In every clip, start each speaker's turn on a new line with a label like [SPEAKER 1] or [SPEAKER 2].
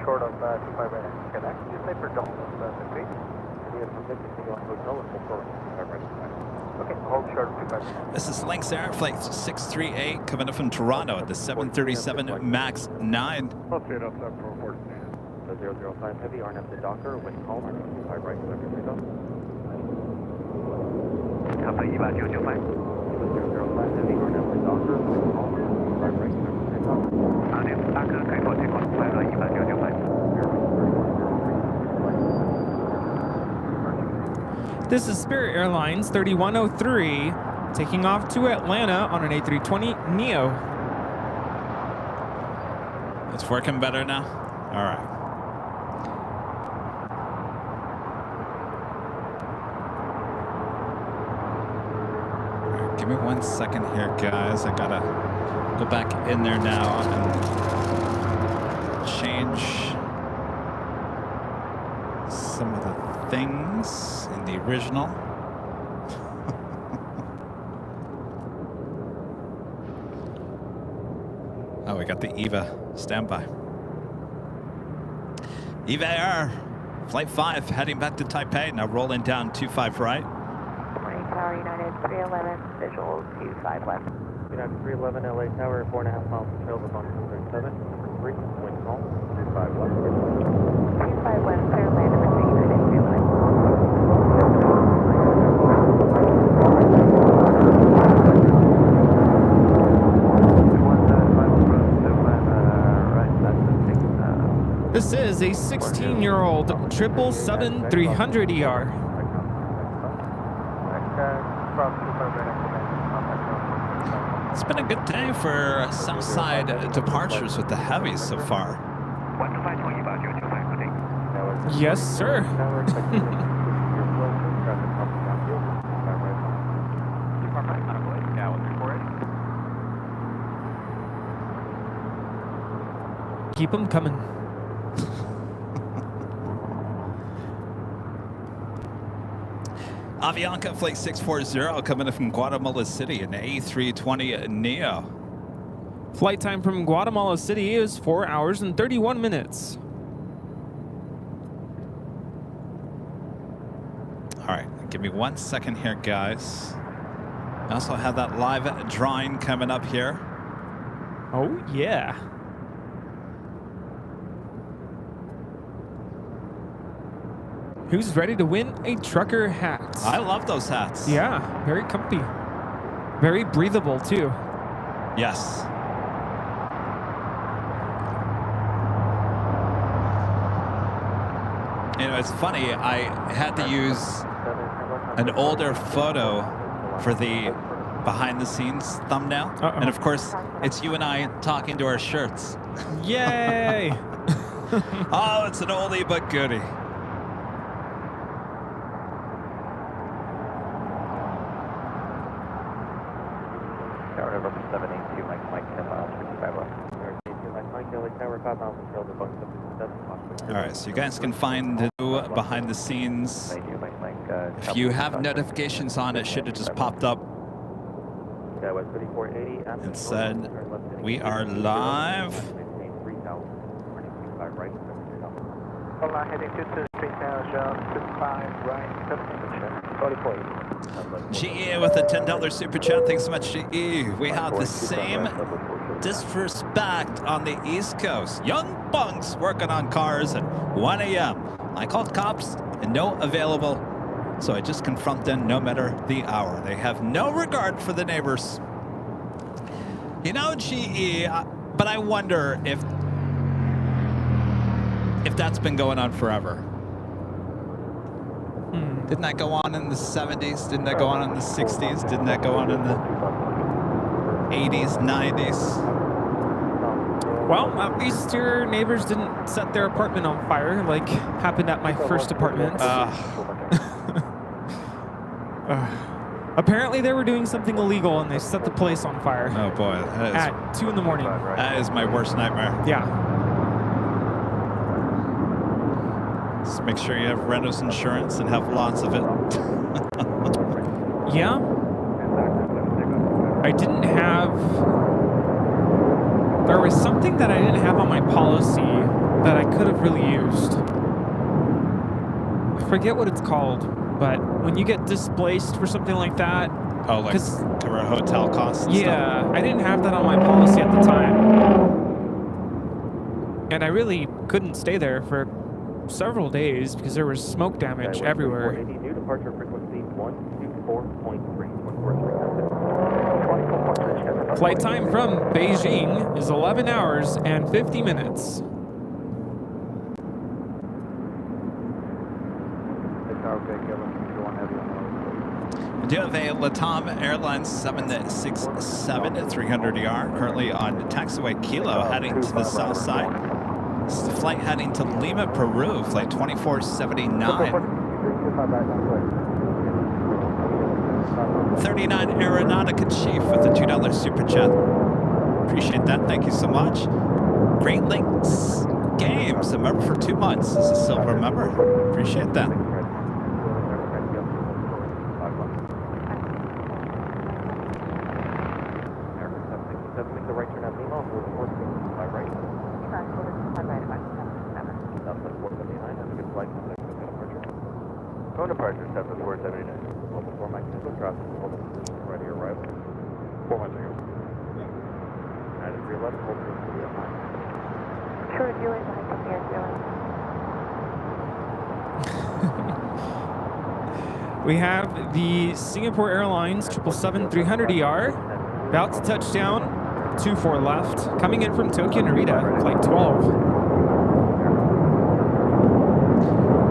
[SPEAKER 1] short of 25 right hand. Connect. You say for Dalton, 6 feet. You have permission to go on hotel and full forward 25 right hand. Okay, hold short of 25 right hand.
[SPEAKER 2] This is LAX Air Flight 638 coming up from Toronto at the 737 MAX 9.
[SPEAKER 1] Update up that for 14. So 005 heavy, RNF to Docker, wind calm, 25 right, clear for takeoff. Alpha, EVA 005. 005 heavy, RNF to Docker, wind calm, 25 right, clear for takeoff. RNF, Docker, clear for takeoff, flight EVA 005.
[SPEAKER 3] This is Spirit Airlines 3103 taking off to Atlanta on an A320neo.
[SPEAKER 2] It's working better now? All right. Give me 1 second here, guys. I gotta go back in there now and change some of the things in the original. Oh, we got the EVA standby. EVA Air, Flight 5, heading back to Taipei. Now rolling down 25 right.
[SPEAKER 4] Morning, Tower United 311, visual 25 left.
[SPEAKER 1] United 311, LA Tower, 4.5 miles from trail with on 37, number 3, wind calm, 25 left.
[SPEAKER 4] 25 left, clear land, number 3, United 311.
[SPEAKER 3] This is a 16-year-old 777-300ER.
[SPEAKER 2] It's been a good day for Southside departures with the heavies so far.
[SPEAKER 3] Yes, sir. Keep them coming.
[SPEAKER 2] Avianca Flight 640 coming in from Guatemala City in A320 Neo.
[SPEAKER 3] Flight time from Guatemala City is 4 hours and 31 minutes.
[SPEAKER 2] All right, give me 1 second here, guys. I also have that live drawing coming up here.
[SPEAKER 3] Oh, yeah. Who's ready to win a trucker hat?
[SPEAKER 2] I love those hats.
[SPEAKER 3] Yeah, very comfy. Very breathable, too.
[SPEAKER 2] Yes. You know, it's funny, I had to use an older photo for the behind the scenes thumbnail. And of course, it's you and I talking to our shirts.
[SPEAKER 3] Yay!
[SPEAKER 2] Oh, it's an oldie but goodie.
[SPEAKER 1] Tower November 782, Mike 10 miles, 55 left. Mike, LA Tower, 5 miles from trail with on 77.
[SPEAKER 2] All right, so you guys can find the new behind the scenes. If you have notifications on, it should have just popped up and said we are live. GE with a $10 super chat. Thanks so much, GE. We have the same disrespect on the East Coast. Young bunks working on cars at 1 a.m. I called cops and no available, so I just confront them no matter the hour. They have no regard for the neighbors. You know, GE, but I wonder if that's been going on forever. Didn't that go on in the 70s? Didn't that go on in the 60s? Didn't that go on in the 80s, 90s?
[SPEAKER 3] Well, at least your neighbors didn't set their apartment on fire like happened at my first apartment. Apparently they were doing something illegal and they set the place on fire.
[SPEAKER 2] Oh boy.
[SPEAKER 3] At 2 in the morning.
[SPEAKER 2] That is my worst nightmare.
[SPEAKER 3] Yeah.
[SPEAKER 2] Just make sure you have renter's insurance and have lots of it.
[SPEAKER 3] Yeah. I didn't have... There was something that I didn't have on my policy that I could have really used. I forget what it's called, but when you get displaced for something like that.
[SPEAKER 2] Oh, like cover hotel costs and
[SPEAKER 3] Yeah,
[SPEAKER 2] stuff?
[SPEAKER 3] I didn't have that on my policy at the time. And I really couldn't stay there for several days because there was smoke damage everywhere.
[SPEAKER 1] New departure frequency 124.3.
[SPEAKER 3] Flight time from Beijing is 11 hours and 50 minutes.
[SPEAKER 2] We do have a LATAM Airlines 767 at 300 ER, currently on taxiway Kilo, heading to the south side. This is the flight heading to Lima, Peru, flight 2479. 39 Aeronautica Chief with a $2 super chat. Appreciate that. Thank you so much. Great Lakes Games, a member for 2 months. This is a silver member. Appreciate that.
[SPEAKER 1] Phone departure 7479. Level 4 Mike Nicholas, traffic hold position ready arrival. 4 Mike Nicholas. 9311, hold position to the line.
[SPEAKER 4] Sure, dealing behind the dealing.
[SPEAKER 3] We have the Singapore Airlines 777-300ER about to touch down, 24 left, coming in from Tokyo Narita, flight 12.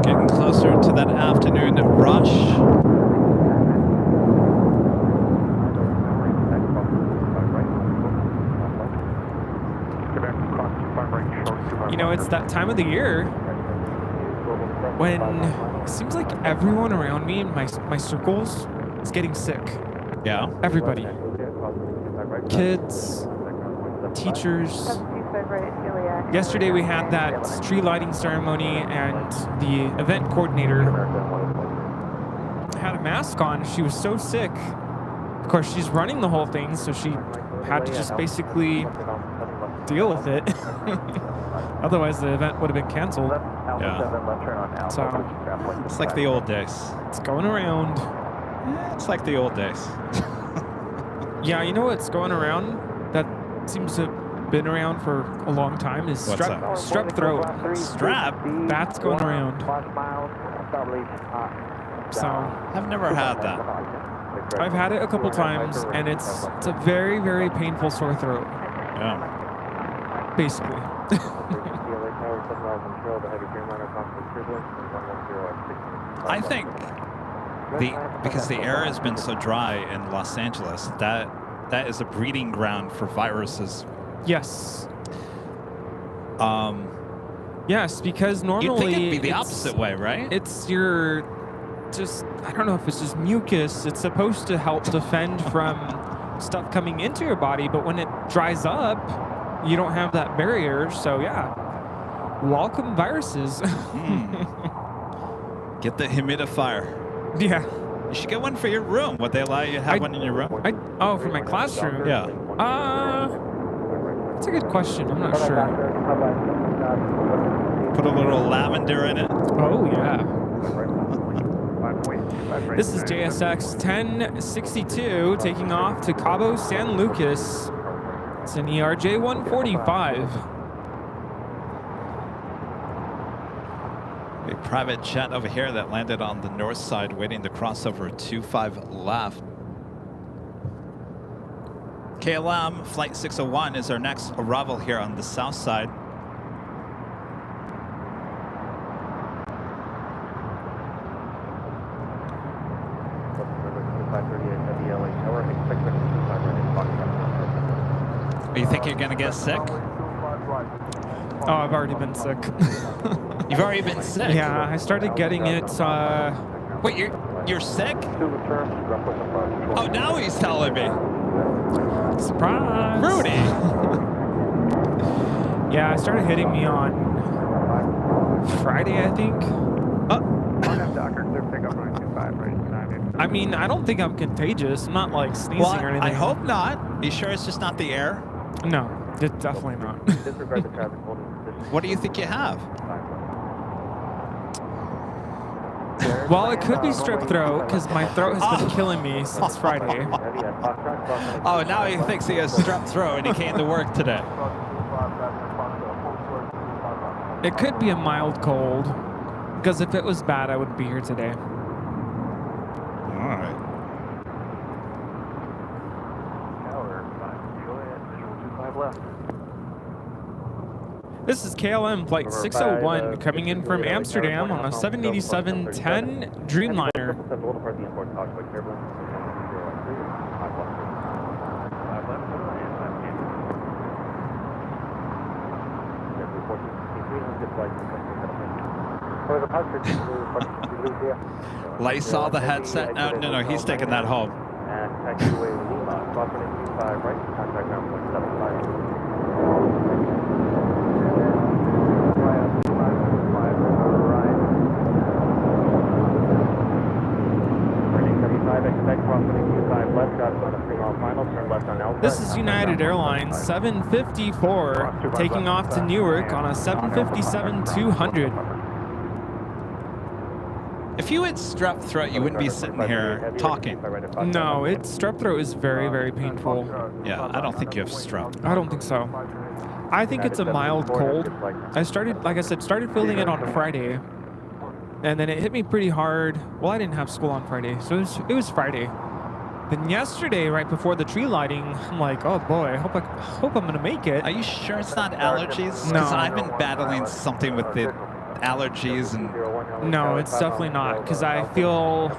[SPEAKER 2] Getting closer to that afternoon rush.
[SPEAKER 3] You know, it's that time of the year when it seems like everyone around me in my circles is getting sick.
[SPEAKER 2] Yeah.
[SPEAKER 3] Everybody. Kids, teachers. Yesterday we had that street lighting ceremony and the event coordinator had a mask on. She was so sick. Of course, she's running the whole thing, so she had to just basically deal with it. Otherwise, the event would have been canceled.
[SPEAKER 2] Yeah.
[SPEAKER 3] So
[SPEAKER 2] It's like the old days.
[SPEAKER 3] it's going around.
[SPEAKER 2] It's like the old days.
[SPEAKER 3] Yeah, you know what's going around that seems to have been around for a long time is
[SPEAKER 2] What's that?
[SPEAKER 3] strep throat.
[SPEAKER 2] Strap?
[SPEAKER 3] That's going around. So
[SPEAKER 2] I've never had that.
[SPEAKER 3] I've had it a couple times, and it's a very, very painful sore throat,
[SPEAKER 2] Yeah.
[SPEAKER 3] basically.
[SPEAKER 2] I think because the air has been so dry in Los Angeles, that is a breeding ground for viruses.
[SPEAKER 3] Yes. Yes, because normally
[SPEAKER 2] You'd think it'd be the
[SPEAKER 3] it's-
[SPEAKER 2] opposite way, right?
[SPEAKER 3] It's your I don't know if it's just mucus. It's supposed to help defend from stuff coming into your body, but when it dries up, you don't have that barrier. So yeah, welcome viruses.
[SPEAKER 2] Get the humidifier.
[SPEAKER 3] Yeah.
[SPEAKER 2] You should get one for your room. Would they allow you to have one in your room?
[SPEAKER 3] Oh, for my classroom?
[SPEAKER 2] Yeah.
[SPEAKER 3] That's a good question. I'm not sure.
[SPEAKER 2] Put a little lavender in it.
[SPEAKER 3] Oh, yeah. This is JSX 1062 taking off to Cabo San Lucas. It's an ERJ 145.
[SPEAKER 2] A private jet over here that landed on the north side waiting to cross over 25 left. KLM Flight 601 is our next arrival here on the south side. You think you're gonna get sick?
[SPEAKER 3] Oh, I've already been sick.
[SPEAKER 2] You've already been sick?
[SPEAKER 3] Yeah, I started getting it.
[SPEAKER 2] Wait, you're sick? Oh, now he's telling me.
[SPEAKER 3] Surprise!
[SPEAKER 2] Rudy!
[SPEAKER 3] Yeah, it started hitting me on Friday, I think. I mean, I don't think I'm contagious. I'm not like sneezing or anything.
[SPEAKER 2] I hope not. You sure it's just not the air?
[SPEAKER 3] No, Definitely not.
[SPEAKER 1] Disregard the traffic holding position.
[SPEAKER 2] What do you think you have?
[SPEAKER 3] Well, it could be strep throat because my throat has been killing me since Friday.
[SPEAKER 2] Oh, now he thinks he has strep throat and he came to work today.
[SPEAKER 3] It could be a mild cold because if it was bad, I wouldn't be here today.
[SPEAKER 2] All right.
[SPEAKER 1] Tower 5, go ahead, visual 25 left.
[SPEAKER 3] This is KLM Flight 601 coming in from Amsterdam on a 787-10 Dreamliner.
[SPEAKER 2] Light saw the headset. No, he's taking that home.
[SPEAKER 1] And taxiway Lima, crossing 25 right, contact ground point 75.
[SPEAKER 3] This is United Airlines 754 taking off to Newark on a 757-200.
[SPEAKER 2] If you had strep throat, you wouldn't be sitting here talking.
[SPEAKER 3] No, strep throat is very, very painful.
[SPEAKER 2] Yeah, I don't think you have strep.
[SPEAKER 3] I don't think so. I think it's a mild cold. I started, like I said, started feeling it on Friday. And then it hit me pretty hard. Well, I didn't have school on Friday, so it was Friday. Then yesterday, right before the tree lighting, I'm like, oh boy, I hope I'm gonna make it.
[SPEAKER 2] Are you sure it's not allergies?
[SPEAKER 3] No.
[SPEAKER 2] Because I've been battling something with the allergies and...
[SPEAKER 3] No, it's definitely not, because I feel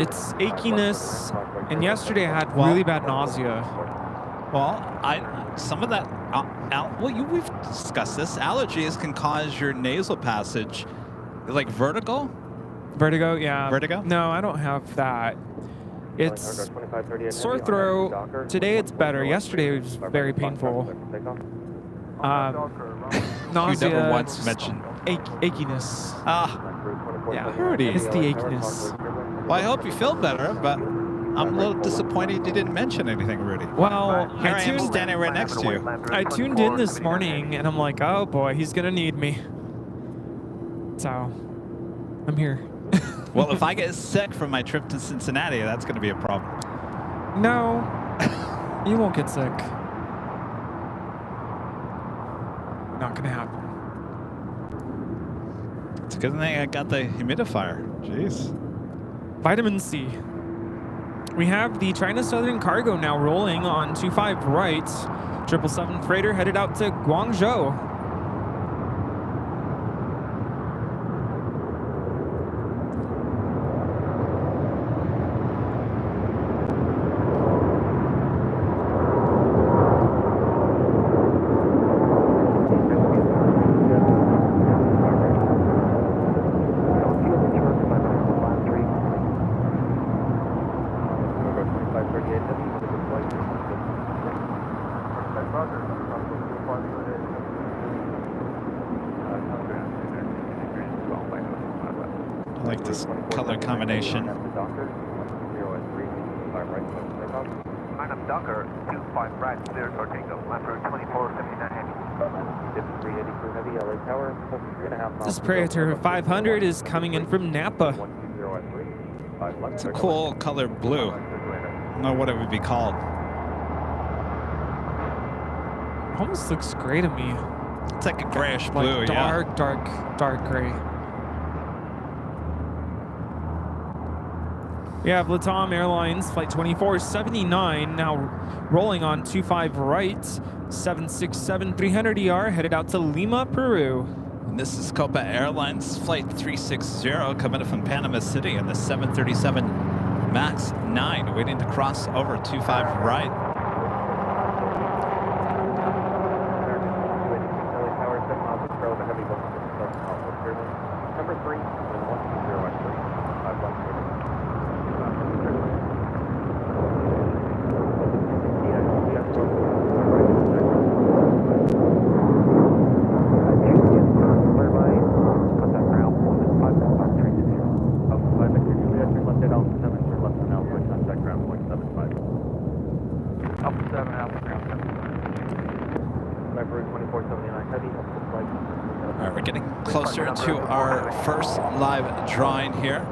[SPEAKER 3] it's achiness, and yesterday I had really bad nausea.
[SPEAKER 2] Well, some of that, we've discussed this. Allergies can cause your nasal passage, like vertigo.
[SPEAKER 3] Vertigo, yeah.
[SPEAKER 2] Vertigo?
[SPEAKER 3] No, I don't have that. It's sore throat. Today it's better. Yesterday it was very painful. Nausea.
[SPEAKER 2] You never once mentioned
[SPEAKER 3] achiness.
[SPEAKER 2] Yeah,
[SPEAKER 3] Rudy. It's the achiness.
[SPEAKER 2] Well, I hope you feel better, but I'm a little disappointed you didn't mention anything, Rudy.
[SPEAKER 3] Well,
[SPEAKER 2] Here I am standing right next to you.
[SPEAKER 3] I tuned in this morning and I'm like, oh boy, he's gonna need me. So, I'm here.
[SPEAKER 2] Well, if I get sick from my trip to Cincinnati, that's going to be a problem.
[SPEAKER 3] No, you won't get sick. Not gonna happen.
[SPEAKER 2] It's a good thing I got the humidifier. Jeez.
[SPEAKER 3] Vitamin C. We have the China Southern Cargo now rolling on 25 right. 777 freighter headed out to Guangzhou.
[SPEAKER 2] I like this color combination.
[SPEAKER 1] Docker 25 right, clear for takeoff. Lamper 2479 heavy.
[SPEAKER 3] This Praetor 500 is coming in from Napa.
[SPEAKER 2] It's a cool color blue. I don't know what it would be called.
[SPEAKER 3] Almost looks gray to me.
[SPEAKER 2] It's like a grayish
[SPEAKER 3] Like
[SPEAKER 2] blue,
[SPEAKER 3] dark,
[SPEAKER 2] yeah.
[SPEAKER 3] dark gray. We have Latam Airlines Flight 2479 now rolling on 25 right, 767-300ER headed out to Lima, Peru.
[SPEAKER 2] And this is Copa Airlines Flight 360 coming in from Panama City in the 737 MAX 9 waiting to cross over 25 right.
[SPEAKER 1] Number 3, 110. 2479 heavy, up to flight.
[SPEAKER 2] All right, we're getting closer to our first live drawing here.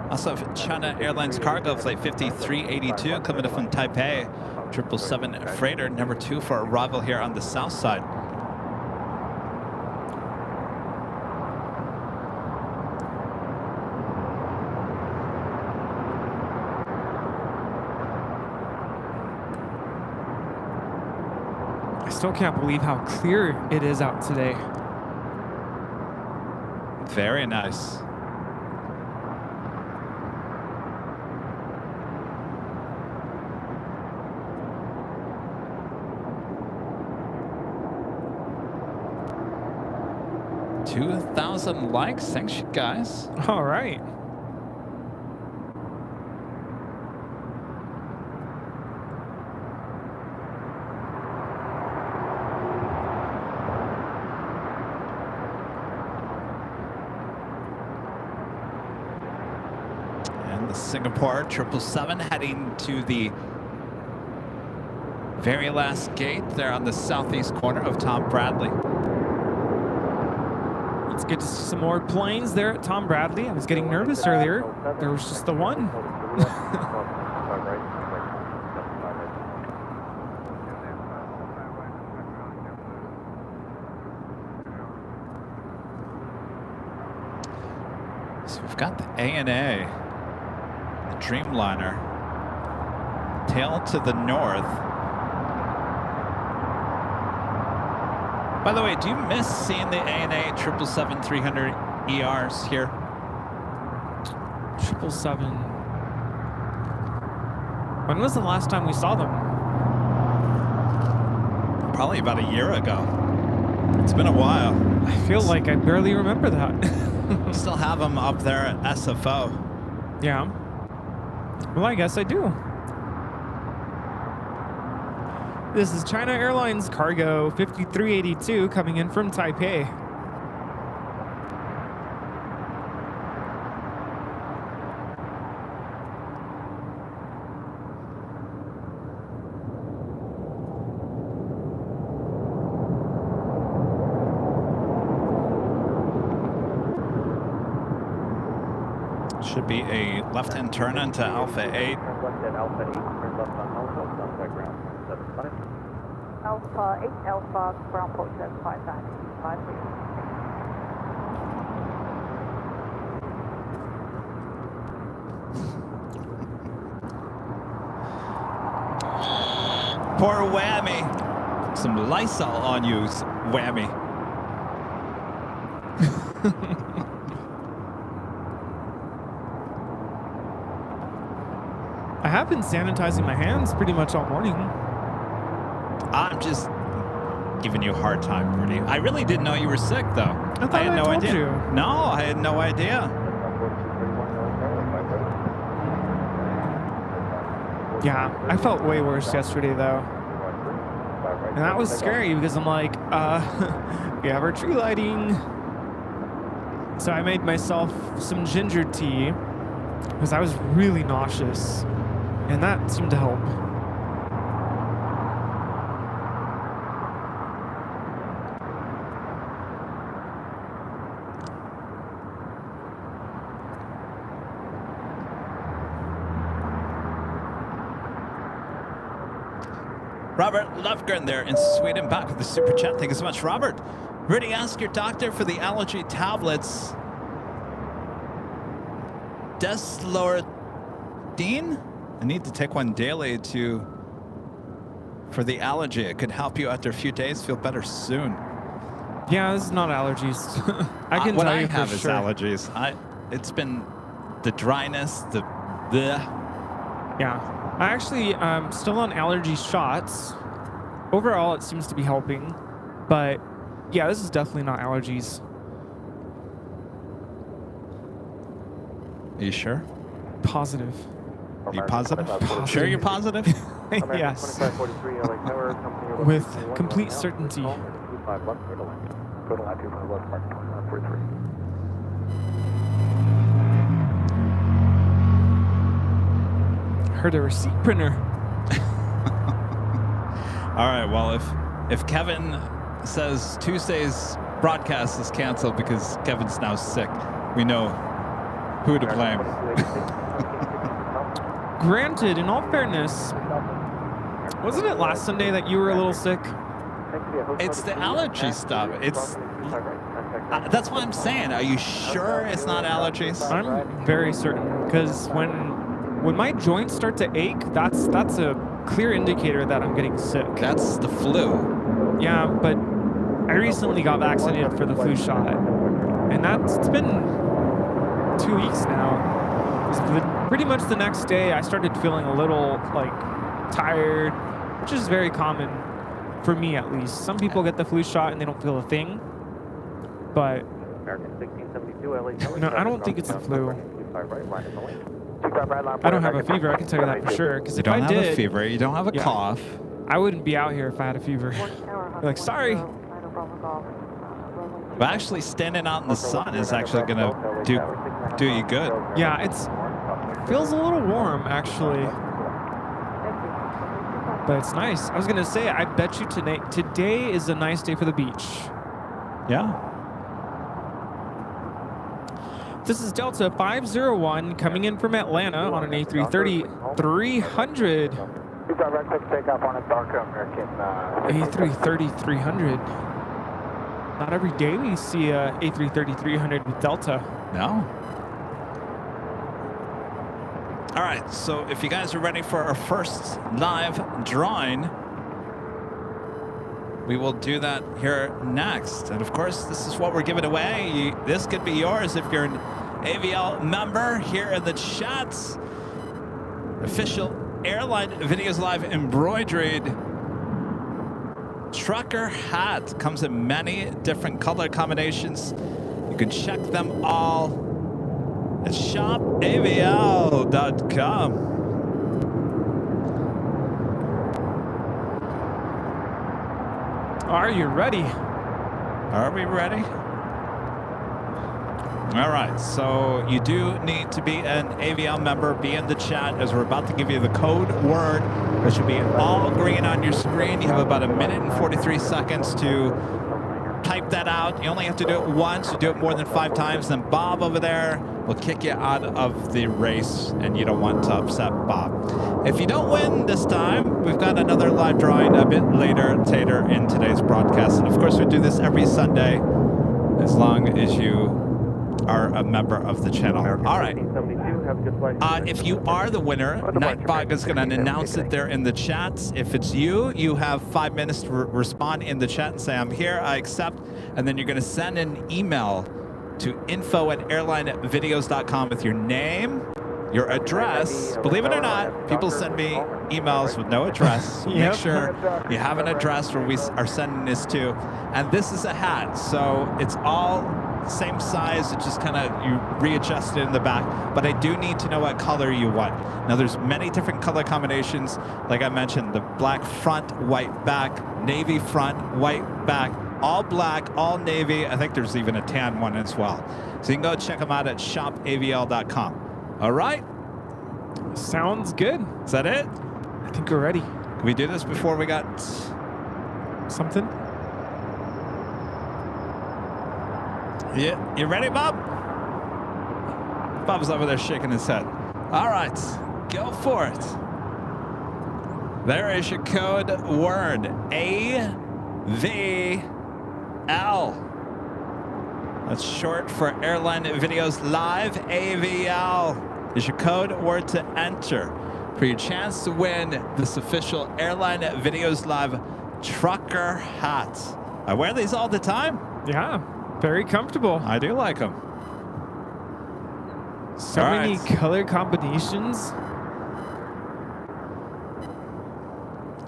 [SPEAKER 2] Also, China Airlines cargo flight 5382 coming in from Taipei, 777 freighter, number 2 for arrival here on the south side.
[SPEAKER 3] I still can't believe how clear it is out today.
[SPEAKER 2] Very nice. $2,000 likes. Thanks, you guys.
[SPEAKER 3] All right.
[SPEAKER 2] And the Singapore 777 heading to the very last gate there on the southeast corner of Tom Bradley.
[SPEAKER 3] Let's get to see some more planes there at Tom Bradley. I was getting nervous earlier. There was just the one.
[SPEAKER 2] So we've got the ANA, the Dreamliner, tail to the north. By the way, do you miss seeing the ANA 777-300 ERs here?
[SPEAKER 3] 777. When was the last time we saw them?
[SPEAKER 2] Probably about a year ago. It's been a while.
[SPEAKER 3] I feel like I barely remember that.
[SPEAKER 2] We still have them up there at SFO.
[SPEAKER 3] Yeah. Well, I guess I do. This is China Airlines cargo 5382 coming in from Taipei.
[SPEAKER 2] Should be a left-hand turn into Alpha 8.
[SPEAKER 1] Turn left at Alpha 8, turn left on Alpha, down by ground 75.
[SPEAKER 4] Alpha 8 Alpha, ground port 75, back 5 for you.
[SPEAKER 2] Poor Whammy. Some Lysol on you, Whammy.
[SPEAKER 3] I have been sanitizing my hands pretty much all morning.
[SPEAKER 2] I'm just giving you a hard time, Rudy. I really didn't know you were sick, though.
[SPEAKER 3] I thought
[SPEAKER 2] had
[SPEAKER 3] I
[SPEAKER 2] no
[SPEAKER 3] told
[SPEAKER 2] idea.
[SPEAKER 3] you.
[SPEAKER 2] No, I had no idea.
[SPEAKER 3] Yeah, I felt way worse yesterday though. And that was scary because I'm like, we have our tree lighting. So I made myself some ginger tea because I was really nauseous. And that seemed to help.
[SPEAKER 2] Robert Lofgren there in Sweden, back with the super chat. Thank you so much, Robert. Rudy, ask your doctor for the allergy tablets. Deslorudine? I need to take one daily for the allergy. It could help you after a few days feel better soon.
[SPEAKER 3] Yeah, this is not allergies. I can
[SPEAKER 2] what
[SPEAKER 3] tell
[SPEAKER 2] I
[SPEAKER 3] you
[SPEAKER 2] have
[SPEAKER 3] for
[SPEAKER 2] is
[SPEAKER 3] sure.
[SPEAKER 2] allergies. It's been the dryness, the bleh.
[SPEAKER 3] Yeah, I actually still on allergy shots. Overall, it seems to be helping, but yeah, this is definitely not allergies.
[SPEAKER 2] Are you sure?
[SPEAKER 3] Positive.
[SPEAKER 2] Are you positive?
[SPEAKER 3] Positive.
[SPEAKER 2] Sure you're positive?
[SPEAKER 3] Yes.
[SPEAKER 1] 2543 LA Tower, company
[SPEAKER 3] With complete certainty.
[SPEAKER 1] 25 left, clear to land. Total at 25 left, park 2143.
[SPEAKER 3] Heard a receipt printer.
[SPEAKER 2] All right, well, if Kevin says Tuesday's broadcast is canceled because Kevin's now sick, we know who to blame.
[SPEAKER 3] Granted, in all fairness, wasn't it last Sunday that you were a little sick?
[SPEAKER 2] It's the allergy stuff. That's what I'm saying. Are you sure it's not allergies?
[SPEAKER 3] I'm very certain, because when my joints start to ache, that's a clear indicator that I'm getting sick.
[SPEAKER 2] That's the flu.
[SPEAKER 3] Yeah, but I recently got vaccinated for the flu shot, and it's been 2 weeks now. Pretty much the next day, I started feeling a little tired, which is very common for me at least. Some people get the flu shot and they don't feel a thing, but no, I don't think it's the flu. I don't have a fever, I can tell you that for sure. Because if I did,
[SPEAKER 2] you don't have a fever, you don't have a cough.
[SPEAKER 3] I wouldn't be out here if I had a fever. Like, sorry.
[SPEAKER 2] But actually, standing out in the sun is actually going to do you good.
[SPEAKER 3] Yeah, it feels a little warm actually, but it's nice. I was gonna say, I bet you today is a nice day for the beach.
[SPEAKER 2] Yeah.
[SPEAKER 3] This is Delta 501 coming in from Atlanta on an A330-300. A330-300. Not every day we see a A330-300 with Delta.
[SPEAKER 2] No. All right, so if you guys are ready for our first live drawing, we will do that here next. And of course, this is what we're giving away. This could be yours if you're an AVL member here in the chats. Official Airline Videos Live embroidered trucker hat. Comes in many different color combinations. You can check them all at shopavl.com.
[SPEAKER 3] Are you ready?
[SPEAKER 2] Are we ready? All right, so you do need to be an AVL member. Be in the chat as we're about to give you the code word, which should be all green on your screen. You have about 1 minute and 43 seconds to type that out. You only have to do it once. You do it more than 5 times, then Bob over there will kick you out of the race, and you don't want to upset Bob. If you don't win this time, we've got another live drawing a bit later in today's broadcast. And of course, we do this every Sunday as long as you are a member of the channel. All right. If you are the winner, Nightbog is going to announce it there in the chats. If it's you, you have 5 minutes to respond in the chat and say, I'm here, I accept. And then you're going to send an email to info@airlinevideos.com with your name, your address. Believe it or not, people send me emails with no address. Make sure you have an address where we are sending this to. And this is a hat, so it's all same size. It just kind of, you readjust it in the back. But I do need to know what color you want. Now, there's many different color combinations. Like I mentioned, the black front, white back, navy front, white back, all black, all navy. I think there's even a tan one as well. So you can go check them out at shopavl.com. All right?
[SPEAKER 3] Sounds good.
[SPEAKER 2] Is that it?
[SPEAKER 3] I think we're ready.
[SPEAKER 2] Can we do this before we got
[SPEAKER 3] something?
[SPEAKER 2] Yeah, you ready, Bob? Bob's over there shaking his head. All right, go for it. There is your code word, AVL. That's short for Airline Videos Live. AVL is your code word to enter for your chance to win this official Airline Videos Live trucker hat. I wear these all the time.
[SPEAKER 3] Yeah, very comfortable.
[SPEAKER 2] I do like them.
[SPEAKER 3] So many color combinations.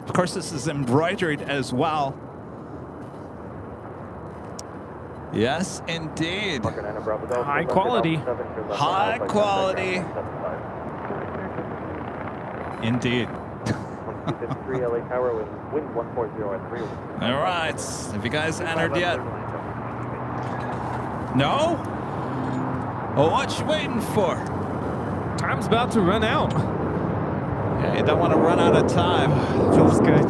[SPEAKER 2] Of course, this is embroidered as well. Yes, indeed.
[SPEAKER 3] High quality.
[SPEAKER 2] High quality. Indeed. All right. Have you guys entered yet? No? Well, what you waiting for?
[SPEAKER 3] Time's about to run out.
[SPEAKER 2] Yeah, you don't want to run out of time.
[SPEAKER 3] Feels good.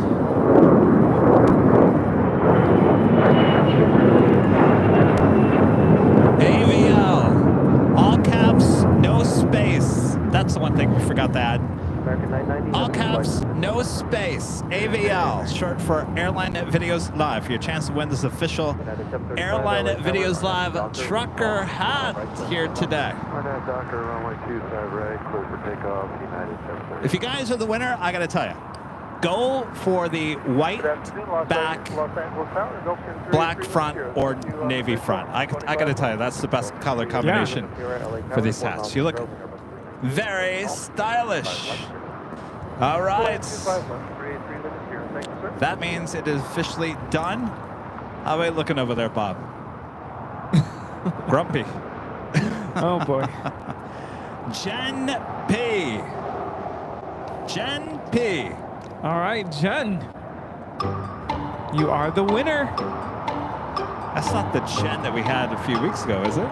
[SPEAKER 2] AVL, short for Airline Videos Live, for your chance to win this official Airline Videos Live trucker hat here today.
[SPEAKER 1] Doctor, runway 25 right, clear for takeoff, United 730.
[SPEAKER 2] If you guys are the winner, I gotta tell you, go for the white back, black front, or navy front. I gotta tell you, that's the best color combination for these hats. You look very stylish. All right. That means it is officially done. How are we looking over there, Bob? Grumpy.
[SPEAKER 3] Oh boy.
[SPEAKER 2] Jen P. Jen P.
[SPEAKER 3] All right, Jen. You are the winner.
[SPEAKER 2] That's not the Jen that we had a few weeks ago, is it?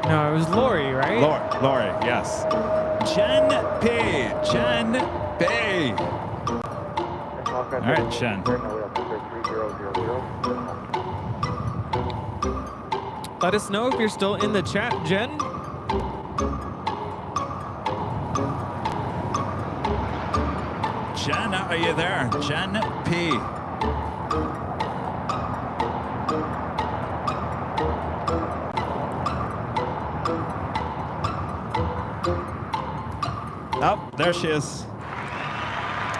[SPEAKER 3] No, it was Lori, right?
[SPEAKER 2] Lori, yes. Jen P. Jen P. All right, Jen.
[SPEAKER 3] Let us know if you're still in the chat, Jen.
[SPEAKER 2] Jen, are you there? Jen P. Oh, there she is.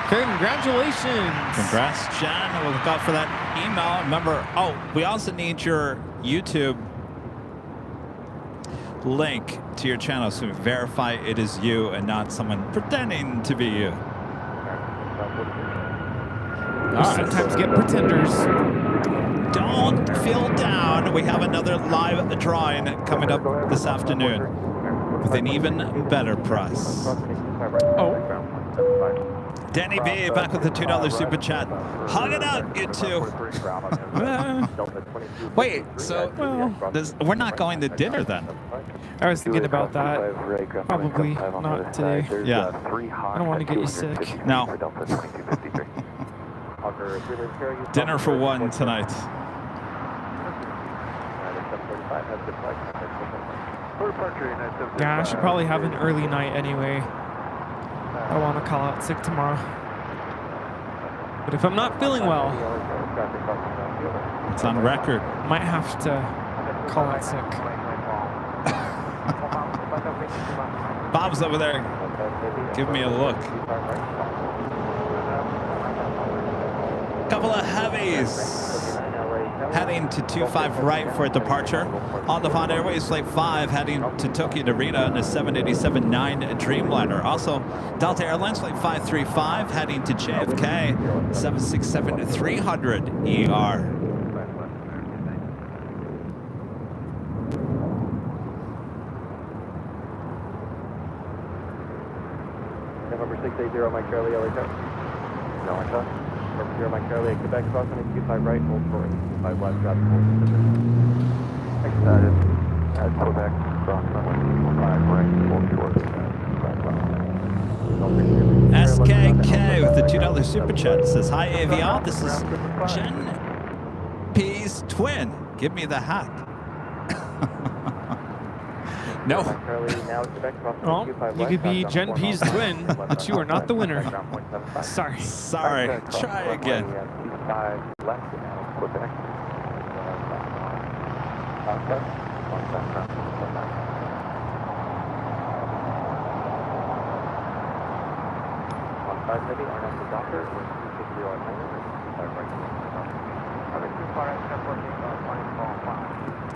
[SPEAKER 3] Congratulations.
[SPEAKER 2] Congrats, Jen. We'll look out for that email. Remember, oh, we also need your YouTube link to your channel so we verify it is you and not someone pretending to be you.
[SPEAKER 3] We sometimes get pretenders.
[SPEAKER 2] Don't feel down. We have another live drawing coming up this afternoon with an even better prize.
[SPEAKER 3] Oh.
[SPEAKER 2] Danny B back with the $2 super chat. Hug it out, you two. Wait, so we're not going to dinner then?
[SPEAKER 3] I was thinking about that. Probably not today.
[SPEAKER 2] Yeah.
[SPEAKER 3] I don't want to get you sick.
[SPEAKER 2] No. Dinner for one tonight.
[SPEAKER 3] Yeah, I should probably have an early night anyway. I want to call out sick tomorrow. But if I'm not feeling well,
[SPEAKER 2] it's on record.
[SPEAKER 3] Might have to call out sick.
[SPEAKER 2] Bob's over there. Give me a look. Couple of heavies heading to 25 right for a departure. On the Fond Airways Flight 5 heading to Tokyo Narita in a 787-9 Dreamliner. Also, Delta Airlines Flight 535 heading to JFK 767-300 ER.
[SPEAKER 1] November 680, Mike Charlie, LA Coast. No, I thought. November 0, Mike Charlie, Quebec, crossing 25 right, hold for 5 left, drop 4. Excited. At Quebec, crossing 25 right, hold short.
[SPEAKER 2] SKK with the $2 super chat says, hi AVL, this is Jen P's twin. Give me the hat. No.
[SPEAKER 3] Well, you could be Jen P's twin, but you are not the winner. Sorry.
[SPEAKER 2] Sorry. Try again.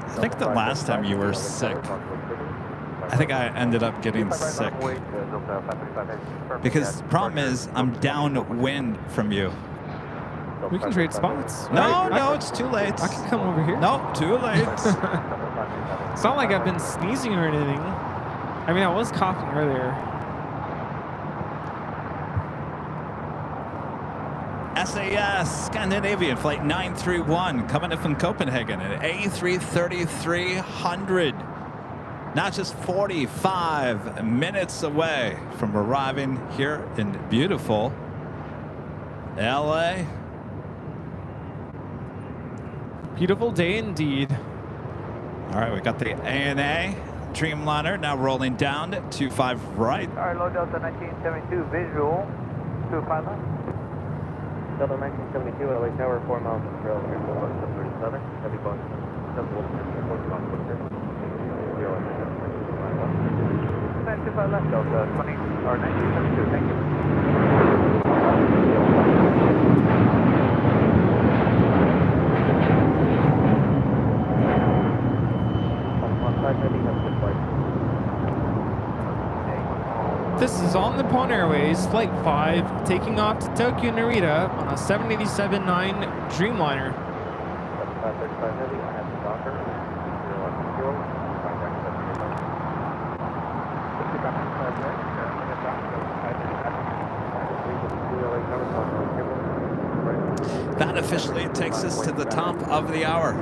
[SPEAKER 2] I think the last time you were sick, I think I ended up getting sick. Because the problem is, I'm downwind from you.
[SPEAKER 3] We can trade spots.
[SPEAKER 2] No, it's too late.
[SPEAKER 3] I can come over here.
[SPEAKER 2] No, too late.
[SPEAKER 3] It's not like I've been sneezing or anything. I mean, I was coughing earlier.
[SPEAKER 2] SAS Scandinavian Flight 931 coming in from Copenhagen at A330-300. Not just 45 minutes away from arriving here in beautiful LA.
[SPEAKER 3] Beautiful day indeed.
[SPEAKER 2] All right, we got the ANA Dreamliner now rolling down to 25 right.
[SPEAKER 4] All right, low Delta 1972 visual, 25 left.
[SPEAKER 1] Delta 1972, LA Tower, 4 miles from trail, airport 737, heavy bus, 925 left, Delta 20, or 1972, thank you.
[SPEAKER 3] This is on the Nippon Airways Flight 5, taking off to Tokyo Narita on a 787-9 Dreamliner.
[SPEAKER 1] 35 heavy, I have the docker, 010, contact 785.
[SPEAKER 2] That officially takes us to the top of the hour.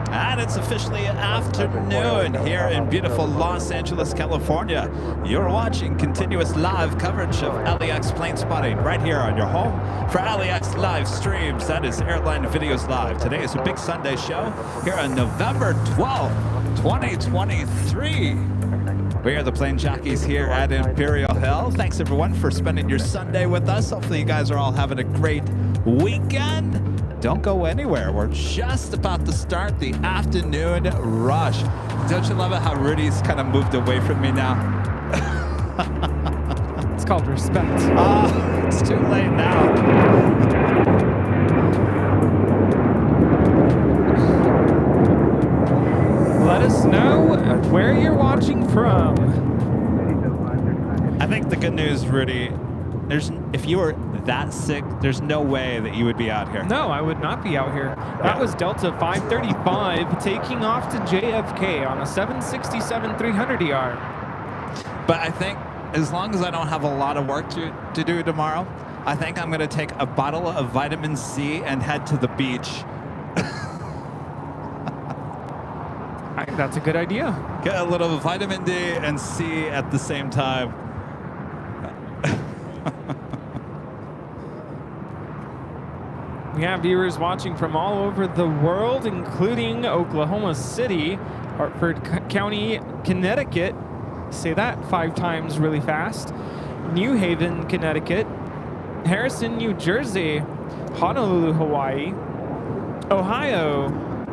[SPEAKER 2] And it's officially afternoon here in beautiful Los Angeles, California. You're watching continuous live coverage of LAX plane spotting right here on your home for LAX live streams. That is Airline Videos Live. Today is a big Sunday show here on November 12th, 2023. We are the plane jockeys here at Imperial Hill. Thanks everyone for spending your Sunday with us. Hopefully you guys are all having a great weekend. Don't go anywhere. We're just about to start the afternoon rush. Don't you love it how Rudy's kind of moved away from me now?
[SPEAKER 3] It's called respect.
[SPEAKER 2] Oh, it's too late now.
[SPEAKER 3] Let us know where you're watching from.
[SPEAKER 2] I think the good news, Rudy, if you were that sick, there's no way that you would be out here.
[SPEAKER 3] No, I would not be out here. That was Delta 535 taking off to JFK on a 767-300ER.
[SPEAKER 2] But I think as long as I don't have a lot of work to do tomorrow, I think I'm going to take a bottle of vitamin C and head to the beach.
[SPEAKER 3] That's a good idea.
[SPEAKER 2] Get a little vitamin D and C at the same time.
[SPEAKER 3] We have viewers watching from all over the world, including Oklahoma City, Hartford County, Connecticut. Say that 5 times really fast. New Haven, Connecticut. Harrison, New Jersey. Honolulu, Hawaii. Ohio.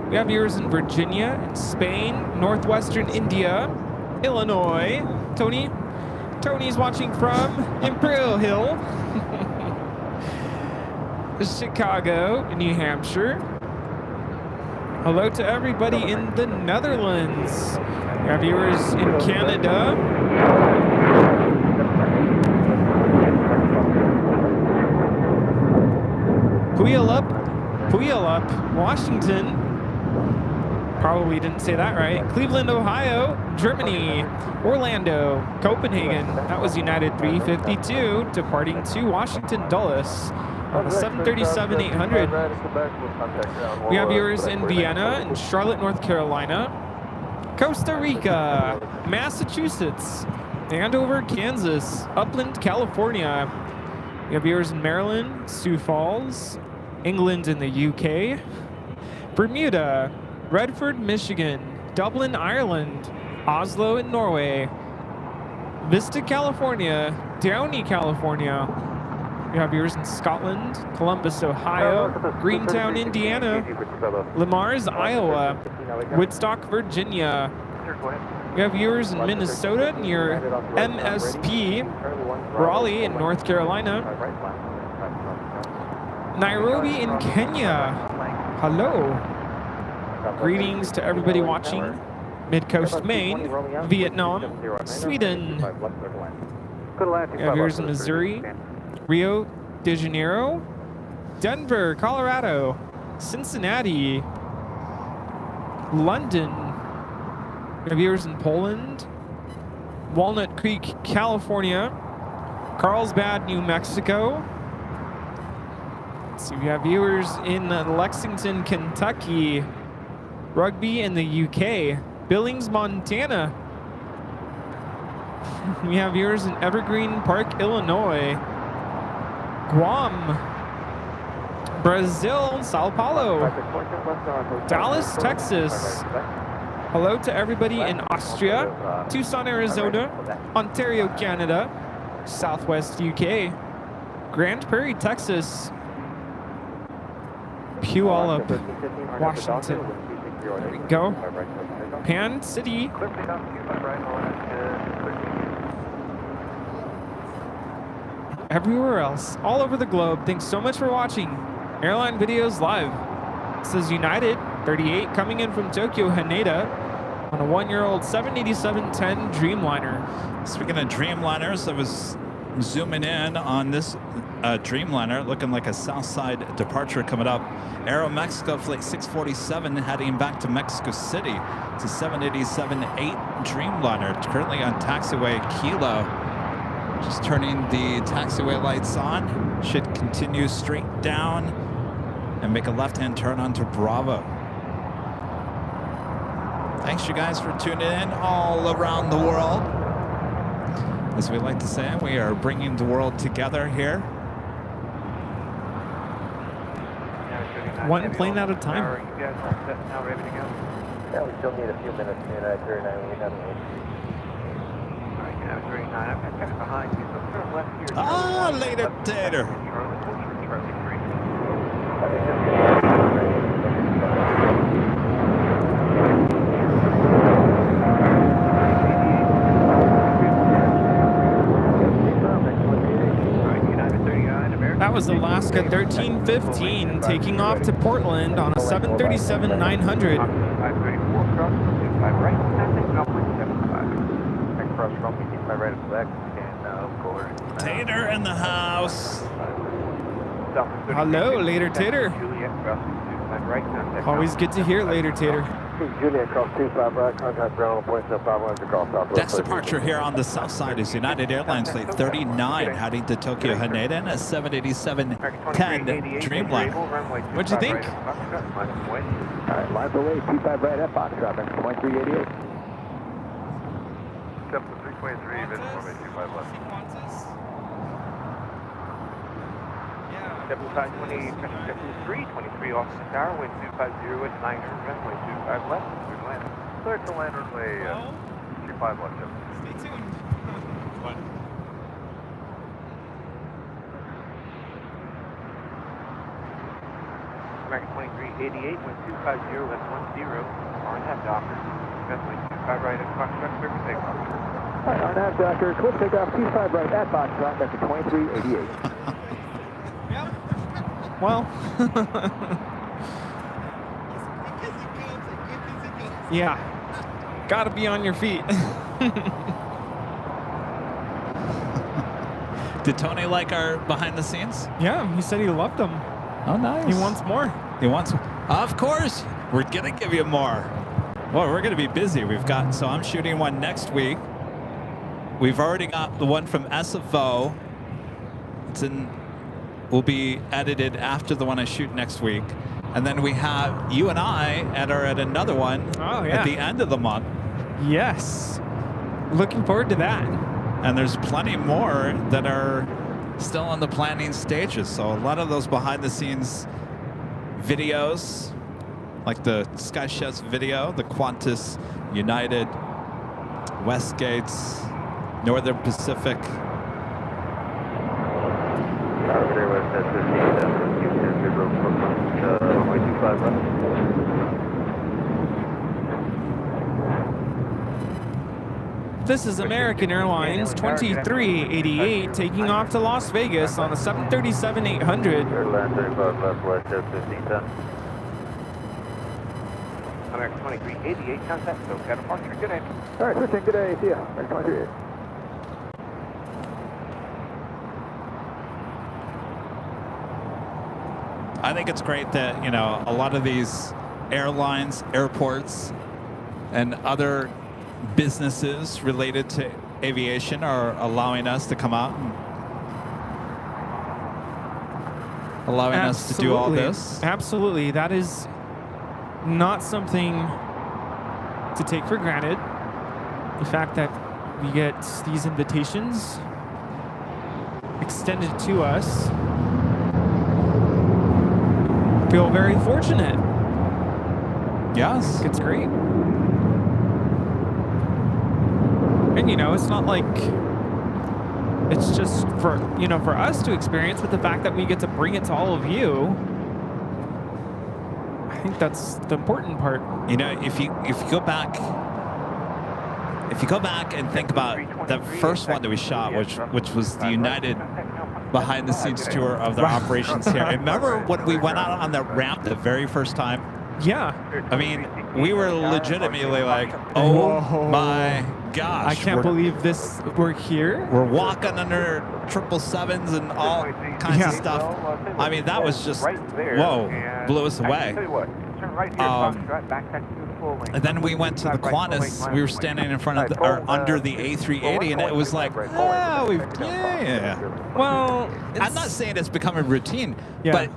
[SPEAKER 3] We have viewers in Virginia, in Spain, northwestern India, Illinois. Tony's watching from Imperial Hill. Chicago, New Hampshire. Hello to everybody in the Netherlands. We have viewers in Canada. Puyallup, Washington. Probably didn't say that right. Cleveland, Ohio, Germany, Orlando, Copenhagen. That was United 352 departing to Washington Dulles on the 737-800. We have viewers in Vienna, in Charlotte, North Carolina, Costa Rica, Massachusetts, Andover, Kansas, Upland, California. We have viewers in Maryland, Sioux Falls, England in the UK, Bermuda, Redford, Michigan, Dublin, Ireland, Oslo in Norway, Vista, California, Downey, California. We have viewers in Scotland, Columbus, Ohio, Greentown, Indiana, Lamars, Iowa, Woodstock, Virginia. We have viewers in Minnesota near MSP, Raleigh in North Carolina, Nairobi in Kenya. Hello. Greetings to everybody watching Mid-Coast Maine, Vietnam, Sweden. We have viewers in Missouri, Rio de Janeiro, Denver, Colorado, Cincinnati, London. We have viewers in Poland, Walnut Creek, California, Carlsbad, New Mexico. Let's see, we have viewers in Lexington, Kentucky, Rugby in the UK, Billings, Montana. We have viewers in Evergreen Park, Illinois, Guam, Brazil, Sao Paulo, Dallas, Texas, Hello to everybody in Austria, Tucson, Arizona, Ontario, Canada, Southwest UK, Grand Prairie, Texas, Puyallup, Washington. There we go. Pan City. Everywhere else, all over the globe. Thanks so much for watching Airline Videos Live. This is United 38 coming in from Tokyo, Haneda on a 1-year-old 787-10 Dreamliner.
[SPEAKER 2] Speaking of Dreamliners, I was zooming in on this Dreamliner, looking like a Southside departure coming up. Aeromexico Flight 647 heading back to Mexico City. It's a 787-8 Dreamliner, currently on taxiway Kilo. Just turning the taxiway lights on. Should continue straight down and make a left-hand turn onto Bravo. Thanks you guys for tuning in all around the world. As we like to say, we are bringing the world together here.
[SPEAKER 3] One plane at a time.
[SPEAKER 1] Are you guys all set now, ready to go?
[SPEAKER 5] Yeah, we still need a few minutes to United 39. We have
[SPEAKER 1] Alright, United 39, I'm kind of behind you, so turn left here.
[SPEAKER 2] Ah, later, Tater.
[SPEAKER 1] Charlie 3.
[SPEAKER 3] That was Alaska 1315 taking off to Portland on a 737-900.
[SPEAKER 1] 534 cross, 25 right, passing 0.75. Next cross, 25 right at LAX, and forward.
[SPEAKER 2] Tater in the house.
[SPEAKER 3] Hello, Later Tater.
[SPEAKER 1] Juliet crossing 25 right, contact.
[SPEAKER 3] Always good to hear, Later Tater.
[SPEAKER 5] Juliet cross 25 right, contact ground 1.75 across southwest.
[SPEAKER 2] Next departure here on the south side is United Airlines Flight 39 heading to Tokyo Haneda in a 787-10 Dreamliner.
[SPEAKER 3] What'd you think?
[SPEAKER 5] Alright, lines away, 25 right at Foxtrot, next 2388.
[SPEAKER 1] Step to 323, even 25 left. Step to 323 off the tower, wind 250 with 9 runway 25 left, clear to land. Clear to land runway 25 left.
[SPEAKER 3] Stay tuned.
[SPEAKER 1] American 2388, wind 250, left 10, R&F Docker. Runway 25 right at Foxtrot, clear for takeoff.
[SPEAKER 5] Alright, R&F Docker, clear takeoff 25 right at Foxtrot, that's a 2388.
[SPEAKER 3] Well, yeah, gotta be on your feet.
[SPEAKER 2] Did Tony like our behind the scenes?
[SPEAKER 3] Yeah, he said he loved them.
[SPEAKER 2] Oh, nice.
[SPEAKER 3] He wants more.
[SPEAKER 2] He wants. Of course, we're gonna give you more. Well, we're gonna be busy. We've got. So I'm shooting one next week. We've already got the one from SFO. It's in. Will be edited after the one I shoot next week. And then we have you and I are at another one at the end of the month.
[SPEAKER 3] Yes. Looking forward to that.
[SPEAKER 2] And there's plenty more that are still in the planning stages. So a lot of those behind the scenes videos, like the Sky Chefs video, the Qantas, United, Westgates, Northern Pacific.
[SPEAKER 3] This is American Airlines 2388 taking off to Las Vegas on a 737-800.
[SPEAKER 5] Airline 35 left, west, 1510.
[SPEAKER 1] American 2388, contact SoCal departure. Good day.
[SPEAKER 5] Alright, switching, good day, see ya. American 2388.
[SPEAKER 2] I think it's great that, you know, a lot of these airlines, airports, and other businesses related to aviation are allowing us to come out and allowing us to do all this.
[SPEAKER 3] Absolutely. That is not something to take for granted. The fact that we get these invitations extended to us. Feel very fortunate.
[SPEAKER 2] Yes.
[SPEAKER 3] It's great. And you know, it's not like it's just for, you know, for us to experience, but the fact that we get to bring it to all of you, I think that's the important part.
[SPEAKER 2] You know, if you go back and think about the first one that we shot, which was the United behind the scenes tour of their operations here. Remember when we went out on the ramp the very first time?
[SPEAKER 3] Yeah.
[SPEAKER 2] I mean, we were legitimately like, oh my gosh.
[SPEAKER 3] I can't believe this. We're here.
[SPEAKER 2] We're walking under 777s and all kinds of stuff. I mean, that was just, whoa, blew us away. And then we went to the Qantas. We were standing in front of the, or under the A380, and it was like, oh, yeah.
[SPEAKER 3] Well,
[SPEAKER 2] I'm not saying it's becoming routine,
[SPEAKER 3] Yeah.
[SPEAKER 2] but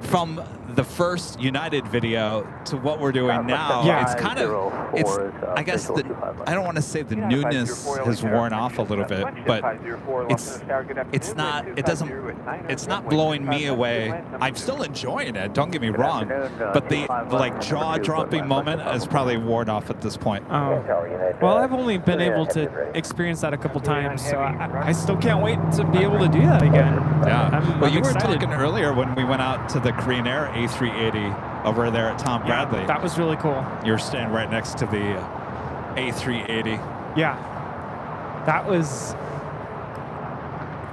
[SPEAKER 2] from the first United video to what we're doing now,
[SPEAKER 3] Yeah.
[SPEAKER 2] it's kind of, it's, I guess, I don't want to say the newness has worn off a little bit, but it's not, it's not blowing me away. I'm still enjoying it, don't get me wrong, but the like jaw-dropping moment has probably worn off at this point.
[SPEAKER 3] Well, I've only been able to experience that a couple times, so I still can't wait to be able to do that again.
[SPEAKER 2] Yeah. Well,
[SPEAKER 3] I'm
[SPEAKER 2] you were
[SPEAKER 3] excited.
[SPEAKER 2] talking earlier when we went out to the Korean Air A380 over there at Tom Bradley.
[SPEAKER 3] That was really cool.
[SPEAKER 2] You were standing right next to the A380.
[SPEAKER 3] Yeah. That was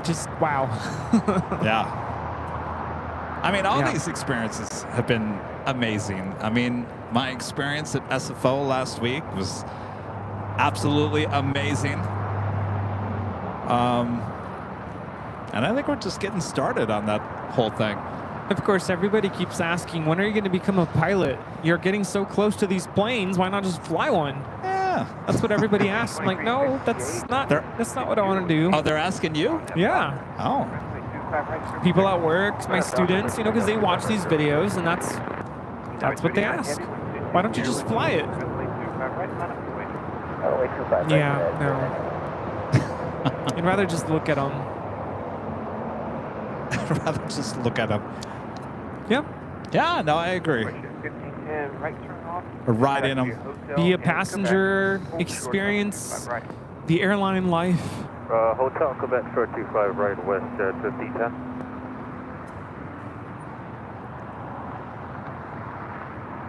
[SPEAKER 3] just wow.
[SPEAKER 2] Yeah. I mean, all
[SPEAKER 3] Yeah.
[SPEAKER 2] these experiences have been amazing. I mean, my experience at SFO last week was absolutely amazing. And I think we're just getting started on that whole thing.
[SPEAKER 3] Of course, everybody keeps asking, when are you going to become a pilot? You're getting so close to these planes, why not just fly one?
[SPEAKER 2] Yeah.
[SPEAKER 3] That's what everybody asks. I'm like, no, that's not what I want to do.
[SPEAKER 2] Oh, they're asking you?
[SPEAKER 3] Yeah.
[SPEAKER 2] Oh.
[SPEAKER 3] People at work, my students, you know, because they watch these videos, and that's what they ask. Why don't you just fly it? Yeah, no. I'd rather just look at them.
[SPEAKER 2] I'd rather just look at them.
[SPEAKER 3] Yep.
[SPEAKER 2] Yeah, no, I agree. Or ride in them.
[SPEAKER 3] Be a passenger, experience the airline life.
[SPEAKER 1] Hotel Quebec 425 right west at 5010.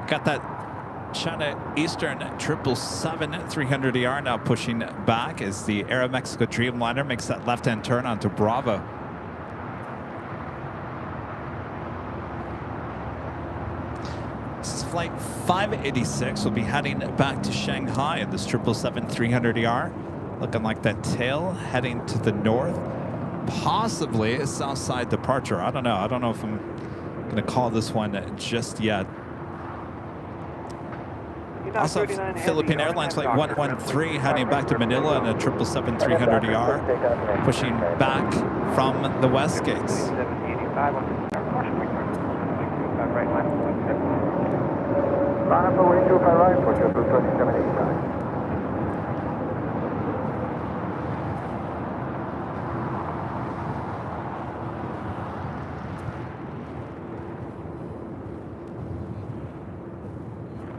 [SPEAKER 2] Got that China Eastern 777 300ER now pushing back as the Aeromexico Dreamliner makes that left-hand turn onto Bravo. This is flight 586. We'll be heading back to Shanghai in this 777 300ER. Looking like that tail heading to the north. Possibly a south side departure. I don't know. I don't know if I'm going to call this one just yet. Also, Philippine Airlines Flight 113 heading back to Manila in a 777 300ER, pushing back from the West Gates.
[SPEAKER 5] Line up for way 25 right for JetBlue 2785.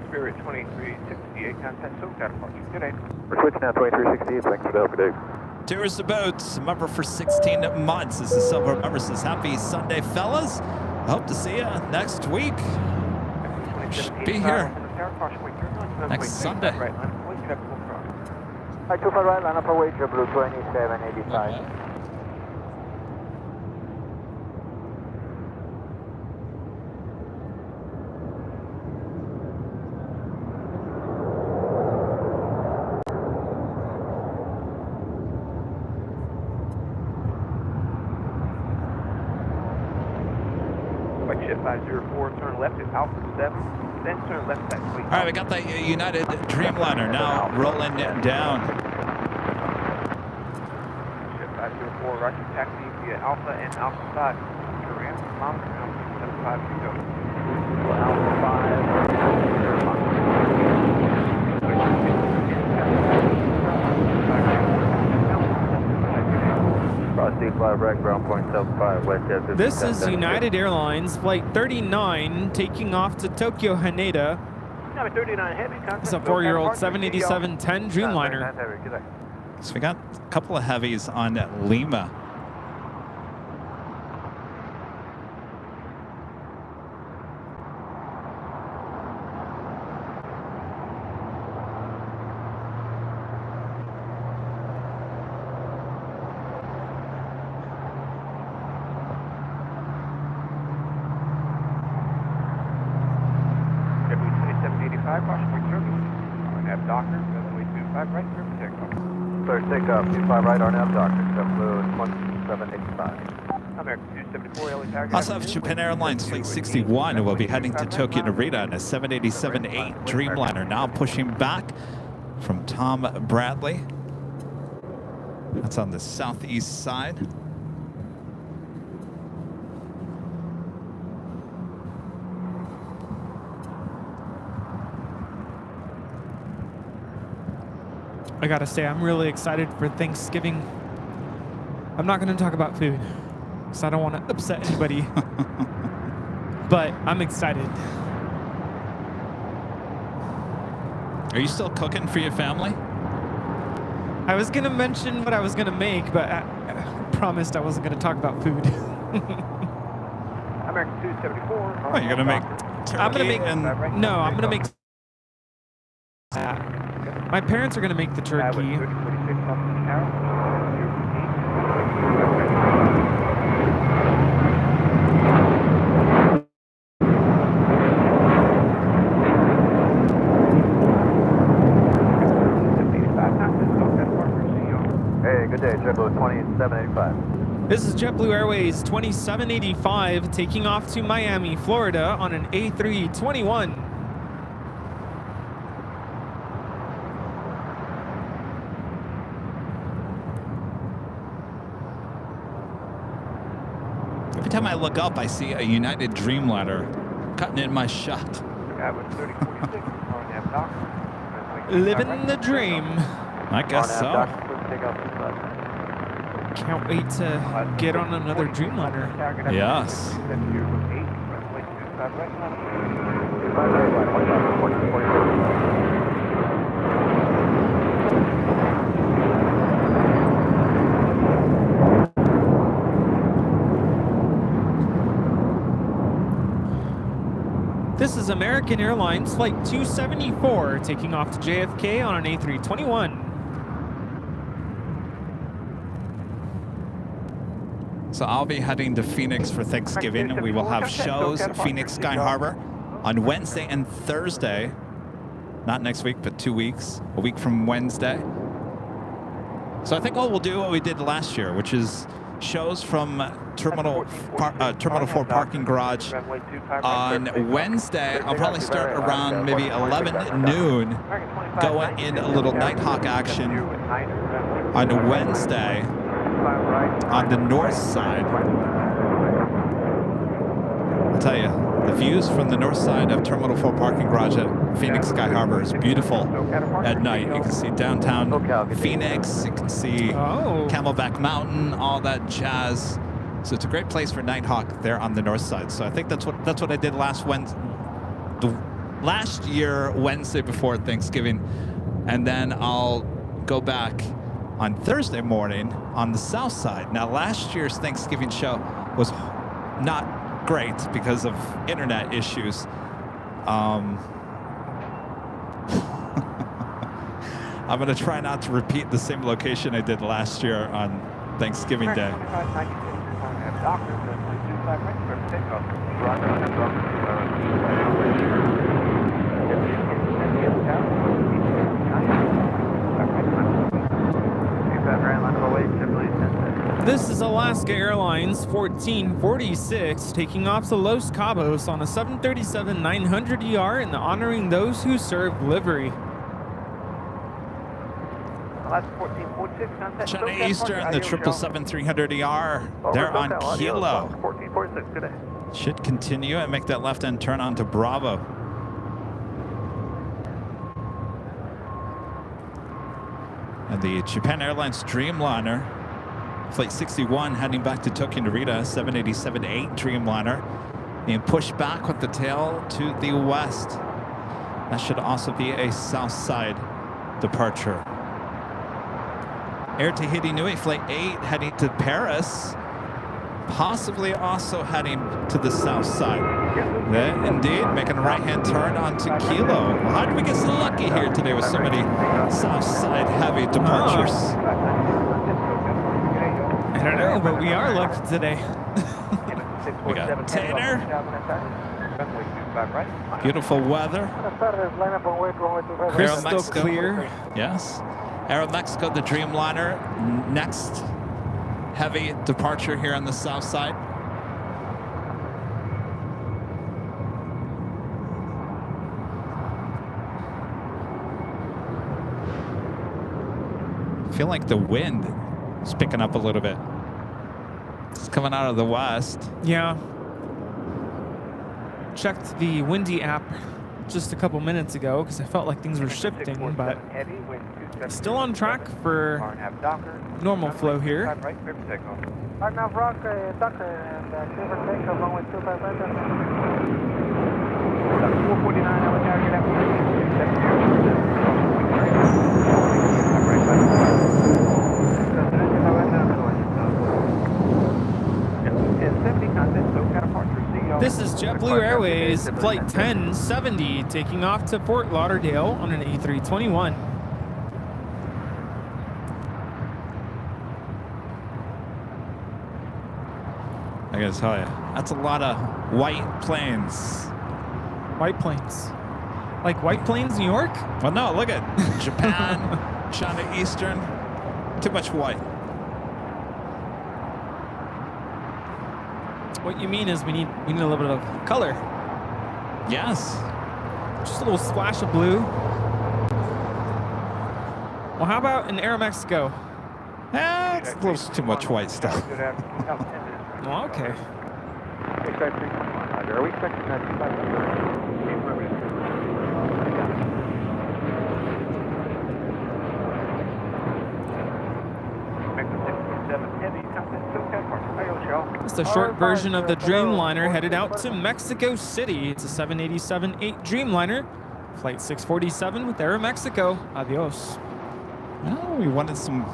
[SPEAKER 1] Spirit 2368, contact SoCal departure. Good day.
[SPEAKER 5] We're switching now 2368, thanks for the BLVD.
[SPEAKER 2] Tours the boats, member for 16 months. This is Silver Member says, happy Sunday, fellas. I hope to see you next week. Should be here next Sunday.
[SPEAKER 5] Right, 25 right, line up for way JetBlue 2785.
[SPEAKER 1] Ship 504, turn left at Alpha 7, then turn left at Fleet.
[SPEAKER 2] All right, we got the United Dreamliner now rolling down.
[SPEAKER 1] Ship 504, Roger, taxi via Alpha and Alpha 5. Korea, monitor Alpha 75 to go.
[SPEAKER 5] Alpha 5. Right, ground point 75, west at 50.
[SPEAKER 3] This is United Airlines Flight 39 taking off to Tokyo Haneda.
[SPEAKER 1] Number 39 heavy, contact
[SPEAKER 3] It's a 4-year-old 787-10 Dreamliner.
[SPEAKER 2] So we got a couple of heavies on Lima.
[SPEAKER 1] Clear takeoff, 25 right, RNAV Doctor, JetBlue 2785. American 274, LA Tower.
[SPEAKER 2] Also have Japan Airlines Flight 61 who will be heading to Tokyo Narita in a 787-8 Dreamliner. Now pushing back from Tom Bradley. That's on the southeast side.
[SPEAKER 3] I gotta say, I'm really excited for Thanksgiving. I'm not gonna talk about food, because I don't want to upset anybody. But I'm excited.
[SPEAKER 2] Are you still cooking for your family?
[SPEAKER 3] I was gonna mention what I was gonna make, but I promised I wasn't gonna talk about food.
[SPEAKER 1] American 274.
[SPEAKER 2] Oh, you're gonna make turkey
[SPEAKER 3] I'm gonna make
[SPEAKER 2] and
[SPEAKER 3] no. I'm gonna make. My parents are gonna make the turkey.
[SPEAKER 1] Hey, good day, JetBlue 2785.
[SPEAKER 3] This is JetBlue Airways 2785 taking off to Miami, Florida on an A321.
[SPEAKER 2] every time I look up, I see a United Dreamliner cutting in my shot.
[SPEAKER 3] Living the dream.
[SPEAKER 2] I guess so.
[SPEAKER 3] Can't wait to get on another Dreamliner.
[SPEAKER 2] Yes.
[SPEAKER 3] This is American Airlines Flight 274 taking off to JFK on an A321.
[SPEAKER 2] So I'll be heading to Phoenix for Thanksgiving. We will have shows at Phoenix Sky Harbor on Wednesday and Thursday. Not next week, but 2 weeks. A week from Wednesday. So I think we'll do what we did last year, which is shows from Terminal 4 parking garage on Wednesday. I'll probably start around maybe 11 noon, going in a little Nighthawk action on Wednesday on the north side. I'll tell you, the views from the north side of Terminal 4 parking garage at Phoenix Sky Harbor is beautiful at night. You can see downtown Phoenix, you can see Camelback Mountain, all that jazz. So it's a great place for Nighthawk there on the north side. So I think that's what I did last year, Wednesday before Thanksgiving. And then I'll go back on Thursday morning on the south side. Now, last year's Thanksgiving show was not great because of internet issues. I'm going to try not to repeat the same location I did last year on Thanksgiving Day.
[SPEAKER 3] This is Alaska Airlines 1446 taking off to Los Cabos on a 737-900ER in the Honoring Those Who Serve livery.
[SPEAKER 2] China Eastern, the 777-300ER, they're on Kilo. Should continue and make that left-hand turn onto Bravo. And the Japan Airlines Dreamliner, Flight 61, heading back to Tokyo Narita, 787-8 Dreamliner, being pushed back with the tail to the west. That should also be a south side departure. Air Tahiti Nui Flight 8 heading to Paris. Possibly also heading to the south side. Yeah, indeed, making a right-hand turn onto Kilo. Well, how did we get so lucky here today with so many south side heavy departures?
[SPEAKER 3] I don't know, but we are lucky today.
[SPEAKER 2] We got Taylor. Beautiful weather.
[SPEAKER 3] Crystal clear.
[SPEAKER 2] Yes. Aeromexico, the Dreamliner, next heavy departure here on the south side. I feel like the wind is picking up a little bit. It's coming out of the west.
[SPEAKER 3] Yeah. Checked the Windy app just a couple minutes ago because I felt like things were shifting, but still on track for normal flow here.
[SPEAKER 4] Right now, Rock, Tucker, and Silver Take along with 25 right. 449, I would target that
[SPEAKER 3] This is JetBlue Airways Flight 1070 taking off to Fort Lauderdale on an A321.
[SPEAKER 2] I gotta tell you, that's a lot of white planes.
[SPEAKER 3] White planes. Like White Plains, New York?
[SPEAKER 2] Well, no, look at Japan, China Eastern. Too much white.
[SPEAKER 3] What you mean is we need a little bit of color.
[SPEAKER 2] Yes.
[SPEAKER 3] Just a little splash of blue. Well, how about in Aeromexico?
[SPEAKER 2] It's a little too much white stuff.
[SPEAKER 3] Well, okay.
[SPEAKER 1] Are we expecting that 2500?
[SPEAKER 3] It's the short version of the Dreamliner headed out to Mexico City. It's a 787-8 Dreamliner, flight 647 with Aeromexico. Adios.
[SPEAKER 2] Well, we wanted some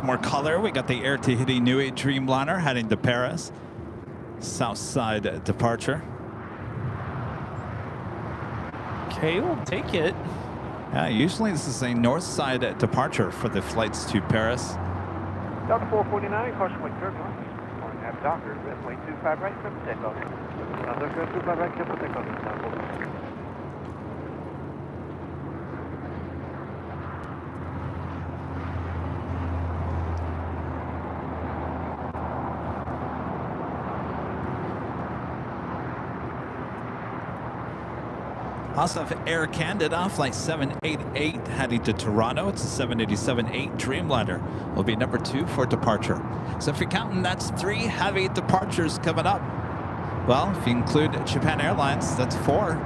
[SPEAKER 2] more color. We got the Air Tahiti Nui Dreamliner heading to Paris. South side departure.
[SPEAKER 3] Okay, we'll take it.
[SPEAKER 2] Yeah, usually this is a north side departure for the flights to Paris.
[SPEAKER 1] Delta 449, caution with turbulence. Have Docker, runway 25 right, triple takeoff. Docker 25 right, triple takeoff.
[SPEAKER 2] Also have Air Canada, flight 788 heading to Toronto. It's a 787-8 Dreamliner. Will be number 2 for departure. So if you're counting, that's 3 heavy departures coming up. Well, if you include Japan Airlines, that's 4.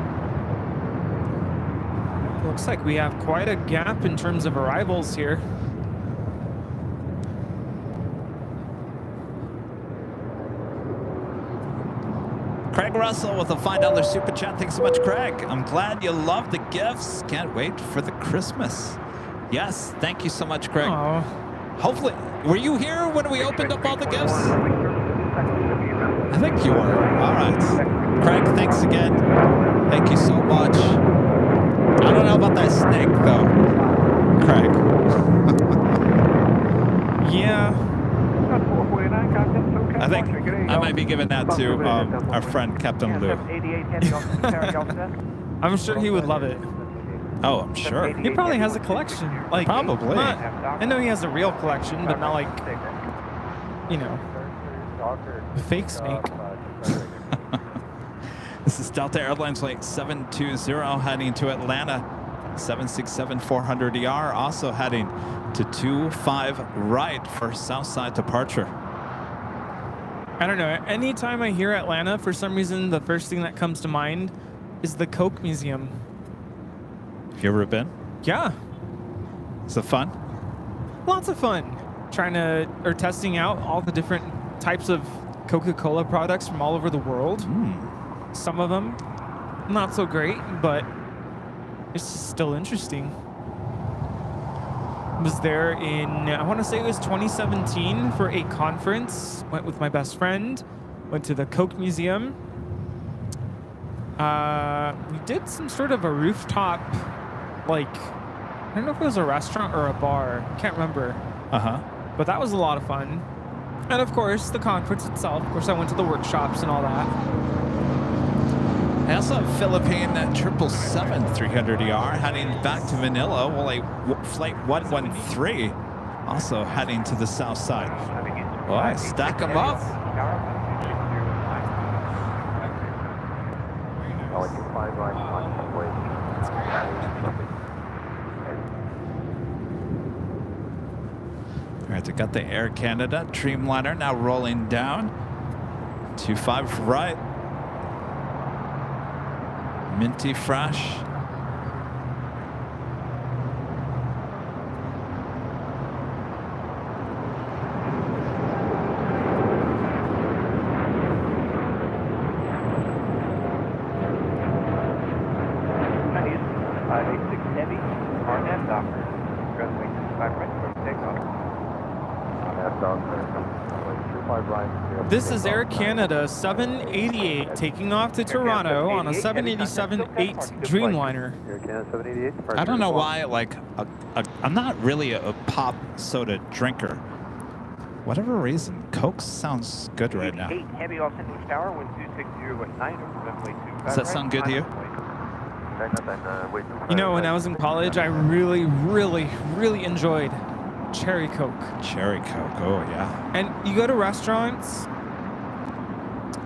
[SPEAKER 3] Looks like we have quite a gap in terms of arrivals here.
[SPEAKER 2] Craig Russell with a $5 super chat. Thanks so much, Craig. I'm glad you love the gifts. Can't wait for the Christmas. Yes, thank you so much, Craig.
[SPEAKER 3] Aww.
[SPEAKER 2] Hopefully, were you here when we opened up all the gifts? I think you were. All right. Craig, thanks again. Thank you so much. I don't know about that snake, though, Craig.
[SPEAKER 3] Yeah.
[SPEAKER 2] I think I might be giving that to our friend Captain Lou.
[SPEAKER 3] I'm sure he would love it.
[SPEAKER 2] Oh, I'm sure.
[SPEAKER 3] He probably has a collection. Like,
[SPEAKER 2] Probably.
[SPEAKER 3] I know he has a real collection, but not like, you know, a fake snake.
[SPEAKER 2] This is Delta Airlines flight 720 heading to Atlanta. 767-400ER also heading to 25 right for Southside departure.
[SPEAKER 3] I don't know. Anytime I hear Atlanta, for some reason, the first thing that comes to mind is the Coke Museum.
[SPEAKER 2] Have you ever been?
[SPEAKER 3] Yeah.
[SPEAKER 2] Is it fun?
[SPEAKER 3] Lots of fun. Testing out all the different types of Coca-Cola products from all over the world. Some of them not so great, but it's still interesting. Was there in, I want to say it was 2017 for a conference. Went with my best friend. Went to the Coke Museum. We did some sort of a rooftop, like, I don't know if it was a restaurant or a bar. Can't remember. But that was a lot of fun. And of course, the conference itself. Of course, I went to the workshops and all that.
[SPEAKER 2] I also have Philippine 777-300ER heading back to Manila. Well, flight 113 also heading to the south side. Well, I stack them up. All right, I got the Air Canada Dreamliner now rolling down. 25 right. Minty fresh.
[SPEAKER 3] This is Air Canada 788 taking off to Toronto on a 787-8 Dreamliner.
[SPEAKER 2] I don't know why, like, I'm not really a pop soda drinker. Whatever reason, Coke sounds good right now. Does that sound good to you?
[SPEAKER 3] You know, when I was in college, I really, really, really enjoyed Cherry Coke.
[SPEAKER 2] Cherry Coke, oh yeah.
[SPEAKER 3] And you go to restaurants,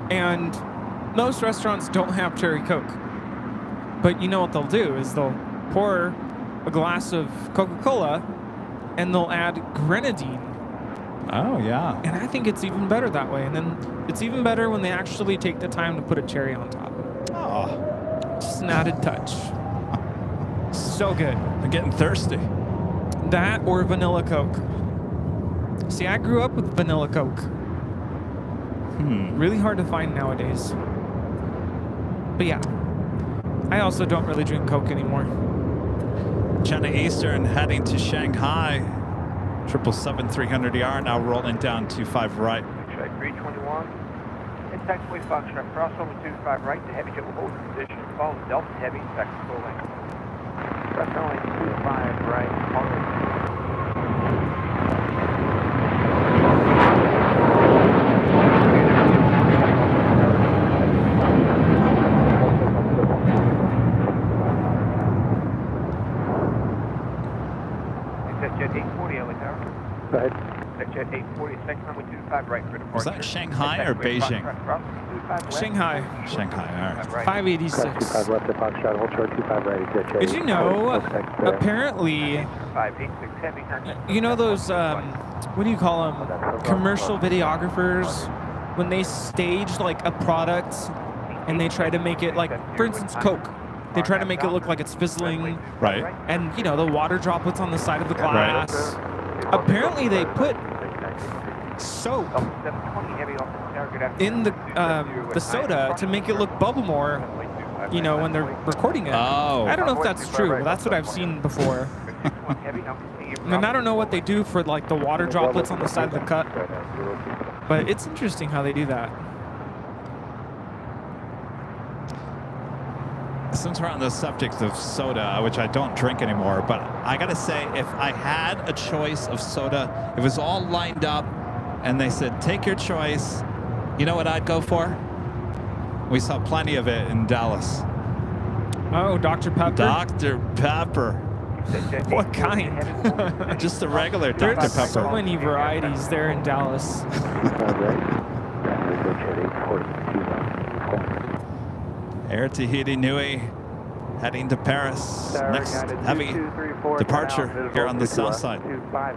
[SPEAKER 3] and most restaurants don't have Cherry Coke. But you know what they'll do is they'll pour a glass of Coca-Cola and they'll add grenadine.
[SPEAKER 2] Oh yeah.
[SPEAKER 3] And I think it's even better that way. And then it's even better when they actually take the time to put a cherry on top.
[SPEAKER 2] Oh.
[SPEAKER 3] Just an added touch. So good.
[SPEAKER 2] I'm getting thirsty.
[SPEAKER 3] That or vanilla Coke. See, I grew up with vanilla Coke. Really hard to find nowadays. But yeah, I also don't really drink Coke anymore.
[SPEAKER 2] China Eastern heading to Shanghai. 777-300ER now rolling down 25 right.
[SPEAKER 1] 321. In taxiway Foxtrot, crossover 25 right to heavy jet will hold position. Follow Delta Heavy, tactical lane. That's only 25 right. Jet 840, LA Tower.
[SPEAKER 5] Go ahead.
[SPEAKER 1] Jet 840, second runway 25 right for departure.
[SPEAKER 2] Was that Shanghai or Beijing?
[SPEAKER 3] Shanghai.
[SPEAKER 2] Shanghai, all right.
[SPEAKER 3] 586.
[SPEAKER 5] 25 left to Foxtrot, hold short, 25 right, jet J.
[SPEAKER 3] Did you know, apparently,
[SPEAKER 1] 586 heavy.
[SPEAKER 3] you know those, what do you call them, commercial videographers, when they stage like a product and they try to make it like, for instance, Coke. They try to make it look like it's fizzling.
[SPEAKER 2] Right.
[SPEAKER 3] And, you know, the water droplets on the side of the glass. Apparently, they put soap in the soda to make it look bubble more, you know, when they're recording it.
[SPEAKER 2] Oh.
[SPEAKER 3] I don't know if that's true, but that's what I've seen before. And I don't know what they do for, like, the water droplets on the side of the cut. But it's interesting how they do that.
[SPEAKER 2] Since we're on the subject of soda, which I don't drink anymore, but I gotta say, if I had a choice of soda, if it was all lined up and they said, take your choice, you know what I'd go for? We saw plenty of it in Dallas.
[SPEAKER 3] Oh, Dr. Pepper?
[SPEAKER 2] Dr. Pepper.
[SPEAKER 3] What kind?
[SPEAKER 2] Just the regular Dr.
[SPEAKER 3] There's
[SPEAKER 2] Pepper.
[SPEAKER 3] so many varieties there in Dallas.
[SPEAKER 2] Air Tahiti Nui heading to Paris. Next heavy departure here on the south side.
[SPEAKER 1] United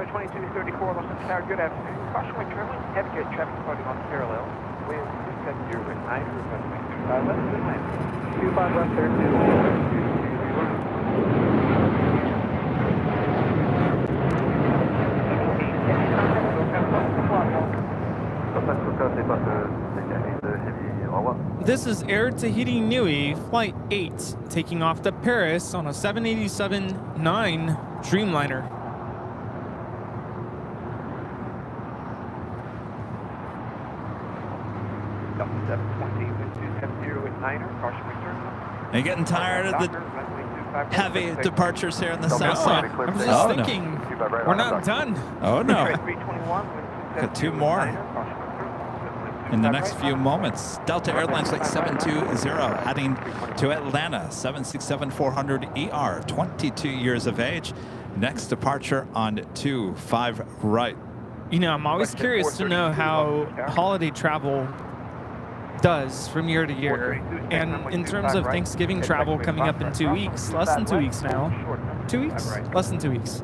[SPEAKER 1] 2234, Los Angeles Tower, good afternoon. Caution when traveling, heavy jet traffic starting on parallel. Wind 270 with 9 runway 25 left, good land. 25 left, there, 2.
[SPEAKER 3] This is Air Tahiti Nui, Flight 8, taking off to Paris on a 787-9 Dreamliner.
[SPEAKER 1] Delta 720 with 270 with Niner, caution return.
[SPEAKER 2] Are you getting tired of the heavy departures here on the south
[SPEAKER 3] No,
[SPEAKER 2] side?
[SPEAKER 3] I'm just
[SPEAKER 2] Oh, no.
[SPEAKER 3] thinking we're not done.
[SPEAKER 2] Oh, no.
[SPEAKER 1] 321 with
[SPEAKER 2] Got two more in the next few moments. Delta Airlines Flight 720 heading to Atlanta, 767-400 ER, 22 years of age. Next departure on 25 right.
[SPEAKER 3] You know, I'm always curious to know how holiday travel does from year to year. And in terms of Thanksgiving travel coming up in 2 weeks, less than 2 weeks now. 2 weeks? Less than 2 weeks.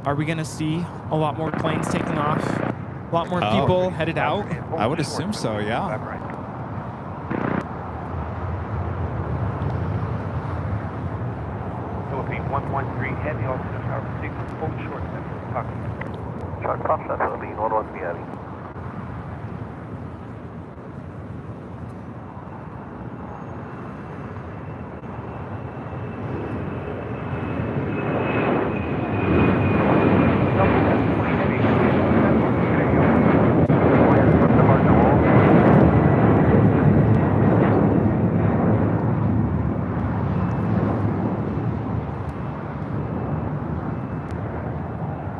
[SPEAKER 3] Are we going to see a lot more planes taking off? A lot more people headed out?
[SPEAKER 2] I would assume so, yeah.
[SPEAKER 1] Philippine 113 heavy, altitude tower 6, hold short,
[SPEAKER 5] Chuck, process Philippine 113 heavy.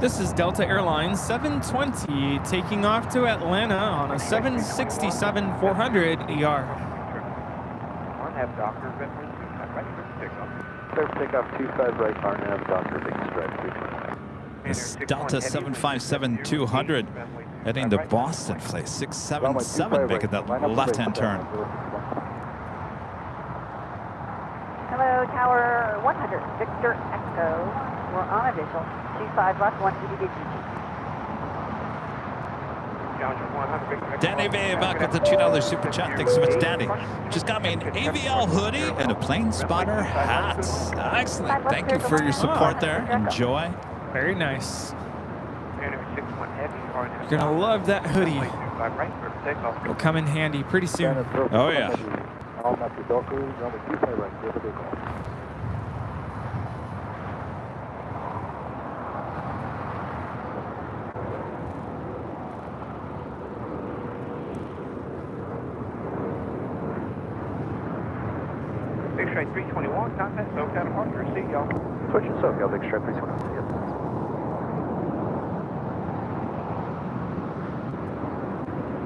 [SPEAKER 3] This is Delta Airlines 720 taking off to Atlanta on a 767-400 ER.
[SPEAKER 5] Clear for takeoff 25 right, RNAV, Doctor, big stretch, 320.
[SPEAKER 2] This is Delta 757-200 heading to Boston, flight 677, making that left-hand turn.
[SPEAKER 4] Hello, Tower 100, Victor Echo. We're on a visual. 25 left, 1 EDD.
[SPEAKER 2] Danny V back with the $2 super chat. Thanks so much, Danny. Just got me an AVL hoodie and a plane spotter hat. Excellent. Thank you for your support there. Enjoy.
[SPEAKER 3] Very nice. You're going to love that hoodie. It'll come in handy pretty soon.
[SPEAKER 2] Oh, yeah.
[SPEAKER 5] All Master Delta, runway 25 right, clear for takeoff.
[SPEAKER 1] Big Strike 321, contact SoCal departure, see y'all.
[SPEAKER 5] Switch to SoCal, Big Strike 321. Yes.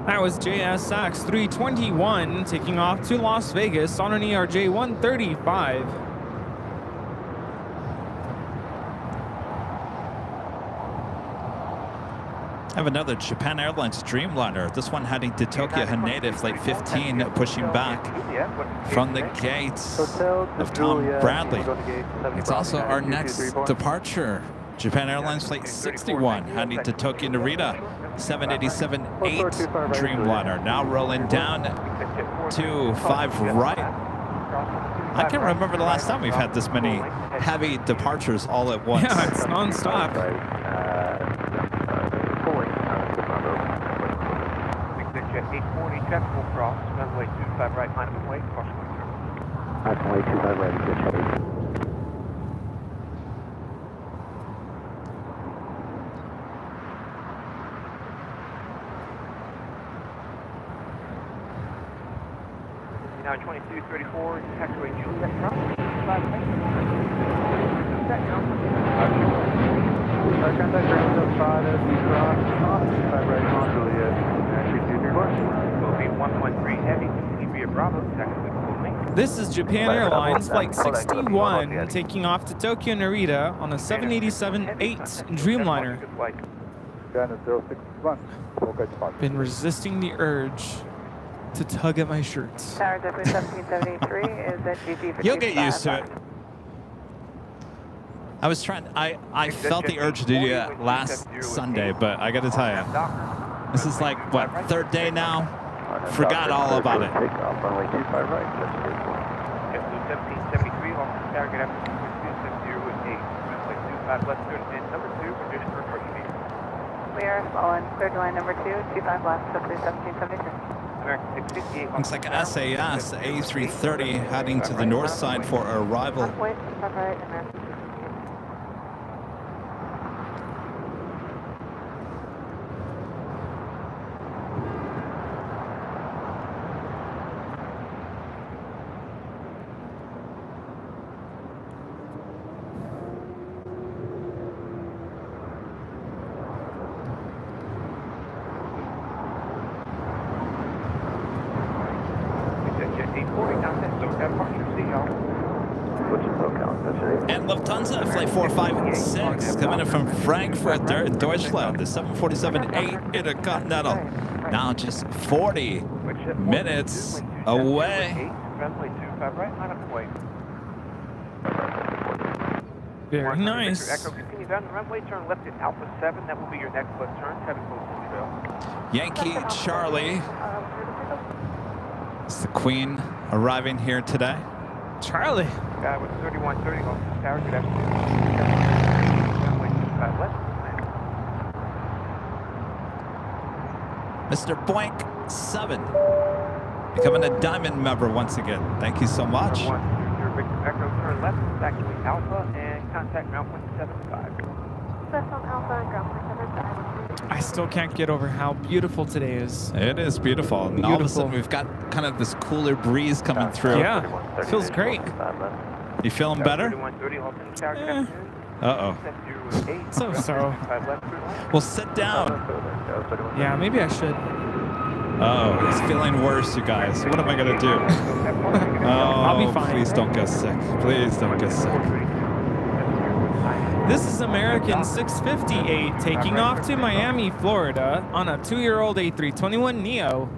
[SPEAKER 3] That was JSX 321 taking off to Las Vegas on an ERJ 135.
[SPEAKER 2] I have another Japan Airlines Dreamliner. This one heading to Tokyo Haneda, flight 15, pushing back from the gates of Tom Bradley. It's also our next departure. Japan Airlines flight 61 heading to Tokyo Narita, 787-8 Dreamliner. Now rolling down to 5 right. I can't remember the last time we've had this many heavy departures all at once.
[SPEAKER 3] Yeah, it's non-stop.
[SPEAKER 1] Jet 840, technical cross, runway 25 right, line of way, caution return.
[SPEAKER 5] Runway 25 right, good shot.
[SPEAKER 1] 2234, taxiway Juliet cross, 25 right.
[SPEAKER 5] Contact ground up 5 as we cross, 25 right on Juliet.
[SPEAKER 1] Philippine 113 heavy, Via Bravo, taxiway full length.
[SPEAKER 3] This is Japan Airlines flight 61 taking off to Tokyo Narita on a 787-8 Dreamliner. Been resisting the urge to tug at my shirt.
[SPEAKER 4] Tower definitely 17783 is at GG for
[SPEAKER 2] You'll get used to it. I was trying, I felt the urge to do that last Sunday, but I got to tell you, this is like, what, 3rd day now? Forgot all about it.
[SPEAKER 5] Runway 25 right,
[SPEAKER 1] JetBlue 1773, officer target after 270 with 8. Runway 25 left, turn in number 2, condition for approach speed.
[SPEAKER 4] We are following third line number 2, 25 left, JetBlue 1773.
[SPEAKER 1] American 658.
[SPEAKER 2] Looks like SAS A330 heading to the north side for arrival.
[SPEAKER 4] Wait, 25 right, American.
[SPEAKER 2] And Lufthansa, flight 456, coming in from Frankfurt there in Deutschland, the 747-8 Intercontinental. Now just 40 minutes away.
[SPEAKER 1] Runway 25 right, line up away.
[SPEAKER 3] Very nice.
[SPEAKER 1] Echo, continue down the runway, turn left at Alpha 7. That will be your next left turn, heading close to the trail.
[SPEAKER 2] Yankee Charlie. It's the Queen arriving here today.
[SPEAKER 3] Charlie.
[SPEAKER 1] Guy with 3130 off the tower, good afternoon. Runway 25 left,
[SPEAKER 2] Mr. Boink 7. Becoming a diamond member once again. Thank you so much.
[SPEAKER 1] Your Victor Echo, turn left, back to Alpha, and contact ground point 75.
[SPEAKER 3] I still can't get over how beautiful today is.
[SPEAKER 2] It is beautiful. And all of a sudden, we've got kind of this cooler breeze coming through.
[SPEAKER 3] Yeah, it feels great.
[SPEAKER 2] You feeling better? Uh-oh.
[SPEAKER 3] So.
[SPEAKER 2] Well, sit down.
[SPEAKER 3] Yeah, maybe I should.
[SPEAKER 2] Uh-oh, he's feeling worse, you guys. What am I going to do?
[SPEAKER 3] I'll be fine.
[SPEAKER 2] Please don't get sick. Please don't get sick.
[SPEAKER 3] This is American 658 taking off to Miami, Florida on a 2-year-old A321 Neo.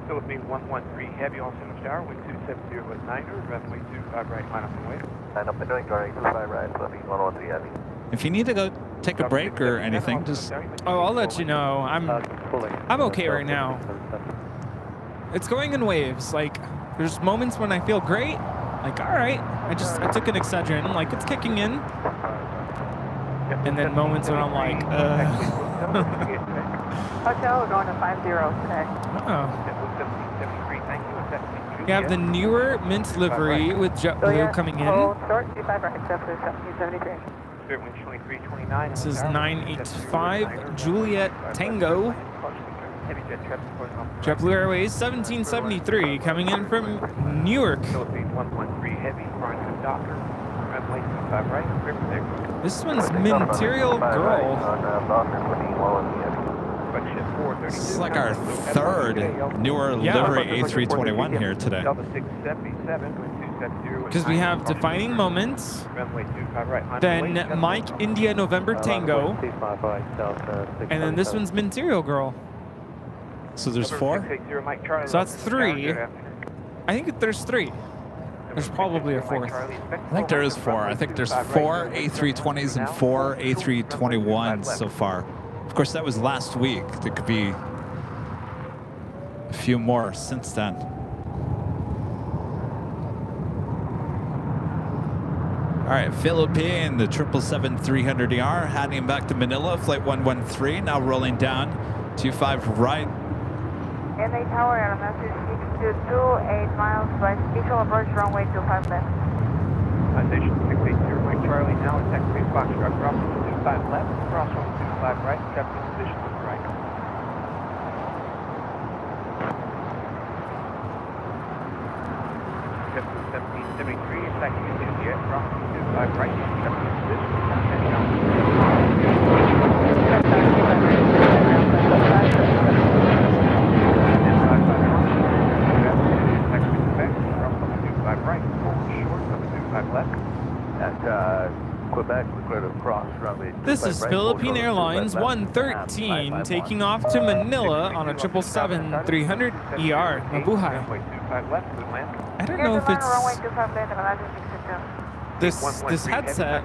[SPEAKER 1] Philippine 113 heavy on center tower, wind 270 with 9er, runway 25 right, line up and wait.
[SPEAKER 5] Line up and doing, turning 25 right, Philippine 113 heavy.
[SPEAKER 2] If you need to go take a break or anything, just...
[SPEAKER 3] Oh, I'll let you know. I'm okay right now. It's going in waves. Like, there's moments when I feel great. Like, all right, I took an Excedrin. Like, it's kicking in. And then moments when I'm like,
[SPEAKER 4] Hotel, we're going to 50 today.
[SPEAKER 3] You have the newer mint livery with JetBlue coming in.
[SPEAKER 4] Short, 25 right, 1773.
[SPEAKER 3] This is 985 Juliet Tango. JetBlue Airways 1773 coming in from Newark. This one's Material Girl.
[SPEAKER 2] This is like our third newer livery A321 here today.
[SPEAKER 3] Because we have Defining Moments, then Mike India November Tango, and then this one's Material Girl.
[SPEAKER 2] So there's 4?
[SPEAKER 3] So that's 3. I think there's 3. There's probably a 4th.
[SPEAKER 2] I think there is 4. I think there's 4 A320s and 4 A321s so far. Of course, that was last week. There could be a few more since then. All right, Philippine, the 777-300ER, heading back to Manila, flight 113, now rolling down, 25 right.
[SPEAKER 4] NA Tower, air message 6228 miles by visual approach runway 25 left.
[SPEAKER 1] Station 680, Mike Charlie, now at taxi Foxtrot, cross 25 left, cross 25 right, captain position to the right. Captain 1773, taxi position yet, cross 25 right, captain position, contact down.
[SPEAKER 3] This is Philippine Airlines 113 taking off to Manila on a 777-300ER. Mabuhay. I don't know if it's this headset,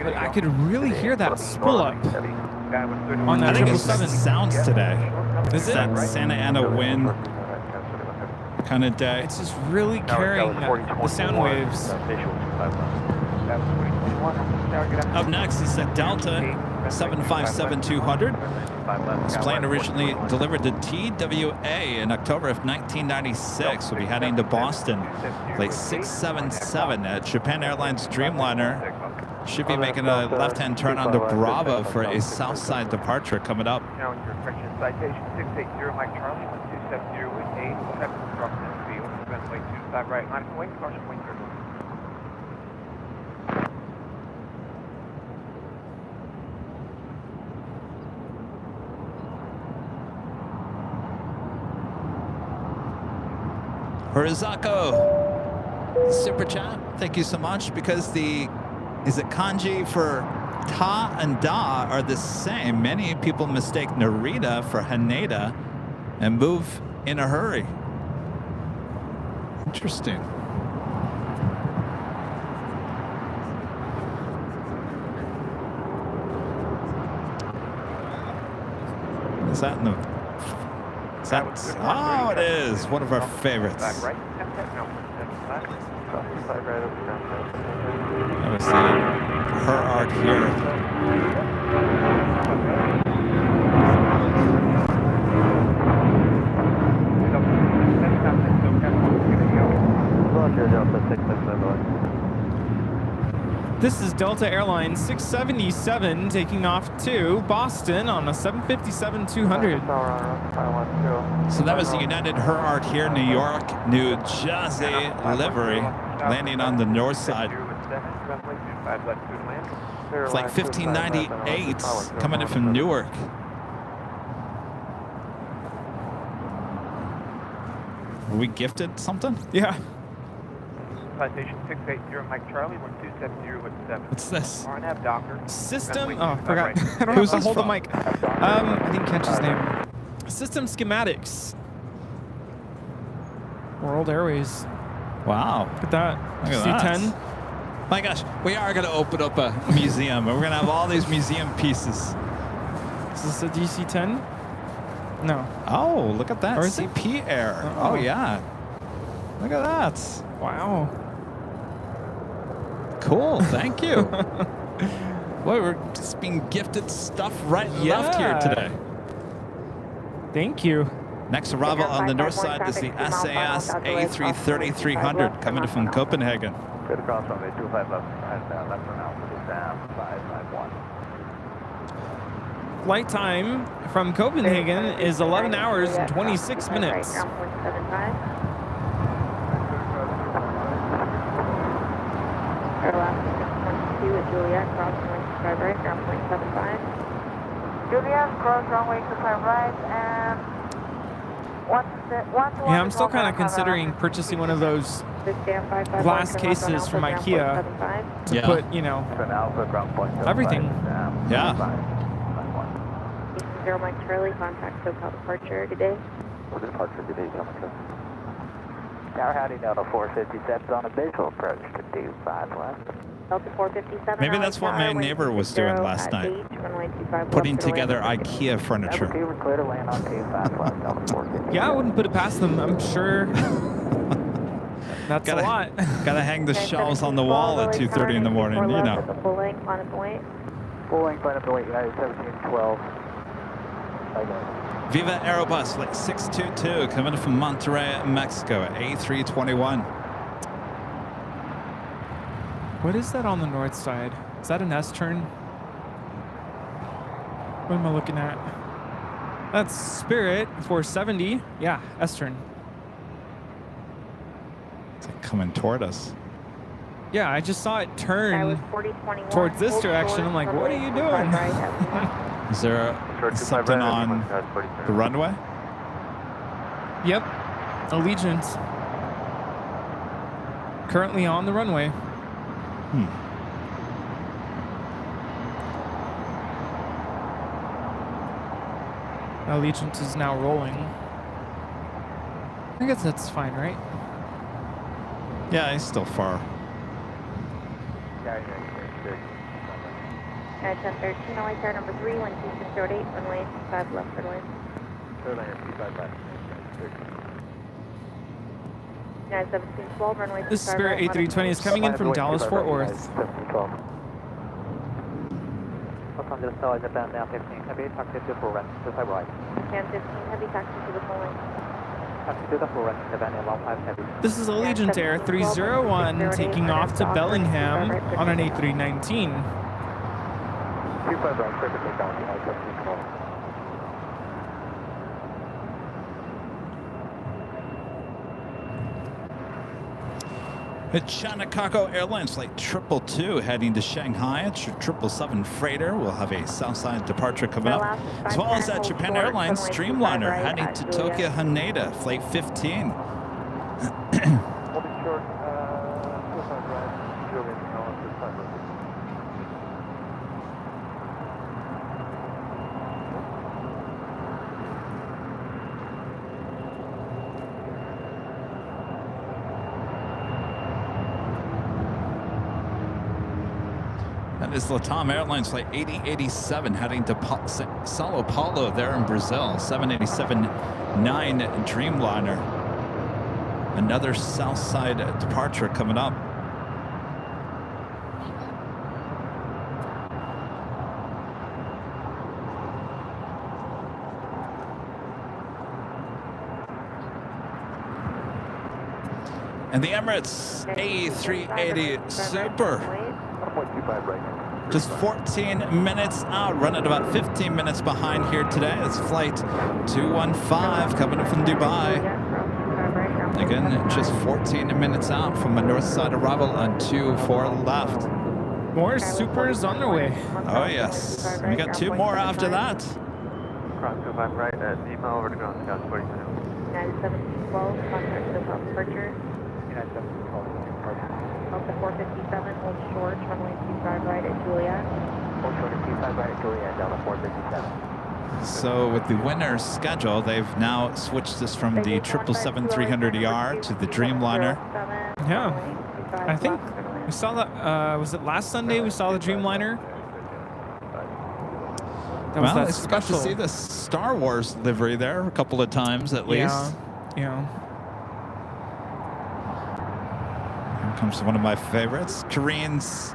[SPEAKER 3] but I could really hear that spool up on that
[SPEAKER 2] I think it's just
[SPEAKER 3] 777.
[SPEAKER 2] sounds today.
[SPEAKER 3] Is it?
[SPEAKER 2] That Santa Ana wind kind of day.
[SPEAKER 3] It's just really carrying the sound waves.
[SPEAKER 2] Up next is the Delta 757-200. This plane originally delivered to TWA in October of 1996. We'll be heading to Boston, flight 677 at Japan Airlines Dreamliner. Should be making a left-hand turn onto Bravo for a Southside departure coming up.
[SPEAKER 1] Now in your correction citation 680 Mike Charlie 1270 with 8 seconds across the field, runway 25 right, line of wing, caution wing turn.
[SPEAKER 2] Horizako Super chat. Thank you so much because is it kanji for ta and da are the same. Many people mistake Narita for Haneda and move in a hurry. Interesting. Is that in the... Is that... Oh, it is. One of our favorites.
[SPEAKER 1] Back right. Side right over down.
[SPEAKER 2] Let me see her arc here.
[SPEAKER 3] This is Delta Airlines 677 taking off to Boston on a 757-200.
[SPEAKER 2] So that was the United Her Art here, New York, New Jersey livery, landing on the north side. It's like 1598 coming in from Newark. Were we gifted something?
[SPEAKER 3] Yeah.
[SPEAKER 1] Station 680 Mike Charlie, 1270 with 7.
[SPEAKER 2] What's this?
[SPEAKER 1] RNAV Docker.
[SPEAKER 3] System. Oh, forgot. I don't
[SPEAKER 2] Who's
[SPEAKER 3] have to
[SPEAKER 2] this
[SPEAKER 3] hold the
[SPEAKER 2] from?
[SPEAKER 3] mic. I didn't catch his name. System schematics. World Airways.
[SPEAKER 2] Wow.
[SPEAKER 3] Look at that.
[SPEAKER 2] Look at that.
[SPEAKER 3] C10.
[SPEAKER 2] My gosh, we are going to open up a museum, and we're going to have all these museum pieces.
[SPEAKER 3] Is this a DC-10? No.
[SPEAKER 2] Oh, look at that.
[SPEAKER 3] Or is it?
[SPEAKER 2] CP Air.
[SPEAKER 3] Oh.
[SPEAKER 2] Oh, yeah. Look at that.
[SPEAKER 3] Wow.
[SPEAKER 2] Cool. Thank you. Boy, we're just being gifted stuff right and left here
[SPEAKER 3] Yeah.
[SPEAKER 2] today.
[SPEAKER 3] Thank you.
[SPEAKER 2] Next arrival on the north side is the SAS A330-300 coming in from Copenhagen.
[SPEAKER 5] Good across runway 25 left, and left turn out for the SAM 551.
[SPEAKER 3] Flight time from Copenhagen is 11 hours and 26 minutes.
[SPEAKER 4] Airline 622 at Juliet, cross runway 25 right, ground point 75. Juliet, cross runway 25 right, and
[SPEAKER 3] Yeah, I'm still kind of considering purchasing one of those glass cases from IKEA to
[SPEAKER 2] Yeah.
[SPEAKER 3] put, you know,
[SPEAKER 5] Turn Alpha, ground point 75,
[SPEAKER 3] everything.
[SPEAKER 5] SAM
[SPEAKER 2] Yeah.
[SPEAKER 5] 551.
[SPEAKER 4] 0 Mike Charlie, contact SoCal departure, good day.
[SPEAKER 5] For departure, good day, Delta. Tower heading down to 450 steps on a visual approach to 25 left.
[SPEAKER 4] Delta 457.
[SPEAKER 2] Maybe that's what my neighbor was doing last night. Putting together IKEA furniture.
[SPEAKER 5] Number 2, we're clear to land on 25 left, Delta 450.
[SPEAKER 3] Yeah, I wouldn't put it past them. I'm sure that's a lot.
[SPEAKER 2] Gotta hang the shelves on the wall at 2:30 in the morning, you know.
[SPEAKER 4] Full length, line of point.
[SPEAKER 5] Full length, line of point, United 1712.
[SPEAKER 2] Viva Aerobus, like 622, coming in from Monterrey, Mexico, at A321.
[SPEAKER 3] What is that on the north side? Is that an S-turn? What am I looking at? That's Spirit 470. Yeah, S-turn.
[SPEAKER 2] It's like coming toward us.
[SPEAKER 3] Yeah, I just saw it
[SPEAKER 4] I was
[SPEAKER 3] turn
[SPEAKER 4] 4021.
[SPEAKER 3] towards this direction. I'm like, what are you doing?
[SPEAKER 2] Is there something on the runway?
[SPEAKER 3] Yep, Allegiant. Currently on the runway. Allegiant is now rolling. I guess that's fine, right?
[SPEAKER 2] Yeah, he's still far.
[SPEAKER 4] 1013, LA Tower number 3, 12608, runway 25 left, runway. United 1712, runway 25
[SPEAKER 3] This is Spirit
[SPEAKER 4] right,
[SPEAKER 3] A320 is coming in from Dallas, Fort Worth.
[SPEAKER 5] 1712. What's on the stars about now 15 heavy, taxi to full rest, to 5 right.
[SPEAKER 4] 1015, heavy taxi to the full length.
[SPEAKER 5] Taxi to the full rest, Savannah 15 heavy.
[SPEAKER 3] This is Allegiant Air 301 taking off to Bellingham on an A319.
[SPEAKER 5] 25 right, perfectly down, United 1712.
[SPEAKER 2] At Shanakago Airlines Flight 222 heading to Shanghai. It's your 777 freighter. We'll have a Southside departure coming up. As well as at Japan Airlines Streamliner heading to Tokyo Haneda, Flight 15.
[SPEAKER 5] Holding short,
[SPEAKER 2] That is Latam Airlines flight 8087 heading to Sao Paulo there in Brazil. 787-9 Dreamliner. Another south side departure coming up. And the Emirates A380 Super.
[SPEAKER 5] 1.25 right.
[SPEAKER 2] Just 14 minutes out, running about 15 minutes behind here today. It's flight 215 coming in from Dubai. Again, just 14 minutes out from a north side arrival on 24 left.
[SPEAKER 3] More supers on their way.
[SPEAKER 2] Oh, yes. We got 2 more after that.
[SPEAKER 5] Cross 25 right at Lima over to ground scout 40 minutes.
[SPEAKER 4] 9712, contact the top departure.
[SPEAKER 5] United 712 departure.
[SPEAKER 4] Delta 457, hold short, runway 25 right at Juliet.
[SPEAKER 5] Hold short at 25 right at Juliet, Delta 457.
[SPEAKER 2] So with the winner's schedule, they've now switched this from the 777-300ER to the Dreamliner.
[SPEAKER 3] Yeah. I think we saw that, was it last Sunday we saw the Dreamliner? That was
[SPEAKER 2] Well,
[SPEAKER 3] that
[SPEAKER 2] it's got to see the Star Wars livery there a couple of times at least.
[SPEAKER 3] Yeah.
[SPEAKER 2] Here comes one of my favorites, Corinne's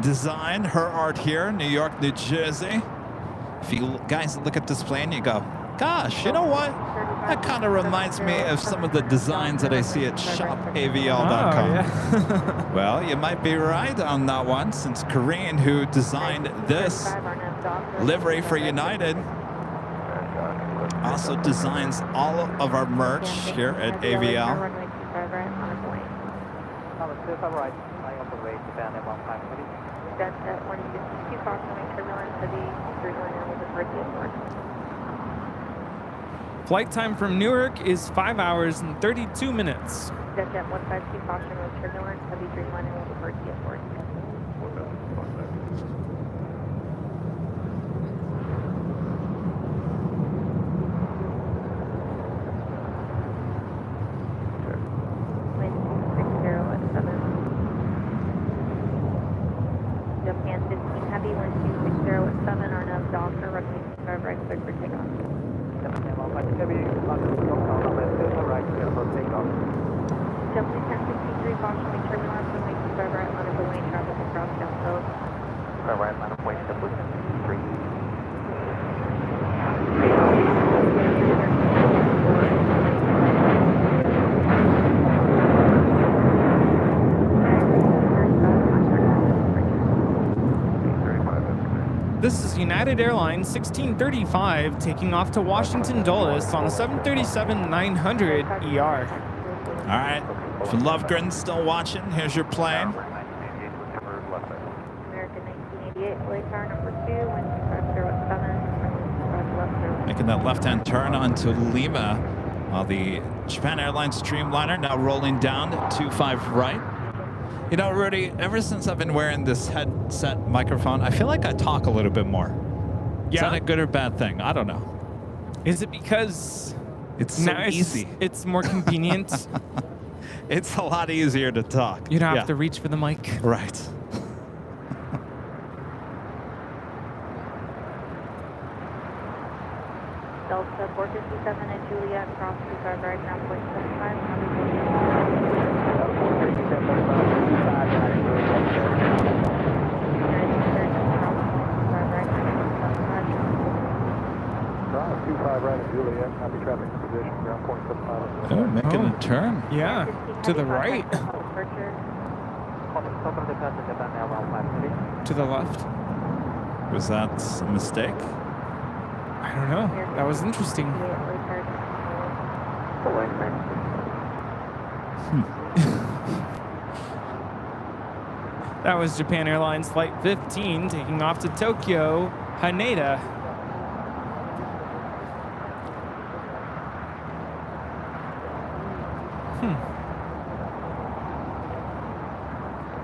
[SPEAKER 2] design, her art here, New York, New Jersey. If you guys look at this plane, you go, gosh, you know what? That kind of reminds me of some of the designs that I see at shopavl.com.
[SPEAKER 3] Oh, yeah.
[SPEAKER 2] Well, you might be right on that one, since Corinne, who designed this livery for United, also designs all of our merch here at AVL.
[SPEAKER 3] Flight time from Newark is 5 hours and 32 minutes.
[SPEAKER 4] Jet 152, caution with turbulence, heavy Dreamliner will depart the airport. Japan 15 heavy, 1260 at 7, RNAV Docker, runway 25 right, cleared for takeoff. Japan 1063, caution with turbulence, runway 25 right, line of the lane, traffic across down south.
[SPEAKER 5] Right, line of way, step 3.
[SPEAKER 3] This is United Airlines 1635 taking off to Washington Dulles on a 737-900 ER.
[SPEAKER 2] All right, if Lovegren's still watching, here's your plane.
[SPEAKER 4] American 1988, LA car number 2, wind 50 at 7,
[SPEAKER 2] Making that left-hand turn onto Lima, while the Japan Airlines Dreamliner now rolling down 25 right. You know, Rudy, ever since I've been wearing this headset microphone, I feel like I talk a little bit more. Is that a good or bad thing? I don't know.
[SPEAKER 3] Is it because
[SPEAKER 2] it's so
[SPEAKER 3] now
[SPEAKER 2] easy?
[SPEAKER 3] It's more convenient.
[SPEAKER 2] It's a lot easier to talk.
[SPEAKER 3] You don't have to reach for the mic.
[SPEAKER 2] Right.
[SPEAKER 4] Delta 457 at Juliet, cross 25 right, now 0.75.
[SPEAKER 5] Right at Juliet, copy traffic position, ground point 75.
[SPEAKER 2] Oh, making a turn.
[SPEAKER 3] Yeah, to the right. To the left.
[SPEAKER 2] Was that a mistake?
[SPEAKER 3] I don't know. That was interesting. That was Japan Airlines Flight 15 taking off to Tokyo, Haneda.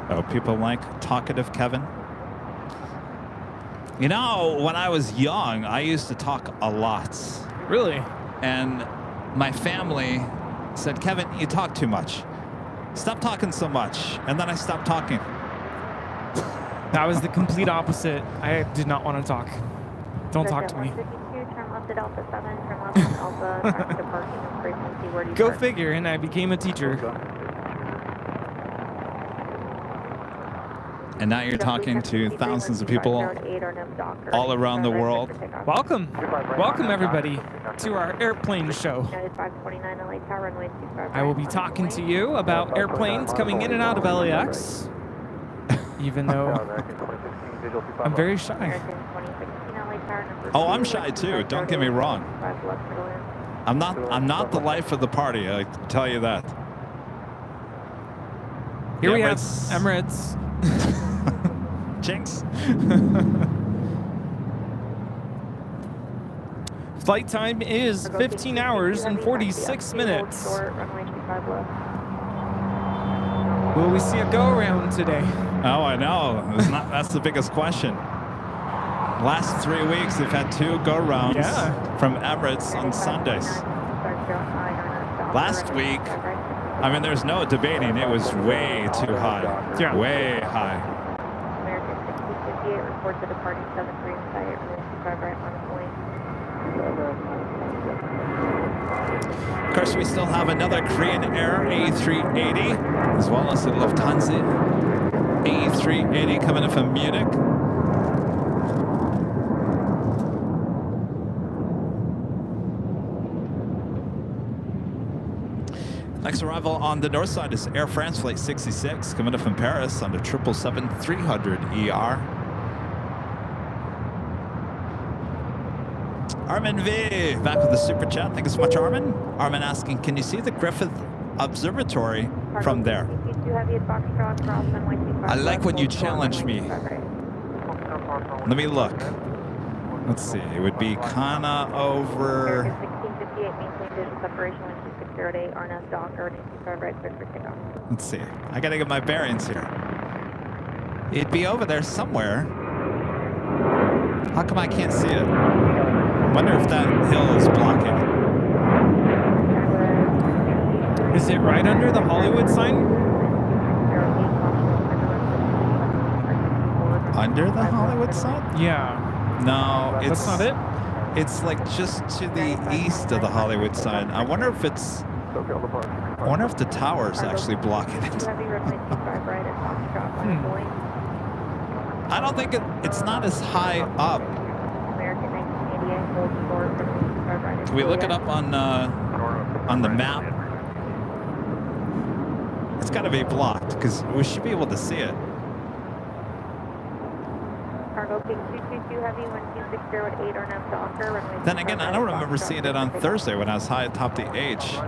[SPEAKER 2] Oh, people like talkative Kevin? You know, when I was young, I used to talk a lot.
[SPEAKER 3] Really?
[SPEAKER 2] And my family said, Kevin, you talk too much. Stop talking so much. And then I stopped talking.
[SPEAKER 3] That was the complete opposite. I did not want to talk. Don't talk to me.
[SPEAKER 4] 152, turn left at Alpha 7, turn left at Alpha, traffic departing and frequency, where do you
[SPEAKER 3] Go
[SPEAKER 4] park?
[SPEAKER 3] figure, and I became a teacher.
[SPEAKER 2] And now you're talking to thousands of people all around the world.
[SPEAKER 3] Welcome. Welcome, everybody, to our airplane show. I will be talking to you about airplanes coming in and out of LAX, even though I'm very shy.
[SPEAKER 2] Oh, I'm shy too. Don't get me wrong. I'm not the life of the party. I can tell you that.
[SPEAKER 3] Here we have
[SPEAKER 2] Emirates.
[SPEAKER 3] Emirates.
[SPEAKER 2] Jinx.
[SPEAKER 3] Flight time is 15 hours and 46 minutes. Will we see a go-around today?
[SPEAKER 2] Oh, I know. That's the biggest question. Last 3 weeks, they've had 2 go-rounds from Emirates on Sundays. Last week, I mean, there's no debating. It was way too high.
[SPEAKER 3] Yeah.
[SPEAKER 2] Way high.
[SPEAKER 4] American 6058 reports a departing 73 inside Airline 25 right on the point.
[SPEAKER 2] Of course, we still have another Korean Air A380, as well as the Lufthansa A380 coming in from Munich. Next arrival on the north side is Air France Flight 66, coming up from Paris on the 777-300 ER. Armin V, back with the super chat. Thank you so much, Armin. Armin asking, can you see the Griffith Observatory from there? I like when you challenge me. Let me look. Let's see. It would be kinda over.
[SPEAKER 4] 1658, maintain visual separation, 2608, RNS dock, RNS 25 right, cleared for takeoff.
[SPEAKER 2] Let's see. I gotta get my bearings here. It'd be over there somewhere. How come I can't see it? Wonder if that hill is blocking.
[SPEAKER 3] Is it right under the Hollywood sign?
[SPEAKER 2] Under the Hollywood sign?
[SPEAKER 3] Yeah.
[SPEAKER 2] No, it's
[SPEAKER 3] That's not it?
[SPEAKER 2] It's like just to the east of the Hollywood sign. I wonder if it's. I wonder if the tower is actually blocking it. I don't think it's not as high up. Can we look it up on the map? It's got to be blocked because we should be able to see it.
[SPEAKER 4] Cargo King 222 Heavy 12608 RNF Docker. Runway
[SPEAKER 2] Then again, I don't remember seeing it on Thursday when I was high atop the H.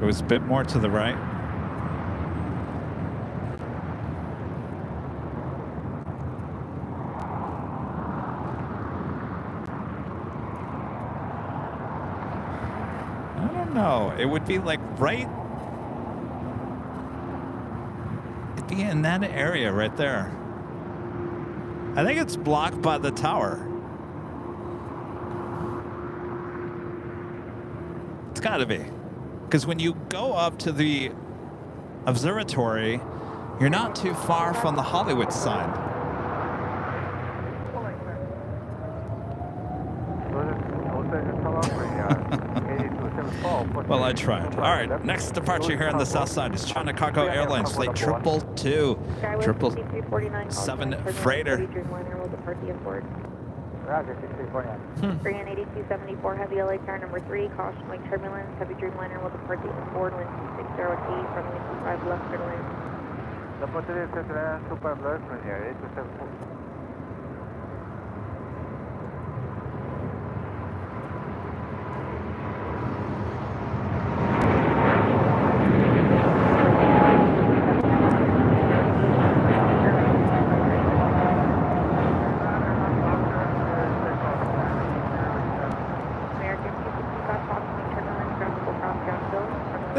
[SPEAKER 2] It was a bit more to the right. No, it would be like right. It'd be in that area right there. I think it's blocked by the tower. It's got to be. Because when you go up to the observatory, you're not too far from the Hollywood sign. Well, I tried. All right, next departure here on the south side is China Cargo Airlines Flight 222, 777 freighter.
[SPEAKER 5] Roger, 6349.
[SPEAKER 4] Korean 8274 Heavy LA car number 3, caution wake turbulence, Heavy Dreamliner will depart the inboard, wind 2608 from wind 25 left for land.
[SPEAKER 5] La portería será super blurred from here, 8274.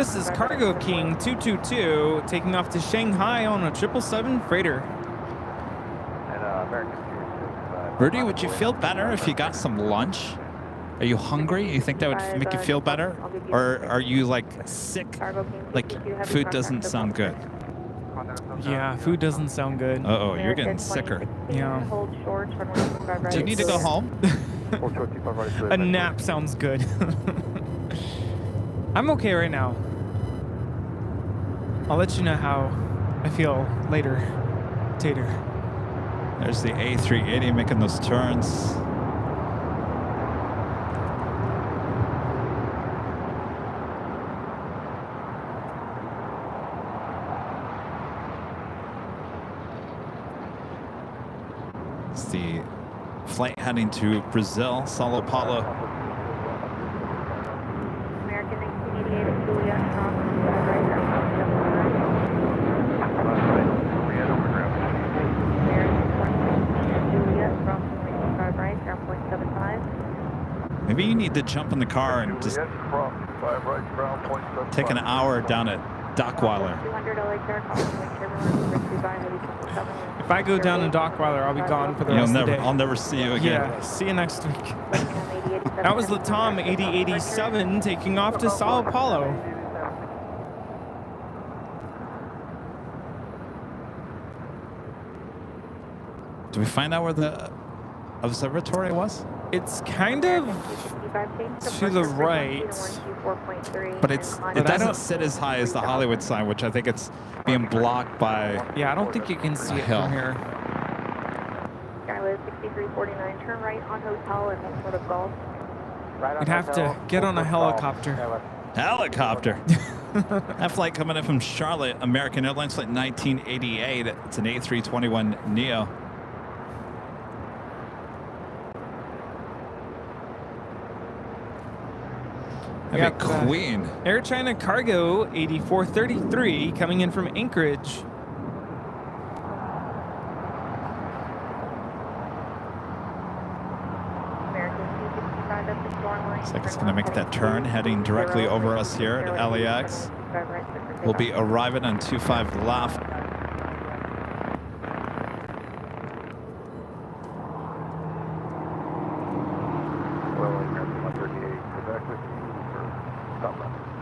[SPEAKER 3] This is Cargo King 222 taking off to Shanghai on a 777 freighter.
[SPEAKER 1] And American Series 6.
[SPEAKER 2] Birdie, would you feel better if you got some lunch? Are you hungry? You think that would make you feel better? Or are you like sick? Like food doesn't sound good?
[SPEAKER 3] Yeah, food doesn't sound good.
[SPEAKER 2] Uh-oh, you're getting sicker.
[SPEAKER 3] Yeah.
[SPEAKER 2] Do you need to go home?
[SPEAKER 3] A nap sounds good. I'm okay right now. I'll let you know how I feel later, Tater.
[SPEAKER 2] There's the A380 making those turns. It's the flight heading to Brazil, Sao Paulo.
[SPEAKER 4] American 1988 Juliet, crossing right, aircraft 79. American 1 Juliet, crossing 5 right, ground point 75.
[SPEAKER 2] Maybe you need to jump in the car and just take an hour down at Dockweiler.
[SPEAKER 4] 200 LAX air, crossing turbulence, risk by heavy 777.
[SPEAKER 3] If I go down to Dockweiler, I'll be gone for the rest of the day.
[SPEAKER 2] I'll never see you again.
[SPEAKER 3] Yeah, see you next week. That was Latam 8087 taking off to Sao Paulo.
[SPEAKER 2] Did we find out where the observatory was?
[SPEAKER 3] It's kind of to the right,
[SPEAKER 2] But it doesn't sit as high as the Hollywood sign, which I think it's being blocked by.
[SPEAKER 3] Yeah, I don't think you can see it
[SPEAKER 2] hill.
[SPEAKER 3] from here.
[SPEAKER 4] Skyway 6349, turn right on hotel and one foot of golf.
[SPEAKER 3] You'd have to get on a helicopter.
[SPEAKER 2] Helicopter. That flight coming in from Charlotte, American Airlines flight 1988. It's an A321 Neo.
[SPEAKER 3] We
[SPEAKER 2] Have
[SPEAKER 3] got
[SPEAKER 2] a Queen.
[SPEAKER 3] Air China Cargo 8433 coming in from Anchorage.
[SPEAKER 2] Looks like it's going to make that turn, heading directly over us here at LAX. We'll be arriving on 25 left.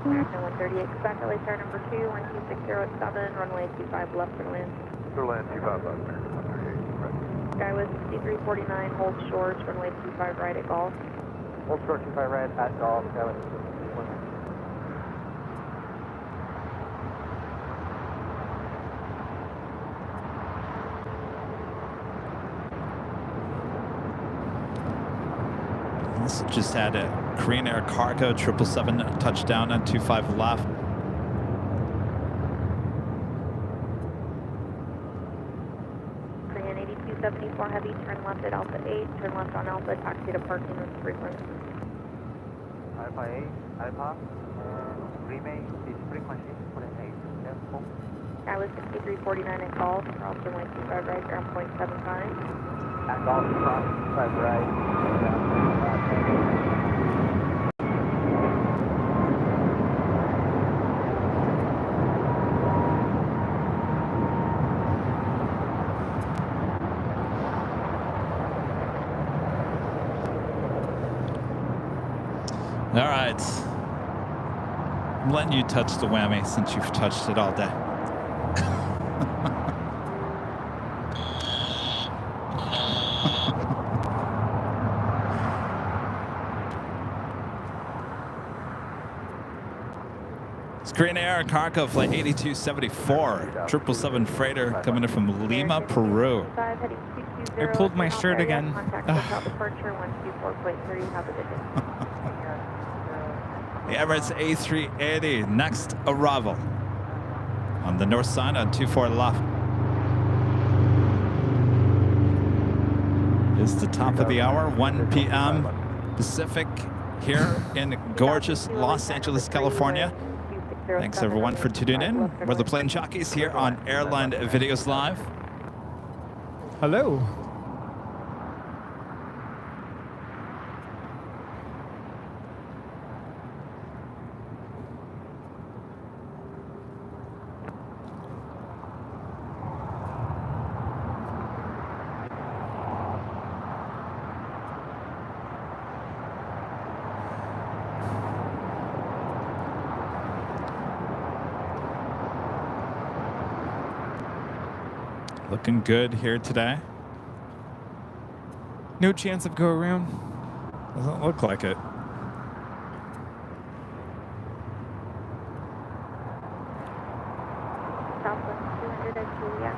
[SPEAKER 4] American 138, Quebec, LAX air number 2, 12607, runway 25 left for land.
[SPEAKER 1] Land 25 left, American 138.
[SPEAKER 4] Skyway 6349, hold short, runway 25 right at golf.
[SPEAKER 5] Hold short 25 right at golf, Skyway.
[SPEAKER 2] This just had a Korean Air Cargo 777 touchdown on 25 left.
[SPEAKER 4] Korean 8274 heavy, turn left at Alpha 8, turn left on Alpha, taxi to parking with frequency.
[SPEAKER 5] Alpha 8, Alpha, remain this frequency for the 8, careful.
[SPEAKER 4] Skyway 6349 at golf, cross runway 25 right, ground point 75.
[SPEAKER 5] At golf, cross 25 right.
[SPEAKER 2] All right. I'm letting you touch the whammy since you've touched it all day. Korean Air Cargo flight 8274, 777 freighter coming in from Lima, Peru.
[SPEAKER 3] I pulled my shirt again.
[SPEAKER 2] The Emirates A380, next arrival on the north side on 24 left. It's the top of the hour, 1 p.m. Pacific here in gorgeous Los Angeles, California. Thanks everyone for tuning in. We're the Plane Jockeys here on Airline Videos Live.
[SPEAKER 3] Hello.
[SPEAKER 2] Looking good here today.
[SPEAKER 3] No chance of go around.
[SPEAKER 2] Doesn't look like it.
[SPEAKER 4] Southwest 200 at Juliet,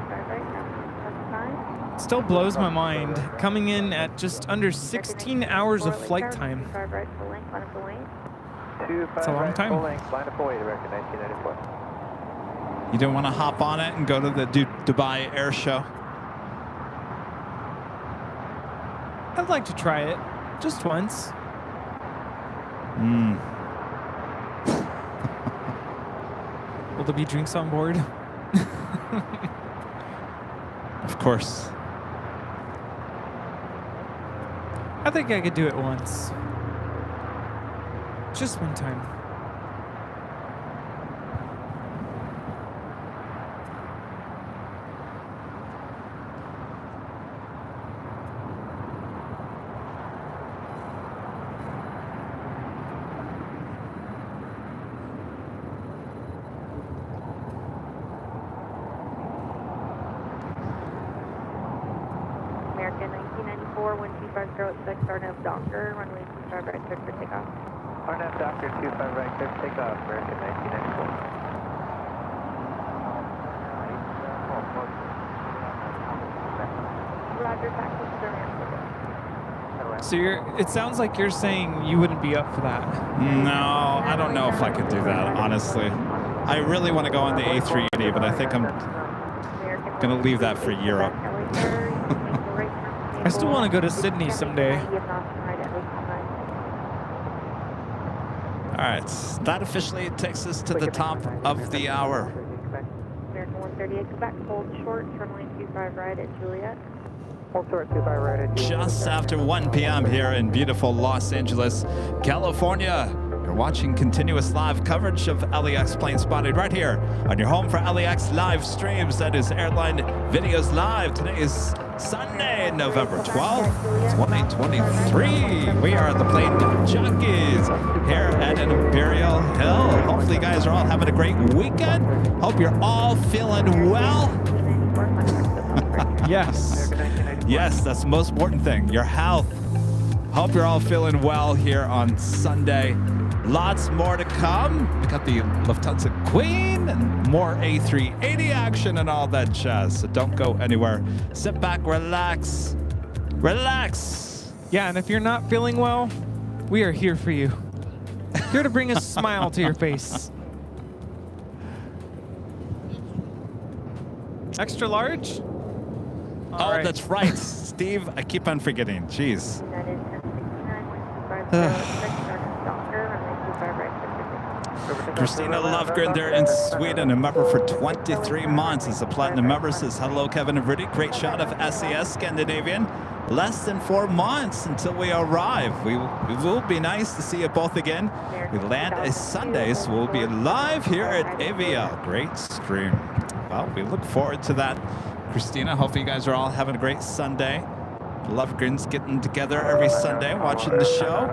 [SPEAKER 4] 25 right, now,
[SPEAKER 3] Still blows my mind coming in at just under 16 hours of flight time.
[SPEAKER 4] 25 right, full length, line up the wing.
[SPEAKER 5] 25
[SPEAKER 3] It's a long
[SPEAKER 5] right,
[SPEAKER 3] time.
[SPEAKER 5] full length, line up away, directed 1994.
[SPEAKER 2] You don't want to hop on it and go to the Dubai Air Show?
[SPEAKER 3] I'd like to try it just once. Will there be drinks on board?
[SPEAKER 2] Of course.
[SPEAKER 3] I think I could do it once. Just one time.
[SPEAKER 4] American 1994, 12506, RNF Docker, runway 25 right, cleared for takeoff.
[SPEAKER 5] RNF Doctor 25 right, clear for takeoff, American 1994.
[SPEAKER 4] Roger, taxi to
[SPEAKER 3] So it sounds like you're saying you wouldn't be up for that.
[SPEAKER 2] No, I don't know if I could do that, honestly. I really want to go on the A380, but I think I'm going to leave that for Europe.
[SPEAKER 3] I still want to go to Sydney someday.
[SPEAKER 2] All right, that officially takes us to the top of the hour.
[SPEAKER 4] American 138, Quebec, hold short, runway 25 right at Juliet.
[SPEAKER 5] Hold short 25 right at Juliet.
[SPEAKER 2] Just after 1 p.m. here in beautiful Los Angeles, California. You're watching continuous live coverage of LAX Plane Spotted right here on your home for LAX live streams. That is Airline Videos Live. Today is Sunday, November 12th, 2023. We are the Plane Jockeys here at Imperial Hill. Hopefully you guys are all having a great weekend. Hope you're all feeling well.
[SPEAKER 3] Yes.
[SPEAKER 2] Yes, that's the most important thing, your health. Hope you're all feeling well here on Sunday. Lots more to come. We got the Lufthansa Queen and more A380 action and all that jazz. So don't go anywhere. Sit back, relax. Relax.
[SPEAKER 3] Yeah, and if you're not feeling well, we are here for you. Here to bring a smile to your face. Extra large? All right.
[SPEAKER 2] That's right. Steve, I keep on forgetting. Jeez.
[SPEAKER 4] That is 1069, 125 Docker, runway 25 right, cleared for takeoff.
[SPEAKER 2] Christina Lovgren there in Sweden, a member for 23 months. As a platinum member, says hello, Kevin and Rudy. Great shot of SES Scandinavian. Less than 4 months until we arrive. We will be nice to see you both again. We land a Sunday, so we'll be live here at AVL. Great stream. Well, we look forward to that. Christina, hopefully you guys are all having a great Sunday. Lovegren's getting together every Sunday, watching the show.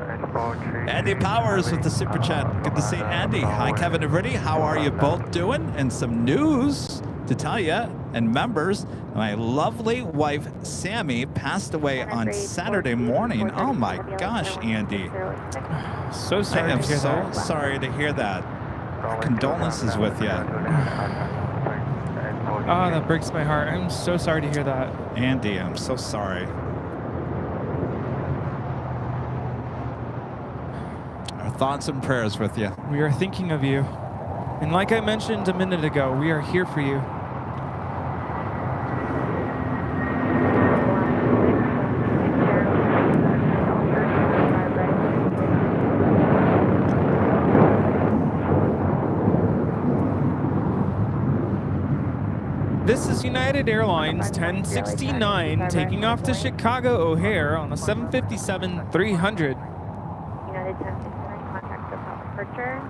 [SPEAKER 2] Andy Powers with the super chat. Good to see Andy. Hi, Kevin and Rudy. How are you both doing? And some news to tell you, and members, my lovely wife, Sammy, passed away on Saturday morning. Oh my gosh, Andy.
[SPEAKER 3] So sorry
[SPEAKER 2] I am
[SPEAKER 3] to hear
[SPEAKER 2] so
[SPEAKER 3] that.
[SPEAKER 2] sorry to hear that. Our condolences with you.
[SPEAKER 3] Oh, that breaks my heart. I'm so sorry to hear that.
[SPEAKER 2] Andy, I'm so sorry. Our thoughts and prayers with you.
[SPEAKER 3] We are thinking of you. And like I mentioned a minute ago, we are here for you. This is United Airlines 1069 taking off to Chicago O'Hare on the 757-300.
[SPEAKER 4] United 1069, contact the top departure.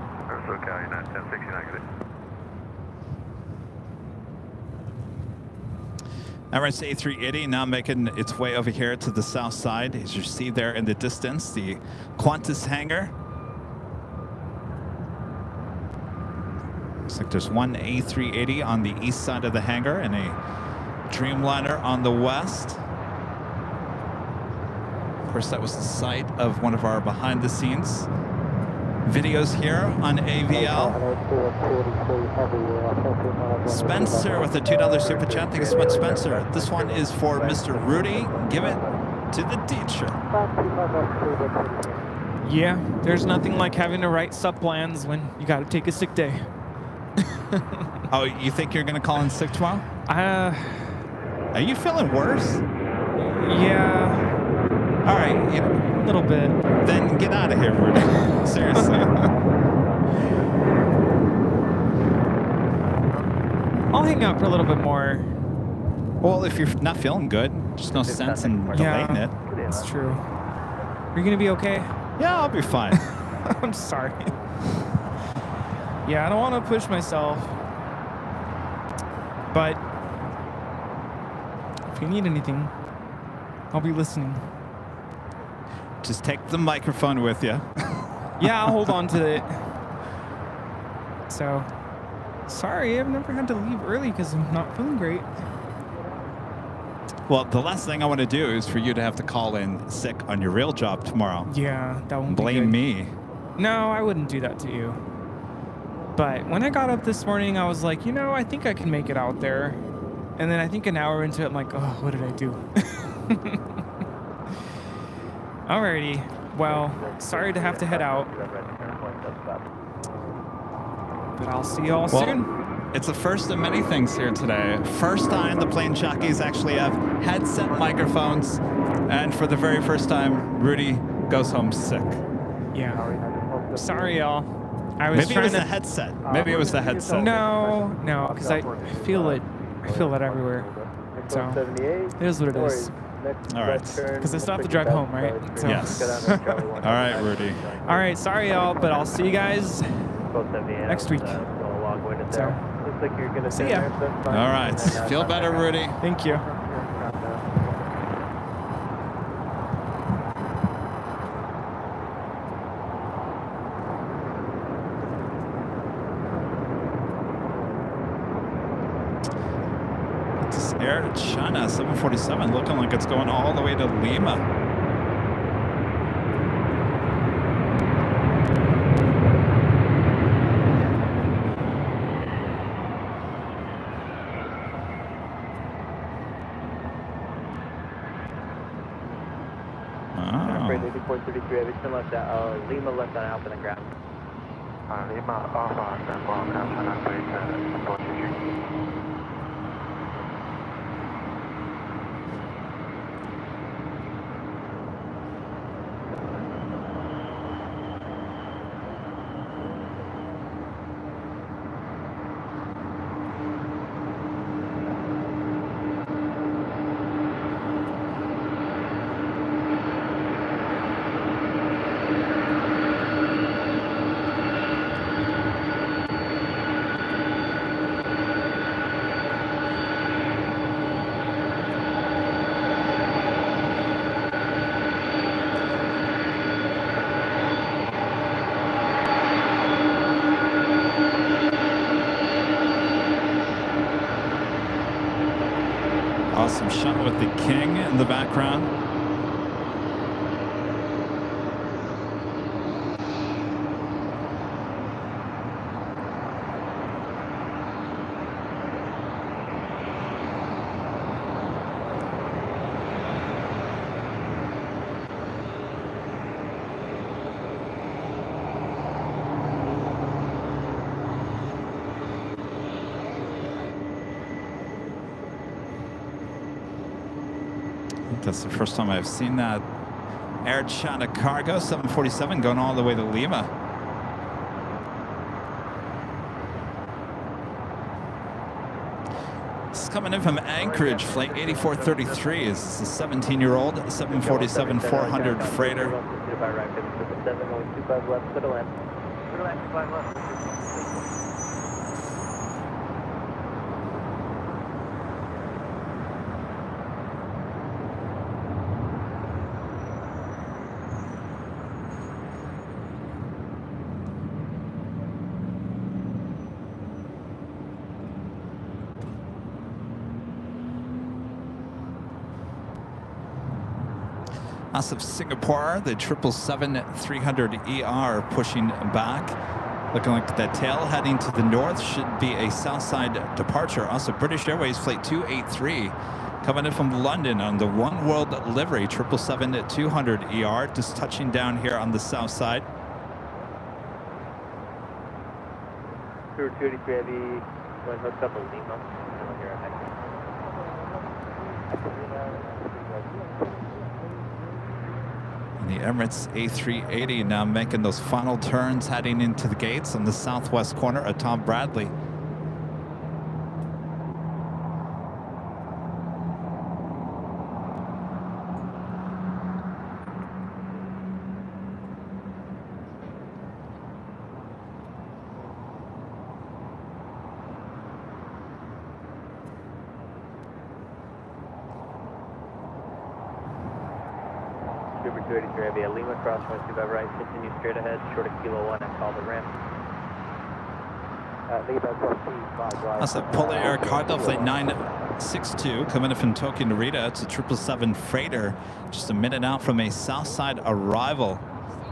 [SPEAKER 5] SoCal, United 1069, good.
[SPEAKER 2] Emirates A380 now making its way over here to the south side. As you see there in the distance, the Qantas hangar. Looks like there's one A380 on the east side of the hangar and a Dreamliner on the west. Of course, that was the site of one of our behind-the-scenes videos here on AVL. Spencer with a $2 super chat. Thank you so much, Spencer. This one is for Mr. Rudy. Give it to the teacher.
[SPEAKER 3] Yeah, there's nothing like having to write sub-plans when you got to take a sick day.
[SPEAKER 2] Oh, you think you're going to call in sick tomorrow? Are you feeling worse?
[SPEAKER 3] Yeah.
[SPEAKER 2] All right.
[SPEAKER 3] A little bit.
[SPEAKER 2] Then get out of here, Rudy. Seriously.
[SPEAKER 3] I'll hang out for a little bit more.
[SPEAKER 2] Well, if you're not feeling good, there's no sense in delaying it.
[SPEAKER 3] That's true. Are you going to be okay?
[SPEAKER 2] Yeah, I'll be fine.
[SPEAKER 3] I'm sorry. Yeah, I don't want to push myself. But if you need anything, I'll be listening.
[SPEAKER 2] Just take the microphone with you.
[SPEAKER 3] Yeah, I'll hold on to it. So, sorry, I've never had to leave early because I'm not feeling great.
[SPEAKER 2] Well, the last thing I want to do is for you to have to call in sick on your real job tomorrow.
[SPEAKER 3] Yeah, that won't
[SPEAKER 2] Blame
[SPEAKER 3] be good.
[SPEAKER 2] me.
[SPEAKER 3] No, I wouldn't do that to you. But when I got up this morning, I was like, I think I can make it out there. And then I think an hour into it, I'm like, oh, what did I do? Alrighty. Well, sorry to have to head out. But I'll see you all soon.
[SPEAKER 2] It's the first of many things here today. First time the plane jockeys actually have headset microphones. And for the very first time, Rudy goes home sick.
[SPEAKER 3] Yeah. Sorry, y'all.
[SPEAKER 2] Maybe it was the headset. Maybe it was the headset.
[SPEAKER 3] No, because I feel it. I feel it everywhere. So it is what it is.
[SPEAKER 2] All right.
[SPEAKER 3] Because I still have to drive home, right? So.
[SPEAKER 2] Yes. All right, Rudy.
[SPEAKER 3] All right. Sorry, y'all, but I'll see you guys next week. So, see ya.
[SPEAKER 2] All right. Feel better, Rudy.
[SPEAKER 3] Thank you.
[SPEAKER 2] Air China 747 looking like it's going all the way to Lima.
[SPEAKER 5] Lima left on Alpha and ground.
[SPEAKER 1] Lima Alpha, standby, Alpha,
[SPEAKER 2] Awesome shot with the King in the background. That's the first time I've seen that Air China cargo 747 going all the way to Lima. This is coming in from Anchorage, flight 8433. This is a 17-year-old 747-400 freighter. Us of Singapore, the 777-300ER pushing back. Looking like the tail heading to the north should be a south side departure. Also, British Airways Flight 283 coming in from London on the One World livery, 777-200ER, just touching down here on the south side.
[SPEAKER 5] 283 Heavy, going hooked up with Lima.
[SPEAKER 2] And the Emirates A380 now making those final turns, heading into the gates on the southwest corner of Tom Bradley.
[SPEAKER 5] Super 283 Heavy, Lima cross 125 right, continue straight ahead, short of Kilo 1 and call the ramp.
[SPEAKER 2] That's a Polar Air Cargo Flight 962 coming in from Tokyo Narita. It's a 777 freighter, just a minute out from a south side arrival.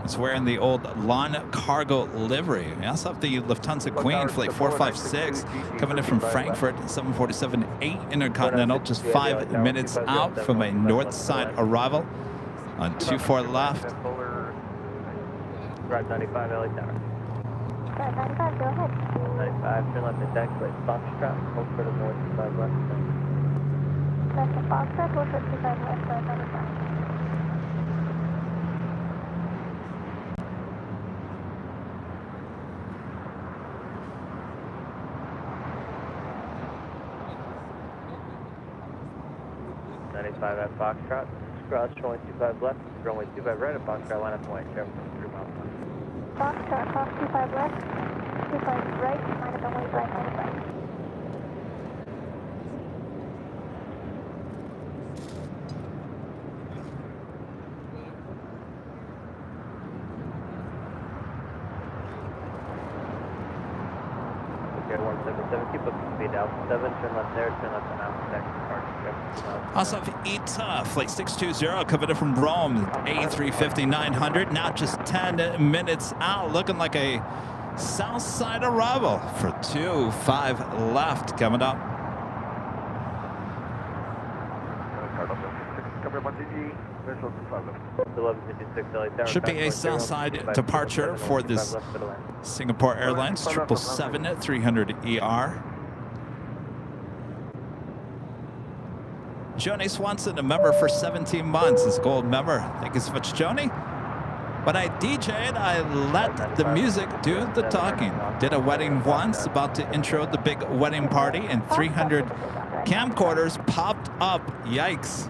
[SPEAKER 2] It's wearing the old lawn cargo livery. We also have the Lufthansa Queen Flight 456 coming in from Frankfurt, 747-8 Intercontinental, just 5 minutes out from a north side arrival. On 24 left.
[SPEAKER 5] Right 95 LA Tower.
[SPEAKER 4] Right 95, go ahead.
[SPEAKER 5] 95, turn left and taxiway. Foxtrot, hold for the north, 5 left.
[SPEAKER 4] That's a Foxtrot, hold for 25 left, right 95.
[SPEAKER 5] At Foxtrot, cross runway 25 left, runway 25 right at Foxtrot, line up and white, travel 3 miles.
[SPEAKER 4] Foxtrot, Fox 25 left, 25 right, line up and white, right 95.
[SPEAKER 5] Okay, 177, keep up the speed out. 7, turn left there, turn left and out, next departure.
[SPEAKER 2] Also have ITA Flight 620 coming in from Rome, A350-900, now just 10 minutes out, looking like a south side arrival for 2-5 left coming up. Should be a south side departure for this Singapore Airlines 777-300ER. Joni Swanson, a member for 17 months, is a gold member. Thank you so much, Joni. When I DJ'd, I let the music do the talking. Did a wedding once, about to intro the big wedding party, and 300 camcorders popped up. Yikes.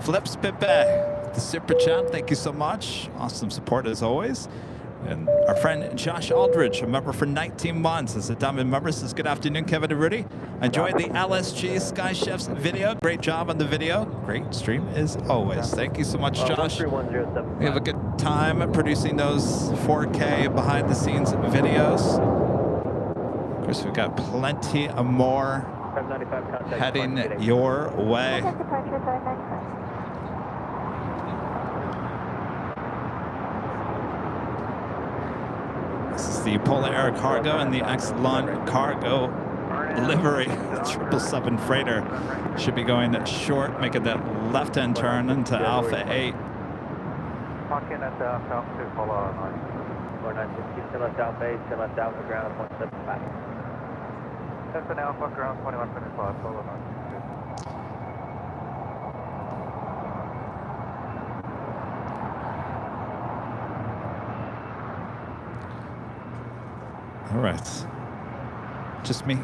[SPEAKER 2] Flips Pepe, the super chat, thank you so much. Awesome support as always. And our friend Josh Aldridge, a member for 19 months, is a diamond member, says, good afternoon, Kevin and Rudy. I enjoyed the LSG Sky Chefs video. Great job on the video. Great stream as always. Thank you so much, Josh. We have a good time producing those 4K behind the scenes videos. Of course, we've got plenty of more heading your way. This is the Polar Air Cargo and the Exelon Cargo livery 777 freighter. Should be going short, making that left-hand turn into Alpha 8.
[SPEAKER 1] Park in at South 2, follow our line.
[SPEAKER 5] 4960, turn left Alpha 8, turn left Alpha ground 175.
[SPEAKER 1] That's an Alpha ground 2125, follow line.
[SPEAKER 2] All right. Just me.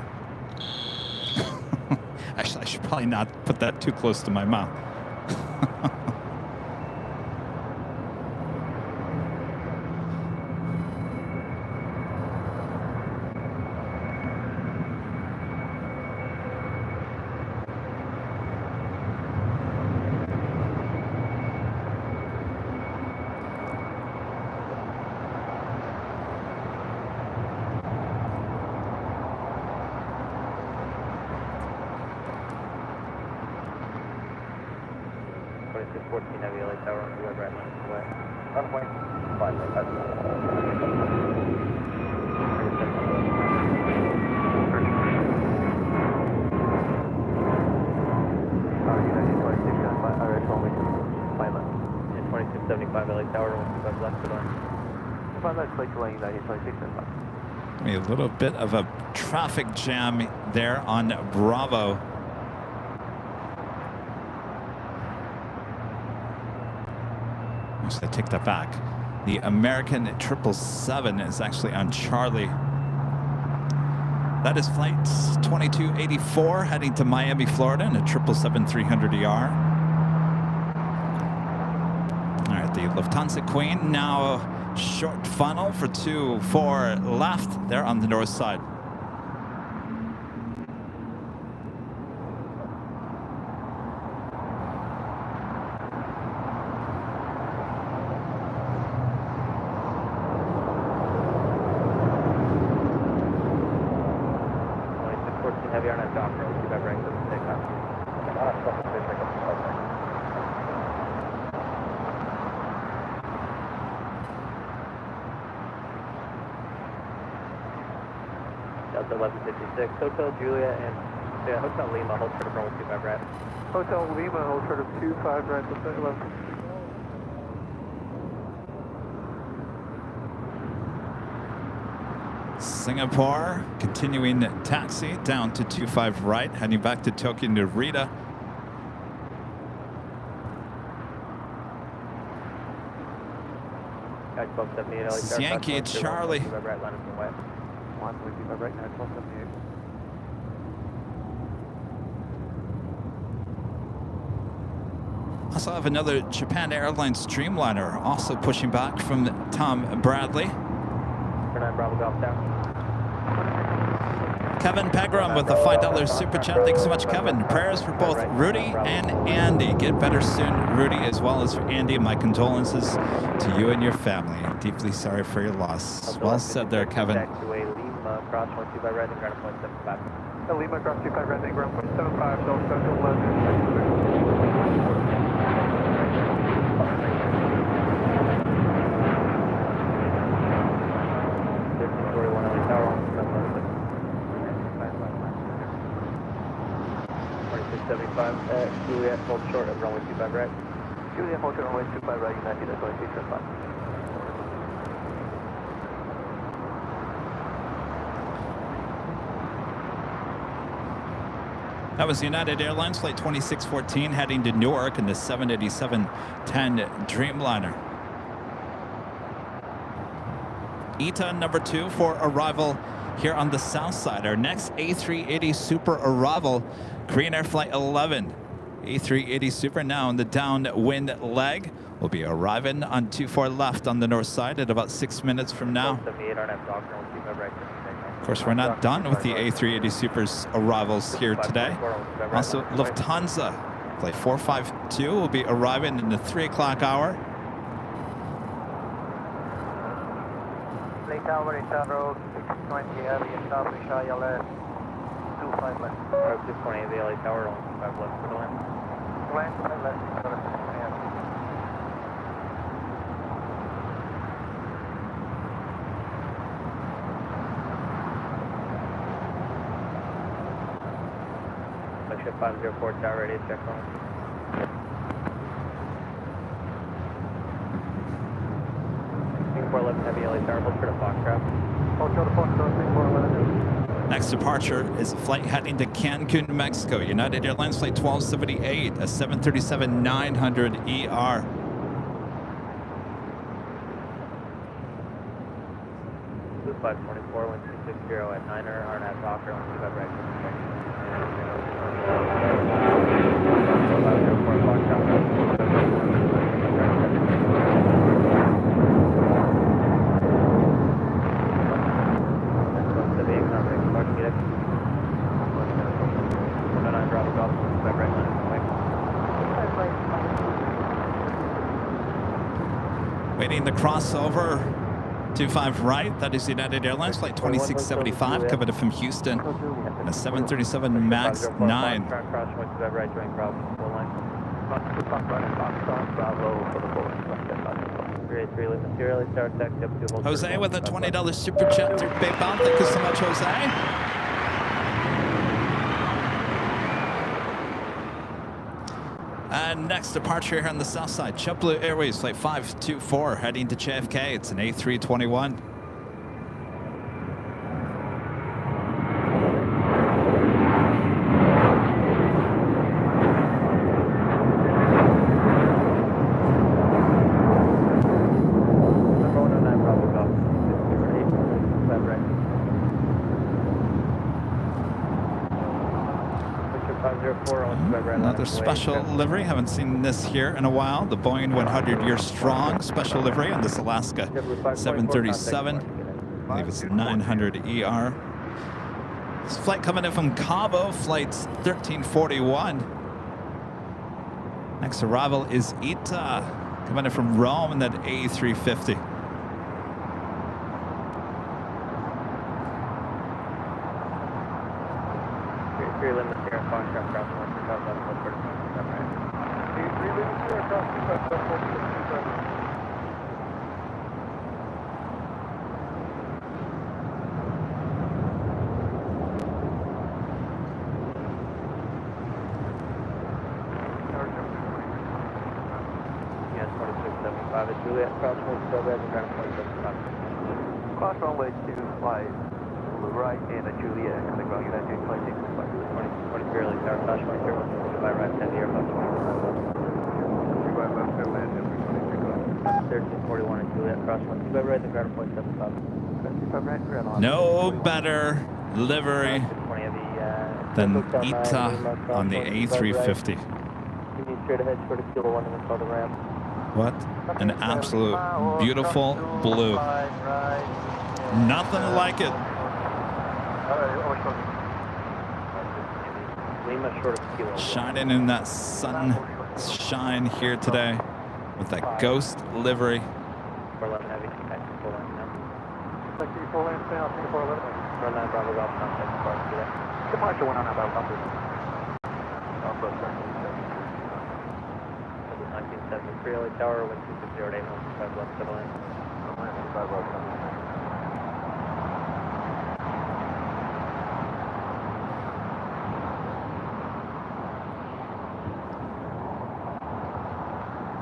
[SPEAKER 2] Actually, I should probably not put that too close to my mouth.
[SPEAKER 5] 2614 Heavy LA Tower on the web right line away. 2675 LA Tower, 125 left to line.
[SPEAKER 2] A little bit of a traffic jam there on Bravo. Actually, I take that back. The American 777 is actually on Charlie. That is flight 2284 heading to Miami, Florida in a 777-300ER. All right, the Lufthansa Queen now short funnel for 24 left there on the north side.
[SPEAKER 5] Heavy on that dock road, keep that right to the takeoff. Delta 1156, Hotel Julia and Hotel Lima, hold short of runway 25 right.
[SPEAKER 1] Hotel Lima, hold short of 25 right, 11.
[SPEAKER 2] Singapore continuing taxi down to 25 right, heading back to Tokyo Narita. This is Yankee Charlie. Also have another Japan Airlines Streamliner also pushing back from Tom Bradley.
[SPEAKER 5] Bravo Golf down.
[SPEAKER 2] Kevin Pegram with the $5 super chat. Thanks so much, Kevin. Prayers for both Rudy and Andy. Get better soon, Rudy, as well as for Andy. My condolences to you and your family. Deeply sorry for your loss. Well said there, Kevin.
[SPEAKER 5] Taxiway Lima, cross 125 right and ground 0.75.
[SPEAKER 1] Lima, cross 25 right and ground 0.75, Delta 11.
[SPEAKER 5] Juliet, hold short of runway 25 right.
[SPEAKER 1] Juliet, hold short of runway 25 right, United, that's 2675.
[SPEAKER 2] That was United Airlines Flight 2614 heading to Newark in the 787-10 Dreamliner. ETA number 2 for arrival here on the south side. Our next A380 Super arrival, Korean Air Flight 11. A380 Super now in the downwind leg. We'll be arriving on 24 left on the north side at about 6 minutes from now. Of course, we're not done with the A380 Super's arrivals here today. Also, Lufthansa Flight 452 will be arriving in the 3 o'clock hour.
[SPEAKER 5] Late Tower, Eastern Road, 620 heavy and South Shaya left, 25 left. 620 heavy, LA Tower, 5 left for the land. Land, 5 left, for the land. Ship 504 Tower, ready to check on. Singapore 11 heavy, LA Tower, hold for the Foxtrot. Hold for the Foxtrot, Singapore 11.
[SPEAKER 2] Next departure is a flight heading to Cancun, Mexico. United Airlines Flight 1278, a 737-900ER.
[SPEAKER 5] Blue 524, 1260 at 9er, RNAV Docker, 125 right.
[SPEAKER 2] Waiting the crossover 25 right. That is United Airlines Flight 2675 coming from Houston. And a 737 MAX 9. Jose with a $20 super chat through PayPal. Thank you so much, Jose. And next departure here on the south side, JetBlue Airways flight 524 heading to JFK. It's an A321. Another special livery. Haven't seen this here in a while. The Boeing 100-year strong special livery on this Alaska 737. I believe it's 900 ER. This flight coming in from Cabo, flights 1341. Next arrival is ITA, coming in from Rome in that A350.
[SPEAKER 5] Cross runway 2, flight right in a Juliet, coming ground United 26, 23 early tower, flash mark 0, by right 10 the aircraft 1341 in Juliet, cross 1, 2 by right, the ground point 75.
[SPEAKER 2] No better livery than ITA on the A350.
[SPEAKER 5] Straight ahead, short of kilo 1 and then follow the ramp.
[SPEAKER 2] What an absolute beautiful blue. Nothing like it. Shining in that sunshine here today with that ghost livery.
[SPEAKER 5] Tower, wind 260 85 left, settle in.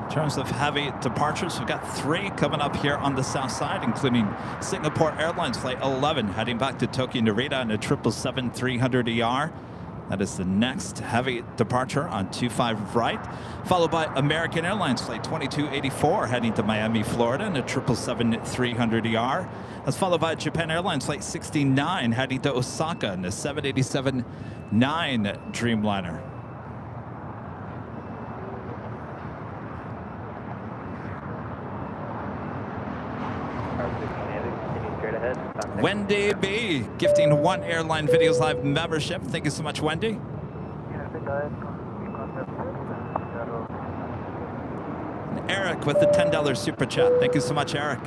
[SPEAKER 2] In terms of heavy departures, we've got 3 coming up here on the south side, including Singapore Airlines Flight 11 heading back to Tokyo Narita in a 777-300ER. That is the next heavy departure on 25 right, followed by American Airlines Flight 2284 heading to Miami, Florida in a 777-300ER. That's followed by Japan Airlines Flight 69 heading to Osaka in a 787-9 Dreamliner. Wendy B, gifting 1 Airline Videos Live membership. Thank you so much, Wendy. And Eric with the $10 super chat. Thank you so much, Eric.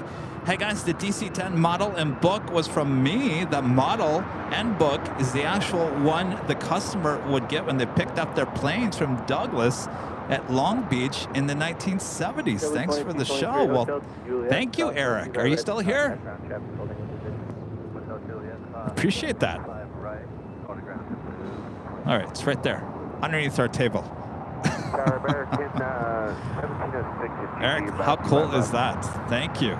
[SPEAKER 2] Hey guys, the DC-10 model and book was from me. The model and book is the actual one the customer would get when they picked up their planes from Douglas at Long Beach in the 1970s. Thanks for the show. Well, thank you, Eric. Are you still here? Appreciate that. All right, it's right there, underneath our table. Eric, how cool is that? Thank you. All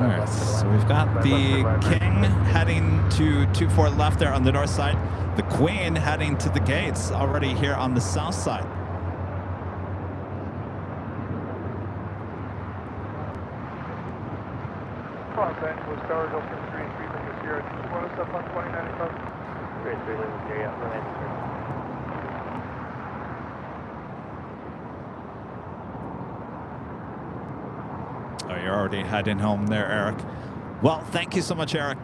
[SPEAKER 2] right, so we've got the King heading to 24 left there on the north side. The Queen heading to the gates already here on the south side. Oh, you're already heading home there, Eric. Well, thank you so much, Eric.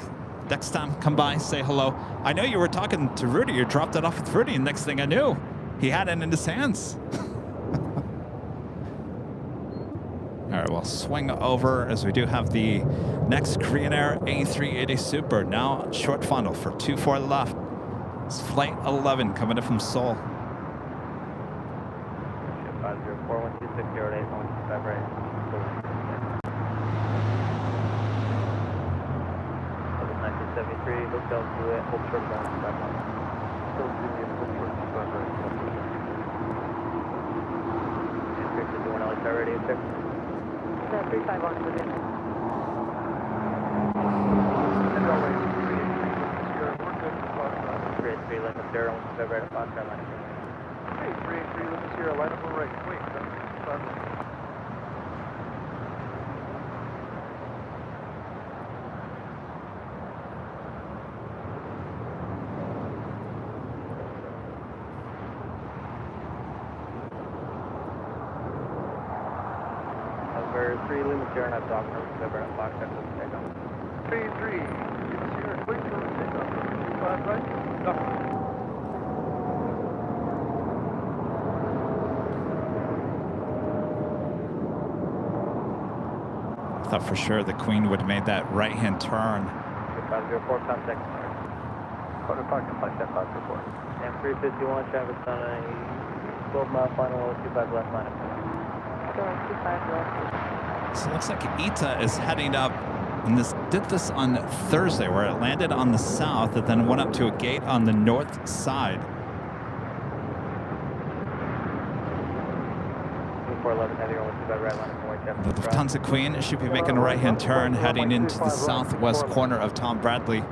[SPEAKER 2] Next time, come by, say hello. I know you were talking to Rudy. You dropped it off with Rudy, and next thing I knew, he had it in his hands. All right, we'll swing over as we do have the next Korean Air A380 Super, now short funnel for 24 left. It's Flight 11 coming in from Seoul.
[SPEAKER 5] 504-126-08-125 right. 1973, Hotel Juliet, hold short of 125 right. Hotel Juliet, hold short of 125 right. And 351 LA Tower radio check.
[SPEAKER 4] 351 to the
[SPEAKER 5] Three, Lima Sierra, 125 right, Fox Airline.
[SPEAKER 1] Hey, 383 Lima Sierra, line up on right. Wait,
[SPEAKER 5] Number 3 Lima Sierra, not Dock, 125 right, Fox Airline, takeoff.
[SPEAKER 1] 383 Lima Sierra, wait for the takeoff. 5 right, Dock.
[SPEAKER 2] I thought for sure the Queen would have made that right-hand turn.
[SPEAKER 5] 504, contact.
[SPEAKER 1] Quarter parking, flight 504.
[SPEAKER 5] And 351, traffic on a 12-mile final, 25 left line.
[SPEAKER 4] 25 left.
[SPEAKER 2] So it looks like ITA is heading up, and this did this on Thursday, where it landed on the south and then went up to a gate on the north side.
[SPEAKER 5] 411 heavy, 125 right line, white
[SPEAKER 2] The Lufthansa Queen should be making a right-hand turn heading into the southwest corner of Tom Bradley.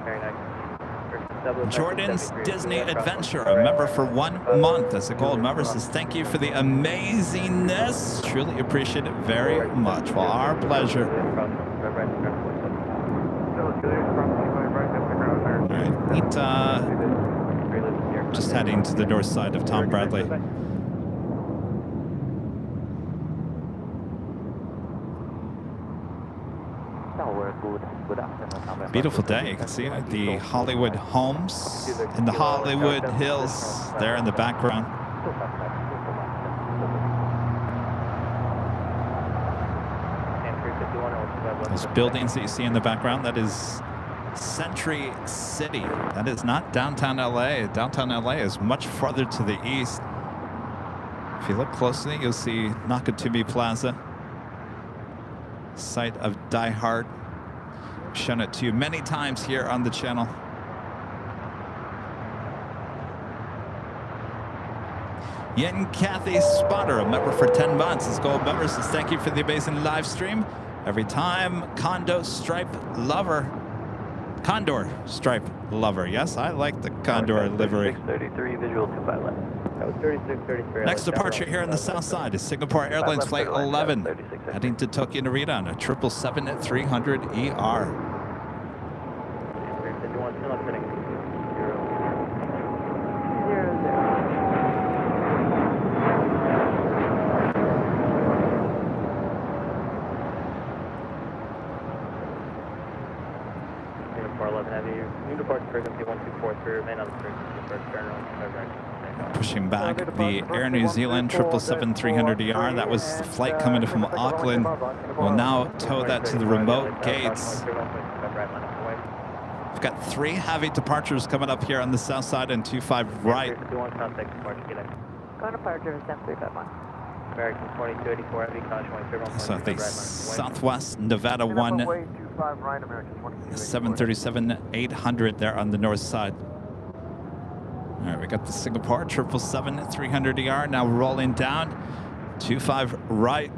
[SPEAKER 5] Very nice.
[SPEAKER 2] Jordan's Disney Adventure, a member for 1 month as a gold member, says thank you for the amazingness. Truly appreciate it very much. Well, our pleasure. All right, ITA just heading to the north side of Tom Bradley. Beautiful day. You can see the Hollywood homes in the Hollywood Hills there in the background. Those buildings that you see in the background, that is Century City. That is not downtown LA. Downtown LA is much farther to the east. If you look closely, you'll see Nakatomi Plaza, site of Die Hard. I've shown it to you many times here on the channel. Yin Kathy Spotter, a member for 10 months. As gold member says thank you for the amazing live stream. Every time, Condor Stripe Lover. Condor Stripe Lover. Yes, I like the Condor livery.
[SPEAKER 5] 633, visual 25 left. That was 3633.
[SPEAKER 2] Next departure here on the south side is Singapore Airlines Flight 11, heading to Tokyo Narita on a 777-300ER. Pushing back the Air New Zealand 777-300ER. That was the flight coming from Auckland. We'll now tow that to the remote gates. We've got 3 heavy departures coming up here on the south side and 25 right.
[SPEAKER 4] Go departure is 7351.
[SPEAKER 5] American 2284 heavy, caution 131.
[SPEAKER 2] So the Southwest Nevada 1 737-800 there on the north side. All right, we got the Singapore 777-300ER now rolling down. 25 right.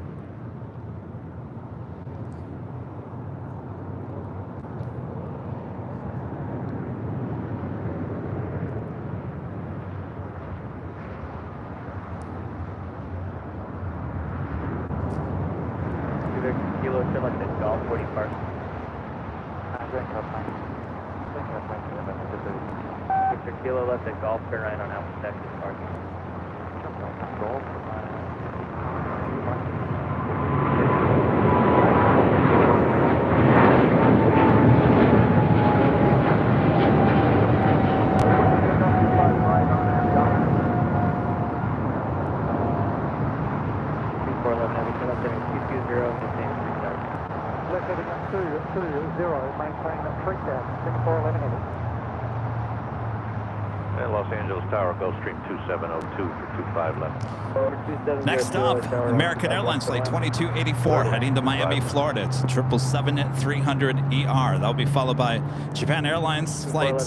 [SPEAKER 5] Kilo select at Golf 40 Park. Victor Kilo left at Golf, turn right on Alpha Texas Park. Golf. Quebec heading up 220, maintain at 3000, Singapore 11 heavy.
[SPEAKER 6] And Los Angeles Tower, Gulfstream 2702 for 25 left.
[SPEAKER 2] Next stop, American Airlines Flight 2284 heading to Miami, Florida. It's 777-300ER. That'll be followed by Japan Airlines Flight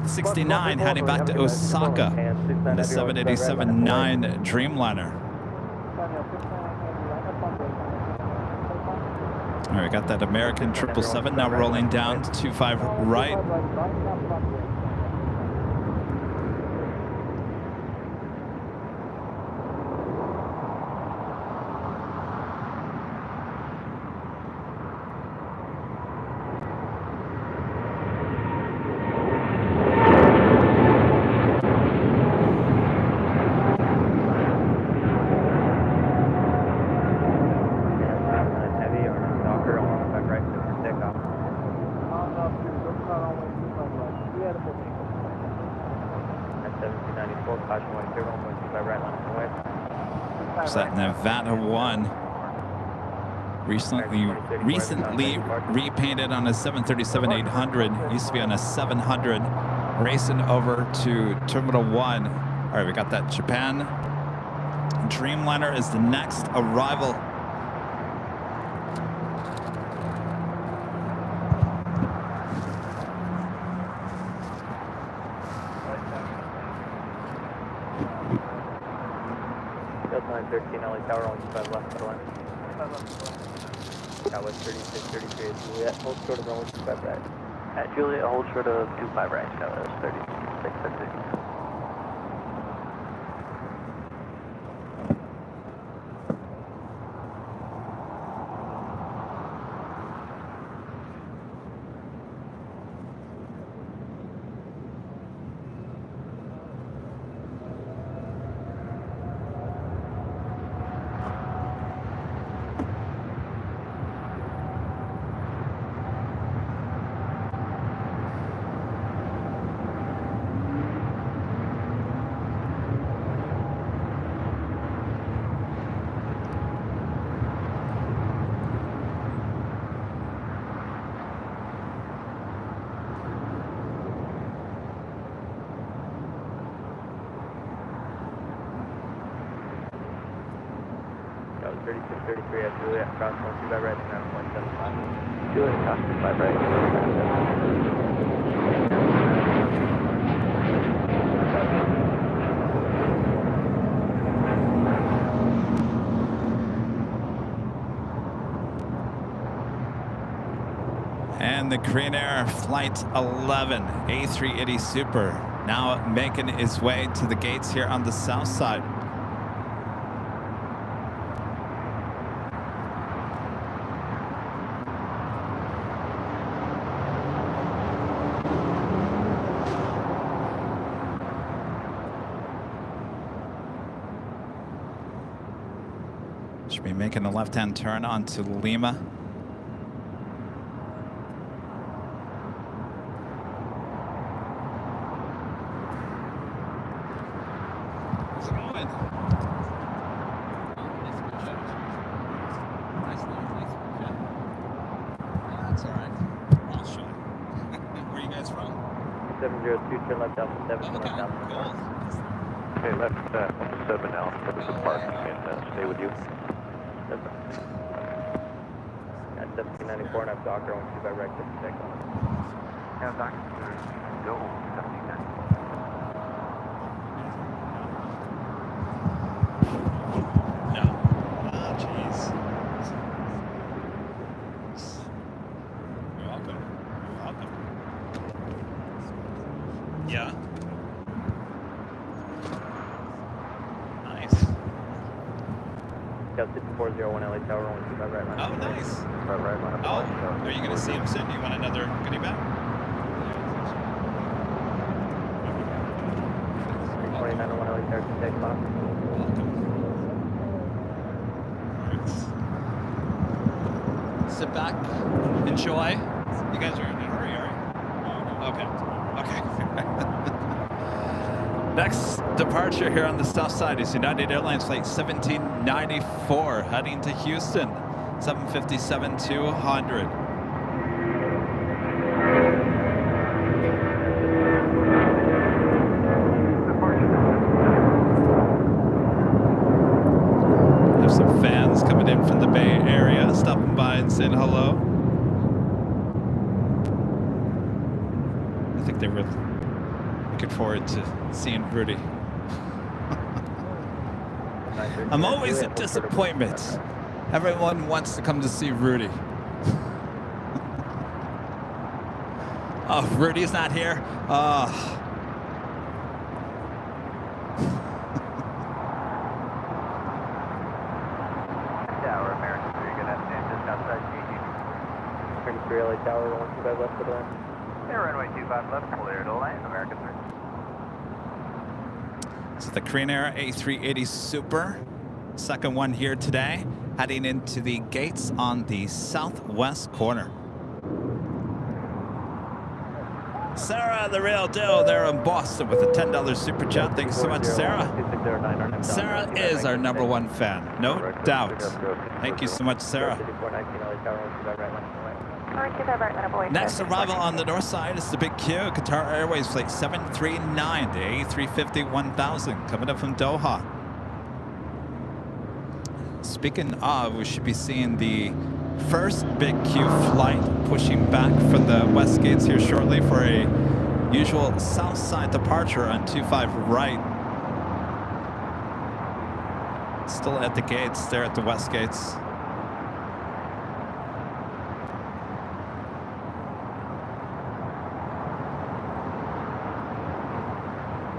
[SPEAKER 2] 69 heading back to Osaka on the 787-9 Dreamliner. All right, got that American 777 now rolling down to 25 right. It's that Nevada 1. Recently repainted on a 737-800. Used to be on a 700. Racing over to Terminal 1. All right, we got that Japan Dreamliner is the next arrival.
[SPEAKER 5] Field 913, LA Tower, only 5 left, middle line. Tower 3633 at Juliet, hold short of runway 25 right. At Juliet, hold short of 25 right, Tower 3633. That was 3633 at Juliet, cross 125 right, and 175. Juliet, cross 25 right.
[SPEAKER 2] And the Korean Air Flight 11 A380 Super now making its way to the gates here on the south side. Should be making a left-hand turn onto Lima. How's it going? That's all right. I'll show you. Where are you guys from?
[SPEAKER 5] 702, turn left Alpha 7,
[SPEAKER 2] Okay,
[SPEAKER 5] left Alpha.
[SPEAKER 2] cool.
[SPEAKER 6] Okay, left 7 now. Put some parking and stay with you.
[SPEAKER 5] At 1794, and I've Docker, 125 right, 56.
[SPEAKER 1] Yeah, Doc, go 79.
[SPEAKER 2] No. Oh, jeez. You're welcome. You're welcome. Yeah. Nice.
[SPEAKER 5] Got 6401 LA Tower, 125 right, line.
[SPEAKER 2] Oh, nice.
[SPEAKER 6] Right, line up.
[SPEAKER 2] Oh, are you going to see him soon? Do you want another goodie bag?
[SPEAKER 5] 32901 LA Tower, 26 left.
[SPEAKER 2] Sit back, enjoy. You guys are in a hurry, are you? Okay. Next departure here on the south side is United Airlines Flight 1794 heading to Houston. 757 200. There's some fans coming in from the Bay Area, stopping by and saying hello. I think they were looking forward to seeing Rudy. I'm always a disappointment. Everyone wants to come to see Rudy. Oh, Rudy's not here? Oh.
[SPEAKER 5] Tower, American 3, good afternoon, just outside GG. American 3, LA Tower, 125 left for the land. Yeah, runway 25 left, clear to land, American 3.
[SPEAKER 2] So the Korean Air A380 Super, second one here today, heading into the gates on the southwest corner. Sarah, the real deal, there in Boston with a $10 super chat. Thank you so much, Sarah. Sarah is our #1 fan, no doubt. Thank you so much, Sarah. Next arrival on the north side is the big Q, Qatar Airways flight 739, the A350-1000, coming up from Doha. Speaking of, we should be seeing the first big Q flight pushing back from the west gates here shortly for a usual south side departure on 25 right. Still at the gates, there at the west gates.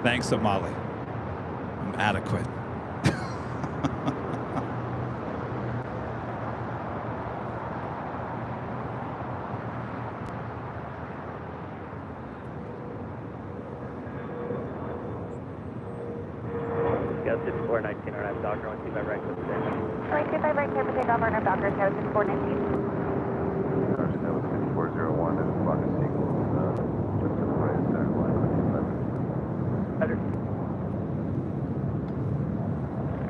[SPEAKER 2] Thanks, Amali. I'm adequate.
[SPEAKER 5] Got 6419 on that Docker, 125 right, clip today.
[SPEAKER 4] 125 right, clear for takeoff, Runner Docker, Tower 6419.
[SPEAKER 6] That was 5401, that's the Bucket sequel. Just to the right, center line, 125.
[SPEAKER 5] Roger.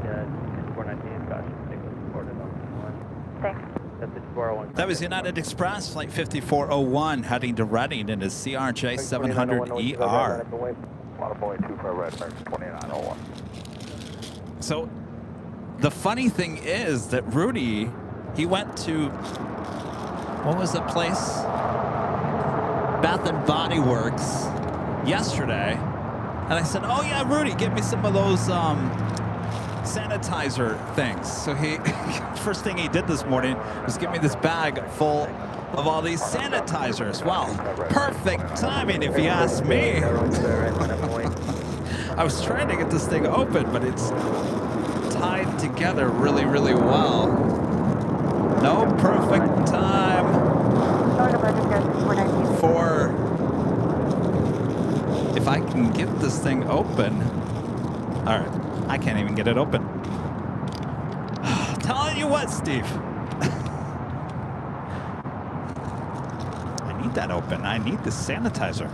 [SPEAKER 5] Yeah, 6419, caution, take this forward on one.
[SPEAKER 4] Thanks.
[SPEAKER 5] That's 6401.
[SPEAKER 2] That was United Express, flight 5401, heading to Reading in a CRJ 700ER.
[SPEAKER 6] Waterboy 25 right, American 2901.
[SPEAKER 2] So the funny thing is that Rudy, he went to, what was the place? Bath and Body Works yesterday. And I said, oh yeah, Rudy, give me some of those sanitizer things. So he, first thing he did this morning was give me this bag full of all these sanitizers. Wow, perfect timing if you ask me. I was trying to get this thing open, but it's tied together really, really well. No perfect time for if I can get this thing open. All right, I can't even get it open. Telling you what, Steve. I need that open. I need the sanitizer.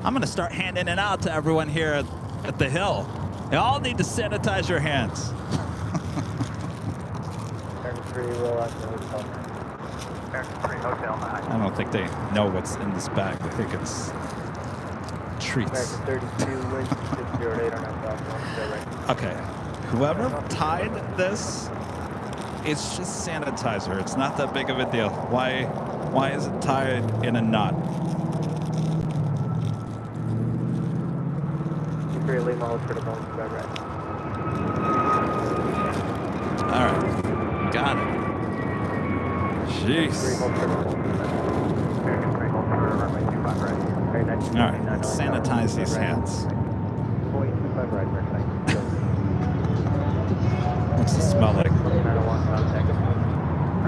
[SPEAKER 2] I'm gonna start handing it out to everyone here at the Hill. You all need to sanitize your hands.
[SPEAKER 5] American 3, roll out to hotel. American 3, hotel 9.
[SPEAKER 2] I don't think they know what's in this bag. I think it's treats.
[SPEAKER 5] American 32, wait, 608 on that Docker, 125 right.
[SPEAKER 2] Okay, whoever tied this, it's just sanitizer. It's not that big of a deal. Why is it tied in a knot?
[SPEAKER 5] Lima, hold for the bone, 25 right.
[SPEAKER 2] All right, got it. Jeez. All right, let's sanitize these hands. What's it smell like?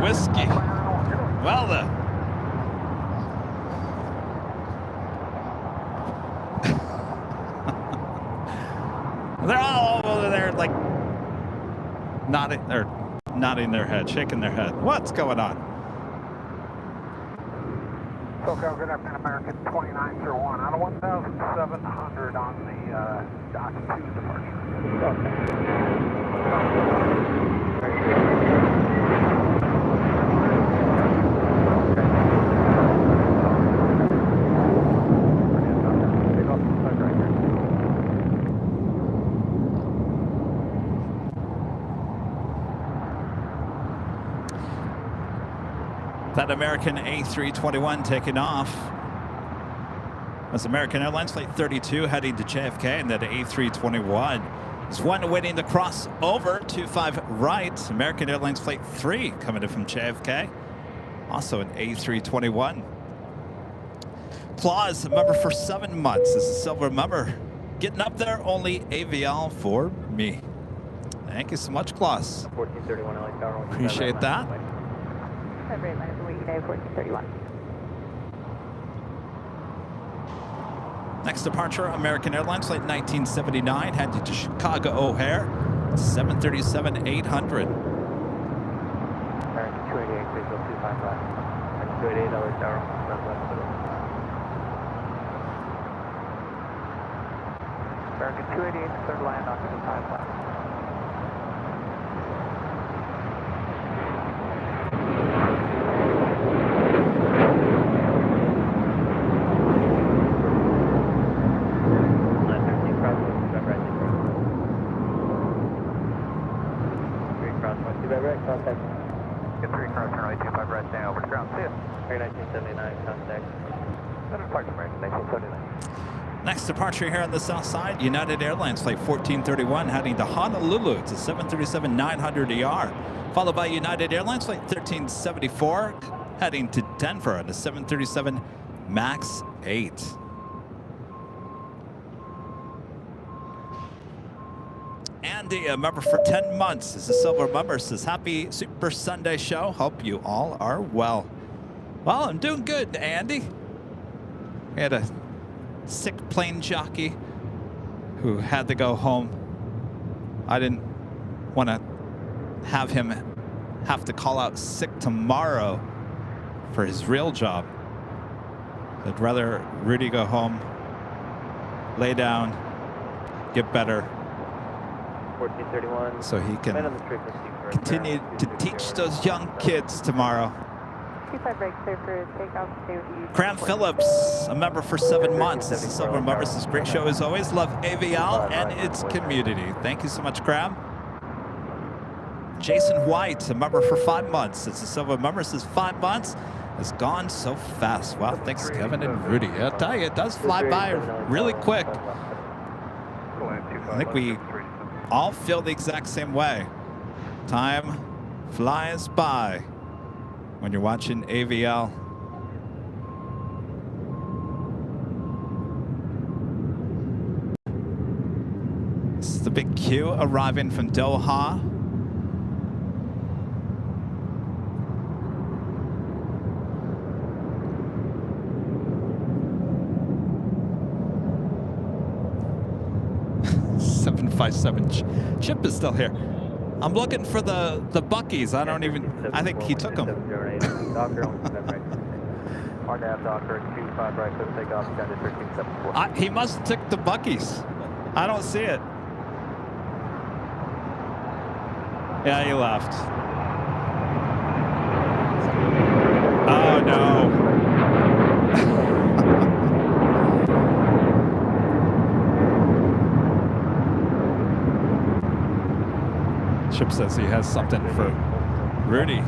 [SPEAKER 2] Whiskey. Well then. They're all over there like nodding their head, shaking their head. What's going on?
[SPEAKER 1] SoCal, good afternoon, American 2901. Out of 1,700 on the Dock 2 departure.
[SPEAKER 2] That American A321 taking off. That's American Airlines Flight 32 heading to JFK, and then A321 is one waiting to cross over 25 right. American Airlines Flight 3 coming in from JFK. Also an A321. Claus, a member for 7 months. This is a silver member. Getting up there, only AVL for me. Thank you so much, Claus.
[SPEAKER 5] 1431 LA Tower.
[SPEAKER 2] Appreciate that.
[SPEAKER 4] February 1431.
[SPEAKER 2] Next departure, American Airlines Flight 1979, heading to Chicago O'Hare, 737-800.
[SPEAKER 5] American 288, please go 25 left. American 288 LA Tower, left. American 288, third line on 25 left. Contact. Get 3 car, turn right 25 right, staying over to ground. See ya. Air 1979, contact. Center departure, American 1979.
[SPEAKER 2] Next departure here on the south side, United Airlines Flight 1431 heading to Honolulu. It's a 737-900ER. Followed by United Airlines Flight 1374 heading to Denver on a 737 MAX 8. Andy, a member for 10 months, is a silver member, says, happy Super Sunday show. Hope you all are well. Well, I'm doing good, Andy. We had a sick plane jockey who had to go home. I didn't want to have him have to call out sick tomorrow for his real job. I'd rather Rudy go home, lay down, get better,
[SPEAKER 5] 1431.
[SPEAKER 2] so he can continue to teach those young kids tomorrow.
[SPEAKER 4] 25 right, clear for takeoff. Stay with you.
[SPEAKER 2] Cram Phillips, a member for 7 months. This is silver member. This is great show as always. Love AVL and its community. Thank you so much, Cram. Jason White, a member for 5 months. This is silver member. This is 5 months. It's gone so fast. Wow, thanks, Kevin and Rudy. I'll tell you, it does fly by really quick. I think we all feel the exact same way. Time flies by when you're watching AVL. This is the big Q arriving from Doha. Chip is still here. I'm looking for the Buckies. I don't even. I think he took them. He must have took the Buckies. I don't see it. Yeah, he left. Oh no. Chip says he has something for Rudy.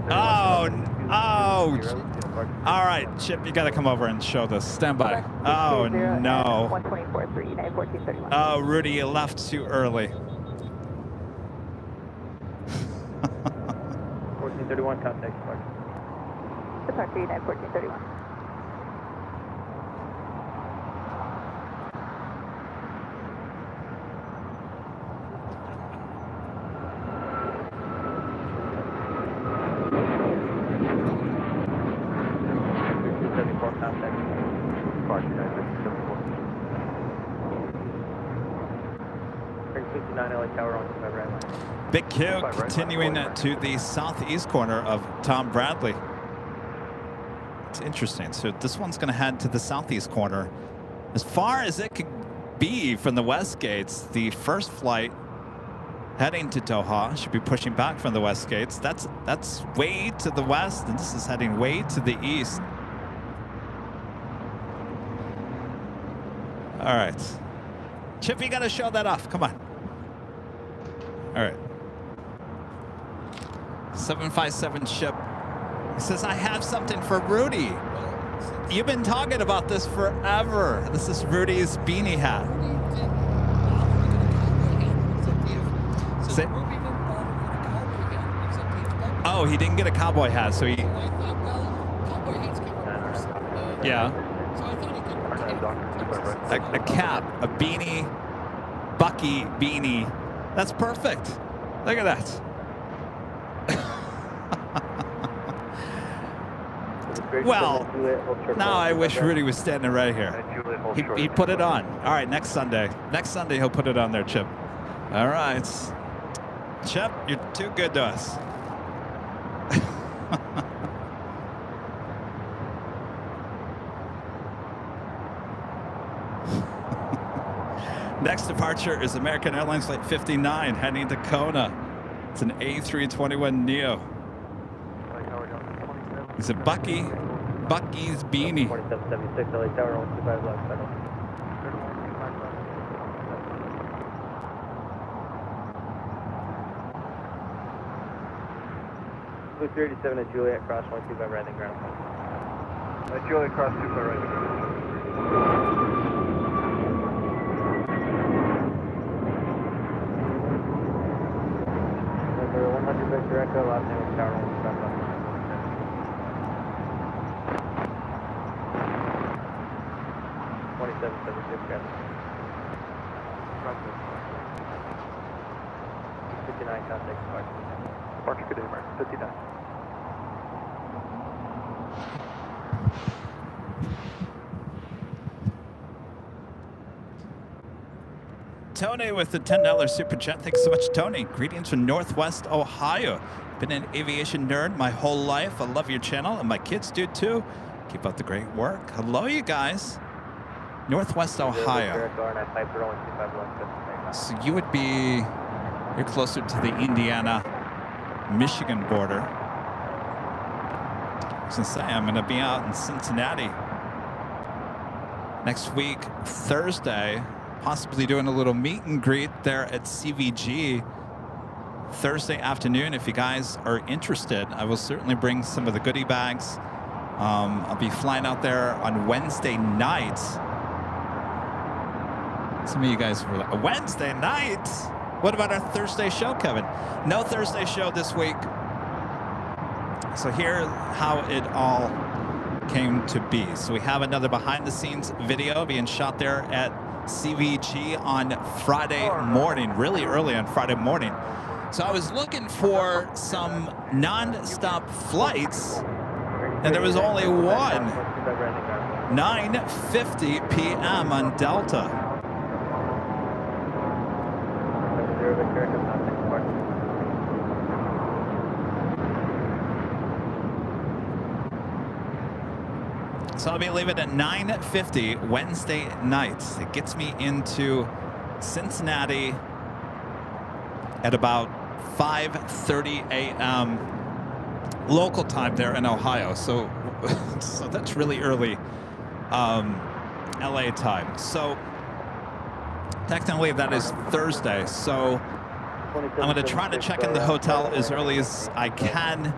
[SPEAKER 2] Oh, all right, Chip, you got to come over and show this. Stand by. Oh, no.
[SPEAKER 4] 124.3, United 1431.
[SPEAKER 2] Oh, Rudy, you left too early.
[SPEAKER 5] 1431, contact departure.
[SPEAKER 4] Departure, United 1431.
[SPEAKER 2] Big Q continuing to the southeast corner of Tom Bradley. It's interesting. So this one's going to head to the southeast corner. As far as it could be from the west gates, the first flight heading to Doha should be pushing back from the west gates. That's way to the west, and this is heading way to the east. All right. Chip, you got to show that off. Come on. All right. 757 ship. He says, I have something for Rudy. You've been talking about this forever. This is Rudy's beanie hat. Say, oh, he didn't get a cowboy hat, so he... Yeah. A cap, a beanie, Bucky beanie. That's perfect. Look at that. Well, now I wish Rudy was standing right here. He put it on. All right, next Sunday. Next Sunday, he'll put it on there, Chip. All right. Chip, you're too good to us. Next departure is American Airlines Flight 59 heading to Kona. It's an A321neo. Is it Bucky's beanie?
[SPEAKER 5] 2776 LA Tower, 125 left, final. 37 at Juliet, cross 125 right in ground.
[SPEAKER 6] Juliet, cross 25 right in ground.
[SPEAKER 5] Number 100 Victor Echo, last name is Tower 125 left. 2776, guys. 59, contact departure.
[SPEAKER 6] Departure, good day, Mark. 59.
[SPEAKER 2] Tony with the $10 super chat. Thanks so much, Tony. Greetings from Northwest Ohio. Been an aviation nerd my whole life. I love your channel, and my kids do too. Keep up the great work. Hello, you guys. Northwest Ohio. So you would be, you're closer to the Indiana-Michigan border. I was gonna say, I'm gonna be out in Cincinnati next week, Thursday, possibly doing a little meet and greet there at CVG Thursday afternoon. If you guys are interested, I will certainly bring some of the goodie bags. I'll be flying out there on Wednesday night. Some of you guys were like, a Wednesday night? What about our Thursday show, Kevin? No Thursday show this week. So here's how it all came to be. So we have another behind the scenes video being shot there at CVG on Friday morning, really early on Friday morning. So I was looking for some non-stop flights, and there was only one. 9:50 p.m. on Delta. So I'll be leaving at 9:50 Wednesday nights. It gets me into Cincinnati at about 5:30 a.m. local time there in Ohio. So that's really early LA time. So technically that is Thursday. So I'm going to try to check in the hotel as early as I can,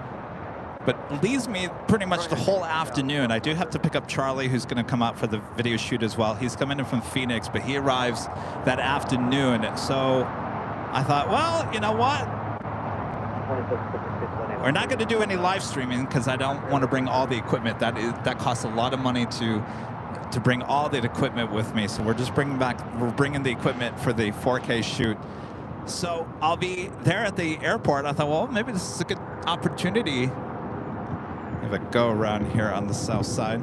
[SPEAKER 2] but leaves me pretty much the whole afternoon. I do have to pick up Charlie, who's going to come out for the video shoot as well. He's coming in from Phoenix, but he arrives that afternoon. So I thought, well, you know what? We're not going to do any live streaming because I don't want to bring all the equipment. That costs a lot of money to bring all the equipment with me. So we're just bringing the equipment for the 4K shoot. So I'll be there at the airport. I thought, well, maybe this is a good opportunity. Have a go around here on the south side.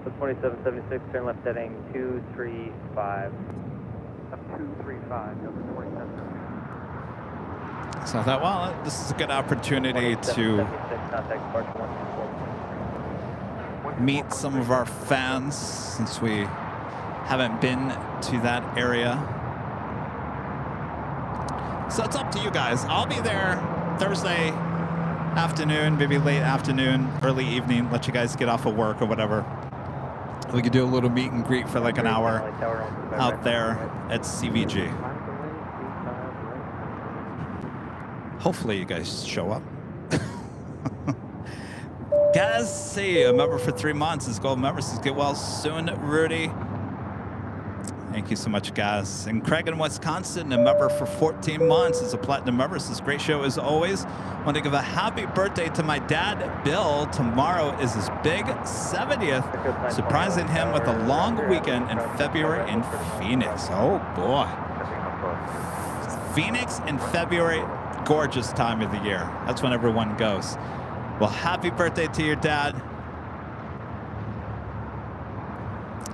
[SPEAKER 5] So 2776, turn left heading 235.
[SPEAKER 6] Up 235, number 27.
[SPEAKER 2] So I thought, well, this is a good opportunity to meet some of our fans since we haven't been to that area. So it's up to you guys. I'll be there Thursday afternoon, maybe late afternoon, early evening. Let you guys get off of work or whatever. We could do a little meet and greet for like an hour out there at CVG. Hopefully you guys show up. Gazzy, a member for 3 months. His gold member says, get well soon, Rudy. Thank you so much, guys. And Craig in Wisconsin, a member for 14 months, is a platinum member. Says, great show as always. Want to give a happy birthday to my dad, Bill. Tomorrow is his big 70th, surprising him with a long weekend in February in Phoenix. Oh, boy. Phoenix in February, gorgeous time of the year. That's when everyone goes. Well, happy birthday to your dad.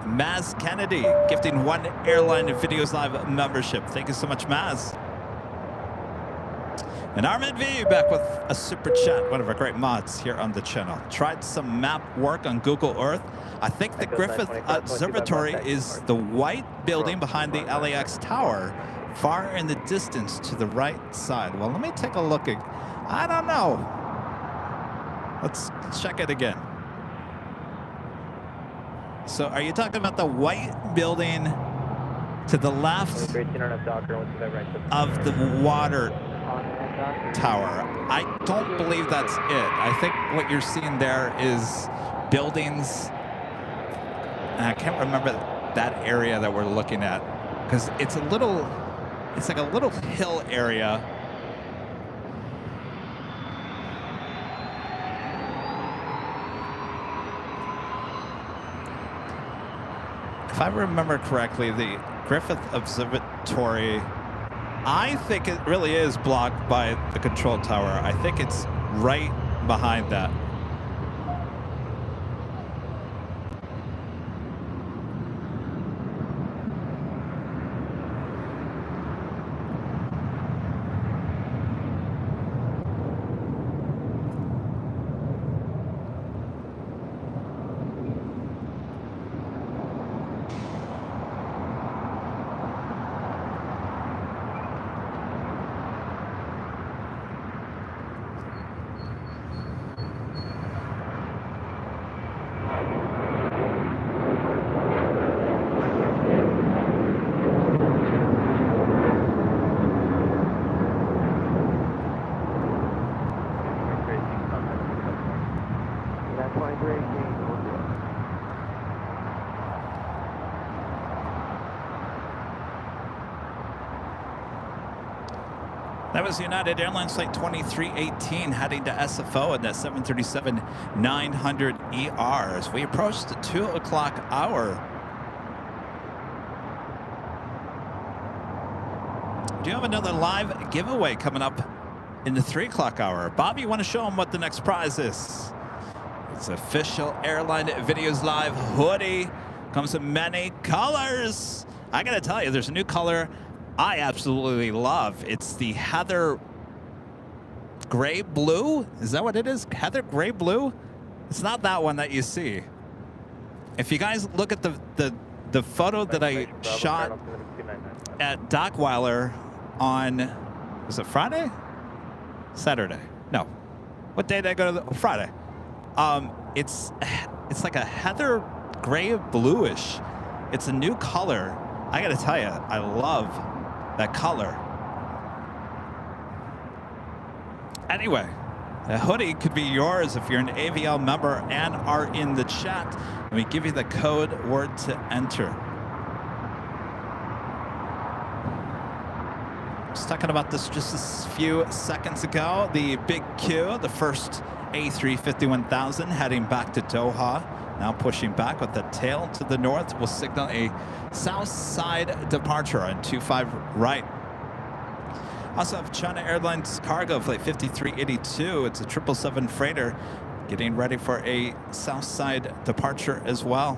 [SPEAKER 2] Maz Kennedy, gifting 1 Airline Videos Live membership. Thank you so much, Maz. And Armin V back with a super chat, one of our great mods here on the channel. Tried some map work on Google Earth. I think the Griffith Observatory is the white building behind the LAX tower, far in the distance to the right side. Well, let me take a look. I don't know. Let's check it again. So are you talking about the white building to the left of the water tower? I don't believe that's it. I think what you're seeing there is buildings. And I can't remember that area that we're looking at because it's like a little hill area. If I remember correctly, the Griffith Observatory, I think it really is blocked by the control tower. I think it's right behind that. That was United Airlines Flight 2318 heading to SFO in that 737-900ER as we approach the 2 o'clock hour. Do you have another live giveaway coming up in the 3 o'clock hour? Bobby, you want to show them what the next prize is? It's official Airline Videos Live hoodie. Comes in many colors. I got to tell you, there's a new color I absolutely love. It's the Heather Gray Blue. Is that what it is? Heather Gray Blue? It's not that one that you see. If you guys look at the photo that I shot at Dockweiler on, was it Friday? Saturday. No. What day did I go to Friday? It's like a heather gray bluish. It's a new color. I gotta tell you, I love that color. Anyway, the hoodie could be yours if you're an AVL member and are in the chat. Let me give you the code word to enter. I was talking about this just a few seconds ago. The Big Q, the first A350-1000 heading back to Doha. Now pushing back with the tail to the north will signal a south side departure on 25 right. Also have China Airlines cargo flight 5382. It's a 777 freighter getting ready for a south side departure as well.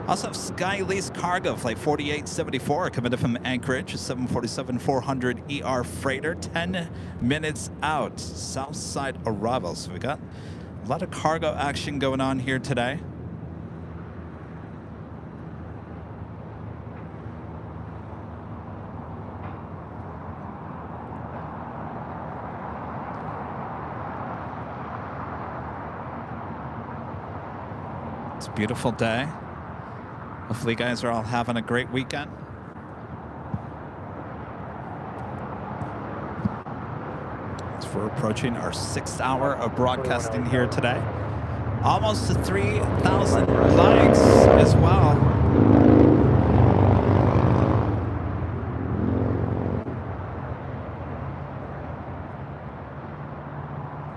[SPEAKER 2] Also have Sky Lease cargo flight 4874 coming in from Anchorage, a 747-400ER freighter, 10 minutes out, south side arrival. So we got a lot of cargo action going on here today. beautiful day. Hopefully you guys are all having a great weekend. As we're approaching our 6th hour of broadcasting here today. Almost to 3,000 likes as well.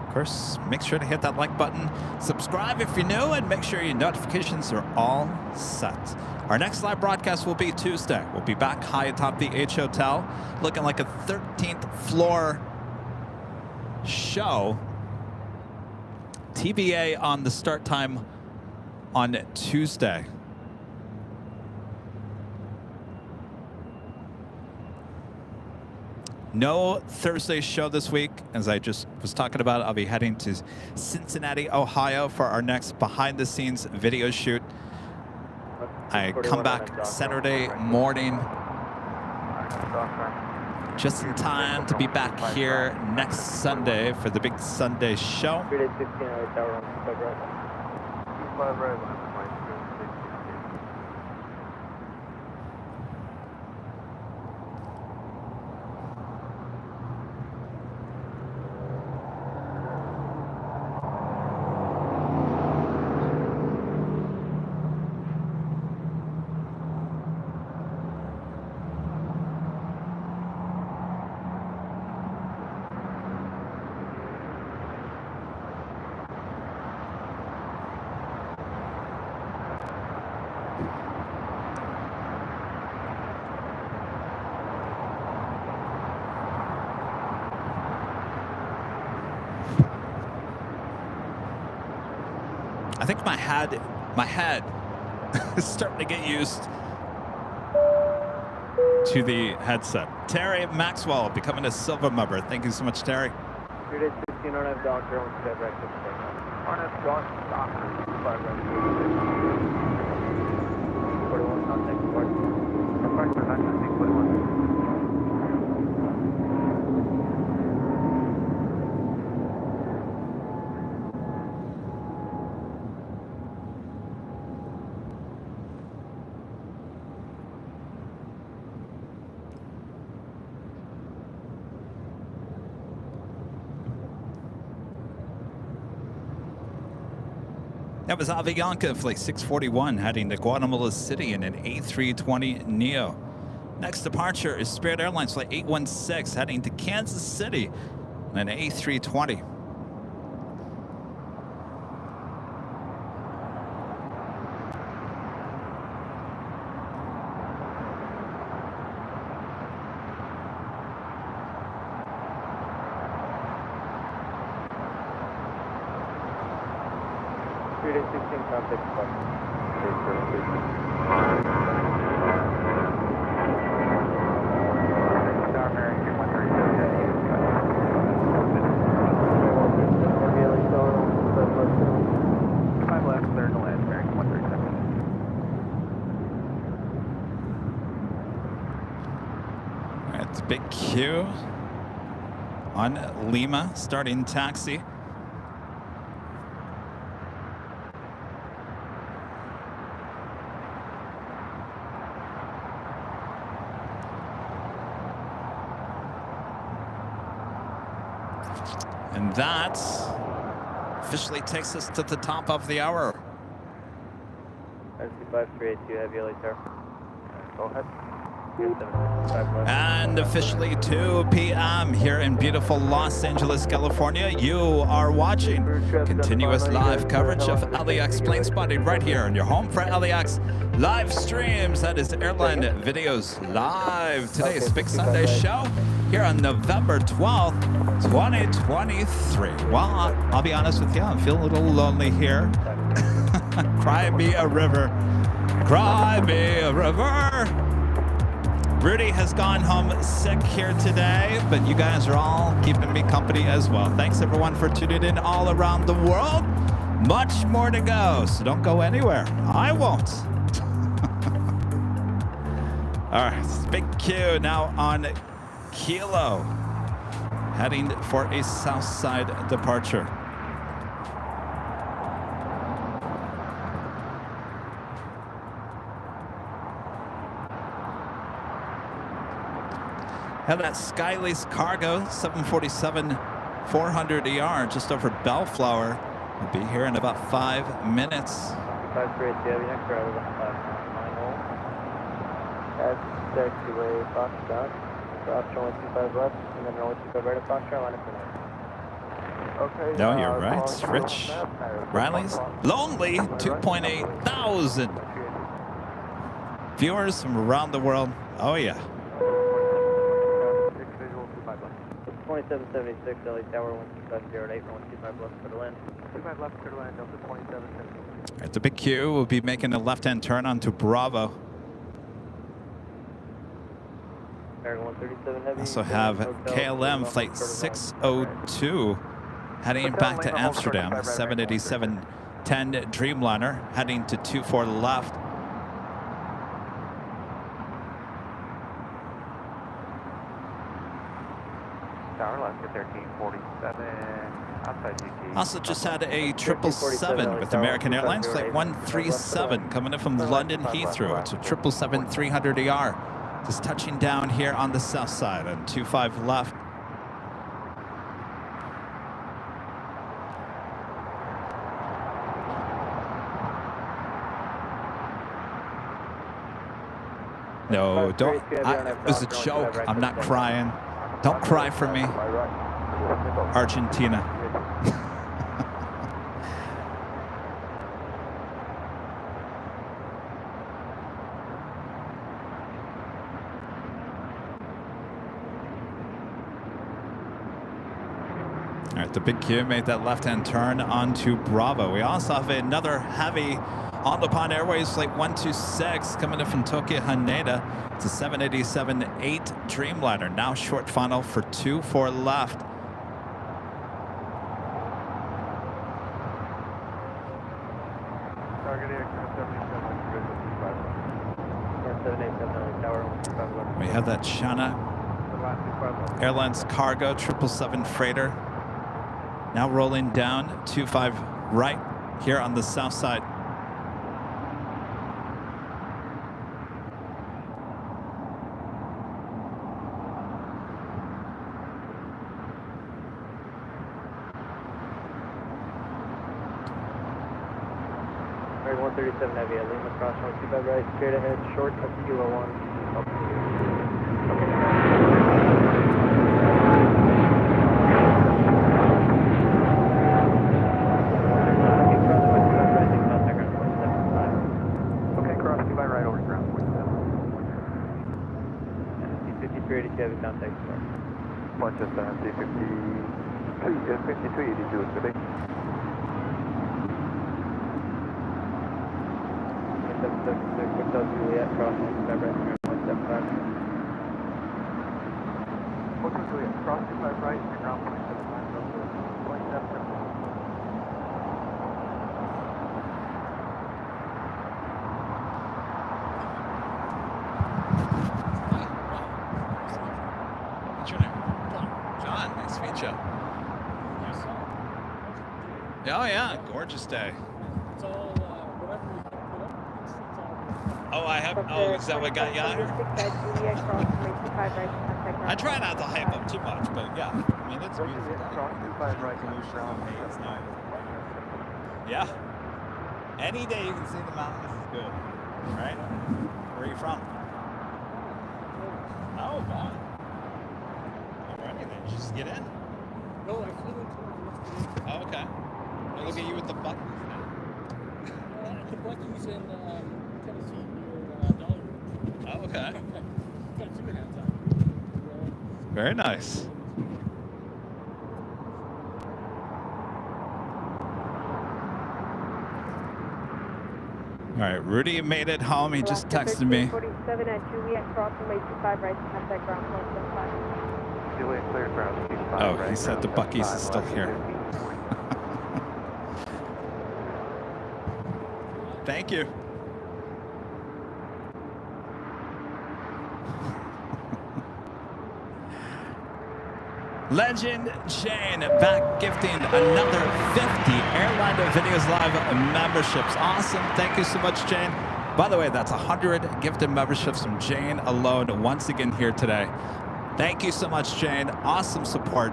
[SPEAKER 2] Of course, make sure to hit that like button, subscribe if you're new, and make sure your notifications are all set. Our next live broadcast will be Tuesday. We'll be back high atop the H Hotel, looking like a 13th floor show. TBA on the start time on Tuesday. No Thursday show this week. As I just was talking about, I'll be heading to Cincinnati, Ohio for our next behind-the-scenes video shoot. I come back Saturday morning just in time to be back here next Sunday for the big Sunday show. I think my head is starting to get used to the headset. Terry Maxwell becoming a silver member. Thank you so much, Terry.
[SPEAKER 5] Unit 16 on F Doctor, 1 right. On F Doctor, 5 right. 41 contact departure. Departure, contact 41.
[SPEAKER 2] That was Avianca Flight 641 heading to Guatemala City in an A320 Neo. Next departure is Spirit Airlines Flight 816 heading to Kansas City in an A320.
[SPEAKER 5] Unit 16 contact departure.
[SPEAKER 2] That's big Q on Lima, starting taxi. And that officially takes us to the top of the hour.
[SPEAKER 5] RC5382, heavy LA tower. Go ahead.
[SPEAKER 2] And officially 2 p.m. here in beautiful Los Angeles, California. You are watching continuous live coverage of LAX plane spotting right here on your home for LAX live streams. That is Airline Videos Live. Today's Big Sunday show here on November 12th, 2023. Well, I'll be honest with you, I'm feeling a little lonely here. Cry me a river. Cry me a river. Rudy has gone home sick here today, but you guys are all keeping me company as well. Thanks everyone for tuning in all around the world. Much more to go, so don't go anywhere. I won't. All right, big Q now on Kilo, heading for a south side departure. Have that Skylace Cargo 747 400 ER just over Bellflower. We'll be here in about 5 minutes.
[SPEAKER 5] 5 3 Daily next driver, 5 taxiway Foxtrot, cross runway 25 left, and then runway 25 right at Foxtrot, line up for now.
[SPEAKER 1] Okay.
[SPEAKER 2] No, you're right. It's Rich Riley's Lonely 2.8 thousand viewers from around the world. Oh, yeah.
[SPEAKER 5] 2776, LA Tower, 12508, runway 25 left, clear to land.
[SPEAKER 1] 25 left, clear to land, Delta 2776.
[SPEAKER 2] At the big Q, we'll be making a left-hand turn onto Bravo.
[SPEAKER 5] Airline 137 heavy.
[SPEAKER 2] Also have KLM flight 602 heading back to Amsterdam. 787-10 Dreamliner heading to 24 left.
[SPEAKER 1] Tower left, get 1347, outside GT.
[SPEAKER 2] Also just had a 777 with American Airlines flight 137 coming in from London Heathrow. It's a 777-300ER. Just touching down here on the south side on 25 left. No, don't. It was a joke. I'm not crying. Don't cry for me, Argentina. All right, the big Q made that left-hand turn onto Bravo. We also have another heavy on the Pond Airways flight 126 coming in from Tokyo Haneda. It's a 787-8 Dreamliner, now short funnel for 24 left.
[SPEAKER 1] Target aircraft
[SPEAKER 5] 787 Tower, 125 left.
[SPEAKER 2] We have that China Airlines Cargo 777 freighter now rolling down 25 right here on the south side.
[SPEAKER 5] American 137 heavy, Lima cross runway 25 right, straight ahead, short of Kilo 1. Contact start.
[SPEAKER 6] Manchester C52, 5282 today.
[SPEAKER 5] 776, Hotel Juliet, cross 25 right, 175.
[SPEAKER 1] Hotel Juliet, cross 25 right, ground 175.
[SPEAKER 2] Oh yeah, gorgeous day.
[SPEAKER 7] It's all whatever you put up.
[SPEAKER 2] Oh, I have. Oh, is that what got you out here? I try not to hype up too much, but yeah, I mean it's beautiful. Yeah. Any day you can see the mountains is good, right? Where are you from? Oh, God. Alrighty then, just get in.
[SPEAKER 7] No, I flew into
[SPEAKER 2] Oh, okay. Now look at you with the buttons now.
[SPEAKER 7] the Bucky's in Tennessee near Dollywood.
[SPEAKER 2] Oh, okay.
[SPEAKER 7] Got 2 hands on.
[SPEAKER 2] Very nice. All right, Rudy made it home. He just texted me.
[SPEAKER 4] 47 at Juliet, cross runway 25 right, contact ground 175.
[SPEAKER 1] Juliet, clear ground 25
[SPEAKER 2] Oh,
[SPEAKER 1] right.
[SPEAKER 2] he said the Bucky's is still here. Thank you. Legend Jane back gifting another 50 AirLineVideos Live memberships. Awesome. Thank you so much, Jane. By the way, that's 100 gifted memberships from Jane alone once again here today. Thank you so much, Jane. Awesome support.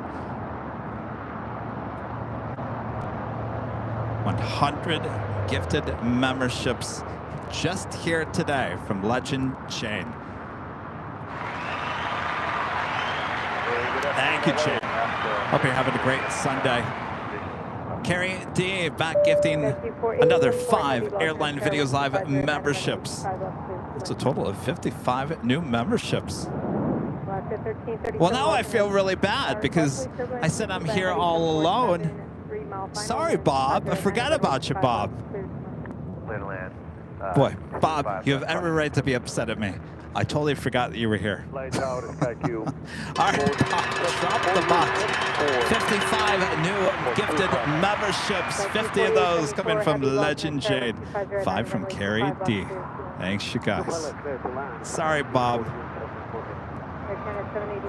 [SPEAKER 2] 100 gifted memberships just here today from Legend Jane. Thank you, Jane. Hope you're having a great Sunday. Carrie D back gifting another 5 Airline Videos Live memberships. It's a total of 55 new memberships. Well, now I feel really bad because I said I'm here all alone. Sorry, Bob. I forgot about you, Bob. Boy, Bob, you have every right to be upset at me. I totally forgot that you were here. All right, drop the box. 55 new gifted memberships. 50 of those coming from Legend Jade. 5 from Carrie D. Thanks, you guys. Sorry, Bob.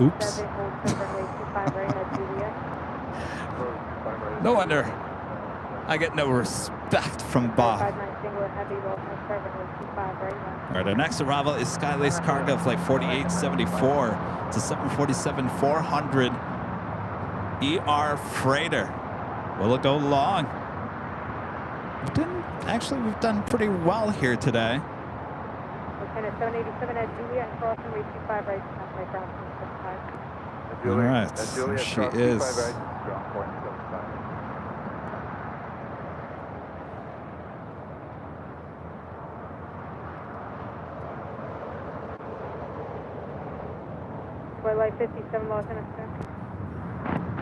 [SPEAKER 2] Oops. No wonder I get no respect from Bob. All right, our next arrival is Skylace Cargo Flight 4874. It's a 747-400 ER freighter. Will it go long? We've done pretty well here today. All right, there she is.
[SPEAKER 4] Flight 57, Los Angeles.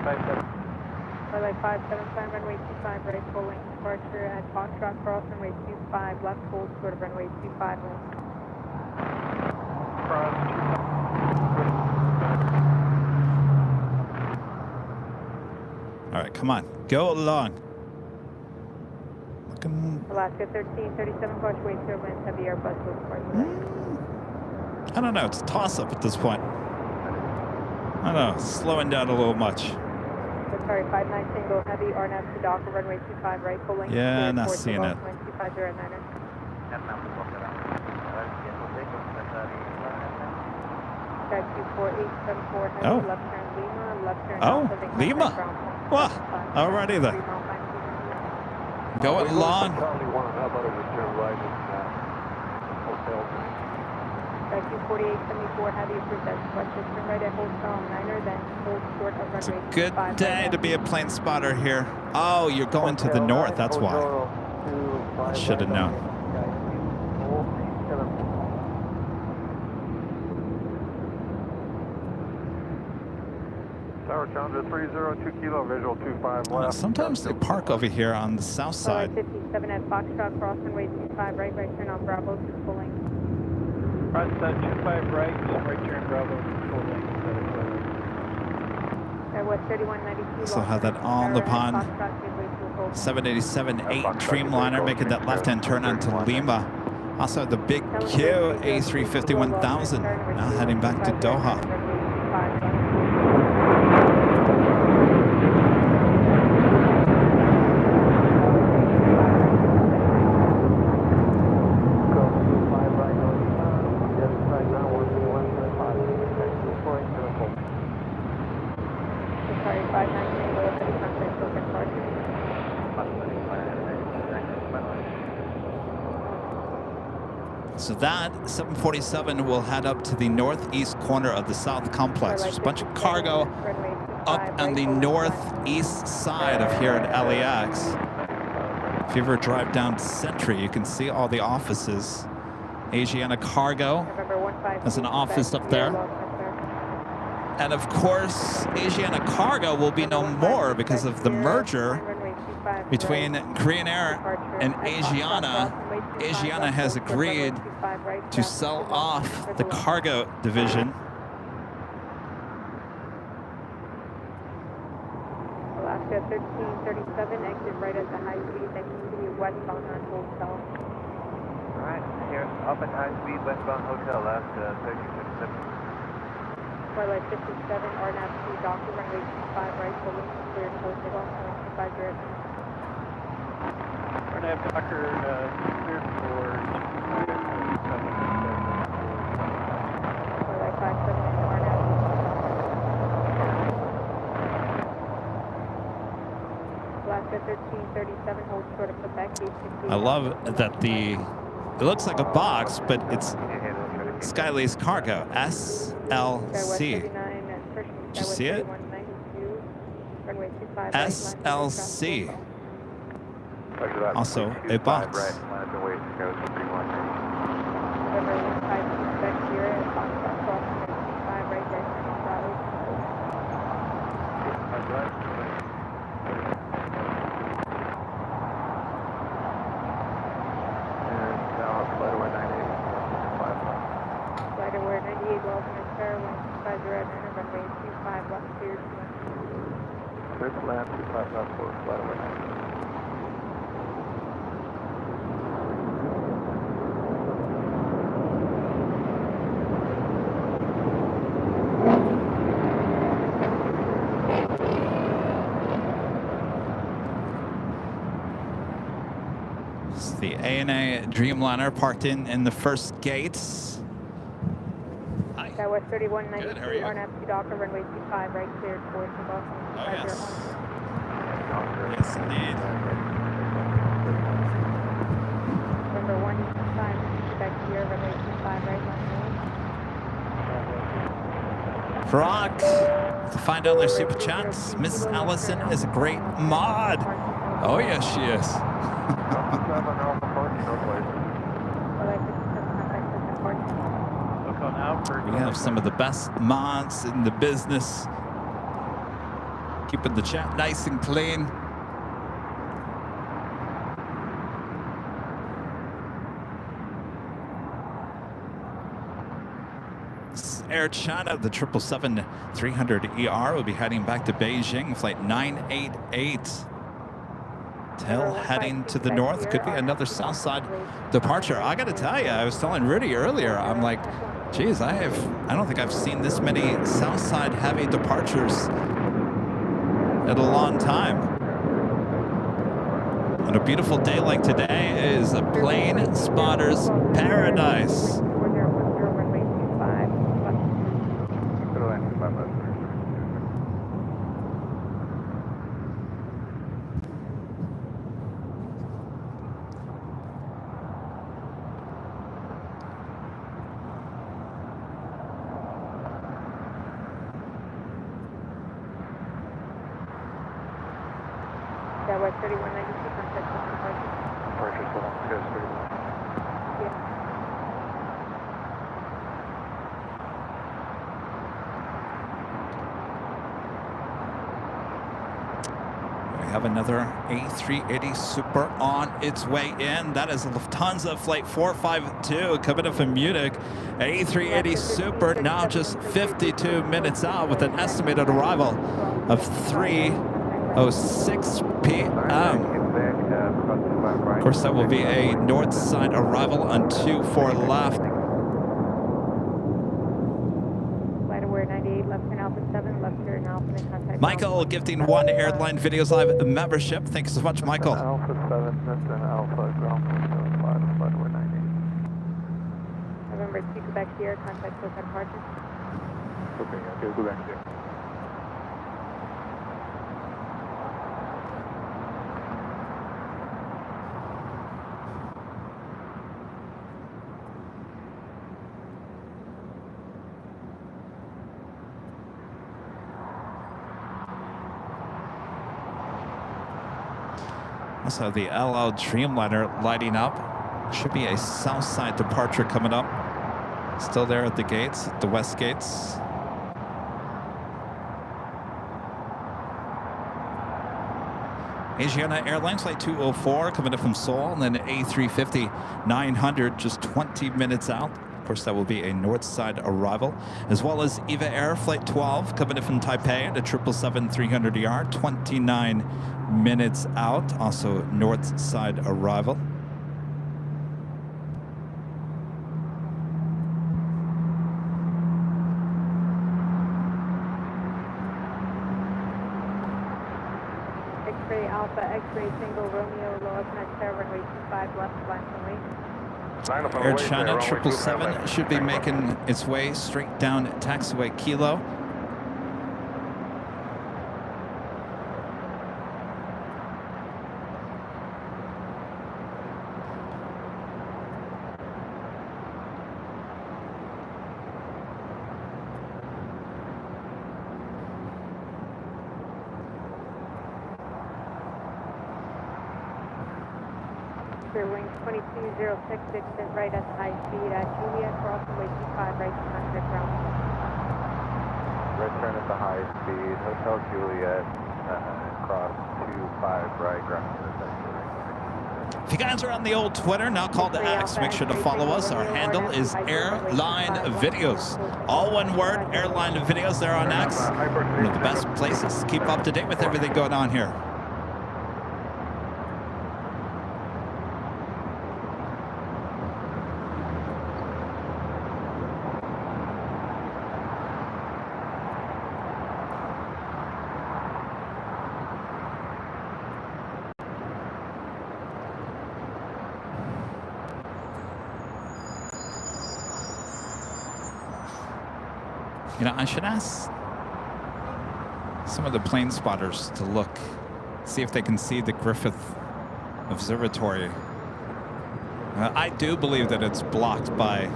[SPEAKER 5] 57.
[SPEAKER 4] Flight 575, runway 25, right full length departure at Foxtrot Cross, runway 25, left hold, short of runway 25.
[SPEAKER 5] Cross
[SPEAKER 2] 25. All right, come on, go along.
[SPEAKER 4] Alaska 1337, approach way turbulence, heavy Airbus will depart.
[SPEAKER 2] I don't know, it's a toss-up at this point. I don't know, slowing down a little much.
[SPEAKER 4] Sorry, 59 single heavy RNAV to dock, runway 25 right, full length.
[SPEAKER 2] Yeah, not seeing it.
[SPEAKER 4] 2509er. Tag 24874 heavy,
[SPEAKER 2] Oh.
[SPEAKER 4] left turn Lima, left turn
[SPEAKER 2] Oh,
[SPEAKER 4] Alpha,
[SPEAKER 2] Lima. Well, alrighty then. Going long.
[SPEAKER 4] Tag 24874 heavy, approved as requested. Turn right at Hotel 9er, then hold short of runway
[SPEAKER 2] It's a
[SPEAKER 4] 25
[SPEAKER 2] good day to be a plane spotter here. Oh, you're going to the north, that's why. I should have known.
[SPEAKER 6] Tower Challenger 302 kilo, visual 25 left.
[SPEAKER 2] Sometimes they park over here on the south side.
[SPEAKER 4] 57 at Foxtrot Cross, runway 25 right, right turn on Bravo, to full length.
[SPEAKER 5] Front 25 right, right turn Bravo, full length.
[SPEAKER 4] West 3192.
[SPEAKER 2] So have that on the pond. 787-8 Dreamliner making that left-hand turn onto Lima. Also the big Q A350-1000 now heading back to Doha. So that 747 will head up to the northeast corner of the South Complex. There's a bunch of cargo up on the northeast side of here at LAX. If you ever drive down Sentry, you can see all the offices. Asiana Cargo has an office up there. And of course, Asiana Cargo will be no more because of the merger between Korean Air and Asiana. Asiana has agreed to sell off the cargo division.
[SPEAKER 4] Alaska 1337, exit right at the high speed, then continue westbound on Hotel.
[SPEAKER 5] Alright, here, up at high speed, westbound Hotel, Alaska 1337.
[SPEAKER 4] Flight 57, RNAV 2, Doctor, runway 25 right, full length, clear to Hotel, 25
[SPEAKER 5] RNAV Docker, cleared for 25.
[SPEAKER 4] Flight 57, RNAV 1337, hold short of Quebec, 868.
[SPEAKER 2] I love that it looks like a box, but it's Skylace Cargo, SLC. Did you see it? SLC. Also a box.
[SPEAKER 6] Right, land and wait, goes 31.
[SPEAKER 4] November 152 Quebec, Sierra, Foxtrot, crossing 5 right there, Bravo.
[SPEAKER 6] And now flight away 98, 5 left.
[SPEAKER 4] Flight aware 98, alternate fair, 150 at enter, runway 25 left, clear to land.
[SPEAKER 6] Clear to land, 25 left for flight away 98.
[SPEAKER 2] It's the ANA Dreamliner parked in the first gates. Hi.
[SPEAKER 4] That was
[SPEAKER 2] Good, how are
[SPEAKER 4] 3192,
[SPEAKER 2] you?
[SPEAKER 4] RNFC Docker, runway 25 right, cleared towards the Boston.
[SPEAKER 2] Oh, yes.
[SPEAKER 4] 501.
[SPEAKER 2] Yes, indeed.
[SPEAKER 4] Number 125, Quebec, Sierra, runway 25 right, left lane.
[SPEAKER 2] Brock, to find out their super chats, Miss Allison is a great mod. Oh, yes, she is. We have some of the best mods in the business. Keeping the chat nice and clean. Air China, the 777-300ER will be heading back to Beijing, flight 988. Tail heading to the north, could be another south side departure. I gotta tell you, I was telling Rudy earlier, I'm like, geez, I don't think I've seen this many south side heavy departures in a long time. On a beautiful day like today is a plane spotter's paradise.
[SPEAKER 6] Clear to land, 25 left.
[SPEAKER 4] That was 3192, contact with departure.
[SPEAKER 6] Departure so long, goes 31.
[SPEAKER 4] Yeah.
[SPEAKER 2] We have another A380 Super on its way in. That is Lufthansa Flight 452 coming in from Munich. A380 Super now just 52 minutes out with an estimated arrival of 3:06 p.m. Of course, that will be a north side arrival on 24 left.
[SPEAKER 4] Flight aware 98, left turn Alpha 7, left turn Alpha and contact.
[SPEAKER 2] Michael gifting one Airline Videos Live membership. Thank you so much, Michael.
[SPEAKER 6] Alpha 7, that's an Alpha, ground 475, flight away 98.
[SPEAKER 4] November 2, Quebec, Sierra, contact with departure.
[SPEAKER 6] Okay, okay, go back there.
[SPEAKER 2] Also, the LL Dreamliner lighting up. Should be a south side departure coming up. Still there at the gates, the west gates. Asiana Airlines Flight 204 coming in from Seoul, and then A350-900 just 20 minutes out. Of course, that will be a north side arrival, as well as EVA Air Flight 12 coming in from Taipei, the 777-300ER, 29 minutes out, also north side arrival.
[SPEAKER 4] X-ray Alpha, X-ray single Romeo, low up next air, runway 25 left, line away.
[SPEAKER 2] Air China 777 should be making its way straight down taxiway Kilo.
[SPEAKER 4] Vector wing 2206, exit right at the high speed at Juliet, cross runway 25, right to contact ground.
[SPEAKER 6] Right turn at the high speed, Hotel Juliet, cross 25 right, ground
[SPEAKER 2] If you guys are on the old Twitter, now called the X, make sure to follow us. Our handle is Airline Videos. All one word, Airline Videos there on X. One of the best places to keep up to date with everything going on here. You know, I should ask some of the plane spotters to look, see if they can see the Griffith Observatory. I do believe that it's blocked by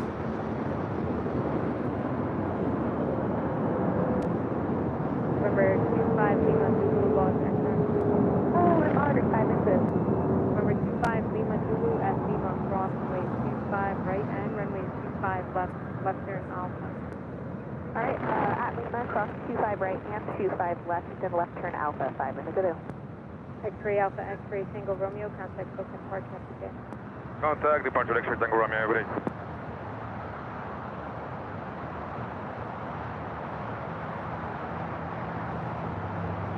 [SPEAKER 4] Remember 25 Lima Zulu, Los Angeles. Oh, I'm already 5 minutes. Remember 25 Lima Zulu at Lima, cross runway 25 right and runway 25 left, left turn Alpha.
[SPEAKER 8] All right, at Lima, cross 25 right and 25 left, and left turn Alpha, 5 minutes ago.
[SPEAKER 4] X-ray Alpha, X-ray Tango Romeo, contact Cook and Park, again.
[SPEAKER 6] Contact, departure X-ray Tango Romeo, everybody.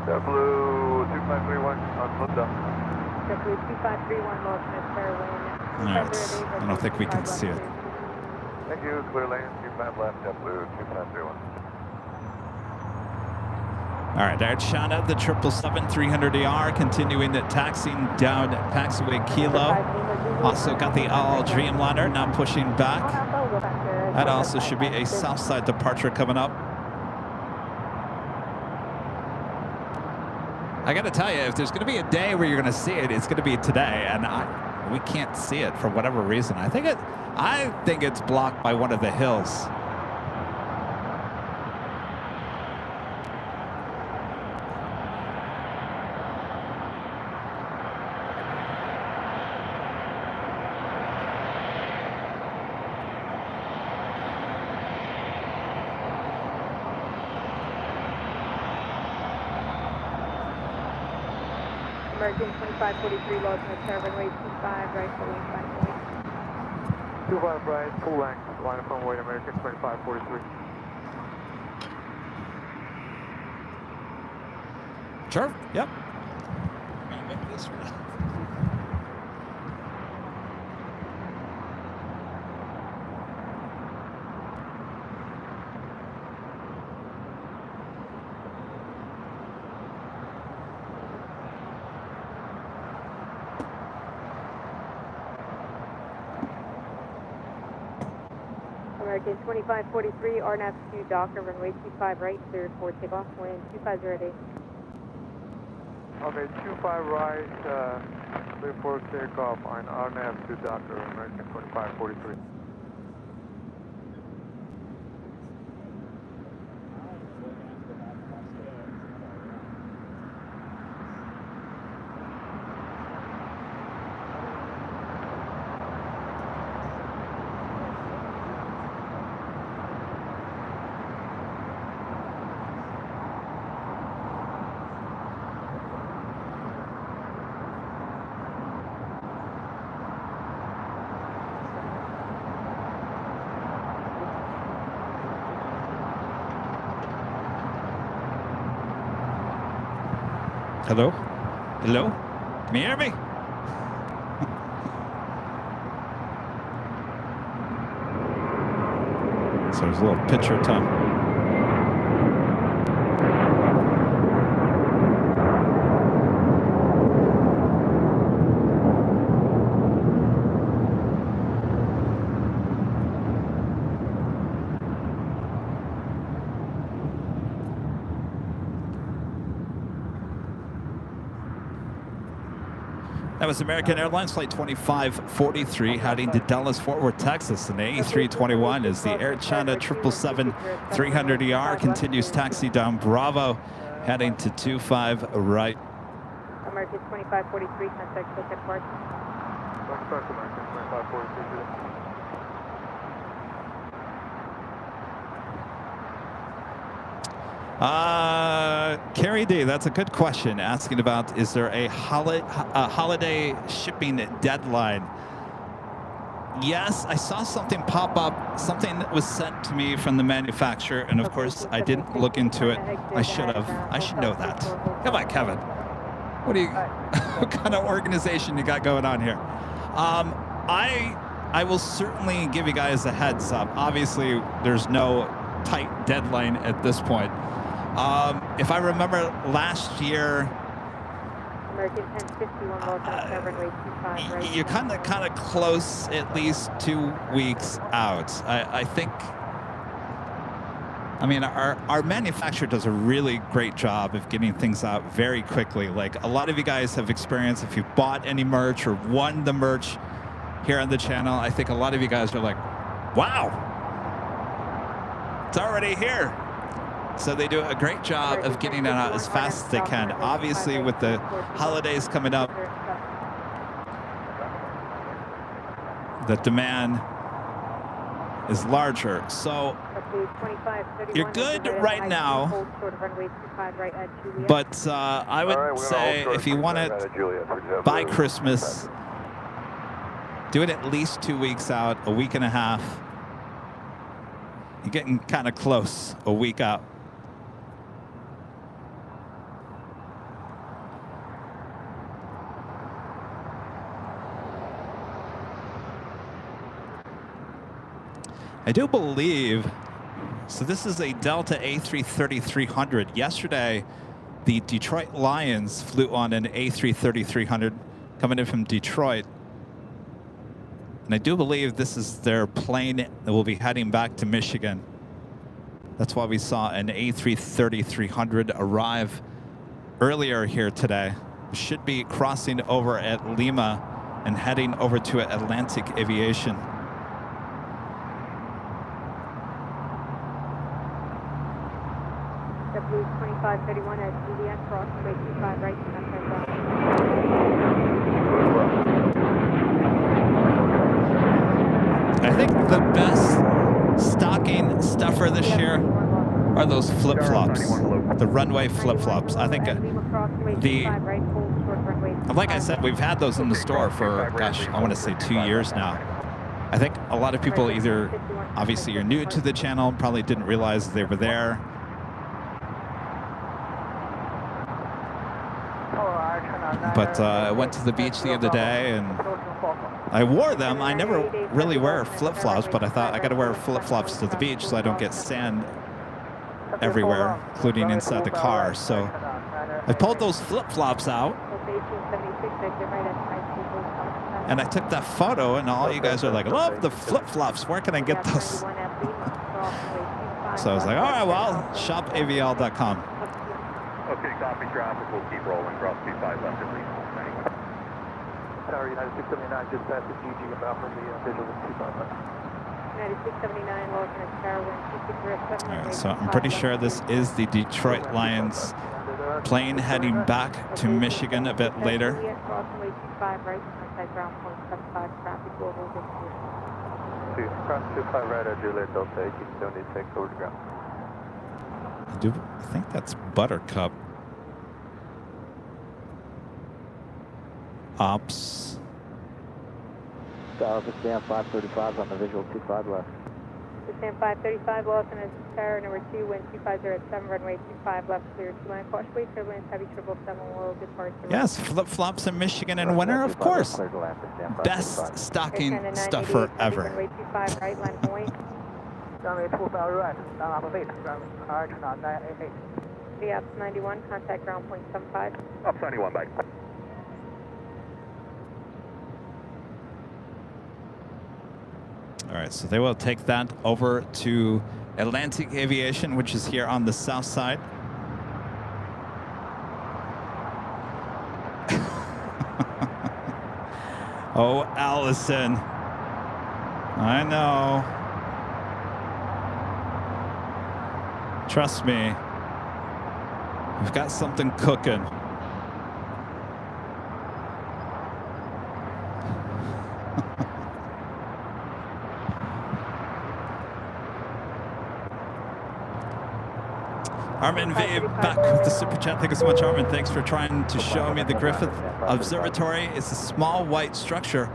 [SPEAKER 6] JetBlue 2531 on flip down.
[SPEAKER 4] JetBlue 2531, Los Angeles Airline.
[SPEAKER 2] Alright, I don't think we can see it.
[SPEAKER 6] Thank you, clear lane, 25 left, JetBlue 2531.
[SPEAKER 2] All right, there's Shana, the 777-300ER, continuing the taxiing down taxiway Kilo. Also got the All Dreamliner now pushing back. That also should be a south side departure coming up. I got to tell you, if there's going to be a day where you're going to see it, it's going to be today, and we can't see it for whatever reason. I think it's blocked by one of the hills.
[SPEAKER 4] American 2543, Los Angeles runway 25 right for wing 5
[SPEAKER 6] 25 right, full length, line of runway, American 2543.
[SPEAKER 2] Sure, yep.
[SPEAKER 4] American 2543, RNAV 2 Docker, runway 25 right, cleared for takeoff, wind 2508.
[SPEAKER 6] Okay, 25 right, clear for takeoff on RNAV 2 Docker, American 2543.
[SPEAKER 2] Hello? Hello? Can you hear me? So there's a little picture of Tom. That was American Airlines Flight 2543 heading to Dallas, Fort Worth, Texas. And the A321 is the Air China 777-300ER continues taxi down Bravo, heading to 25 right.
[SPEAKER 4] American 2543, contact Cook and Park.
[SPEAKER 2] Carrie D, that's a good question. Asking about, is there a holiday shipping deadline? Yes, I saw something pop up. Something that was sent to me from the manufacturer, and of course, I didn't look into it. I should have. I should know that. Come on, Kevin. What kind of organization you got going on here? I will certainly give you guys a heads up. Obviously, there's no tight deadline at this point. If I remember last year, you're kind of close, at least 2 weeks out. I think. I mean, our manufacturer does a really great job of getting things out very quickly. Like a lot of you guys have experienced, if you bought any merch or won the merch here on the channel, I think a lot of you guys are like, wow, it's already here. So they do a great job of getting it out as fast as they can. Obviously, with the holidays coming up, the demand is larger. So you're good right now, but I would say if you want it by Christmas, do it at least 2 weeks out, a week and a half. You're getting kind of close, a week out. I do believe, so this is a Delta A330-300. Yesterday, the Detroit Lions flew on an A330-300 coming in from Detroit. And I do believe this is their plane that will be heading back to Michigan. That's why we saw an A330-300 arrive earlier here today. It should be crossing over at Lima and heading over to Atlantic Aviation.
[SPEAKER 4] Blue 2531 at GDN, crossing way 25 right,
[SPEAKER 2] I think the best stocking stuffer this year are those flip-flops, the runway flip-flops. I think like I said, we've had those in the store for, gosh, I want to say 2 years now. I think a lot of people either, obviously you're new to the channel, probably didn't realize they were there. But I went to the beach the other day and I wore them. I never really wear flip-flops, but I thought I got to wear flip-flops to the beach so I don't get sand everywhere, including inside the car. So I pulled those flip-flops out and I took that photo, and all you guys are like, love the flip-flops. Where can I get those? So I was like, all right, well, shopavl.com.
[SPEAKER 6] Okay, copy traffic. We'll keep rolling. Cross 25 left at least. Tower United 679 just passed the GG about from the visual of 25 left.
[SPEAKER 4] United 679, Logan, Tower wind 267.
[SPEAKER 2] All right, so I'm pretty sure this is the Detroit Lions plane heading back to Michigan a bit later.
[SPEAKER 6] Cross 25 right at Juliet Delta 1876 over to ground.
[SPEAKER 2] I think that's Buttercup. Ops.
[SPEAKER 5] Dallas, stand 535 on the visual 25 left.
[SPEAKER 4] Stand 535, Lawson is tower number 2, wind 250 at 7, runway 25 left, clear 2-line, cautiously, turbulence, heavy 777, low, departure.
[SPEAKER 2] Yes, flip-flops in Michigan in winter, of course. Best stocking stuffer ever.
[SPEAKER 4] Runway 25 right, line point.
[SPEAKER 5] Runway 25 right, down off of 8, hard, turn on 988.
[SPEAKER 4] The Ops 91, contact ground point 75.
[SPEAKER 6] Ops 91, bye.
[SPEAKER 2] All right, so they will take that over to Atlantic Aviation, which is here on the south side. Oh, Allison. I know. Trust me. We've got something cooking. Armin V back with the super chat. Thank you so much, Armin. Thanks for trying to show me the Griffith Observatory. It's a small white structure,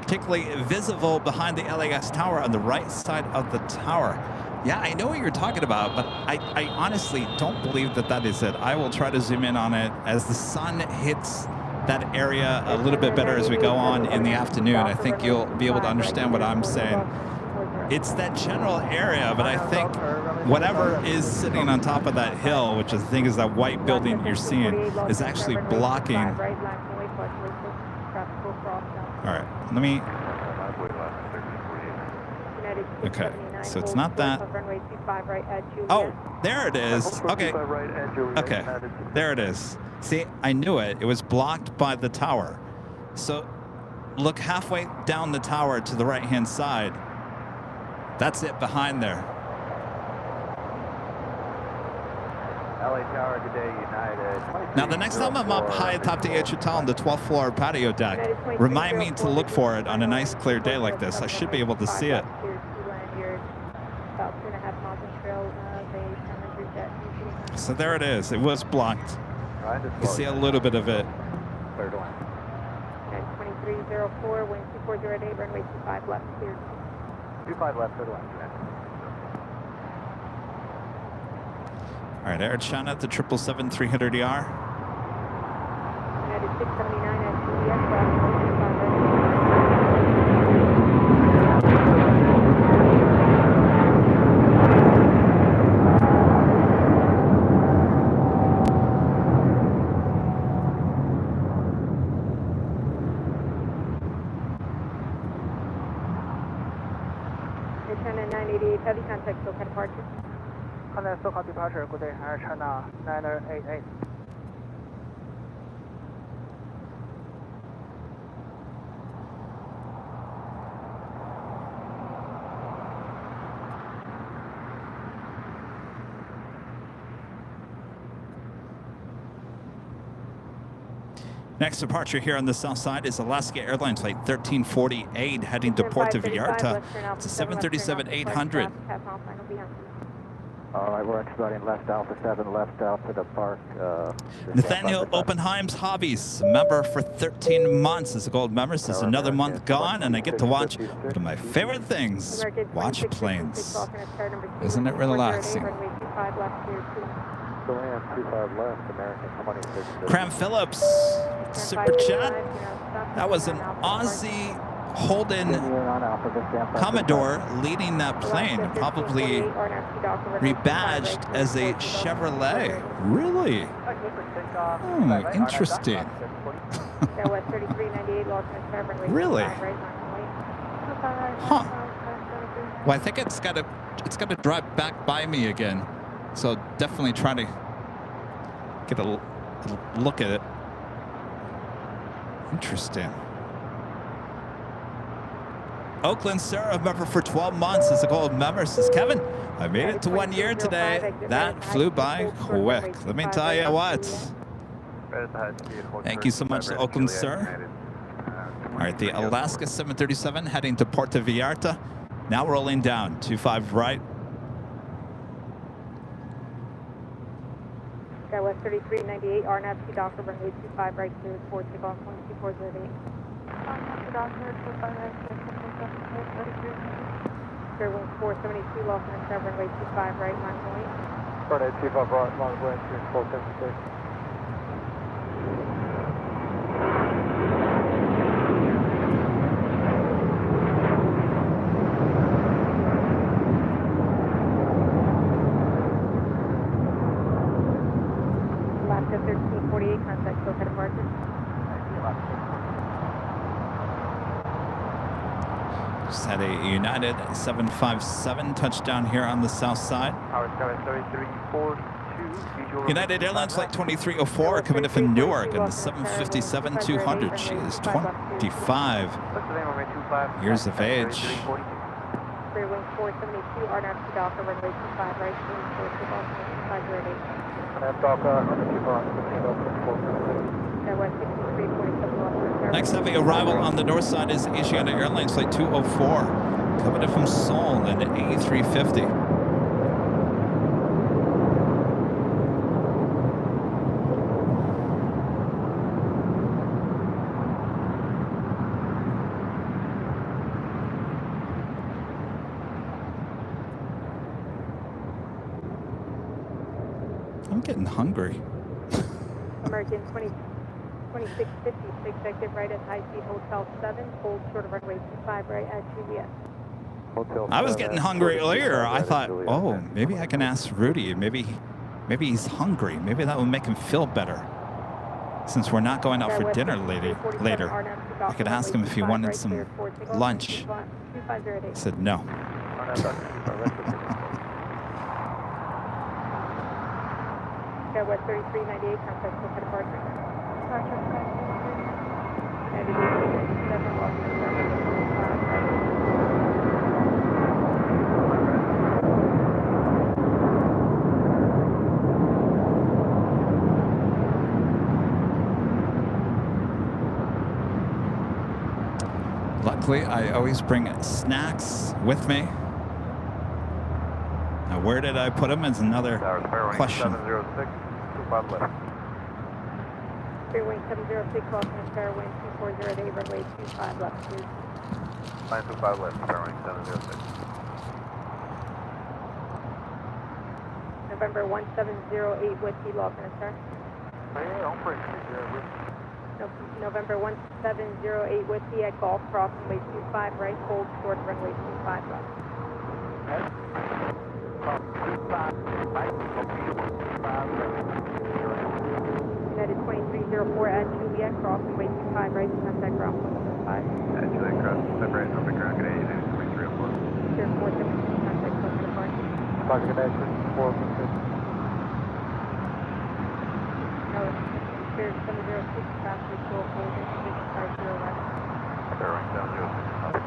[SPEAKER 2] particularly visible behind the LAX tower on the right side of the tower. Yeah, I know what you're talking about, but I honestly don't believe that that is it. I will try to zoom in on it as the sun hits that area a little bit better as we go on in the afternoon. I think you'll be able to understand what I'm saying. It's that general area, but I think whatever is sitting on top of that hill, which I think is that white building you're seeing, is actually blocking. All right, let me. Okay, so it's not that. Oh, there it is. Okay. Okay, there it is. See, I knew it. It was blocked by the tower. So look halfway down the tower to the right-hand side. That's it behind there.
[SPEAKER 5] LA Tower, good day, United.
[SPEAKER 2] Now, the next time I'm up high atop the Hotel on the 12th floor patio deck, remind me to look for it on a nice clear day like this. I should be able to see it. So there it is. It was blocked. You can see a little bit of it.
[SPEAKER 5] Clear to land.
[SPEAKER 4] 2304, wind 2408, runway 25 left, clear.
[SPEAKER 5] 25 left, clear to land.
[SPEAKER 2] All right, Air China at the 777-300ER.
[SPEAKER 4] United 679 at Juliet, China 988, heavy contact, SoCal departure.
[SPEAKER 5] Contact SoCal departure, good day, Air China 988.
[SPEAKER 2] Next departure here on the south side is Alaska Airlines flight 1348 heading to Puerto Vallarta. It's a 737-800.
[SPEAKER 5] All right, we're expediting left Alpha 7, left out to the park.
[SPEAKER 2] Nathaniel Oppenheim's Hobbies, member for 13 months as a gold member. This is another month gone, and I get to watch one of my favorite things, watch planes. Isn't it relaxing? Cram Phillips, super chat. That was an Aussie Holden Commodore leading that plane, probably rebadged as a Chevrolet. Really? Oh, interesting. Really? Huh. Well, I think it's got to drive back by me again. So definitely try to get a look at it. Interesting. Oakland Sarah, member for 12 months, is a gold member. Says Kevin, I made it to 1 year today. That flew by quick. Let me tell you what. Thank you so much to Oakland Sir. All right, the Alaska 737 heading to Puerto Vallarta. Now rolling down, 25 right.
[SPEAKER 4] West 3398, RNAV to Docker, runway 25 right, clear for takeoff 12408. Clear wing 472, Los Angeles, runway 25 right, line point.
[SPEAKER 5] Runway 25 right, line point, 476.
[SPEAKER 4] Alaska 1348, contact SoCal departure.
[SPEAKER 2] Just had a United 757 touchdown here on the south side. United Airlines flight 2304 coming in from Newark and the 757-200. She is 25 years of age.
[SPEAKER 4] Clear wing 472, RNAV to Docker, runway 25 right, clear for takeoff 12508.
[SPEAKER 2] Next heavy arrival on the north side is Asiana Airlines flight 204, coming in from Seoul and A350. I'm getting hungry.
[SPEAKER 4] American 2656, exit right at high speed Hotel 7, hold short of runway 25 right at Juliet.
[SPEAKER 2] I was getting hungry earlier. I thought, oh, maybe I can ask Rudy. Maybe he's hungry. Maybe that will make him feel better. Since we're not going out for dinner later, I could ask him if he wanted some lunch. He said no.
[SPEAKER 4] West 3398, contact for departure.
[SPEAKER 2] Luckily, I always bring snacks with me. Now, where did I put them is another question.
[SPEAKER 6] 706, 25 left.
[SPEAKER 4] Fairway 706, Boston, fairway 2408, runway 25 left, please.
[SPEAKER 6] 925 left, fairway 706.
[SPEAKER 4] November 1708, Whiskey, Los Angeles, sir. November 1708, Whiskey at Golf Cross, runway 25 right, hold short, runway 25 left. United 2304 at Juliet, cross runway 25 right, contact ground 175.
[SPEAKER 6] At Juliet, cross, separate on the ground, Canadian 2304.
[SPEAKER 4] Sure, 476, contact close to departure.
[SPEAKER 5] Talk Connection, 456.
[SPEAKER 4] No, Spirit 706, fastly full hold, information 50 left.
[SPEAKER 6] Fairway 706.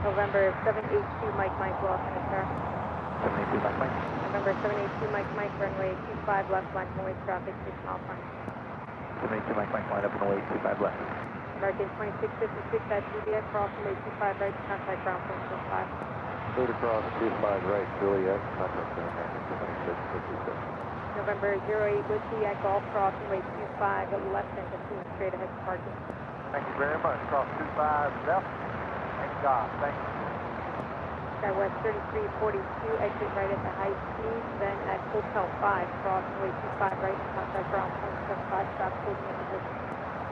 [SPEAKER 4] November 782, Mike, Los Angeles, sir.
[SPEAKER 5] 782, Mike.
[SPEAKER 4] November 782, Mike, runway 25 left, line from waste traffic, 6 miles front.
[SPEAKER 5] 782, Mike, line up in the way, 25 left.
[SPEAKER 4] American 2656 at Juliet, cross runway 25 right, contact ground point 5.
[SPEAKER 5] Third across, 25 right, Juliet, contact American 2656.
[SPEAKER 4] November 08, Whiskey at Golf, cross runway 25 left and continue straight ahead to parking.
[SPEAKER 6] Thank you very much. Cross 25 left. Thank God. Thank you.
[SPEAKER 4] Skywest 3342, exit right at the high speed, then at Hotel 5, cross runway 25 right, contact ground point 75, stop holding in position.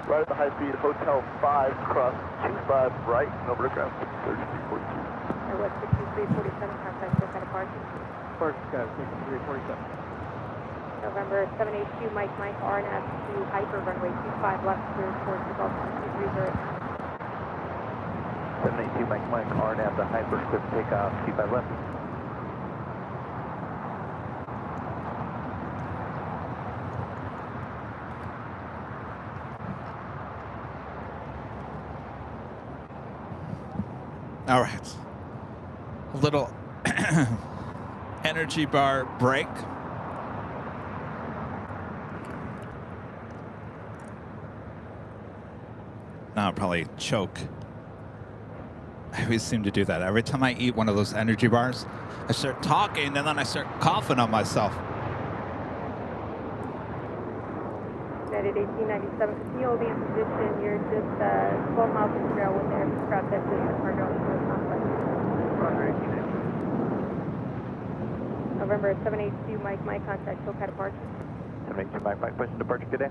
[SPEAKER 6] Right at the high speed, Hotel 5, cross 25 right, over to ground 3342.
[SPEAKER 4] Skywest 6347, contact for departure.
[SPEAKER 5] First, guys, 6347.
[SPEAKER 4] November 782, Mike, RNF to Hyper, runway 25 left, clear towards the Gulf 2308.
[SPEAKER 5] 782, Mike, RNAV to Hyper, quick takeoff, 25 left.
[SPEAKER 2] All right. A little energy bar break. Now I'll probably choke. I always seem to do that. Every time I eat one of those energy bars, I start talking and then I start coughing on myself.
[SPEAKER 4] United 1897, continue will be in position. You're just 12 miles from the trail with aircraft that is cargo for complex. November 782, Mike, contact SoCal departure.
[SPEAKER 5] 782, Mike, pushing departure, good day.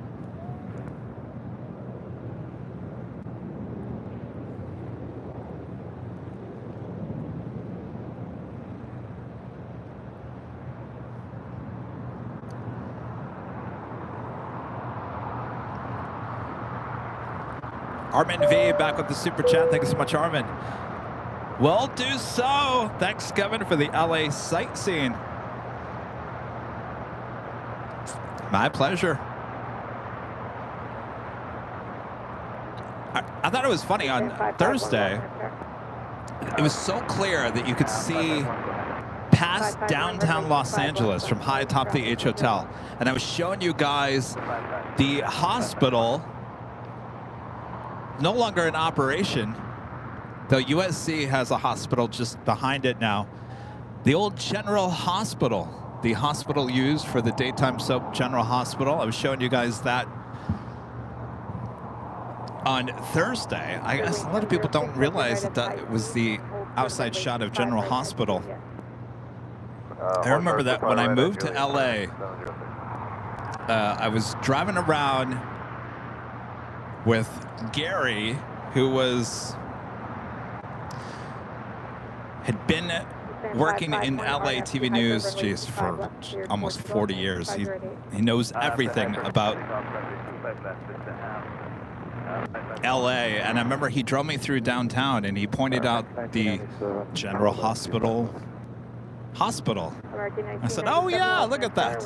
[SPEAKER 2] Armin V back with the super chat. Thank you so much, Armin. Well, do so. Thanks, Kevin, for the LA sightseeing. My pleasure. I thought it was funny on Thursday. It was so clear that you could see past downtown Los Angeles from high atop the H Hotel. And I was showing you guys the hospital, no longer in operation, though USC has a hospital just behind it now. The old General Hospital, the hospital used for the daytime soap, General Hospital. I was showing you guys that on Thursday. I guess a lot of people don't realize that that was the outside shot of General Hospital. I remember that when I moved to LA, I was driving around with Gary, who had been working in LA TV news, geez, for almost 40 years. He knows everything about LA, and I remember he drove me through downtown and he pointed out the General Hospital. I said, oh yeah, look at that.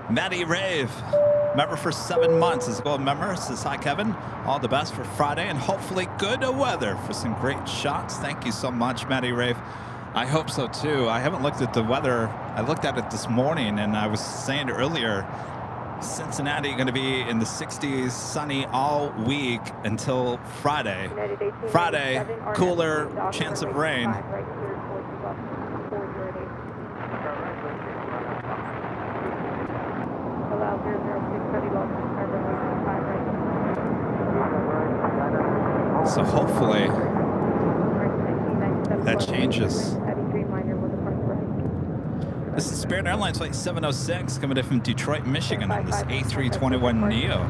[SPEAKER 2] Maddie Rave, member for 7 months, is a gold member. Says, hi Kevin, all the best for Friday and hopefully good weather for some great shots. Thank you so much, Maddie Rave. I hope so too. I haven't looked at the weather. I looked at it this morning and I was saying earlier, Cincinnati going to be in the 60s, sunny all week until Friday. Friday, cooler, chance of rain. So hopefully that changes. This is Spirit Airlines Flight 706 coming in from Detroit, Michigan on this A321neo.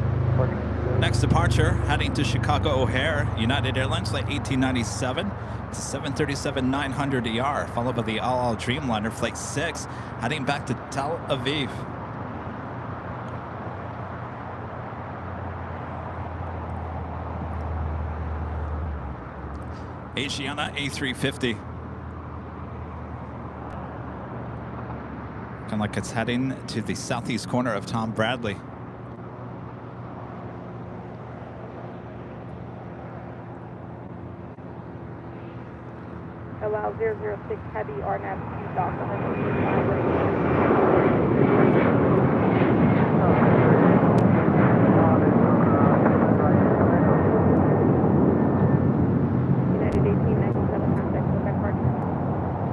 [SPEAKER 2] Next departure, heading to Chicago O'Hare, United Airlines Flight 1897 to 737-900ER, followed by the Al Al Dreamliner Flight 6, heading back to Tel Aviv. Asiana A350. Kind of like it's heading to the southeast corner of Tom Bradley.
[SPEAKER 4] Allow 006 heavy RNAV 2 dock on United 1897 contact with departure.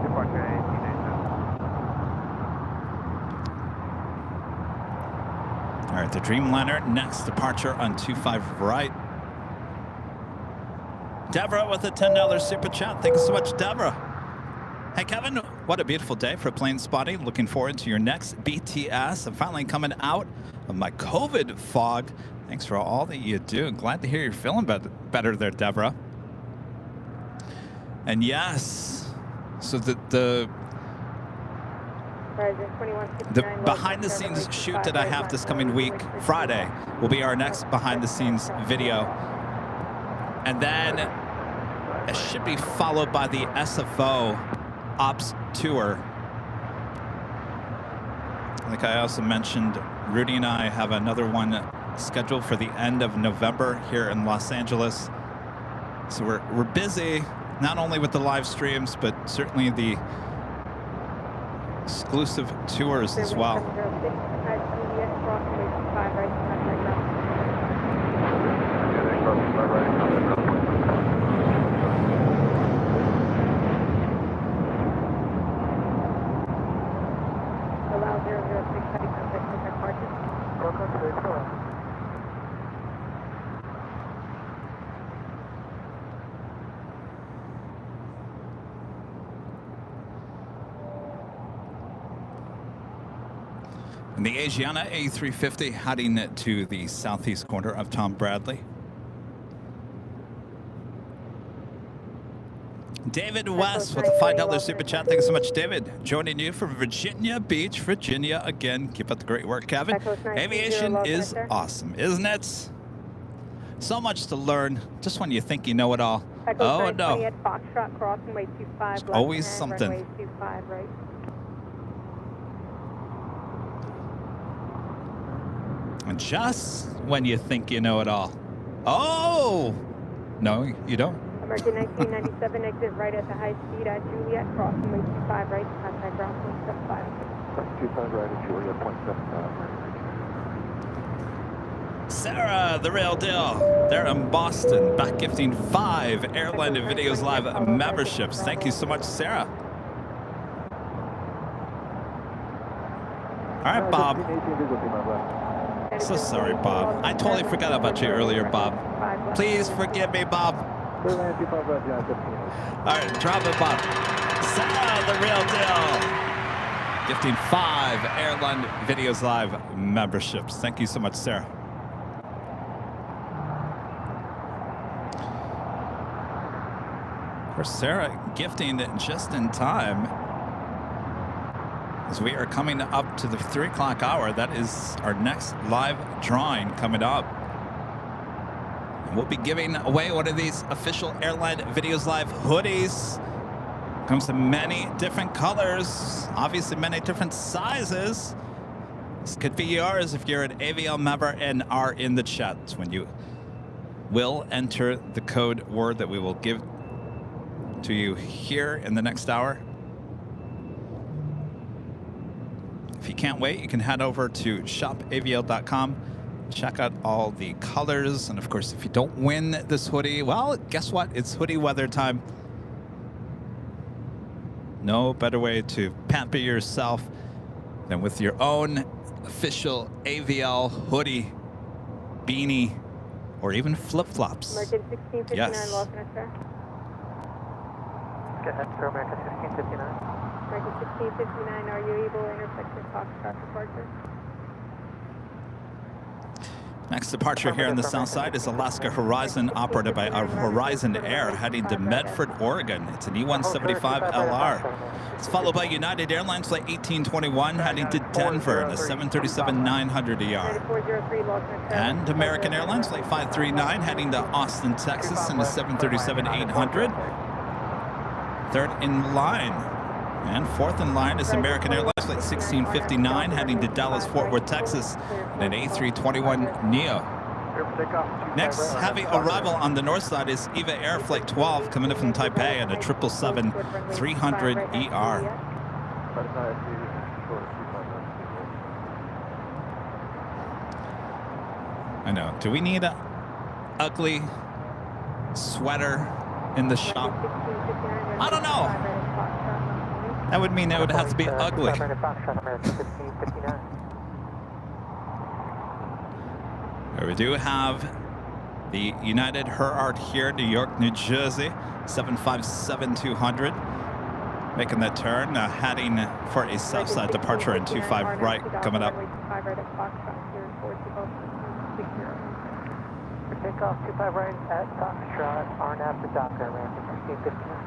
[SPEAKER 5] Departure 1897.
[SPEAKER 2] All right, the Dreamliner, next departure on 25 right. Deborah with a $10 super chat. Thank you so much, Deborah. Hey, Kevin, what a beautiful day for plane spotting. Looking forward to your next BTS. I'm finally coming out of my COVID fog. Thanks for all that you do. Glad to hear you're feeling better there, Deborah. And yes, so the behind-the-scenes shoot that I have this coming week, Friday, will be our next behind-the-scenes video. And then it should be followed by the SFO Ops Tour. Like I also mentioned, Rudy and I have another one scheduled for the end of November here in Los Angeles. So we're busy, not only with the live streams, but certainly the exclusive tours as well. And the Asiana A350 heading to the southeast corner of Tom Bradley. David West with a $5 super chat. Thanks so much, David. Joining you from Virginia Beach, Virginia. Again, keep up the great work, Kevin. Aviation is awesome, isn't it? So much to learn, just when you think you know it all. Oh, no. There's always something. And just when you think you know it all. Oh! No, you don't.
[SPEAKER 4] American 1997, exit right at the high speed at Juliet, crossing way 25 right, contact ground 0.75.
[SPEAKER 6] 25 right at Juliet, 0.75 right.
[SPEAKER 2] Sarah, the real deal. They're in Boston, back gifting 5 Airline Videos Live memberships. Thank you so much, Sarah. All right, Bob. So sorry, Bob. I totally forgot about you earlier, Bob. Please forgive me, Bob. All right, drop it, Bob. Sarah, the real deal. Gifting 5 Airline Videos Live memberships. Thank you so much, Sarah. For Sarah, gifting just in time as we are coming up to the 3 o'clock hour. That is our next live drawing coming up. And we'll be giving away one of these official Airline Videos Live hoodies. Comes in many different colors, obviously many different sizes. This could be yours if you're an AVL member and are in the chat when you will enter the code word that we will give to you here in the next hour. If you can't wait, you can head over to shopavl.com, check out all the colors, and of course, if you don't win this hoodie, well, guess what? It's hoodie weather time. No better way to pamper yourself than with your own official AVL hoodie, beanie, or even flip-flops.
[SPEAKER 4] American 1659,
[SPEAKER 2] Yes.
[SPEAKER 4] Los Angeles.
[SPEAKER 5] Go ahead, sir, American 1659.
[SPEAKER 4] American 1659, are you able to intersect your Foxtrot departure?
[SPEAKER 2] Next departure here on the south side is Alaska Horizon, operated by Horizon Air, heading to Medford, Oregon. It's an E175LR. It's followed by United Airlines Flight 1821, heading to Denver in a 737-900ER.
[SPEAKER 4] 403, Los Angeles.
[SPEAKER 2] And American Airlines Flight 539, heading to Austin, Texas in a 737-800. Third in line. And fourth in line is American Airlines Flight 1659, heading to Dallas-Fort Worth, Texas, in an A321neo. Next, having arrival on the north side is EVA Air Flight 12, coming in from Taipei, and a 777-300ER. I know. Do we need an ugly sweater in the shop? I don't know. That would mean it would have to be ugly. Here we do have the United Herart here, New York, New Jersey, 757-200. Making that turn, heading for a south side departure in 25 right coming up.
[SPEAKER 5] Takeoff 25 right at Foxtrot, RNAV to Docker, American 1659.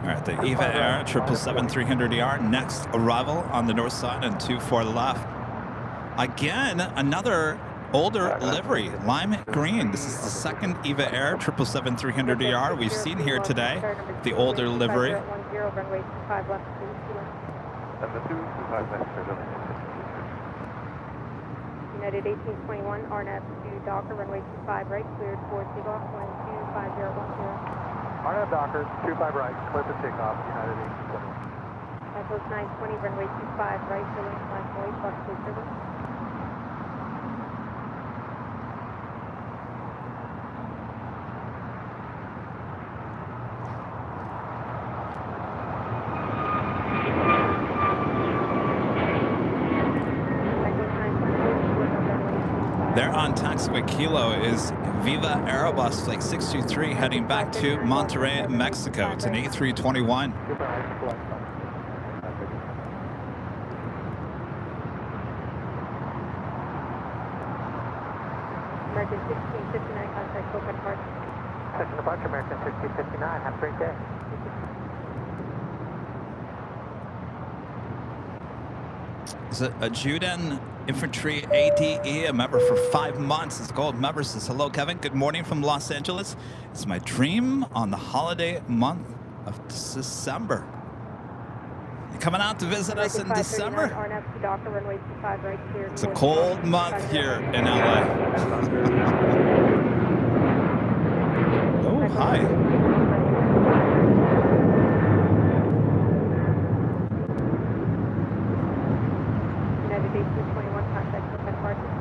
[SPEAKER 2] All right, the EVA Air 777-300ER, next arrival on the north side and 24 left. Again, another older livery, lime green. This is the second EVA Air 777-300ER we've seen here today, the older livery.
[SPEAKER 4] United 1821, RNAV to Docker, runway 25 right, cleared for takeoff, 1251010.
[SPEAKER 5] RNAV Docker, 25 right, clear for takeoff, United 1821.
[SPEAKER 4] Post 920, runway 25 right, filling flight noise, bus please service.
[SPEAKER 2] There on taxiway Kilo is Viva Aerobus Flight 623 heading back to Monterrey, Mexico. It's an A321.
[SPEAKER 4] American 1659, contact Copa departure.
[SPEAKER 5] Second departure, American 1659. Have a great day.
[SPEAKER 2] Is it a Juden Infantry ADE, a member for 5 months. His gold member says, hello, Kevin. Good morning from Los Angeles. It's my dream on the holiday month of December. You coming out to visit us in December? It's a cold month here in LA. Oh, hi.
[SPEAKER 4] United 1821, contact with departure.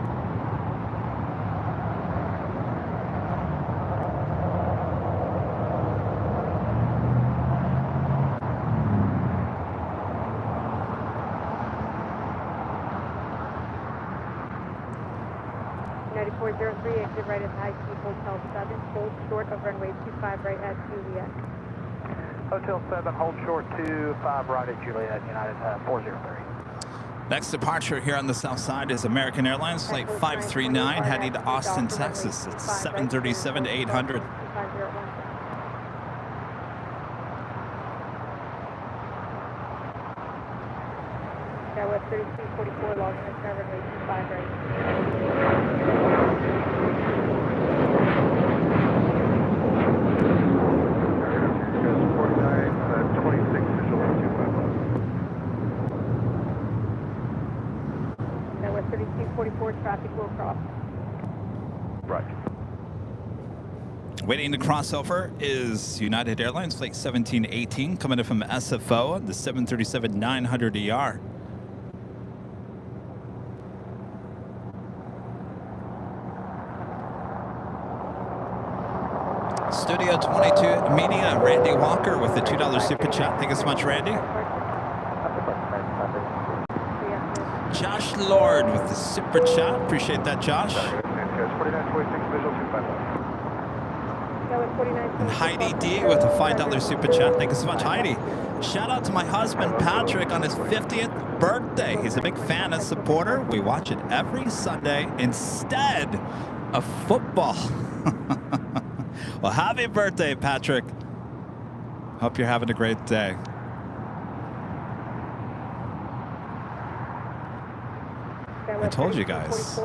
[SPEAKER 4] United 403, exit right at High Speed Hotel 7, hold short of runway 25 right at Juliet.
[SPEAKER 5] Hotel 7, hold short 25 right at Juliet, United 403.
[SPEAKER 2] Next departure here on the south side is American Airlines Flight 539 heading to Austin, Texas. It's 737 to 800.
[SPEAKER 4] Southwest 3244, logging in runway 25 right. Southwest 3244, traffic will cross.
[SPEAKER 6] Right.
[SPEAKER 2] Waiting to cross over is United Airlines Flight 1718 coming in from SFO, the 737-900ER. Studio 22 Media, Randy Walker with the $2 super chat. Thank you so much, Randy. Josh Lord with the super chat. Appreciate that, Josh. And Heidi D with a $5 super chat. Thank you so much, Heidi. Shout out to my husband, Patrick, on his 50th birthday. He's a big fan and supporter. We watch it every Sunday instead of football. Well, happy birthday, Patrick. Hope you're having a great day. I told you guys.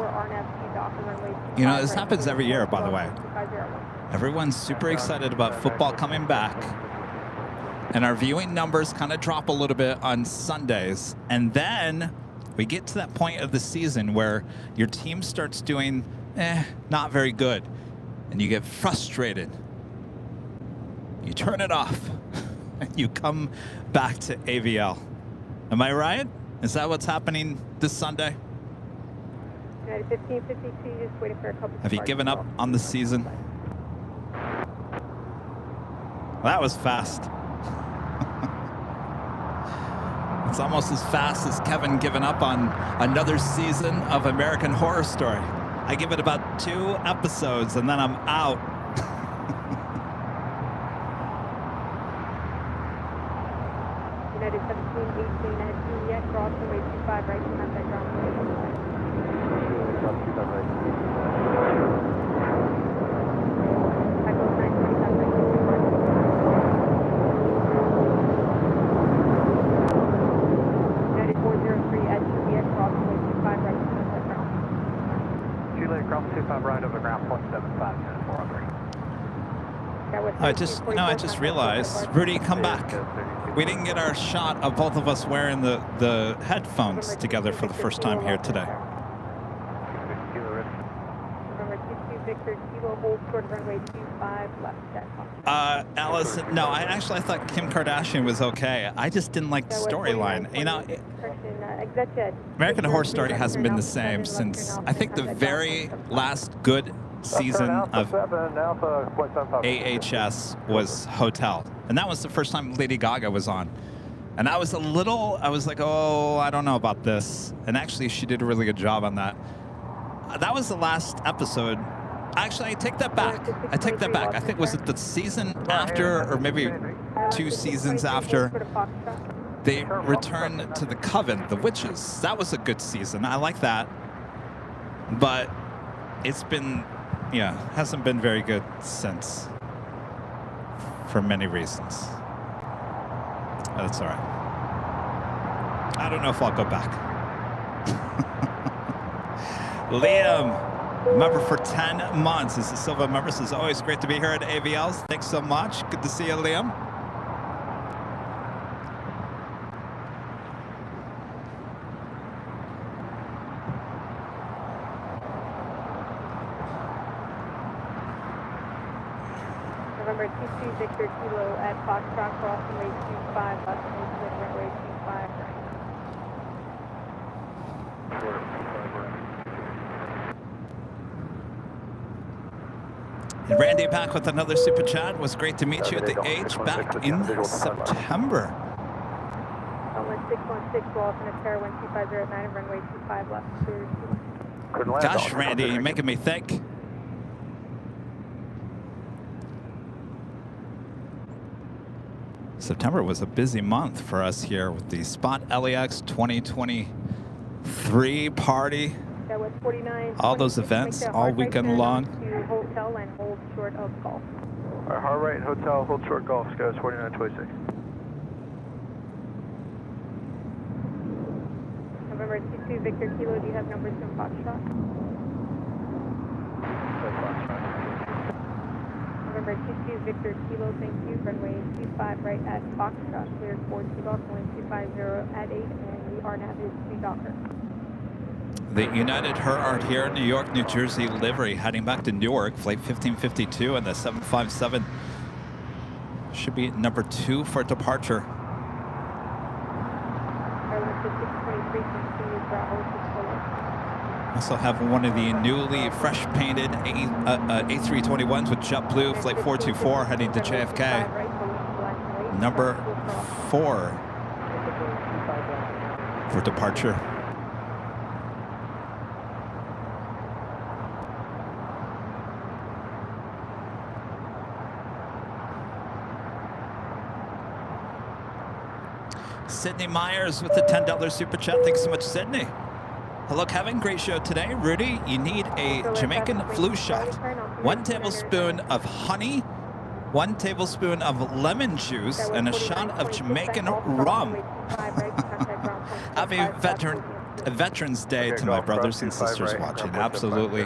[SPEAKER 2] You know, this happens every year, by the way. Everyone's super excited about football coming back. And our viewing numbers kind of drop a little bit on Sundays. And then we get to that point of the season where your team starts doing, not very good. And you get frustrated. You turn it off. And you come back to AVL. Am I right? Is that what's happening this Sunday?
[SPEAKER 4] 1552, just waiting for a couple.
[SPEAKER 2] Have you given up on the season? That was fast. It's almost as fast as Kevin giving up on another season of American Horror Story. I give it about 2 episodes and then I'm out.
[SPEAKER 4] United 1718 at Juliet, cross the way 25 right, contact ground. United 403 at Juliet, cross the way 25 right, contact ground.
[SPEAKER 5] Juliet, cross 25 right over ground, 0.75, Unit 403.
[SPEAKER 2] I just realized, Rudy, come back. We didn't get our shot of both of us wearing the headphones together for the first time here today. Alice, no, I thought Kim Kardashian was okay. I just didn't like the storyline. You know, American Horror Story hasn't been the same since, I think, the very last good season of AHS was Hotel. And that was the first time Lady Gaga was on. And I was like, oh, I don't know about this. And actually, she did a really good job on that. That was the last episode. Actually, I take that back. I think, was it the season after, or maybe 2 seasons after, they returned to the Coven, the Witches. That was a good season. I like that. But it's been, hasn't been very good since, for many reasons. That's all right. I don't know if I'll go back. Liam, member for 10 months. This is Silva members. It's always great to be here at AVLs. Thanks so much. Good to see you, Liam.
[SPEAKER 4] November 22 Victor Kilo at Foxtrot crossing way 25, left with runway 25 right.
[SPEAKER 2] And Randy back with another super chat. Was great to meet you at the H back in September.
[SPEAKER 4] Outlet 616, Walton at Terra 125 at 9 and runway 25 left.
[SPEAKER 2] Gosh, Randy, you're making me think. September was a busy month for us here with the Spot LAX 2023 party.
[SPEAKER 4] That was 49.
[SPEAKER 2] All those events all weekend long.
[SPEAKER 4] To hotel and hold short of golf.
[SPEAKER 6] All right, hard right, hotel, hold short golf, Skies 4926.
[SPEAKER 4] November 22 Victor Kilo, do you have numbers from Foxtrot? November 22 Victor Kilo, thank you. Runway 25 right at Foxtrot, cleared for takeoff, going 250 at 8, and the RNAV is to Docker.
[SPEAKER 2] The United Herart here, New York, New Jersey livery, heading back to Newark, flight 1552, and the 757 should be number 2 for departure.
[SPEAKER 4] Airline 623, continue Bravo to Solo.
[SPEAKER 2] Also have one of the newly fresh painted A321s with JetBlue, flight 424, heading to JFK. Number 4 for departure. Sydney Myers with the $10 super chat. Thanks so much, Sydney. Hello, Kevin. Great show today. Rudy, you need a Jamaican flu shot. 1 tablespoon of honey, 1 tablespoon of lemon juice, and a shot of Jamaican rum. Happy Veterans Day to my brothers and sisters watching. Absolutely.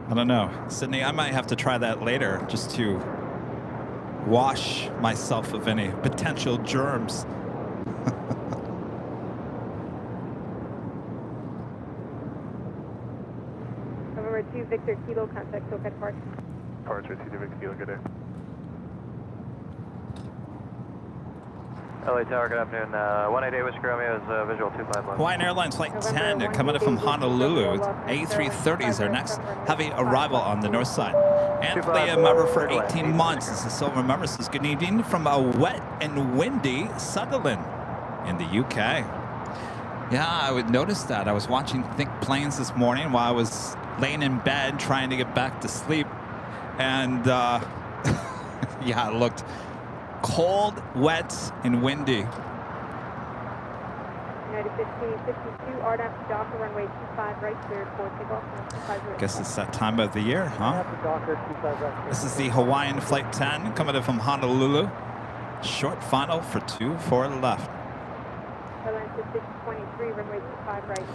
[SPEAKER 2] I don't know. Sydney, I might have to try that later just to wash myself of any potential germs.
[SPEAKER 4] November 2 Victor Kilo, contact SoCal Park.
[SPEAKER 6] Park 2 Victor Kilo, good day.
[SPEAKER 5] LA Tower, good afternoon. 188 Whiskey Romeo is visual 251.
[SPEAKER 2] Hawaiian Airlines Flight 10 coming in from Honolulu. A330s are next. Heavy arrival on the north side. Anthony, a member for 18 months. This is Silver member. Says good evening from a wet and windy Sutherland in the UK. Yeah, I would notice that. I was watching Think Planes this morning while I was laying in bed trying to get back to sleep. And yeah, it looked cold, wet, and windy.
[SPEAKER 4] United 1552, RDAP to Docker, runway 25 right, cleared for takeoff.
[SPEAKER 2] Guess it's that time of the year, huh? This is the Hawaiian Flight 10 coming in from Honolulu. Short final for 24 left.
[SPEAKER 4] Airline 623, runway 25 right.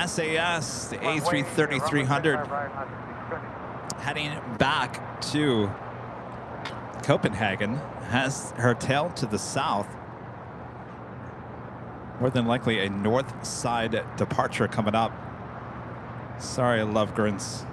[SPEAKER 2] SAS, the A330-300, heading back to Copenhagen, has her tail to the south. More than likely a north side departure coming up. Sorry, Lovegrins.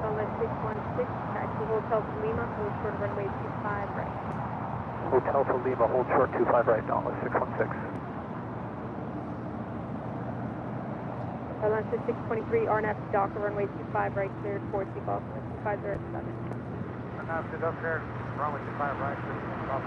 [SPEAKER 4] Airline 616, taxi Hotel to Lima, hold short runway 25 right.
[SPEAKER 6] Hotel to Lima, hold short 25 right, Nautilus 616.
[SPEAKER 4] Airline 623, RNAV to Docker, runway 25 right, cleared for takeoff. 250 at 7.
[SPEAKER 5] RNAV to Docker, runway 25 right, cleared for takeoff.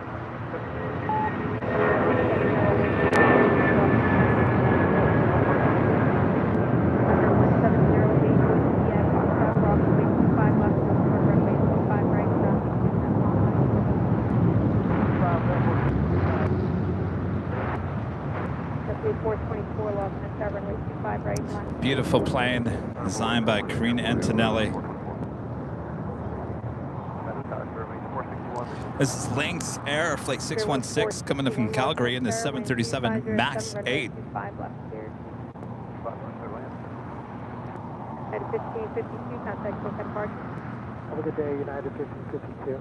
[SPEAKER 4] 4 lost and start runway 25 right, line.
[SPEAKER 2] Beautiful plane designed by Karine Antonelli. This is Lynx Air Flight 616 coming in from Calgary in the 737 MAX 8.
[SPEAKER 4] 5 left cleared. At 1552, contact book at departure.
[SPEAKER 5] Have a good day, United 1552.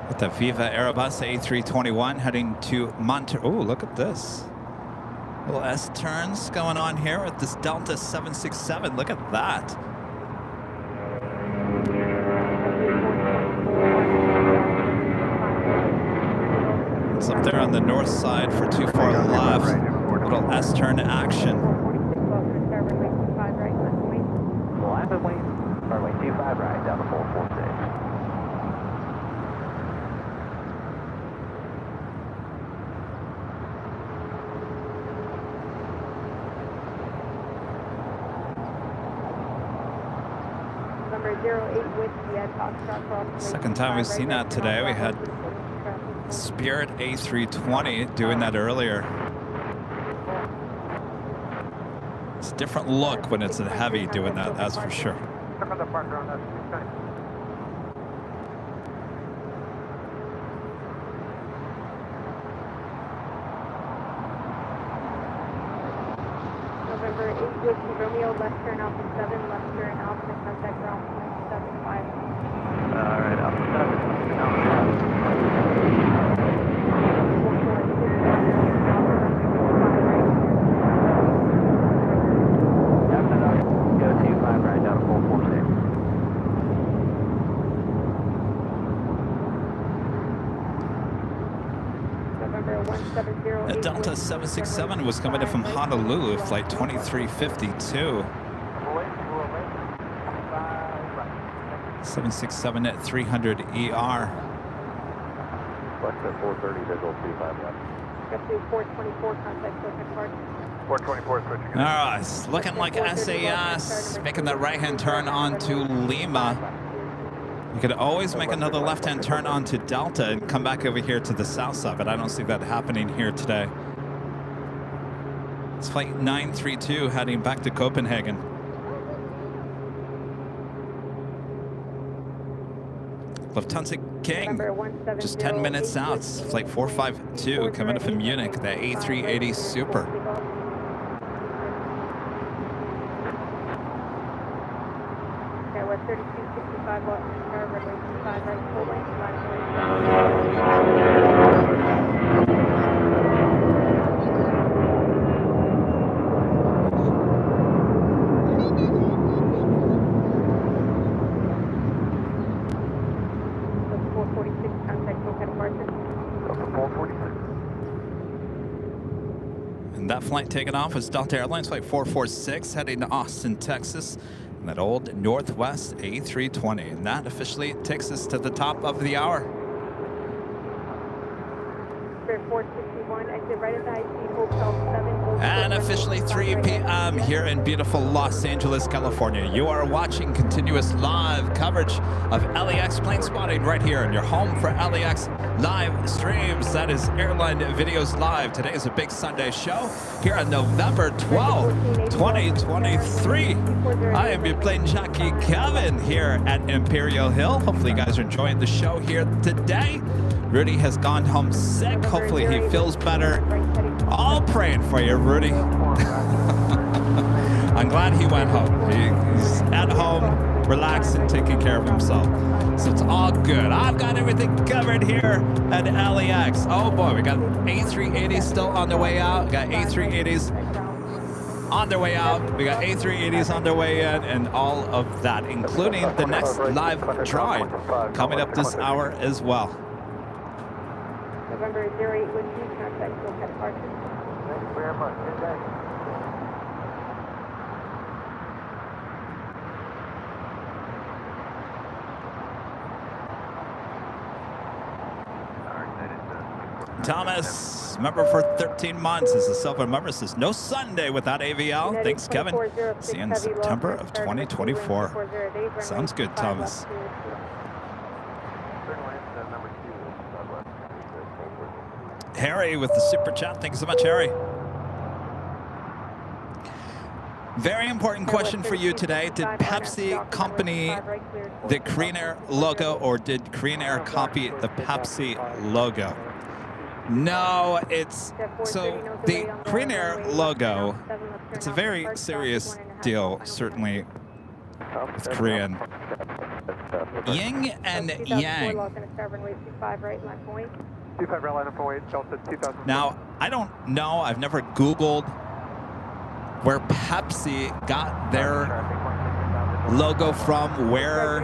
[SPEAKER 2] With the Viva Aerobus A321 heading to Monterey. Oh, look at this. Little S-turns going on here with this Delta 767. Look at that. It's up there on the north side for 24 left. Little S-turn action.
[SPEAKER 5] Runway 25 right, down to 446.
[SPEAKER 2] Second time we've seen that today. We had Spirit A320 doing that earlier. It's a different look when it's a heavy doing that, that's for sure.
[SPEAKER 4] November 8 Whiskey Romeo, left turn Alpha 7, left turn Alpha, contact ground point 75.
[SPEAKER 5] Alright, Alpha 7, Alpha 7. Go 25 right, down to 446.
[SPEAKER 2] The Delta 767 was coming in from Honolulu, flight 2352. 767 at 300 ER.
[SPEAKER 6] Flex at 430, visual 25 left.
[SPEAKER 4] Up to 424, contact book at departure.
[SPEAKER 6] 424 switching.
[SPEAKER 2] All right, it's looking like SAS making that right-hand turn onto Lima. You could always make another left-hand turn onto Delta and come back over here to the south side, but I don't see that happening here today. It's flight 932 heading back to Copenhagen. Lufthansa King, just 10 minutes out. It's flight 452 coming up from Munich, the A380 Super.
[SPEAKER 4] Okay, West 3265, Boston Star, runway 25 right, full length, line.
[SPEAKER 2] That flight taking off was Delta Airlines flight 446 heading to Austin, Texas. And that old Northwest A320. And that officially takes us to the top of the hour.
[SPEAKER 4] 461, exit right at the IC, Hotel 7.
[SPEAKER 2] And officially 3 p.m. here in beautiful Los Angeles, California. You are watching continuous live coverage of LAX plane spotting right here in your home for LAX live streams. That is Airline Videos Live. Today is a big Sunday show here on November 12th, 2023. I am your plane jockey, Kevin, here at Imperial Hill. Hopefully you guys are enjoying the show here today. Rudy has gone home sick. Hopefully he feels better. All praying for you, Rudy. I'm glad he went home. He's at home, relaxing, taking care of himself. So it's all good. I've got everything covered here at LAX. Oh boy, we got A380s still on the way out. We got A380s on their way out. We got A380s on their way in, and all of that, including the next live drawing coming up this hour as well.
[SPEAKER 4] November 08 with you, contact book at departure.
[SPEAKER 5] Thank you very much. Good day.
[SPEAKER 2] Thomas, member for 13 months, is a silver member. Says no Sunday without AVL. Thanks, Kevin. See you in September of 2024. Sounds good, Thomas. Harry with the super chat. Thanks so much, Harry. Very important question for you today. Did Pepsi copy the Korean Air logo, or did Korean Air copy the Pepsi logo? No, it's so the Korean Air logo, it's a very serious deal, certainly with Korean. Yin and yang. Now, I don't know, I've never Googled where Pepsi got their logo from, where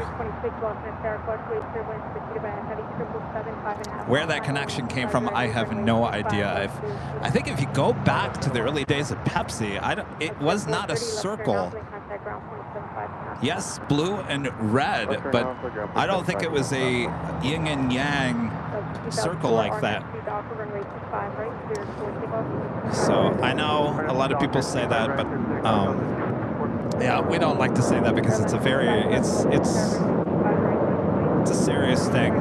[SPEAKER 2] that connection came from. I have no idea. I think if you go back to the early days of Pepsi, it was not a circle. Yes, blue and red, but I don't think it was a yin and yang circle like that. So I know a lot of people say that, but yeah, we don't like to say that because it's a very, it's a serious thing.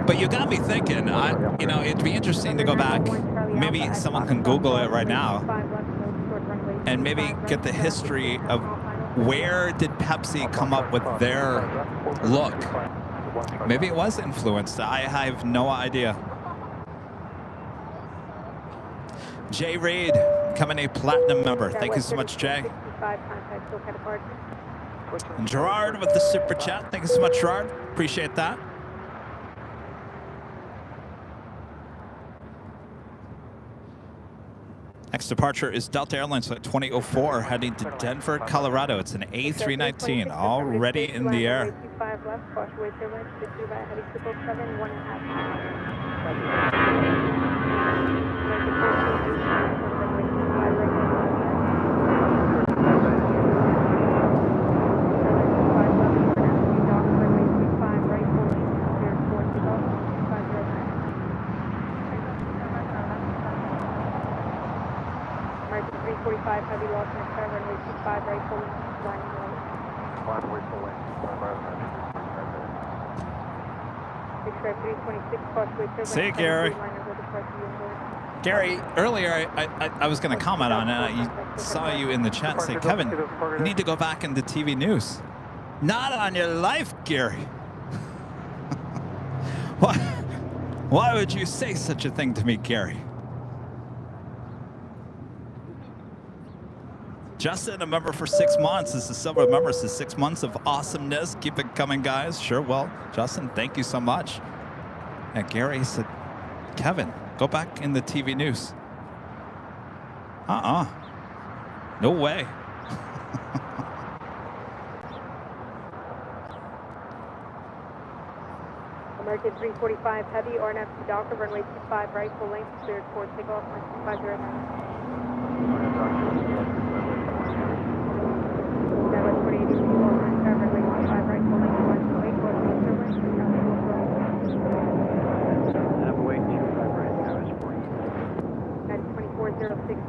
[SPEAKER 2] But you got me thinking. You know, it'd be interesting to go back. Maybe someone can Google it right now, and maybe get the history of where did Pepsi come up with their look. Maybe it was influenced. I have no idea. Jay Reed, becoming a platinum member. Thank you so much, Jay. And Gerard with the super chat. Thank you so much, Gerard. Appreciate that. Next departure is Delta Airlines Flight 2004 heading to Denver, Colorado. It's an A319 already in the air.
[SPEAKER 4] Heavy loss in the runway 25 right, full line
[SPEAKER 6] Runway full length,
[SPEAKER 4] 326,
[SPEAKER 2] See, Gary. Gary, earlier I was going to comment on it. I saw you in the chat say, Kevin, you need to go back into TV news. Not on your life, Gary. Why would you say such a thing to me, Gary? Justin, a member for 6 months. This is a silver member. This is 6 months of awesomeness. Keep it coming, guys. Sure, well, Justin, thank you so much. And Gary said, Kevin, go back in the TV news. No way.
[SPEAKER 4] American 345 heavy, RNF to Delta, runway 25 right, full length, cleared for takeoff, 250.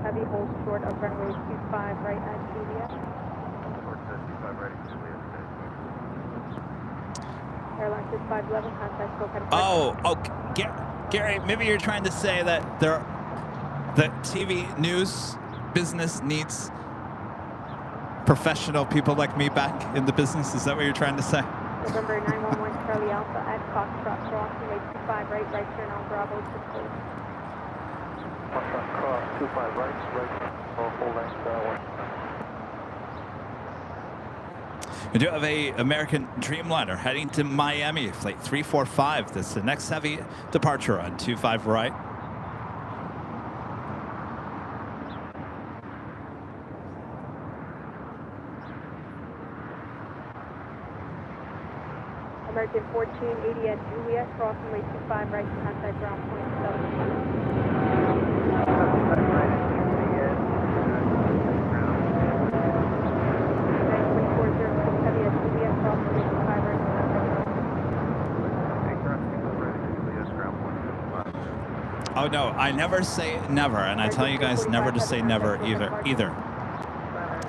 [SPEAKER 4] Heavy, hold short of runway 25 right at Juliet. Airline 511, contact SoCal.
[SPEAKER 2] Oh, Gary, maybe you're trying to say that the TV news business needs professional people like me back in the business. Is that what you're trying to say?
[SPEAKER 4] November 911 Charlie Alpha at Foxtrot crossing, way 25 right turn on Bravo 6.
[SPEAKER 6] Cross 25 right, full length,
[SPEAKER 2] We do have a American Dreamliner heading to Miami, flight 345. That's the next heavy departure on 25 right.
[SPEAKER 4] American 1480 at Juliet, crossing way 25 right, contact ground point 7.
[SPEAKER 2] Oh no, I never say never, and I tell you guys never to say never either.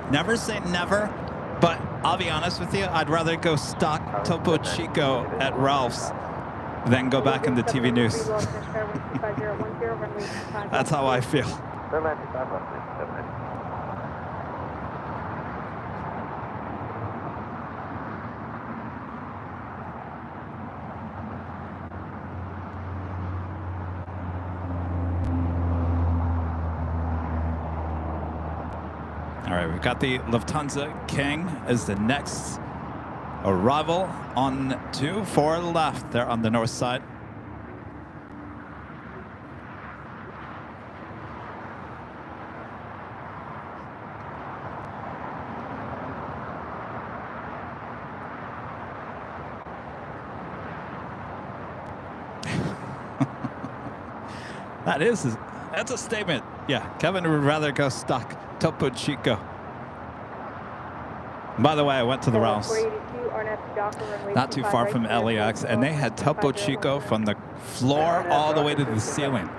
[SPEAKER 2] Never say never, but I'll be honest with you, I'd rather go stock Topo Chico at Ralph's than go back in the TV news. That's how I feel. All right, we've got the Lufthansa King as the next arrival on 24 left there on the north side. That's a statement. Yeah, Kevin would rather go stock Topo Chico. By the way, I went to the Ralph's not too far from LAX, and they had Topo Chico from the floor all the way to the ceiling.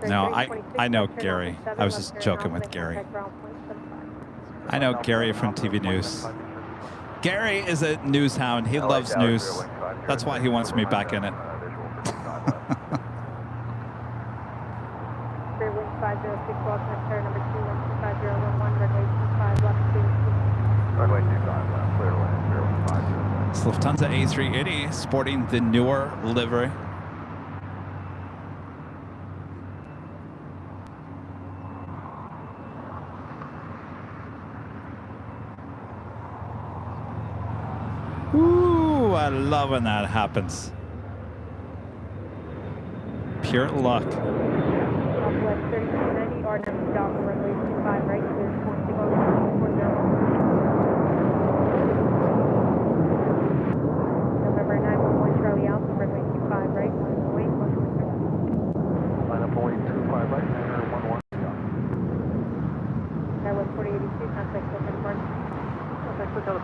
[SPEAKER 2] No, I know Gary. I was just joking with Gary. I know Gary from TV News. Gary is a news hound. He loves news. That's why he wants me back in it. It's Lufthansa A380 sporting the newer livery. Ooh, I love when that happens. Pure luck.
[SPEAKER 4] November 911 Charlie Alpha, runway 25 right, 108, 110.
[SPEAKER 6] Line up 25 right, 911.
[SPEAKER 4] That was 4082, contact open front.
[SPEAKER 6] Contact with other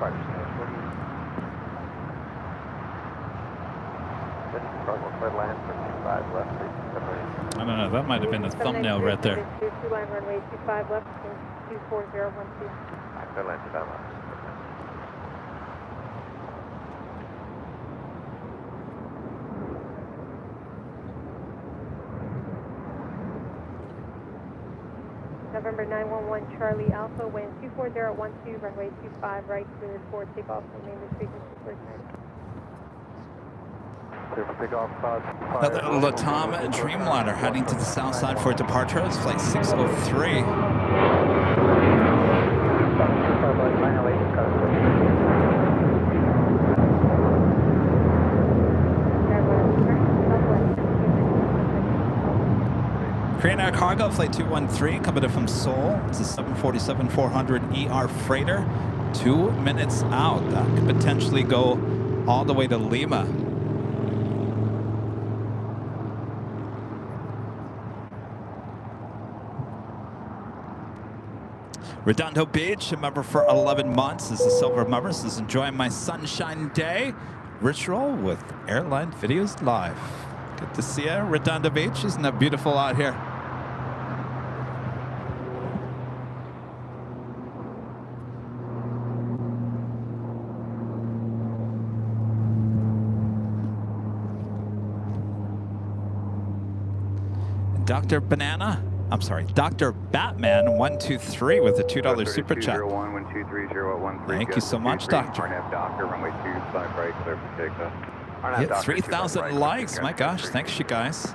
[SPEAKER 2] I don't know, that might have been a thumbnail right there.
[SPEAKER 4] 2 line runway 25 left, 24012. November 911 Charlie Alpha, wind 24012, runway 25 right, cleared for takeoff from main frequency first night.
[SPEAKER 2] Another Latam Dreamliner heading to the south side for departure. It's flight 603. Korean Air Cargo, flight 213, coming in from Seoul. It's a 747-400 ER freighter. 2 minutes out. That could potentially go all the way to Lima. Redondo Beach, a member for 11 months. This is Silver member. This is enjoying my sunshine day ritual with Airline Videos Live. Good to see you, Redondo Beach. Isn't that beautiful out here? Dr. Banana. I'm sorry, Dr. Batman 123 with a $2 super chat. Thank you so much, Doctor. Hit 3,000 likes. My gosh, thanks you guys.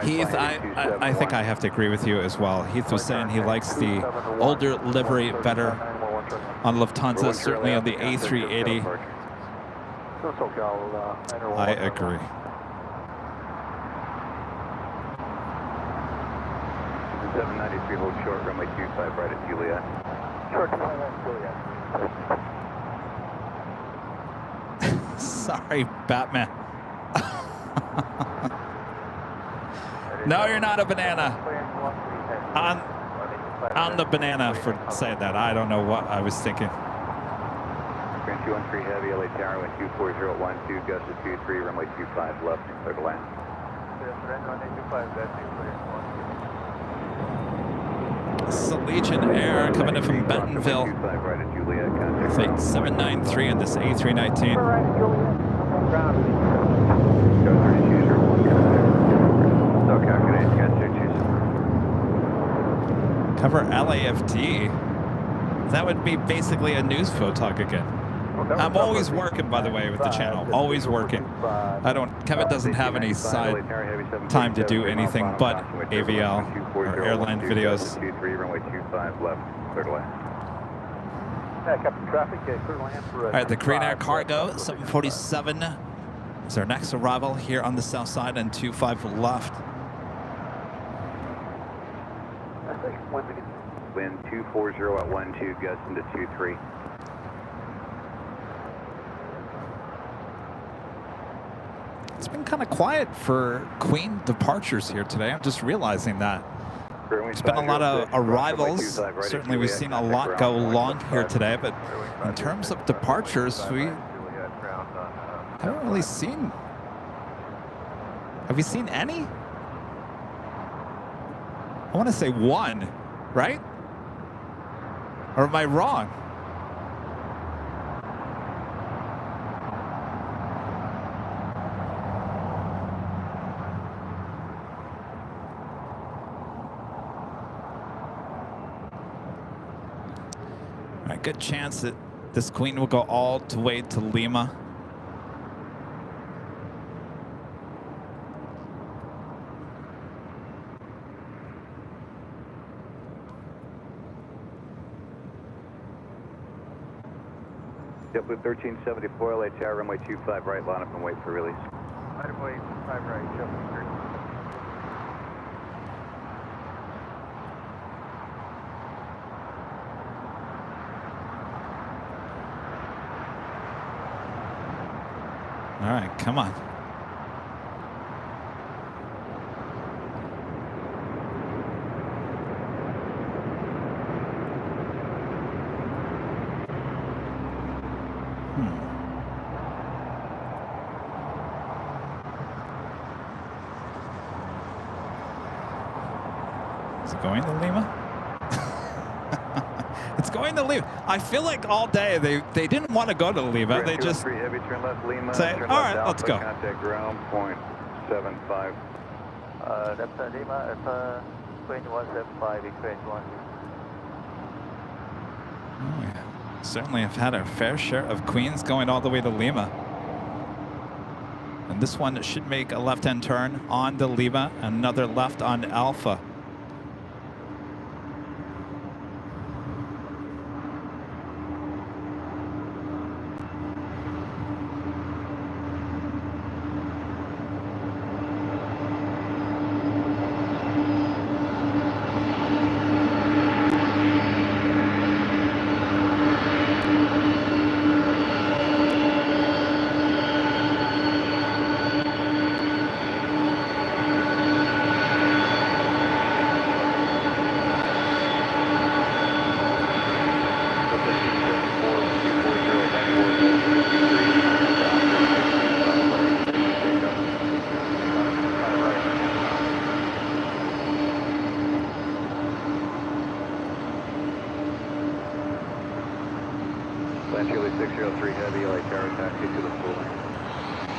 [SPEAKER 2] Heath, I think I have to agree with you as well. Heath was saying he likes the older livery better on Lufthansa, certainly on the A380. I agree. Hold short, runway 25 right at Juliet. Short, Juliet. Sorry, Batman. No, you're not a banana. On the banana for saying that. I don't know what I was thinking.
[SPEAKER 6] Grand 213 Heavy, LA Tower, wind 24012, gust of 23, runway 25 left, clear to land.
[SPEAKER 2] Legion Air coming in from Bentonville. Flight 793 on this A319. Cover LAFD. That would be basically a news photog again. I'm always working, by the way, with the channel. Always working. Kevin doesn't have any side time to do anything but AVL or airline videos. All right, the Korean Air Cargo 747 is our next arrival here on the south side and 25 left.
[SPEAKER 6] Wind 240 at 12, gust into 23.
[SPEAKER 2] It's been kind of quiet for Queen departures here today. I'm just realizing that. There's been a lot of arrivals. Certainly we've seen a lot go long here today, but in terms of departures, we haven't really seen. Have we seen any? I want to say one, right? Or am I wrong? All right, good chance that this Queen will go all the way to Lima.
[SPEAKER 6] JetBlue 1374, LA Tower, runway 25 right, line up and wait for release.
[SPEAKER 5] Runway 25 right, JetBlue 13.
[SPEAKER 2] All right, come on. Is it going to Lima? It's going to Lima. I feel like all day they didn't want to go to Lima. They just
[SPEAKER 6] heavy, turn left, Lima,
[SPEAKER 2] say,
[SPEAKER 6] turn
[SPEAKER 2] all
[SPEAKER 6] left,
[SPEAKER 2] right, let's
[SPEAKER 6] Alpha,
[SPEAKER 2] go.
[SPEAKER 6] Contact ground, point 75.
[SPEAKER 5] That's Lima, Alpha, Queen 175, Equate 1.
[SPEAKER 2] Oh, yeah. Certainly have had our fair share of Queens going all the way to Lima. And this one should make a left-hand turn on to Lima, another left on Alpha.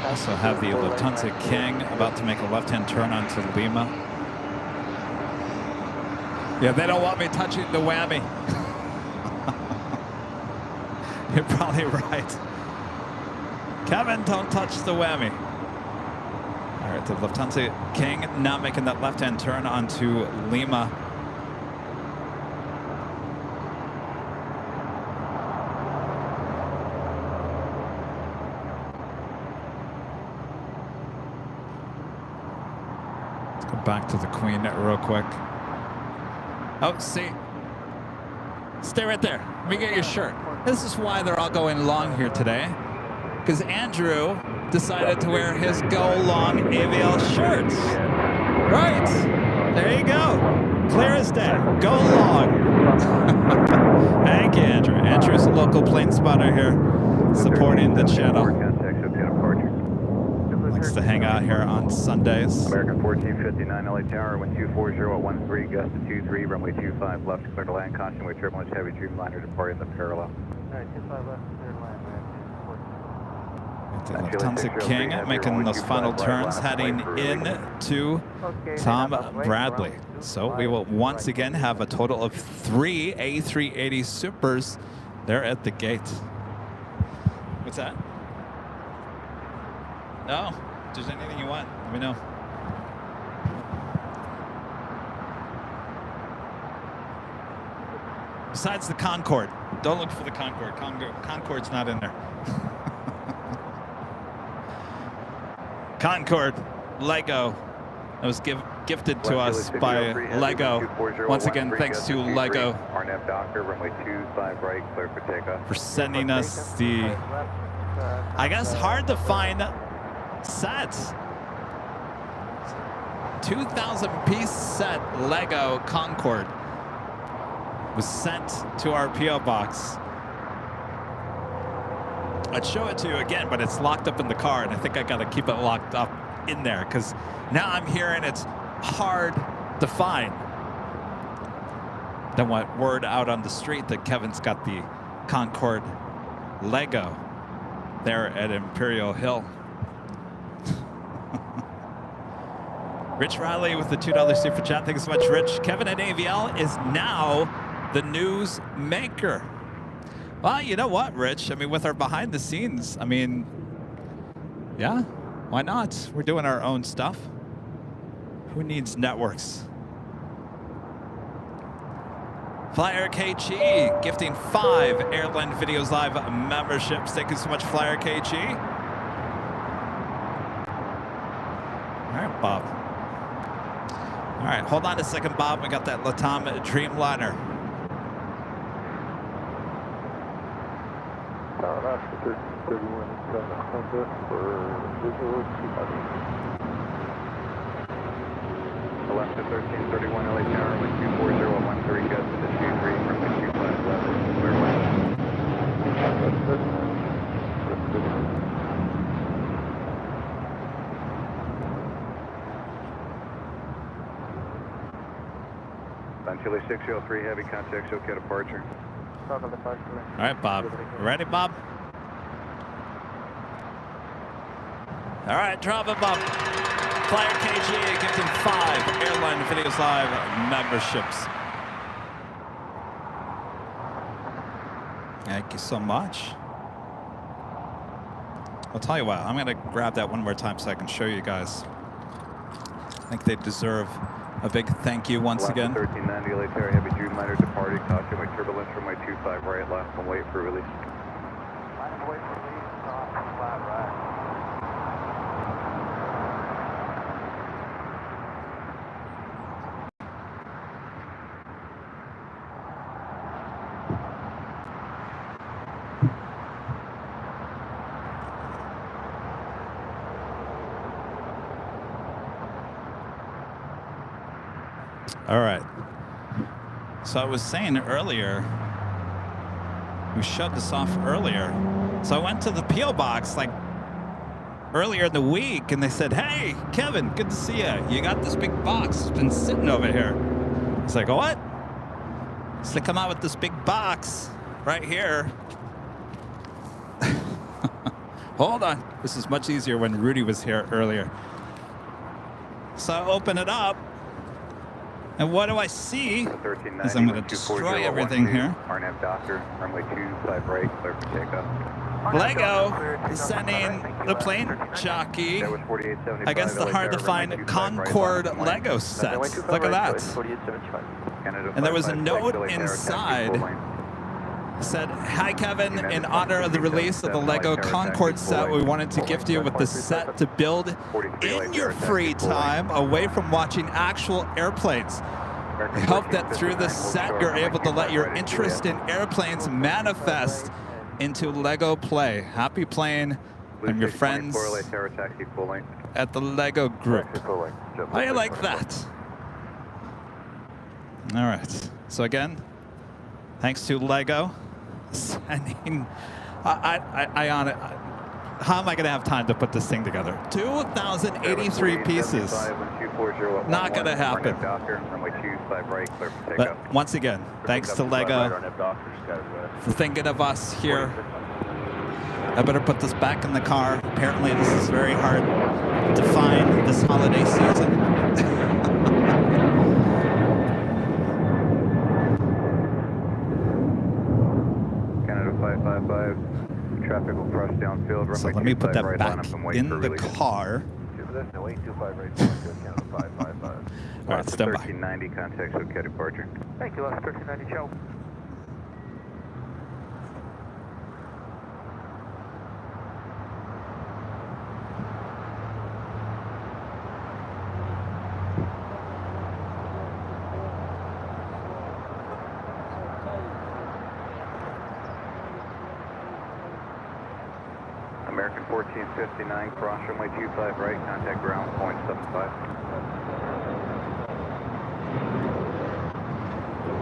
[SPEAKER 2] Also have the Lufthansa King about to make a left-hand turn onto Lima. Yeah, they don't want me touching the whammy. You're probably right. Kevin, don't touch the whammy. All right, the Lufthansa King now making that left-hand turn onto Lima. Back to the Queen real quick. Oh, see. Stay right there. Let me get your shirt. This is why they're all going long here today. Because Andrew decided to wear his Go Long AVL shirts. Right. There you go. Clear as day. Go along. Thank you, Andrew. Andrew's a local plane spotter here, supporting the channel. Likes to hang out here on Sundays.
[SPEAKER 6] American 1459 LA Tower, wind 240 at 13, gust to 23, runway 25 left, clear to land, caution with turbulence, heavy Dreamliner departing the parallel.
[SPEAKER 5] Alright, 25 left, clear to land.
[SPEAKER 2] Lufthansa King making those final turns, heading in to Tom Bradley. So we will once again have a total of 3 A380 Supers there at the gate. What's that? No. If there's anything you want, let me know. Besides the Concorde. Don't look for the Concorde. Concorde's not in there. Concorde, Lego. That was gifted to us by Lego. Once again, thanks to Lego for sending us the, I guess, hard to find sets. 2,000-piece set Lego Concorde was sent to our P.O. box. I'd show it to you again, but it's locked up in the car, and I think I gotta keep it locked up in there because now I'm hearing it's hard to find. Then went word out on the street that Kevin's got the Concorde Lego there at Imperial Hill. Rich Riley with the $2 super chat. Thanks so much, Rich. Kevin at AVL is now the news maker. Well, you know what, Rich? I mean, with our behind the scenes, I mean, yeah, why not? We're doing our own stuff. Who needs networks? Flyer KG gifting 5 Airline Videos Live memberships. Thank you so much, Flyer KG. All right, Bob. All right, hold on a second, Bob. We got that Latam Dreamliner.
[SPEAKER 6] Left to 1331 LA Tower, wind 240 at 13, gust to 23, runway 25 left, clear land. On Chile 603, heavy contact, SoCal departure.
[SPEAKER 2] All right, Bob. You ready, Bob? All right, drop it, Bob. Flyer KG gifting 5 Airline Videos Live memberships. Thank you so much. I'll tell you what, I'm going to grab that one more time so I can show you guys. I think they deserve a big thank you once again.
[SPEAKER 6] 1390 LA Tower, heavy Dreamliner departing, caution with turbulence from my 25 right, left, and wait for release.
[SPEAKER 5] Wait for release, flat right.
[SPEAKER 2] All right. So I was saying earlier, we shut this off earlier. So I went to the P.O. box like earlier in the week and they said, hey, Kevin, good to see you. You got this big box. It's been sitting over here. It's like, what? So they come out with this big box right here. Hold on. This is much easier when Rudy was here earlier. So I open it up. And what do I see? Is I'm going to destroy everything here.
[SPEAKER 6] RNAV Doctor, runway 25 right, clear for takeoff.
[SPEAKER 2] Lego is sending the plane jockey, I guess, the hard-to-find Concorde Lego sets. Look at that. And there was a note inside that said, hi, Kevin. In honor of the release of the Lego Concorde set, we wanted to gift you with the set to build in your free time away from watching actual airplanes. We hope that through this set, you're able to let your interest in airplanes manifest into Lego play. Happy playing, and your friends
[SPEAKER 6] taxi full length.
[SPEAKER 2] at the Lego group. How you like that? All right. So again, thanks to Lego sending. How am I going to have time to put this thing together? 2,083 pieces. Not going to happen. But once again, thanks to Lego for thinking of us here. I better put this back in the car. Apparently, this is very hard to find this holiday season.
[SPEAKER 6] Canada 555. Traffic will cross downfield.
[SPEAKER 2] So let me put that back in the car. All right, stand by.
[SPEAKER 6] 1390, contact okay departure.
[SPEAKER 5] Thank you, last 1390, ciao.
[SPEAKER 6] American 1459, cross runway 25 right, contact ground, 0.75.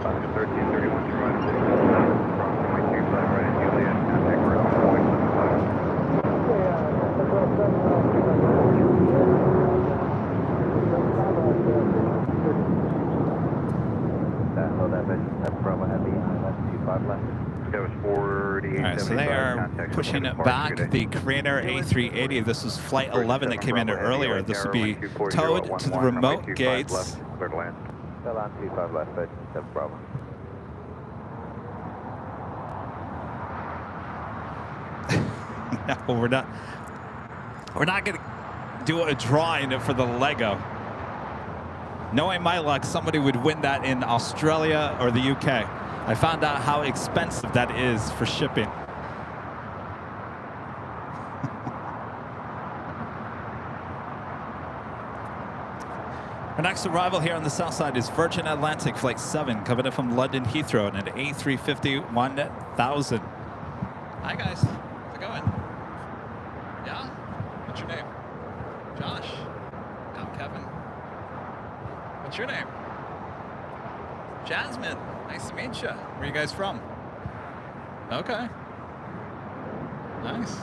[SPEAKER 6] 1331 to run, cross runway 25 right, Juliet, contact ground, 0.75. That's Bravo Heavy, that's 25 left. That was 48.
[SPEAKER 2] All right, so they are pushing it back. The Korean Air A380, this was flight 11 that came in earlier. This will be towed to the remote gates.
[SPEAKER 5] Still on 25 left, but that's Bravo.
[SPEAKER 2] No, we're not going to do a drawing for the Lego. Knowing my luck, somebody would win that in Australia or the UK. I found out how expensive that is for shipping. Our next arrival here on the south side is Virgin Atlantic Flight 7, coming in from London Heathrow and an A350 1000. Hi guys, how's it going? Yeah? What's your name? Josh? I'm Kevin. What's your name? Jasmine. Nice to meet you. Where are you guys from? Okay. Nice.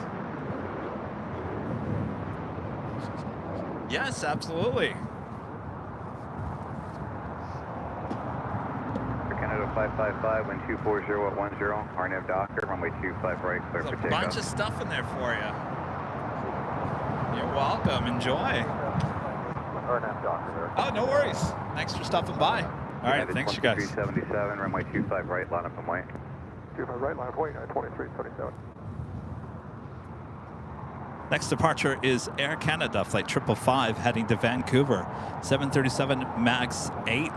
[SPEAKER 2] Yes, absolutely.
[SPEAKER 6] Canada 555, wind 240 at 10, RNAV Docker, runway 25 right, clear for
[SPEAKER 2] There's a
[SPEAKER 6] takeoff.
[SPEAKER 2] bunch of stuff in there for you. You're welcome. Enjoy.
[SPEAKER 5] RNAV Docker.
[SPEAKER 2] Oh, no worries. Thanks for stopping by. All right, thanks, you guys.
[SPEAKER 6] 2377, runway 25 right, line up and wait.
[SPEAKER 5] 25 right, line up wait, 2377.
[SPEAKER 2] Next departure is Air Canada, flight 555, heading to Vancouver, 737 MAX 8.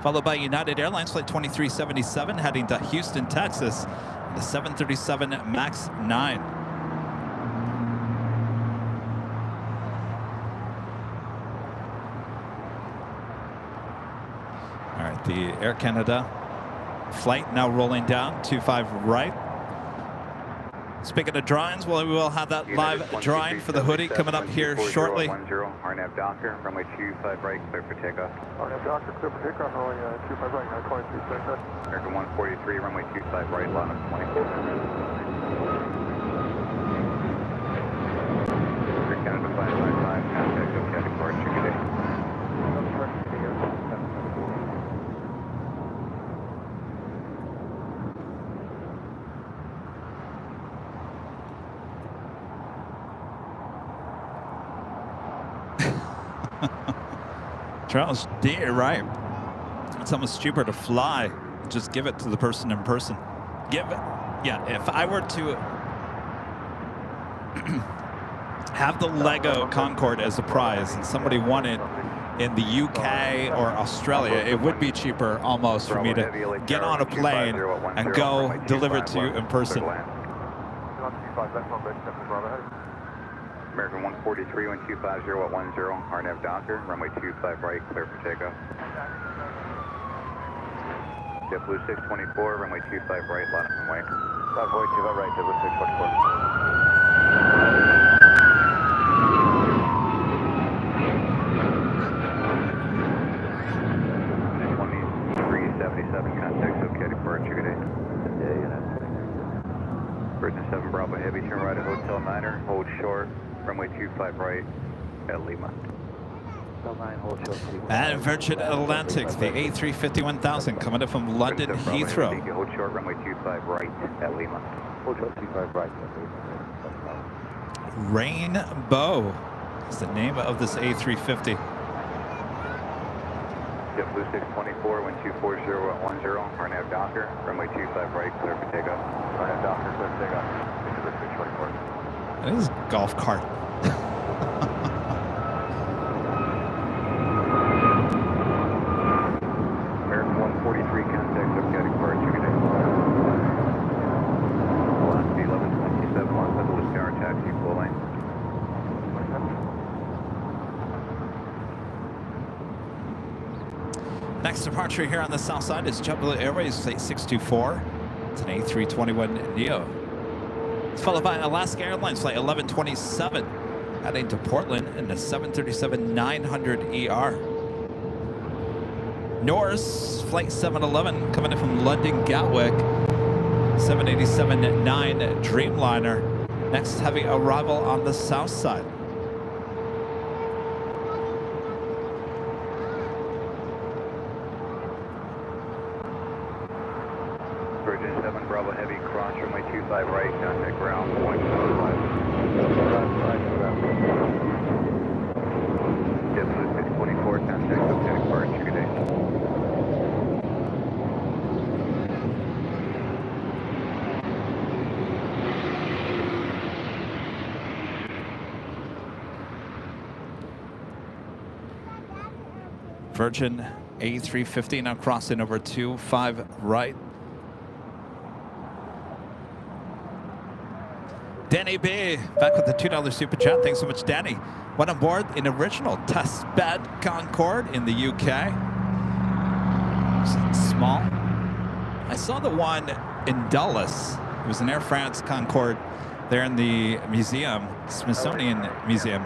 [SPEAKER 2] Followed by United Airlines, flight 2377, heading to Houston, Texas, the 737 MAX 9. All right, the Air Canada flight now rolling down, 25 right. Speaking of drawings, well, we will have that live drawing for the hoodie coming up here shortly.
[SPEAKER 6] RNAV Docker, runway 25 right, clear for takeoff.
[SPEAKER 5] RNAV Docker, clear for takeoff, runway 25 right, 2377.
[SPEAKER 6] American 143, runway 25 right, line up and wait. Air Canada 555, contact okay departure, good day.
[SPEAKER 2] Charles, you're right. It's almost cheaper to fly. Just give it to the person in person. Give it. Yeah, if I were to have the Lego Concorde as a prize and somebody won it in the UK or Australia, it would be cheaper almost for me to get on a plane and go deliver it to you in person.
[SPEAKER 6] American 143, 125 at 10, RNAV Docker, runway 25 right, clear for takeoff. JetBlue 624, runway 25 right, line up and wait.
[SPEAKER 5] Runway 25 right, JetBlue 624.
[SPEAKER 6] Hotel Niner, hold short, runway 25 right at Lima.
[SPEAKER 5] Hotel 9, hold short.
[SPEAKER 2] And Virgin Atlantic, the A350-1000 coming in from London Heathrow.
[SPEAKER 6] Hold short, runway 25 right at Lima.
[SPEAKER 5] Hold short 25 right at Lima.
[SPEAKER 2] Rainbow is the name of this A350.
[SPEAKER 6] JetBlue 624, wind 240 at 10, RNAV Docker, runway 25 right, clear for takeoff. RNAV Docker, clear for takeoff. JetBlue 624.
[SPEAKER 2] It is a golf cart.
[SPEAKER 6] American 143, contact subcategory departure, good day. Velocity 1127, Los Angeles Tower, taxi, full lane.
[SPEAKER 2] Next departure here on the south side is JetBlue Airways Flight 624. It's an A321neo. It's followed by Alaska Airlines Flight 1127, heading to Portland in the 737-900ER. Norse Flight 711 coming in from London Gatwick, 787-9 Dreamliner. Next heavy arrival on the south side.
[SPEAKER 6] Virgin 7 Bravo Heavy, cross runway 25 right, contact ground, 175. JetBlue 624, contact subcategory departure, good day.
[SPEAKER 2] Virgin A350 now crossing over 25 right. Danny B, back with the $2 super chat. Thanks so much, Danny. Went on board an original testbed Concorde in the UK. Small. I saw the one in Dulles. It was an Air France Concorde there in the museum, Smithsonian Museum.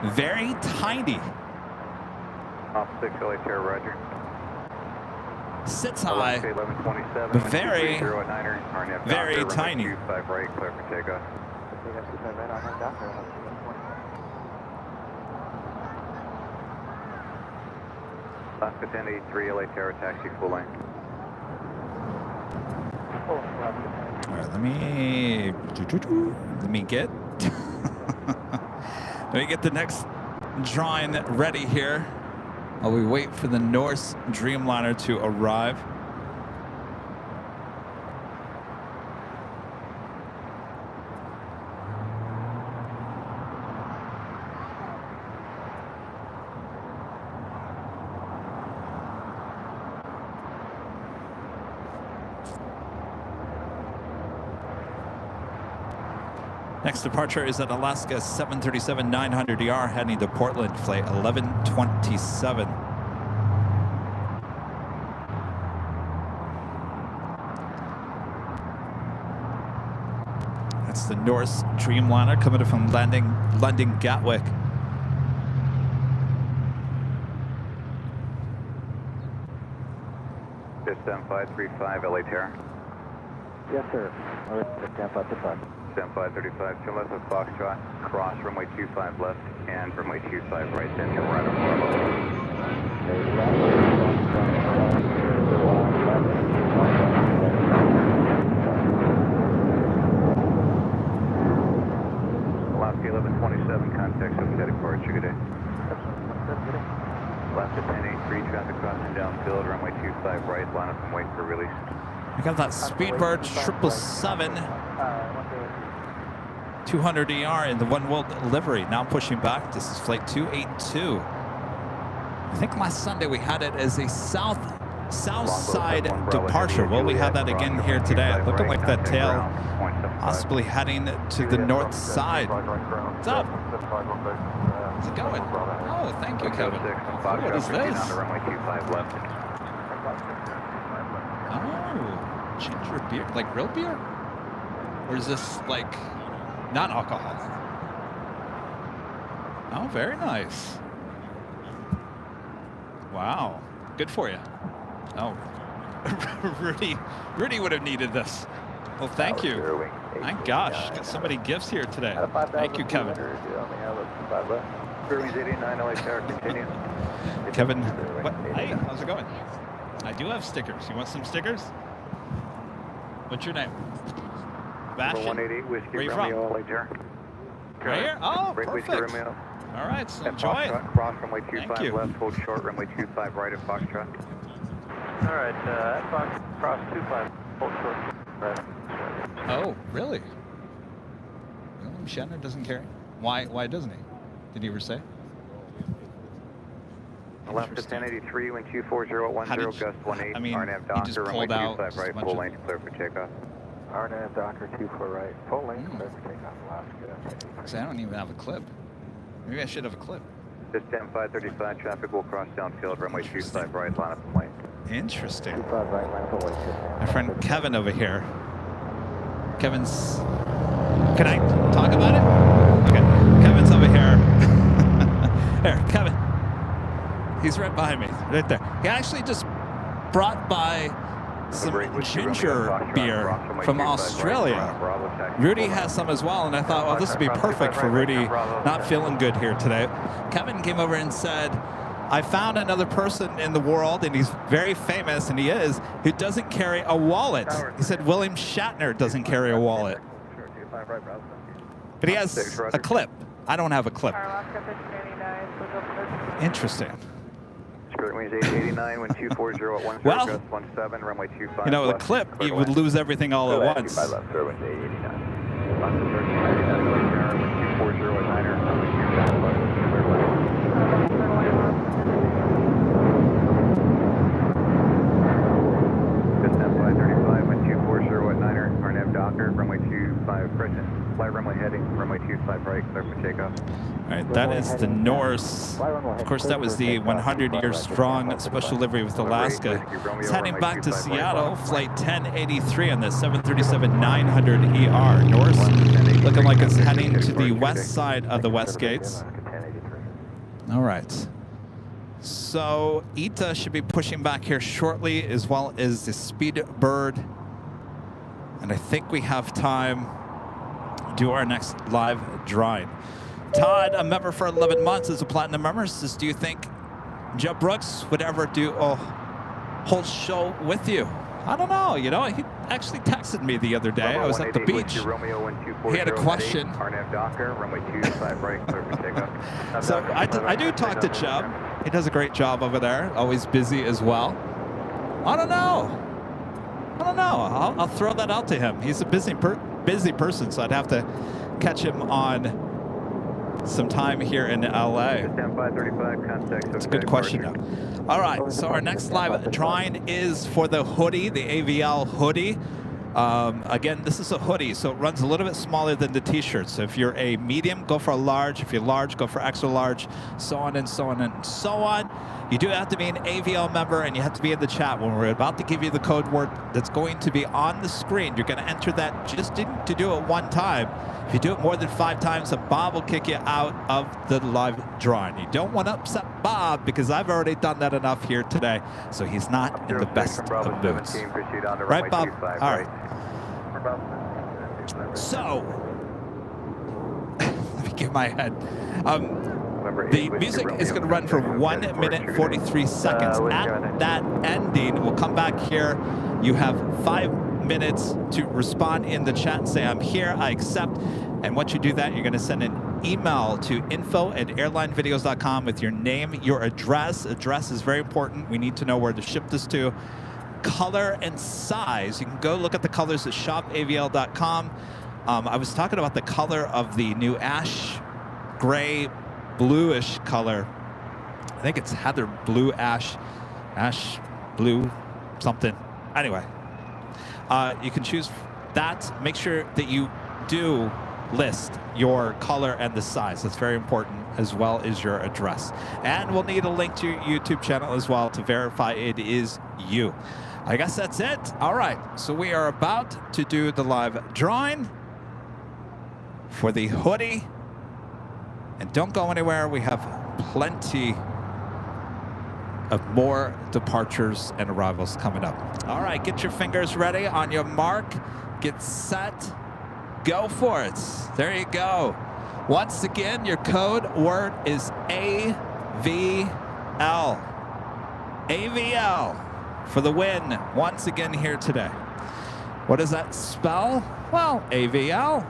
[SPEAKER 2] Very tiny.
[SPEAKER 6] Off 6 LA Terra, roger.
[SPEAKER 2] Sits high,
[SPEAKER 6] 1127,
[SPEAKER 2] but very, very
[SPEAKER 6] Docker,
[SPEAKER 2] tiny.
[SPEAKER 6] 25 right, clear for takeoff. Alaska 1083 LA Terra, taxi, full lane.
[SPEAKER 2] All right, let me get the next drawing ready here while we wait for the Norse Dreamliner to arrive. Next departure is at Alaska 737-900ER heading to Portland, flight 1127. That's the Norse Dreamliner coming in from London Gatwick.
[SPEAKER 6] Just 7535 LA Terra.
[SPEAKER 5] Yes, sir. All right, 7535.
[SPEAKER 6] 7535, to left of Foxtrot, cross runway 25 left and runway 25 right, then to right of Bravo. Alaska 1127, contact subcategory departure, good day. Alaska 1083, traffic crossing downfield, runway 25 right, line up and wait for release.
[SPEAKER 2] We got that Speedbird 777 200ER in the One World livery, now pushing back. This is flight 282. I think last Sunday we had it as a south side departure. Well, we have that again here today. Looking like that tail possibly heading to the north side. What's up? How's it going? Oh, thank you, Kevin. What is this? Oh, ginger beer, like real beer? Or is this like non-alcoholic? Oh, very nice. Wow, good for you. Oh, Rudy would have needed this. Well, thank you. My gosh, got so many gifts here today.
[SPEAKER 5] Out of 5,000.
[SPEAKER 2] Thank you, Kevin.
[SPEAKER 5] On the airlift, 5 left. Clearwings 89, LA Tower, continue.
[SPEAKER 2] Kevin, what? Hey, how's it going? I do have stickers. You want some stickers? What's your name? Bastion.
[SPEAKER 6] 188 Whiskey
[SPEAKER 2] Where you
[SPEAKER 6] Romeo,
[SPEAKER 2] from?
[SPEAKER 6] LA Tower.
[SPEAKER 2] Right here? Oh,
[SPEAKER 6] Right, Whiskey
[SPEAKER 2] perfect.
[SPEAKER 6] Romeo.
[SPEAKER 2] All right, so
[SPEAKER 6] At
[SPEAKER 2] enjoy it.
[SPEAKER 6] Foxtrot, cross runway
[SPEAKER 2] Thank
[SPEAKER 6] 25
[SPEAKER 2] you.
[SPEAKER 6] left, hold short, runway 25 right at Foxtrot.
[SPEAKER 5] All right, at Fox, cross 25, hold short. Right.
[SPEAKER 2] Oh, really? William Shatner doesn't carry? Why doesn't he? Did he ever say?
[SPEAKER 6] Left to 1083, wind 24010, gust 18,
[SPEAKER 2] I mean,
[SPEAKER 6] RNAV
[SPEAKER 2] he just
[SPEAKER 6] Docker, runway
[SPEAKER 2] pulled out
[SPEAKER 6] 25 right,
[SPEAKER 2] a bunch
[SPEAKER 6] full
[SPEAKER 2] of-
[SPEAKER 6] length, clear for takeoff.
[SPEAKER 5] RNAV Docker 24 right, full length, clear for takeoff, Alaska.
[SPEAKER 2] See, I don't even have a clip. Maybe I should have a clip.
[SPEAKER 6] Just 10-535, traffic will cross downfield, runway 25 right, line up and lane.
[SPEAKER 2] Interesting.
[SPEAKER 5] 25 right, line full length.
[SPEAKER 2] My friend Kevin over here. Kevin's. Can I talk about it? Okay. Kevin's over here. Here, Kevin. He's right behind me, right there. He actually just brought by some ginger beer from Australia. Rudy has some as well, and I thought, well, this would be perfect for Rudy not feeling good here today. Kevin came over and said, I found another person in the world, and he's very famous, and he is, who doesn't carry a wallet. He said William Shatner doesn't carry a wallet. But he has a clip. I don't have a clip. Interesting.
[SPEAKER 6] Spirit Wings 889, wind 24010,
[SPEAKER 2] Well,
[SPEAKER 6] gust 17, runway 25
[SPEAKER 2] You know, with a
[SPEAKER 6] left,
[SPEAKER 2] clip,
[SPEAKER 6] clear
[SPEAKER 2] you
[SPEAKER 6] to
[SPEAKER 2] would
[SPEAKER 6] land.
[SPEAKER 2] lose everything all at once.
[SPEAKER 5] 5 left, Spirit Wings 889.
[SPEAKER 6] Left to 1399, LA Tower, wind 24010, runway 25 left, clear to land. Just 10-535, wind 24010, RNAV Docker, runway 25 present, fly runway heading, runway 25 right, clear for takeoff.
[SPEAKER 2] All right, that is the Norse. Of course, that was the 100-year-strong special livery with Alaska. It's heading back to Seattle, flight 1083 on the 737-900 ER. Norse looking like it's heading to the west side of the West Gates. All right. So Ita should be pushing back here shortly, as well as the Speed Bird. And I think we have time to do our next live drawing. Todd, a member for 11 months, is a platinum member, says, do you think Jeb Brooks would ever do a whole show with you? I don't know. You know, he actually texted me the other day. I was at the beach. He had a question. So I do talk to Jeb. He does a great job over there. Always busy as well. I don't know. I'll throw that out to him. He's a busy person, so I'd have to catch him on some time here in LA. It's a good question, though. All right, so our next live drawing is for the hoodie, the AVL hoodie. Again, this is a hoodie, so it runs a little bit smaller than the t-shirt. So if you're a medium, go for a large. If you're large, go for extra large, so on and so on and so on. You do have to be an AVL member, and you have to be in the chat. When we're about to give you the code word that's going to be on the screen, you're going to enter that just to do it one time. If you do it more than 5 times, Bob will kick you out of the live drawing. You don't want to upset Bob, because I've already done that enough here today, so he's not in the best of moods. Right, Bob? All right. So, let me give my head. The music is going to run for 1 minute 43 seconds. At that ending, we'll come back here. You have 5 minutes to respond in the chat and say, I'm here, I accept. And once you do that, you're going to send an email to info@airlinevideos.com with your name, your address. Address is very important. We need to know where to ship this to. Color and size. You can go look at the colors at shopavl.com. I was talking about the color of the new ash gray bluish color. I think it's heather blue, ash blue something. Anyway, you can choose that. Make sure that you do list your color and the size. That's very important, as well as your address. And we'll need a link to your YouTube channel as well to verify it is you. I guess that's it. All right, so we are about to do the live drawing for the hoodie. And don't go anywhere. We have plenty of more departures and arrivals coming up. All right, get your fingers ready. On your mark, get set. Go for it. There you go. Once again, your code word is AVL. AVL for the win once again here today. What does that spell? Well, AVL.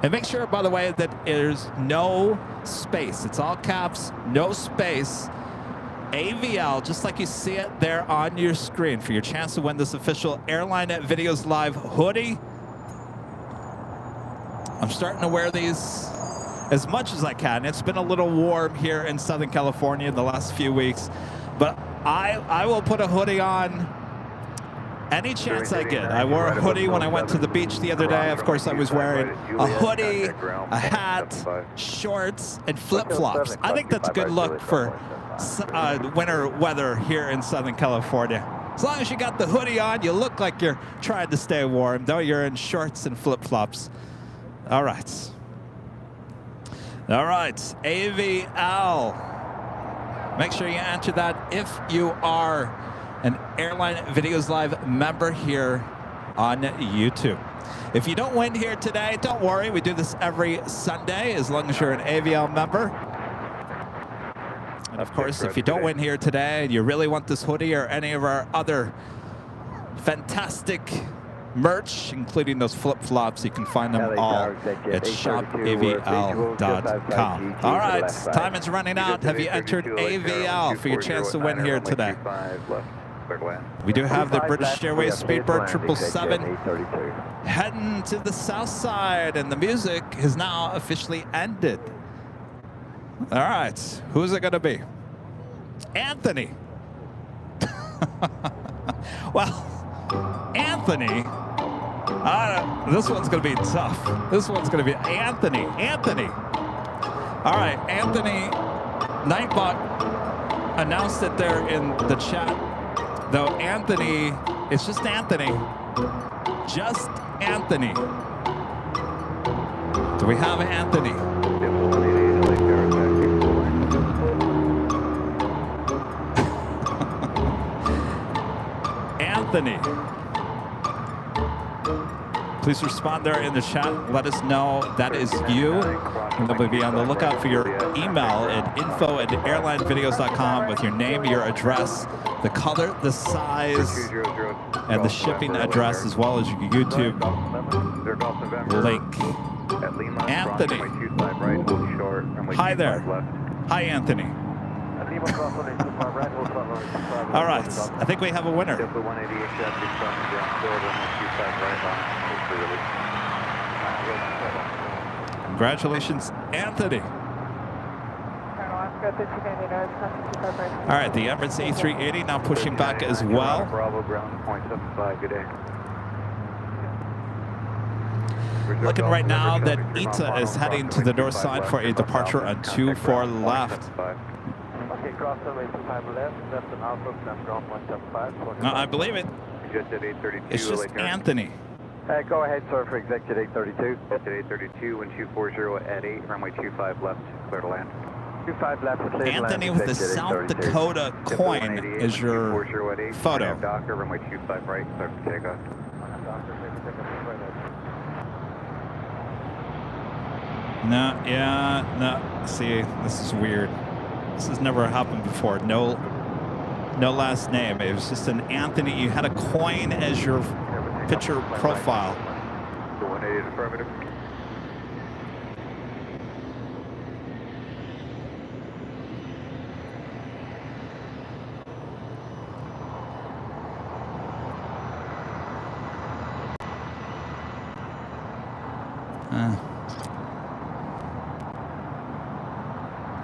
[SPEAKER 2] And make sure, by the way, that there's no space. It's all caps, no space. AVL, just like you see it there on your screen for your chance to win this official Airline Videos Live hoodie. I'm starting to wear these as much as I can. It's been a little warm here in Southern California the last few weeks, but I will put a hoodie on any chance I get. I wore a hoodie when I went to the beach the other day. Of course, I was wearing a hoodie, a hat, shorts, and flip-flops. I think that's a good look for winter weather here in Southern California. As long as you got the hoodie on, you look like you're trying to stay warm, though you're in shorts and flip-flops. All right. All right, AVL. Make sure you enter that if you are an Airline Videos Live member here on YouTube. If you don't win here today, don't worry. We do this every Sunday as long as you're an AVL member. And of course, if you don't win here today and you really want this hoodie or any of our other fantastic merch, including those flip-flops, you can find them all at shopavl.com. All right, time is running out. Have you entered AVL for your chance to win here today? We do have the British Airways Speedbird 777 heading to the south side, and the music has now officially ended. All right, who's it going to be? Anthony. Well, Anthony, this one's going to be tough. This one's going to be Anthony. All right, Anthony Nightbot announced it there in the chat. Though Anthony, it's just Anthony. Just Anthony. Do we have Anthony? Anthony. Please respond there in the chat. Let us know that is you. And then we'll be on the lookout for your email at info@airlinevideos.com with your name, your address, the color, the size, and the shipping address, as well as your YouTube link. Anthony. Hi there. Hi, Anthony. All right, I think we have a winner. Congratulations, Anthony. All right, the Emirates A380 now pushing back as well. Looking right now that ITA is heading to the north side for a departure on 24 left. No, I believe it. It's just Anthony.
[SPEAKER 5] Go ahead, sir, for executive 832. Exit 832, wind 240 at 8, runway 25 left, clear to land. 25 left,
[SPEAKER 2] Anthony with the South Dakota coin is your photo.
[SPEAKER 5] Docker, runway 25 right, clear for takeoff.
[SPEAKER 2] No, see, this is weird. This has never happened before. No last name. It was just an Anthony. You had a coin as your picture profile.
[SPEAKER 6] 188 affirmative.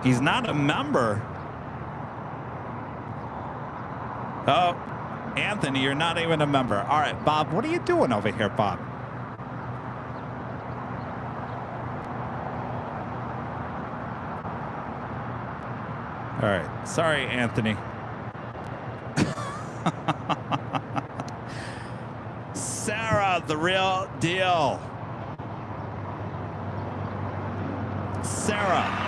[SPEAKER 2] He's not a member. Oh, Anthony, you're not even a member. All right, Bob, what are you doing over here, Bob? All right, sorry, Anthony. Sarah, the real deal. Sarah.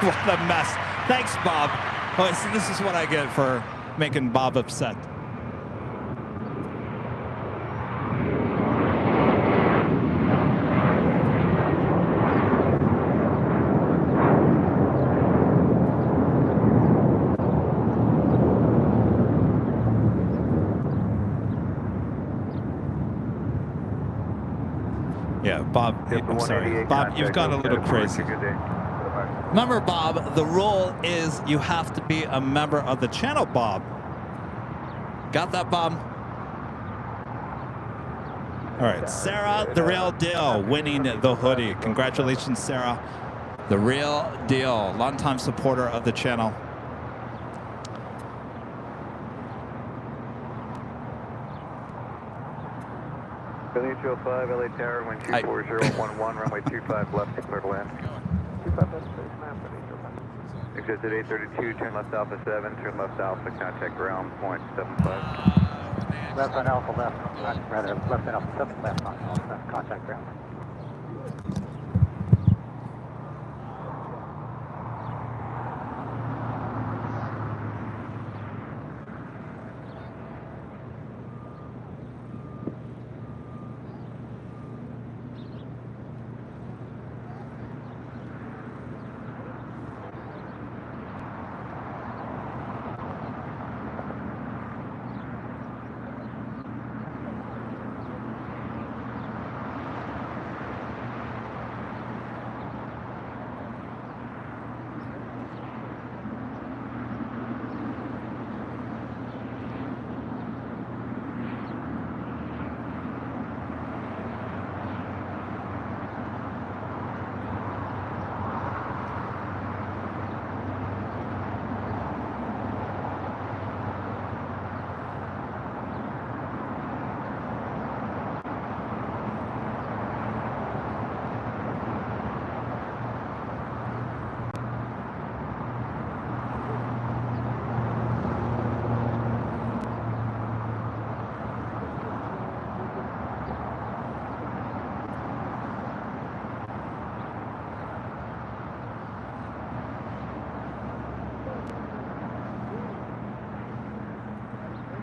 [SPEAKER 2] What a mess. Thanks, Bob. Oh, see, this is what I get for making Bob upset. Bob, I'm sorry. Bob, you've gone a little crazy. Remember, Bob, the rule is you have to be a member of the channel, Bob. Got that, Bob? All right, Sarah, the real deal, winning the hoodie. Congratulations, Sarah. The real deal, longtime supporter of the channel.
[SPEAKER 6] Billy 205, LA Tower, wind 24011, runway 25 left, clear to land.
[SPEAKER 1] 25 left, 39,
[SPEAKER 6] Exit at 832, turn left Alpha 7, turn left Alpha, contact ground, point 75.
[SPEAKER 5] Left on Alpha left, rather left on Alpha 7 left on Alpha, contact ground.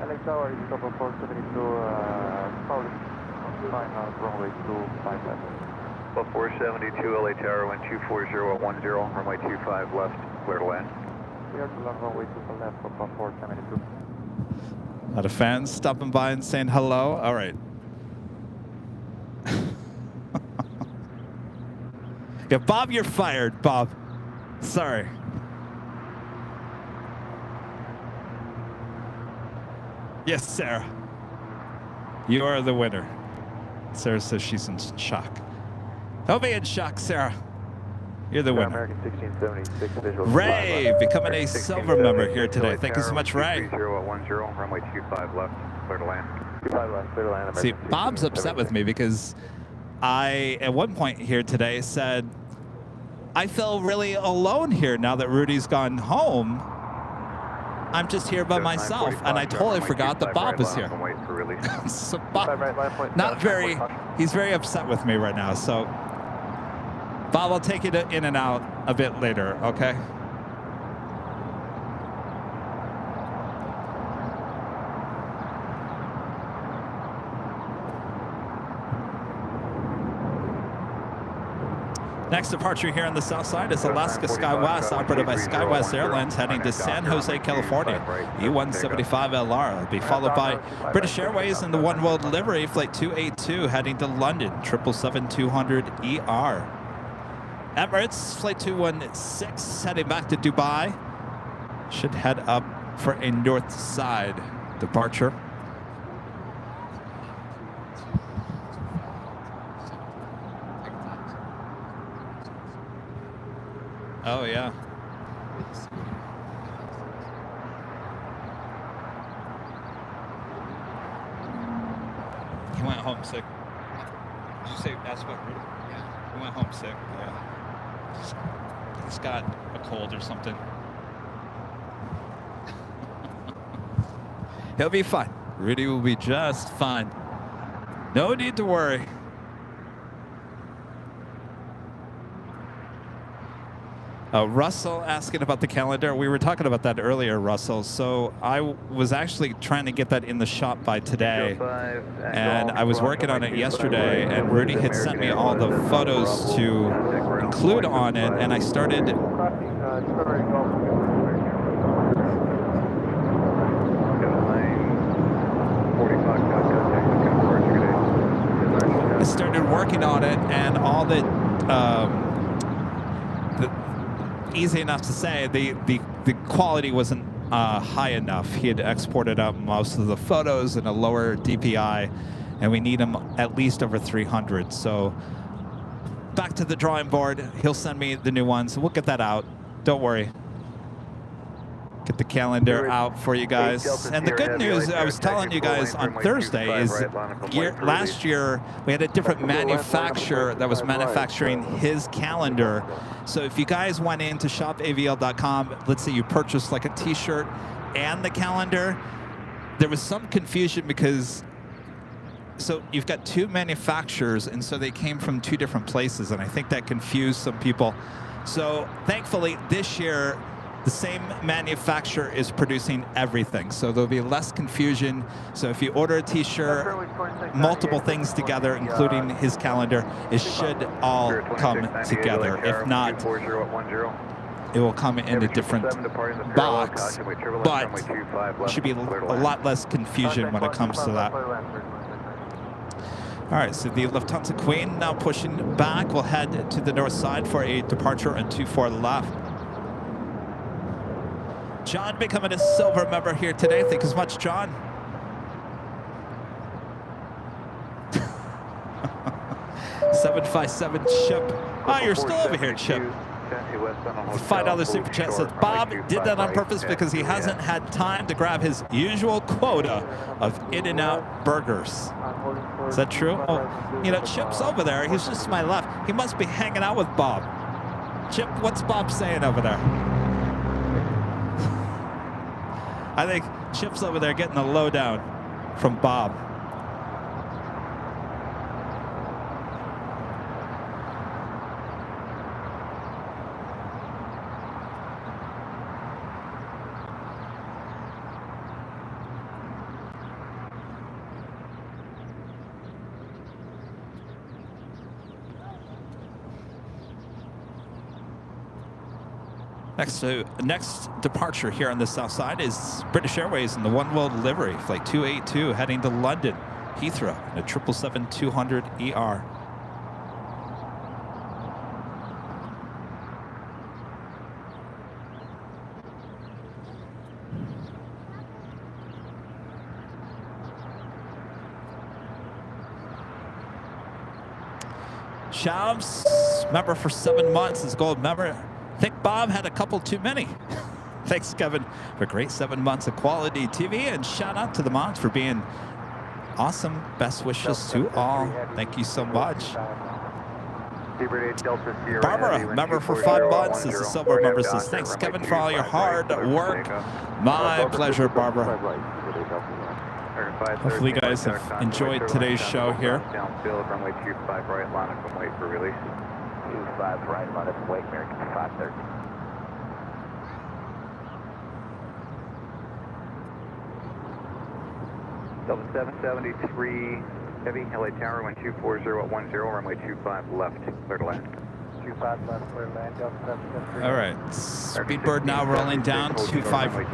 [SPEAKER 1] LA Tower is over 472, probably fine now, runway 25 left.
[SPEAKER 6] 472, LA Tower, wind 24010, runway 25 left, clear to land.
[SPEAKER 1] We are to land runway 25 left for 472.
[SPEAKER 2] A lot of fans stopping by and saying hello. All right. Yeah, Bob, you're fired, Bob. Sorry. Yes, Sarah. You are the winner. Sarah says she's in shock. Don't be in shock, Sarah. You're the winner.
[SPEAKER 1] American 1676 visual.
[SPEAKER 2] Ray, becoming a silver member here today. Thank you so much, Ray.
[SPEAKER 6] 3010, runway 25 left, clear to land.
[SPEAKER 1] 25 left, clear to land.
[SPEAKER 2] See, Bob's upset with me because I, at one point here today, said, I feel really alone here now that Rudy's gone home. I'm just here by myself, and I totally forgot that Bob was here. So Bob, he's very upset with me right now. So Bob, I'll take you in and out a bit later, okay? Next departure here on the south side is Alaska SkyWest, operated by SkyWest Airlines, heading to San Jose, California. E175LR will be followed by British Airways in the One World livery, Flight 282, heading to London, 777-200ER. Emirates, Flight 216, heading back to Dubai. Should head up for a north side departure. Oh, yeah. He went home sick. Did you say that's what? Yeah. He went home sick. Yeah. He's got a cold or something. He'll be fine. Rudy will be just fine. No need to worry. Russell asking about the calendar. We were talking about that earlier, Russell. So I was actually trying to get that in the shop by today. And I was working on it yesterday, and Rudy had sent me all the photos to include on it, and I started... I started working on it, and all the easy enough to say, the quality wasn't high enough. He had exported out most of the photos in a lower DPI, and we need them at least over 300. So back to the drawing board. He'll send me the new ones. We'll get that out. Don't worry. Get the calendar out for you guys. And the good news, I was telling you guys on Thursday, is last year we had a different manufacturer that was manufacturing his calendar. So if you guys went into shopavl.com, let's say you purchased like a t-shirt and the calendar, there was some confusion because so you've got two manufacturers, and so they came from two different places, and I think that confused some people. So thankfully this year, the same manufacturer is producing everything, so there'll be less confusion. So if you order a t-shirt, multiple things together, including his calendar, it should all come together. If not, it will come in a different box, but there should be a lot less confusion when it comes to that. All right, so the Lufthansa Queen now pushing back. We'll head to the north side for a departure on 24 left. John becoming a silver member here today. Thank you so much, John. $757 Chip. Oh, you're still over here, Chip. $5 super chat says Bob did that on purpose because he hasn't had time to grab his usual quota of In-N-Out burgers. Is that true? Oh, you know, Chip's over there. He's just to my left. He must be hanging out with Bob. Chip, what's Bob saying over there? I think Chip's over there getting the lowdown from Bob. Next departure here on the south side is British Airways in the One World livery, flight 282 heading to London, Heathrow, in a 777-200ER. Shavs, member for 7 months, is gold member. I think Bob had a couple too many. Thanks, Kevin, for great 7 months of quality TV, and shout out to the mods for being awesome. Best wishes to all. Thank you so much. Barbara, member for 5 months, is a silver member, says thanks, Kevin, for all your hard work. My pleasure, Barbara. Hopefully you guys have enjoyed today's show here.
[SPEAKER 6] Downfield, runway 25 right, line up and wait for release.
[SPEAKER 5] 25 right, line up and wait, American 530.
[SPEAKER 6] Delta 773 heavy, LA Tower, 124.010, runway 25 left, clear to land.
[SPEAKER 5] 25 left, clear to land, Delta 773.
[SPEAKER 2] All right, Speedbird now rolling down, 25 right.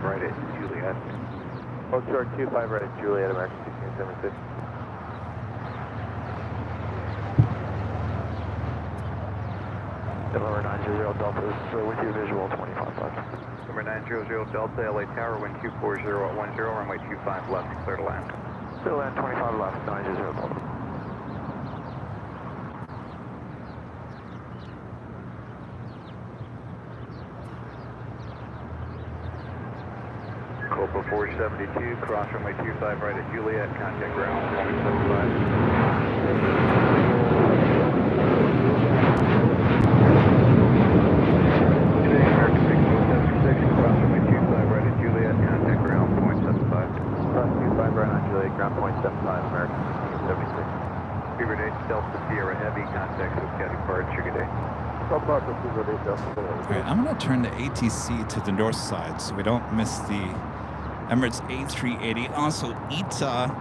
[SPEAKER 6] Right at Juliet.
[SPEAKER 5] Oh, short 25 right at Juliet, American 1676. Number 900 Delta is with you, visual 25 left.
[SPEAKER 6] Number 900 Delta, LA Tower, 124.010, runway 25 left, clear to land.
[SPEAKER 5] Clear to land, 25 left, 900 Delta.
[SPEAKER 6] Copa 472, cross runway 25 right at Juliet, contact ground 175.
[SPEAKER 5] Ground point 75, American 76.
[SPEAKER 6] Beaver Day, Delta Sierra Heavy, contact with Caddy Bird, Sugar Day.
[SPEAKER 5] All
[SPEAKER 2] right, I'm going to turn the ATC to the north side so we don't miss the Emirates A380. Also, ITA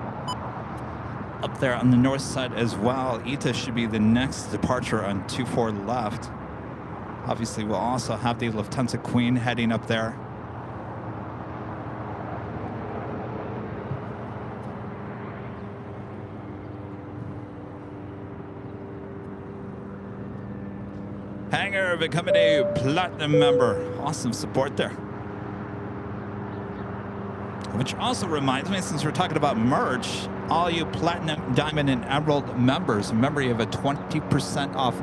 [SPEAKER 2] up there on the north side as well. ITA should be the next departure on 24 left. Obviously, we'll also have the Lufthansa Queen heading up there. for becoming a platinum member. Awesome support there. Which also reminds me, since we're talking about merch, all you platinum, diamond, and emerald members, remember you have a 20% off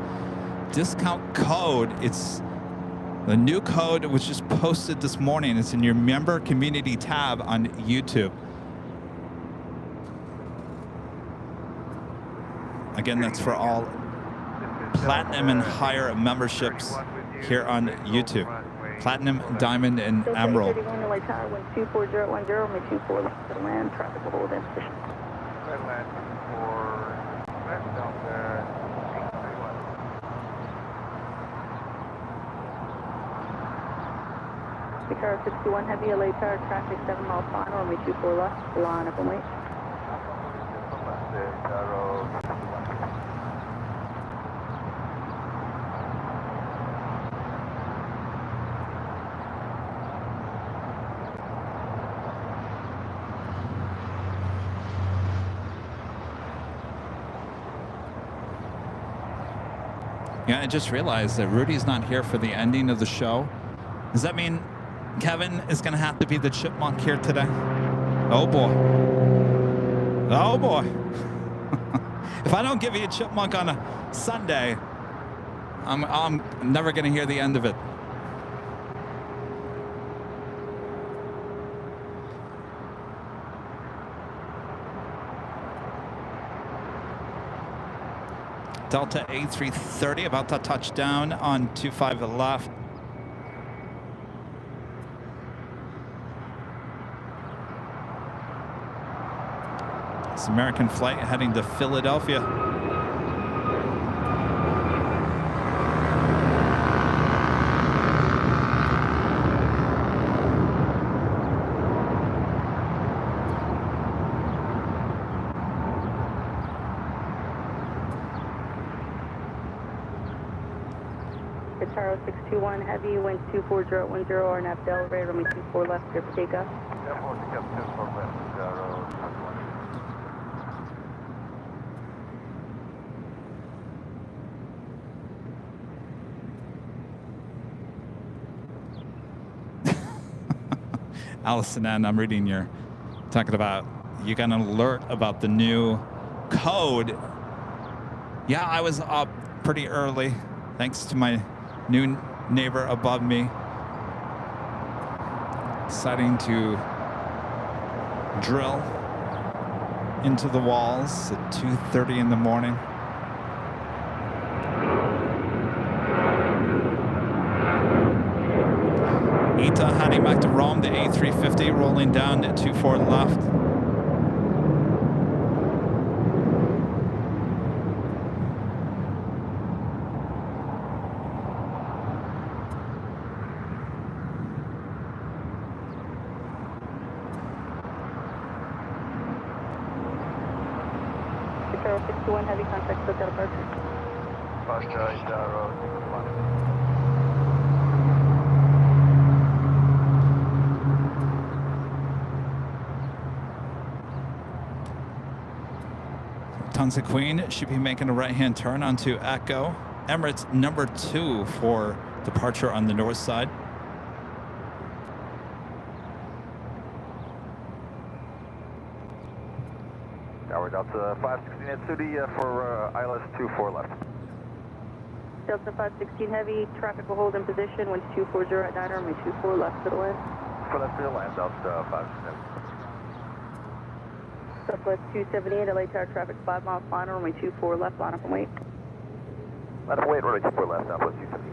[SPEAKER 2] discount code. It's the new code was just posted this morning. It's in your member community tab on YouTube. Again, that's for all platinum and higher memberships here on YouTube. Platinum, diamond, and emerald.
[SPEAKER 8] Delta 831 LA Tower, wind 24010, may 24 left to land, traffic will hold in position.
[SPEAKER 1] Red land for West Delta 831.
[SPEAKER 8] Victoria 61 heavy, LA Tower, traffic 7 miles final, may 24 left, line up and wait.
[SPEAKER 2] Yeah, I just realized that Rudy's not here for the ending of the show. Does that mean Kevin is going to have to be the chipmunk here today? Oh, boy. Oh, boy. If I don't give you a chipmunk on a Sunday, I'm never going to hear the end of it. Delta A330 about to touch down on 25 left. It's American flight heading to Philadelphia.
[SPEAKER 8] Guitar 621 heavy, wind 24010, RNAV Delray, runway 24 left, clear for takeoff.
[SPEAKER 2] Allison Ann, I'm reading your talking about you got an alert about the new code. Yeah, I was up pretty early thanks to my new neighbor above me deciding to drill into the walls at 2:30 in the morning. Ita heading back to Rome, the A350 rolling down at 24 left.
[SPEAKER 8] Guitar 621 heavy, contact Hotel departure.
[SPEAKER 2] Lufthansa Queen should be making a right-hand turn onto Echo. Emirates number 2 for departure on the north side.
[SPEAKER 6] Tower Delta 516 at Sudi for ILS 24 left.
[SPEAKER 8] Delta 516 heavy, traffic will hold in position, wind 240 at 9, runway 24 left to the land.
[SPEAKER 6] For left to the land, Delta 516.
[SPEAKER 8] Southwest 278, LA Tower, traffic 5 miles final, runway 24 left, line up and wait.
[SPEAKER 6] Line up and wait, runway 24 left, Southwest 278.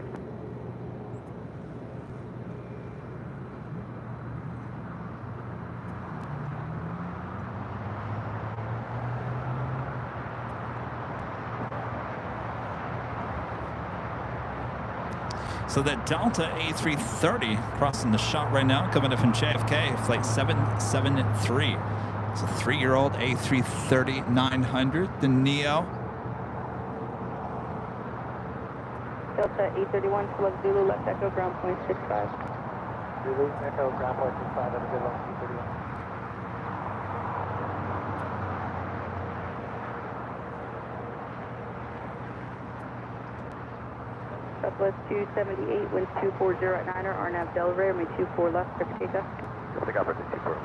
[SPEAKER 2] So the Delta A330 crossing the shot right now, coming up from JFK, flight 773. It's a 3-year-old A330-900, the Neo.
[SPEAKER 8] Delta 831, select Zulu, left echo, ground point 65.
[SPEAKER 5] Zulu, Echo, ground point 65, have a good one, 231.
[SPEAKER 8] Southwest 278, winds 240 at 9er, RNAV Delray, runway 24 left, clear for takeoff.
[SPEAKER 6] Take off, 24.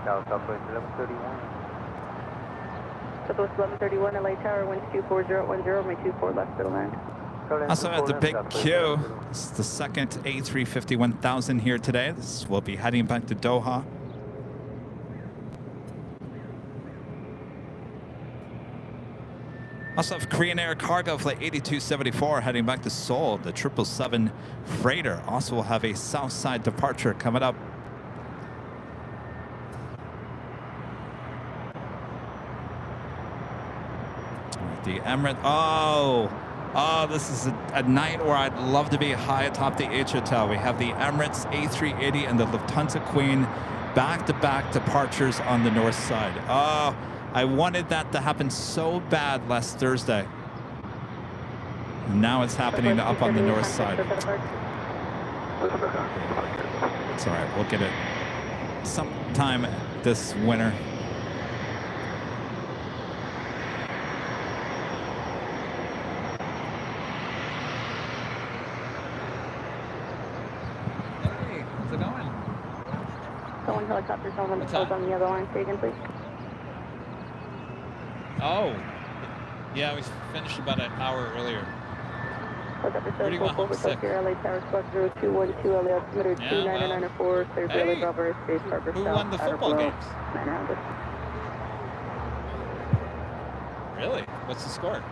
[SPEAKER 5] Southwest 1131.
[SPEAKER 8] Southwest 1131, LA Tower, winds 240 at 10, runway 24 left, to the land.
[SPEAKER 2] Also at the big Q, this is the second A350 1000 here today. This will be heading back to Doha. Also have Korean Air Cargo Flight 8274 heading back to Seoul. The 777 freighter also will have a south side departure coming up. The Emirates. Oh, this is a night where I'd love to be high atop the H Hotel. We have the Emirates A380 and the Lufthansa Queen back-to-back departures on the north side. Oh, I wanted that to happen so bad last Thursday. And now it's happening up on the north side. It's all right. We'll get it sometime this winter.
[SPEAKER 8] Someone helicopter, someone on the other line. Say again, please.
[SPEAKER 2] Oh, yeah, we finished about an hour earlier.
[SPEAKER 8] Helicopter
[SPEAKER 2] Where do you want home sick?
[SPEAKER 8] here, LA Tower, squad 0212, LA altimeter 2994, clear for LA Bravo, Space Harbor
[SPEAKER 2] Who
[SPEAKER 8] South,
[SPEAKER 2] won the
[SPEAKER 8] outer
[SPEAKER 2] football
[SPEAKER 8] below,
[SPEAKER 2] games?
[SPEAKER 8] 900.
[SPEAKER 2] Really? What's the score?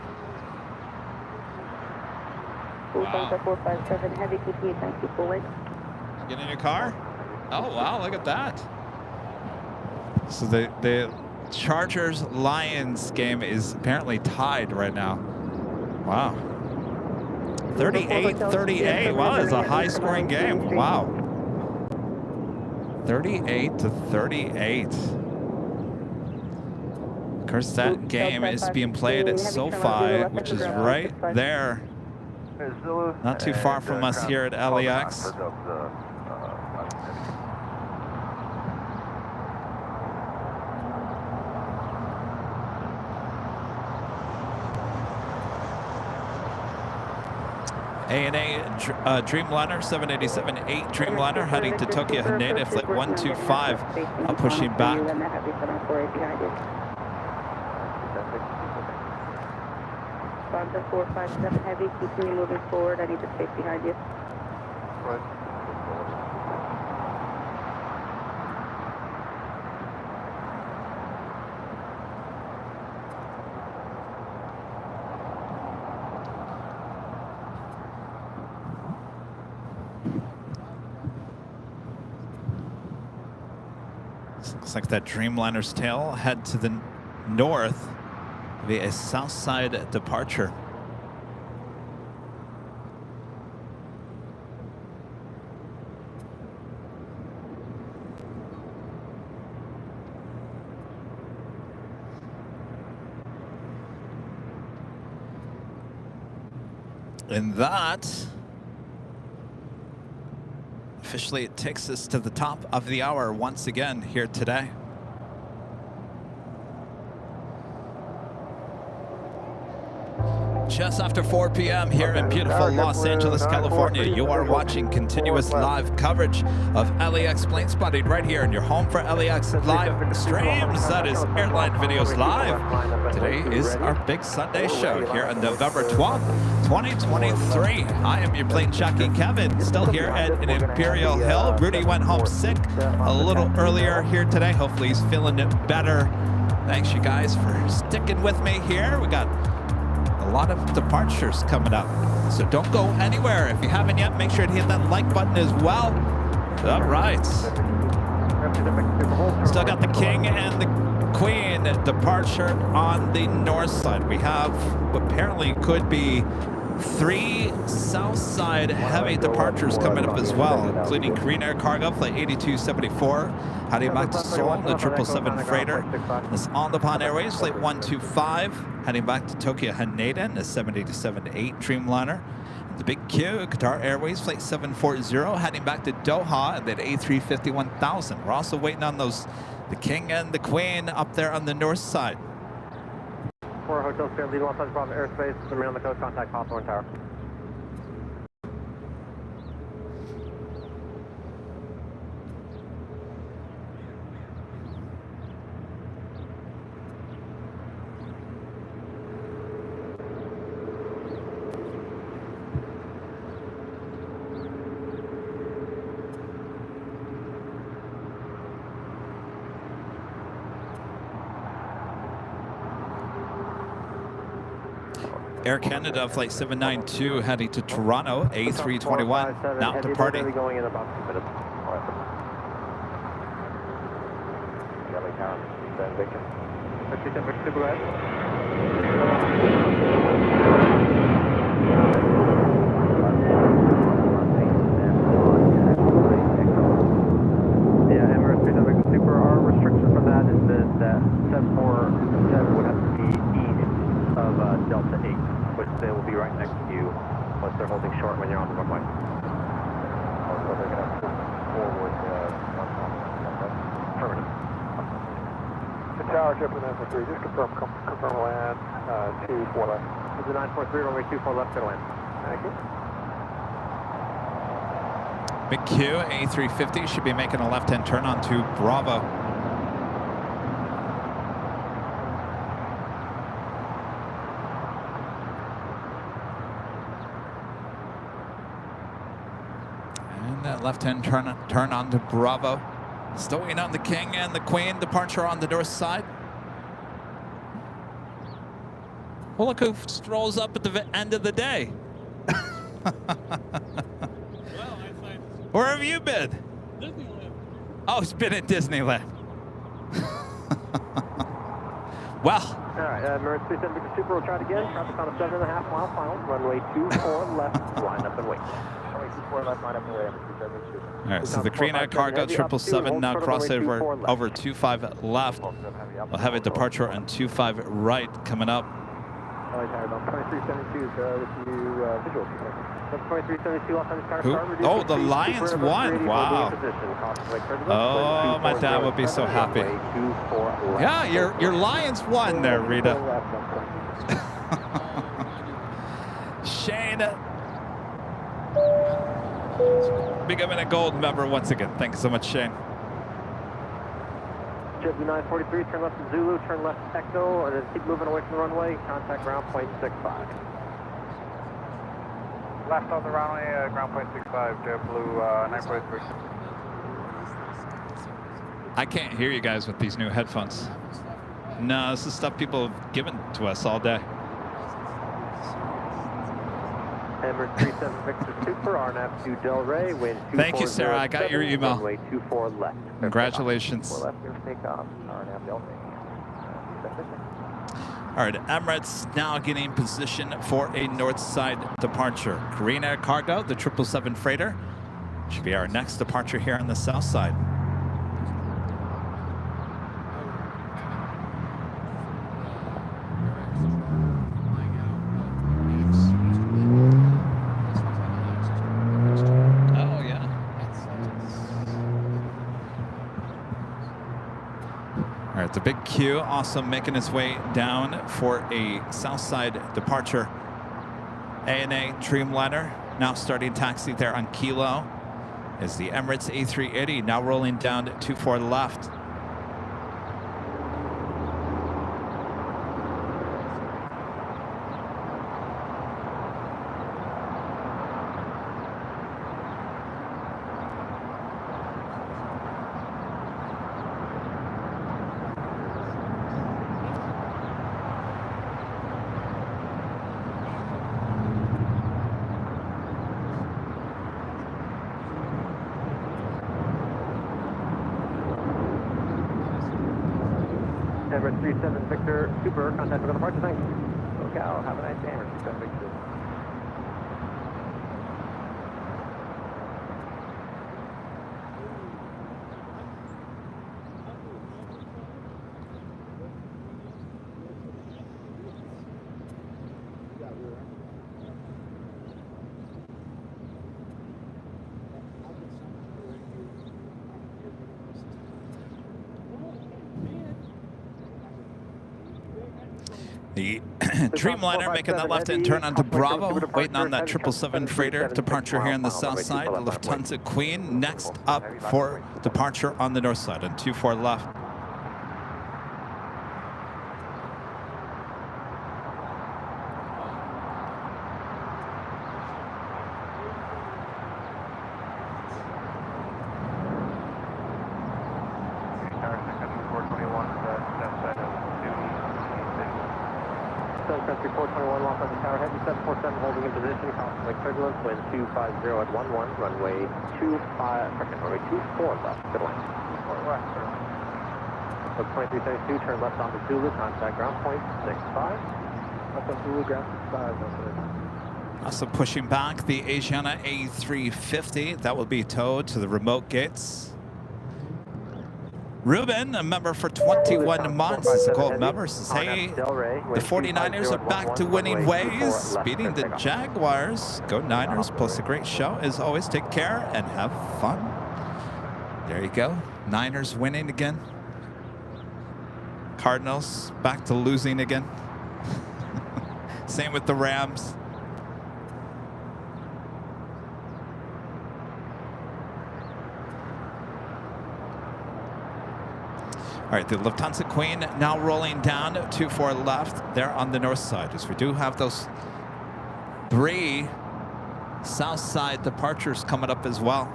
[SPEAKER 8] Wow. 457, heavy, continue, thank you, full weight.
[SPEAKER 2] Get in your car? Oh, wow, look at that. So the Chargers Lions game is apparently tied right now. Wow. 38-38. Wow, it's a high scoring game. Wow. 38-38. Of course, that game is being played at SoFi, which is right there. Not too far from us here at LAX. ANA Dreamliner 787-8 Dreamliner heading to Tokyo Haneda flight 125, pushing back.
[SPEAKER 8] Sponsor 457 heavy, continue moving forward. I need the space behind you.
[SPEAKER 2] Looks like that Dreamliner's tail head to the north via a south side departure. And that officially it takes us to the top of the hour once again here today. Just after 4 p.m. here in beautiful Los Angeles, California, you are watching continuous live coverage of LAX Plane Spotting right here in your home for LAX live streams. That is Airline Videos Live. Today is our big Sunday show here on November 12th, 2023. I am your plane jockey, Kevin, still here at an Imperial Hill. Rudy went home sick a little earlier here today. Hopefully he's feeling better. Thanks you guys for sticking with me here. We got a lot of departures coming up, so don't go anywhere. If you haven't yet, make sure to hit that like button as well. All right. Still got the King and the Queen departure on the north side. We have what apparently could be 3 south side heavy departures coming up as well, including Korean Air Cargo Flight 8274 heading back to Seoul, the 777 freighter. This On the Pond Airways Flight 125 heading back to Tokyo Haneda, the 787-8 Dreamliner. The Big Q, Qatar Airways Flight 740 heading back to Doha, and that A350 1000. We're also waiting on those, the King and the Queen up there on the north side.
[SPEAKER 5] Hotel Sierra, lead 1 Bravo airspace, remain on the code, contact Hawthorne Tower.
[SPEAKER 2] Air Canada Flight 792 heading to Toronto, A321, now departing.
[SPEAKER 5] Going in about 2 minutes. LA Tower, Victor. 57 Victor, go ahead. Yeah, Emirates 37 Victor Super, our restriction for that is that 74 would have to be east of Delta 8. Which they will be right next to you once they're holding short when you're on the runway. So they're going to push forward affirmative.
[SPEAKER 6] The tower, Triple 943, just confirm land 24 left.
[SPEAKER 5] This is 943, runway 24 left, to land. Thank you.
[SPEAKER 2] McHugh, A350, should be making a left-hand turn onto Bravo. Left-hand turn onto Bravo. Still waiting on the King and the Queen. Departure on the north side. Well, look who strolls up at the end of the day. Where have you been?
[SPEAKER 7] Disneyland.
[SPEAKER 2] Oh, it's been at Disneyland. Well.
[SPEAKER 5] All right, Emirates 37 Victor Super, we'll try it again. Traffic on a 7.5 mile final. Runway 24 left, line up and wait. Runway 24 left, line up and wait.
[SPEAKER 2] All right, so the Korean Air Cargo 777 now crossover over 25 left. We'll have a departure on 25 right coming up.
[SPEAKER 5] LA Tower, 2372 is with you visual. 2372 Los Angeles Tower.
[SPEAKER 2] Who? Oh, the Lions won. Wow. Oh, my dad would be so happy. Yeah, your Lions won there, Rita. Shane becoming a gold member once again. Thanks so much, Shane.
[SPEAKER 5] JetBlue 943, turn left to Zulu, turn left to Echo, and then keep moving away from the runway. Contact ground point 65.
[SPEAKER 6] Left on the runway, ground point 65, JetBlue 943.
[SPEAKER 2] I can't hear you guys with these new headphones. No, this is stuff people have given to us all day.
[SPEAKER 5] Emirates 37 Victor Super, RNAV to Del Rey, wind 240.
[SPEAKER 2] Thank you, Sarah. I got your email.
[SPEAKER 5] Runway 24 left.
[SPEAKER 2] Congratulations.
[SPEAKER 5] 24 left, clear takeoff. RNAV Del Rey.
[SPEAKER 2] All right, Emirates now getting position for a north side departure. Korean Air Cargo, the 777 freighter, should be our next departure here on the south side. The big Q also making his way down for a south side departure. ANA Dreamliner now starting taxi there on Kilo is the Emirates A380 now rolling down 24 left.
[SPEAKER 5] Emirates 37 Victor Super, contact for the departure, thanks. Okay, have a nice day, Emirates 37 Victor.
[SPEAKER 2] The Dreamliner making that left-hand turn onto Bravo, waiting on that 777 freighter departure here on the south side. Lufthansa Queen next up for departure on the north side on 24 left.
[SPEAKER 5] Country 421, lost on the tower, heavy 747 holding in position, crossing lake turbulence, wind 250 at 11, runway 24 left, good line. Look 2372, turn left onto Zulu, contact ground point 65. Left on Zulu, ground 65,
[SPEAKER 2] Also pushing back the Asiana A350, that will be towed to the remote gates. Ruben, a member for 21 months, is a gold member, says, hey, the 49ers are back to winning ways, beating the Jaguars. Go Niners, plus a great show. As always, take care and have fun. There you go. Niners winning again. Cardinals back to losing again. Same with the Rams. All right, the Lufthansa Queen now rolling down 24 left there on the north side, as we do have those 3 south side departures coming up as well.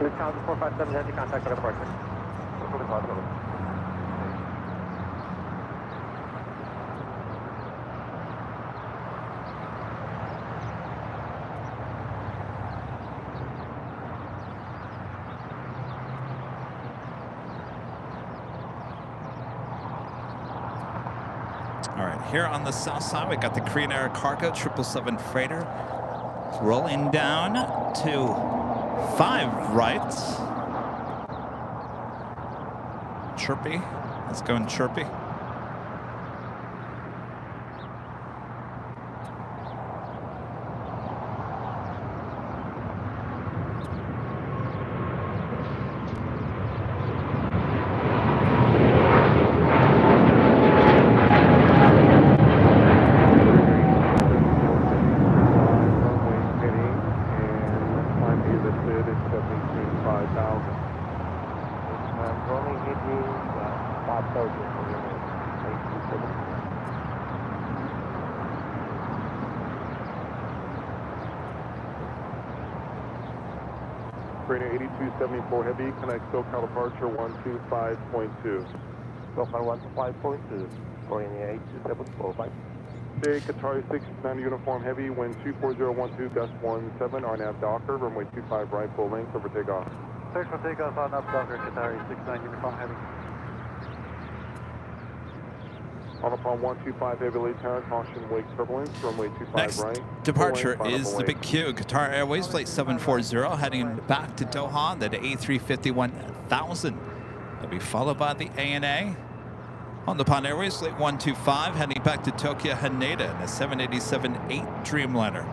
[SPEAKER 5] Lufthansa 457, heavy contact with departure.
[SPEAKER 2] All right, here on the south side, we got the Korean Air Cargo 777 freighter rolling down to 5 right. Chirpy. Let's go in Chirpy.
[SPEAKER 6] Freighter 8274 Heavy, connect SoCal departure 125.2.
[SPEAKER 5] SoCal 125.2, going in 8274, bye.
[SPEAKER 6] Hey, Qatar 69 Uniform Heavy, wind 24012, gust 17, RNAV Docker, runway 25 right, full length, over takeoff.
[SPEAKER 5] Thanks for takeoff on up, Docker, Qatar 69 Uniform Heavy.
[SPEAKER 6] On upon 125 Heavy late tower, caution wake turbulence, runway 25
[SPEAKER 2] Next
[SPEAKER 6] right.
[SPEAKER 2] departure is the Big Q, Qatar Airways, flight 740, heading back to Doha, then to A350-1000. It'll be followed by the ANA. On the Japan Airways, flight 125, heading back to Tokyo Haneda in a 787-8 Dreamliner.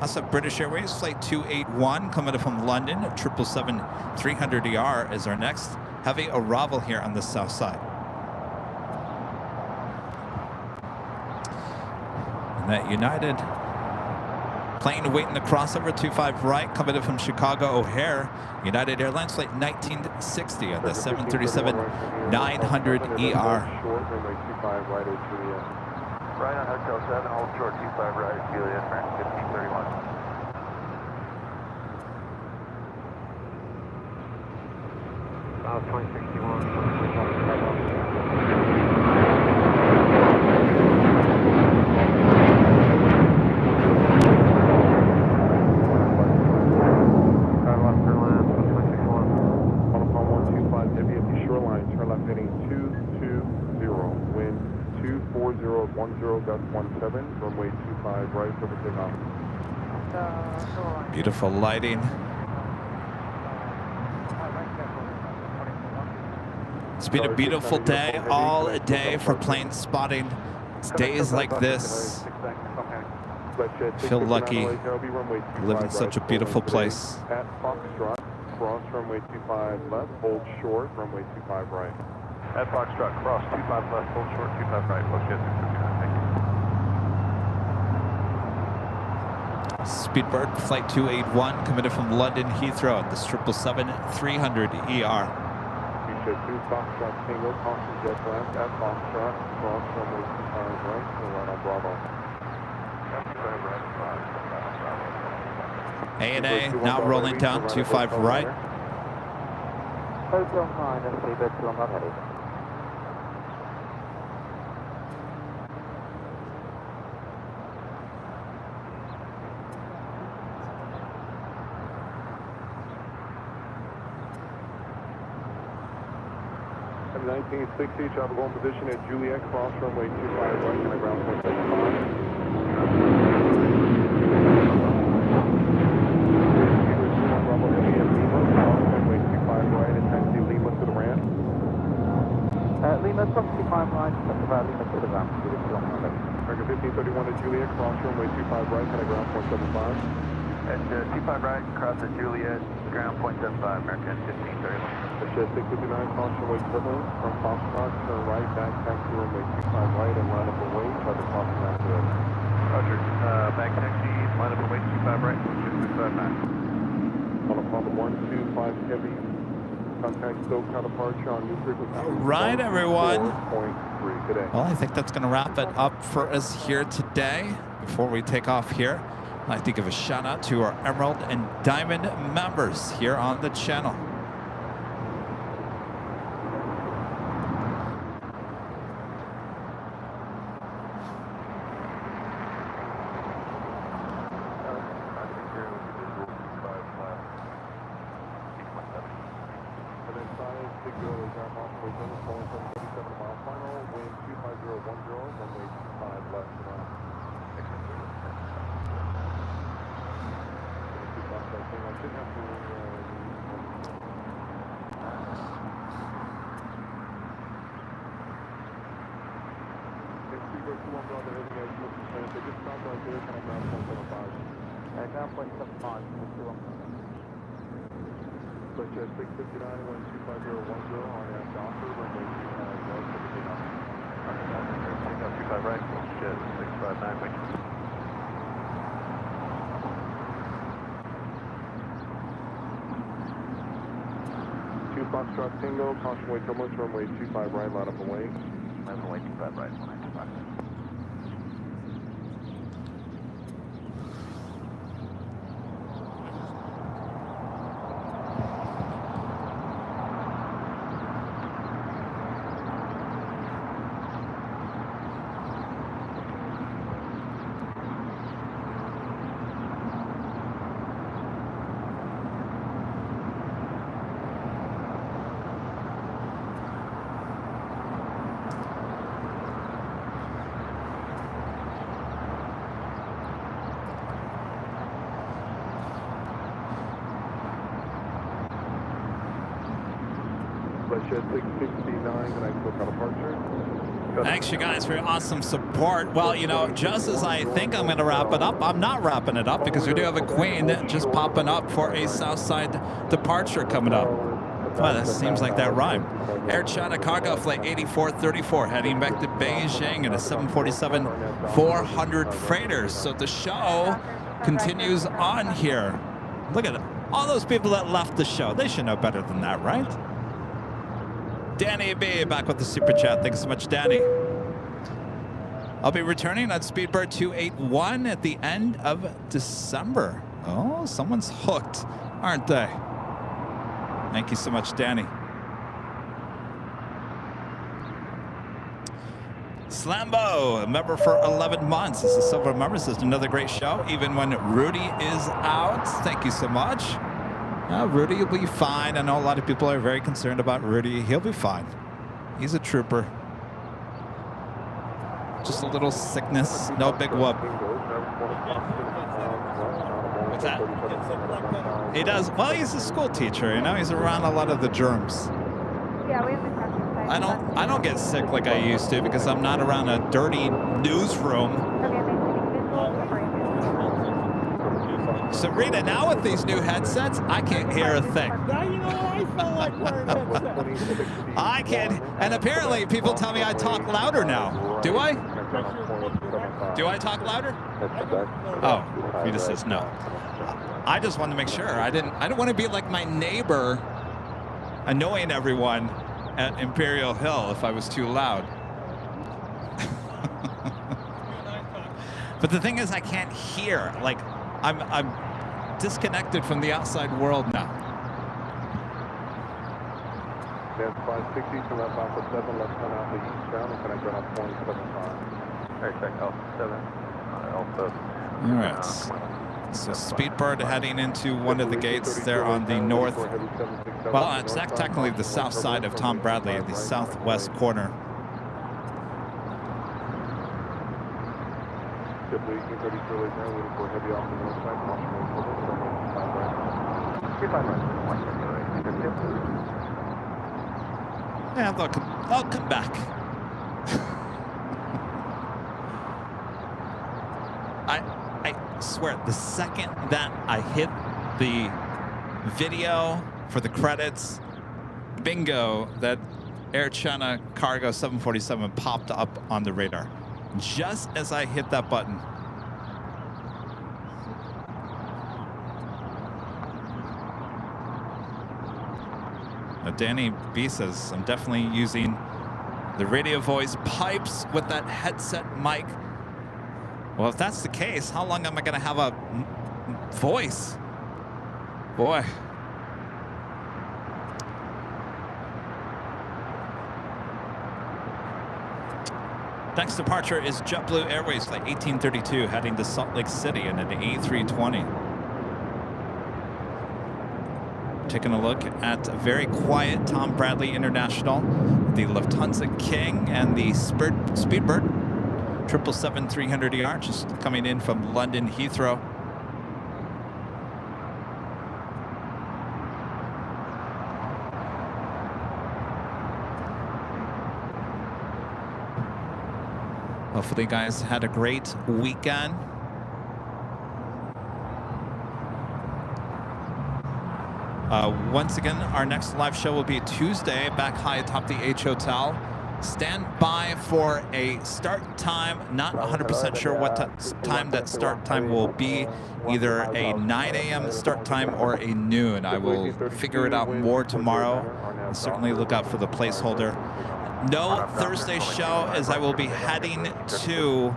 [SPEAKER 2] Also, British Airways, flight 281, coming up from London, 777-300ER is our next heavy arrival here on the south side. That United plane waiting to cross over 25 right, coming in from Chicago O'Hare. United Airlines flight 1960 on the 737-900ER.
[SPEAKER 6] Right on Hotel 7, hold short 25 right, Juliet, 1531.
[SPEAKER 5] South 2061,
[SPEAKER 6] heading 220, wind 24010, gust 17, runway 25 right, over takeoff.
[SPEAKER 2] Beautiful lighting. It's been a beautiful day, all a day for plane spotting. It's days like this. I feel lucky to live in such a beautiful place.
[SPEAKER 6] At Foxtrot, cross runway 25 left, hold short, runway 25 right. At Foxtrot, cross 25 left, hold short, 25 right, Buckhead 659, thank you.
[SPEAKER 2] Speedbird Flight 281 committed from London Heathrow at the 777-300 ER.
[SPEAKER 6] Two Foxtrot single, caution jet left at Foxtrot, cross runway 25 right, to line on Bravo.
[SPEAKER 2] ANA now rolling down 25 right.
[SPEAKER 5] Hotel 9, that's Seabed, still not headed.
[SPEAKER 6] At 1960, travel going position at Juliet, cross runway 25 right, and ground point 75. Bravo Lima, cross runway 25 right, and taxi Lima to the ramp.
[SPEAKER 5] Lima, 75 right, Lima to the ramp,
[SPEAKER 6] American 1531 at Juliet, cross runway 25 right, and ground point 75.
[SPEAKER 5] At 25 right, cross at Juliet, ground point 75, American 1531.
[SPEAKER 6] Jet 659, caution way turbulence from Foxtrot, turn right, back taxi runway 25 right, and line up away, try to caution after that.
[SPEAKER 5] Roger, back taxi, line up away 25 right, 259.
[SPEAKER 6] On Apollo 125 heavy, contact SoCal departure on new frequency.
[SPEAKER 2] All right, everyone.
[SPEAKER 6] 4.3 today.
[SPEAKER 2] Well, I think that's going to wrap it up for us here today. Before we take off here, I'd like to give a shout out to our Emerald and Diamond members here on the channel.
[SPEAKER 6] Jet 659, 12510 on Docker, runway 25 right, for the takeoff.
[SPEAKER 5] 25 right, Jet 659, wait.
[SPEAKER 6] Two Foxtrot single, caution way turbulence, runway 25 right, line up away.
[SPEAKER 5] Line up away 25 right, 195.
[SPEAKER 6] Jet 669, and I took out departure.
[SPEAKER 2] Thanks, you guys, for your awesome support. Well, you know, just as I think I'm going to wrap it up, I'm not wrapping it up because we do have a Queen just popping up for a Southside departure coming up. Well, that seems like that rhyme. Air China Cargo Flight 8434 heading back to Beijing in a 747-400 freighter. So the show continues on here. Look at it. All those people that left the show, they should know better than that, right? Danny B back with the super chat. Thanks so much, Danny. I'll be returning on Speedbird 281 at the end of December. Oh, someone's hooked, aren't they? Thank you so much, Danny. Slambo, a member for 11 months. This is a silver member. This is another great show, even when Rudy is out. Thank you so much. Rudy will be fine. I know a lot of people are very concerned about Rudy. He'll be fine. He's a trooper. Just a little sickness, no big whoop. What's that? He does. Well, he's a school teacher, you know. He's around a lot of the germs.
[SPEAKER 4] Yeah, we have the traffic side.
[SPEAKER 2] I don't get sick like I used to because I'm not around a dirty newsroom.
[SPEAKER 4] Okay, maintaining visual separation.
[SPEAKER 2] So Rita, now with these new headsets, I can't hear a thing.
[SPEAKER 7] Now you know what I felt like wearing headset.
[SPEAKER 2] I can't. And apparently people tell me I talk louder now. Do I? Do I talk louder? Oh, Rita says no. I just wanted to make sure. I don't want to be like my neighbor annoying everyone at Imperial Hill if I was too loud. But the thing is, I can't hear. Like, I'm disconnected from the outside world now.
[SPEAKER 6] There's 560 to left Alpha 7, left turn out the eastbound, and connect on 275.
[SPEAKER 5] Air check Alpha 7, Alpha.
[SPEAKER 2] All right. So Speedbird heading into one of the gates there on the north. Well, it's technically the south side of Tom Bradley, the southwest corner. Yeah, they'll come back. I swear, the second that I hit the video for the credits, bingo, that Air China Cargo 747 popped up on the radar. Just as I hit that button. Danny B says, I'm definitely using the radio voice pipes with that headset mic. Well, if that's the case, how long am I going to have a voice? Boy. Next departure is JetBlue Airways Flight 1832 heading to Salt Lake City in an A320. Taking a look at a very quiet Tom Bradley International, the Lufthansa King and the Speedbird 777-300ER just coming in from London Heathrow. Hopefully you guys had a great weekend. Once again, our next live show will be Tuesday, back high atop the H Hotel. Stand by for a start time. Not 100% sure what time that start time will be. Either a 9 a.m. start time or a noon. I will figure it out more tomorrow. I'll certainly look out for the placeholder. No Thursday show, as I will be heading to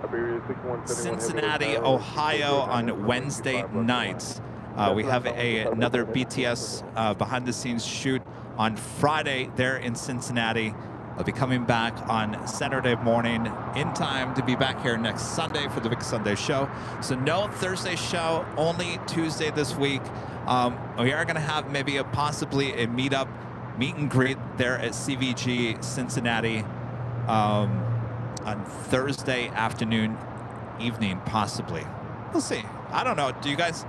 [SPEAKER 2] Cincinnati, Ohio on Wednesday night. We have another BTS behind-the-scenes shoot on Friday there in Cincinnati. I'll be coming back on Saturday morning in time to be back here next Sunday for the Big Sunday show. So no Thursday show, only Tuesday this week. We are going to have maybe possibly a meet and greet there at CVG Cincinnati on Thursday afternoon, evening, possibly. We'll see. I don't know. Do you guys?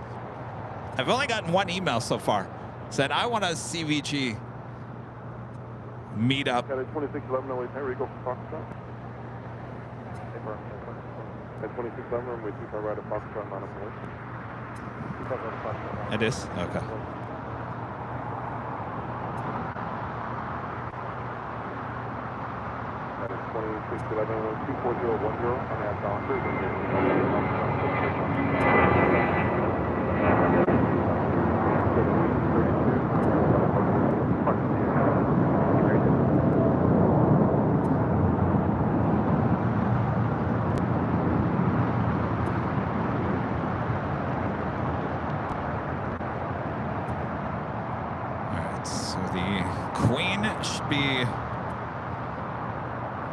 [SPEAKER 2] I've only gotten one email so far. Said, I want a CVG meet up.
[SPEAKER 6] Got a 2611 runway 10, Rico for Foxtrot. At 2611 runway 25 right at Foxtrot, Mount Approach.
[SPEAKER 2] It is? Okay.
[SPEAKER 6] That is 2611 24010 on that doctor.
[SPEAKER 2] Should be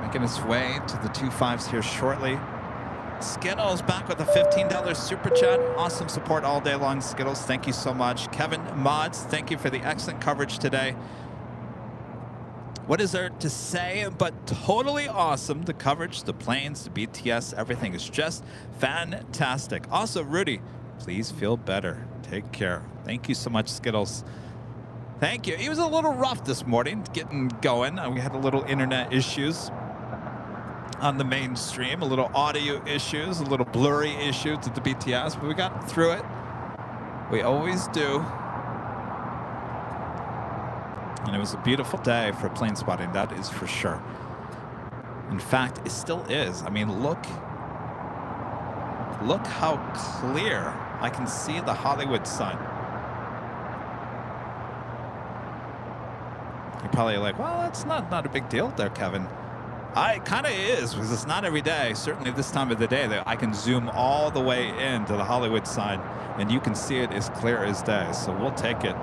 [SPEAKER 2] making its way to the 25s here shortly. Skittles back with a $15 super chat. Awesome support all day long, Skittles. Thank you so much. Kevin Mods, thank you for the excellent coverage today. What is there to say but totally awesome? The coverage, the planes, the BTS, everything is just fantastic. Also, Rudy, please feel better. Take care. Thank you so much, Skittles. Thank you. It was a little rough this morning getting going. We had a little internet issues on the mainstream, a little audio issues, a little blurry issues at the BTS, but we got through it. We always do. And it was a beautiful day for plane spotting, that is for sure. In fact, it still is. I mean, look how clear I can see the Hollywood sign. You're probably like, well, that's not a big deal there, Kevin. It kind of is, because it's not every day, certainly this time of the day, that I can zoom all the way into the Hollywood sign, and you can see it as clear as day, so we'll take it.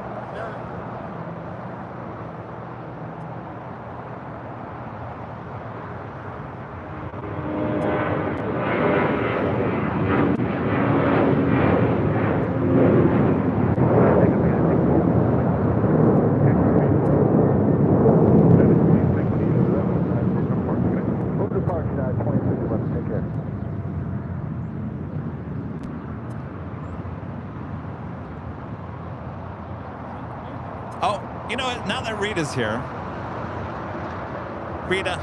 [SPEAKER 2] You know what? Now that Rita's here, Rita.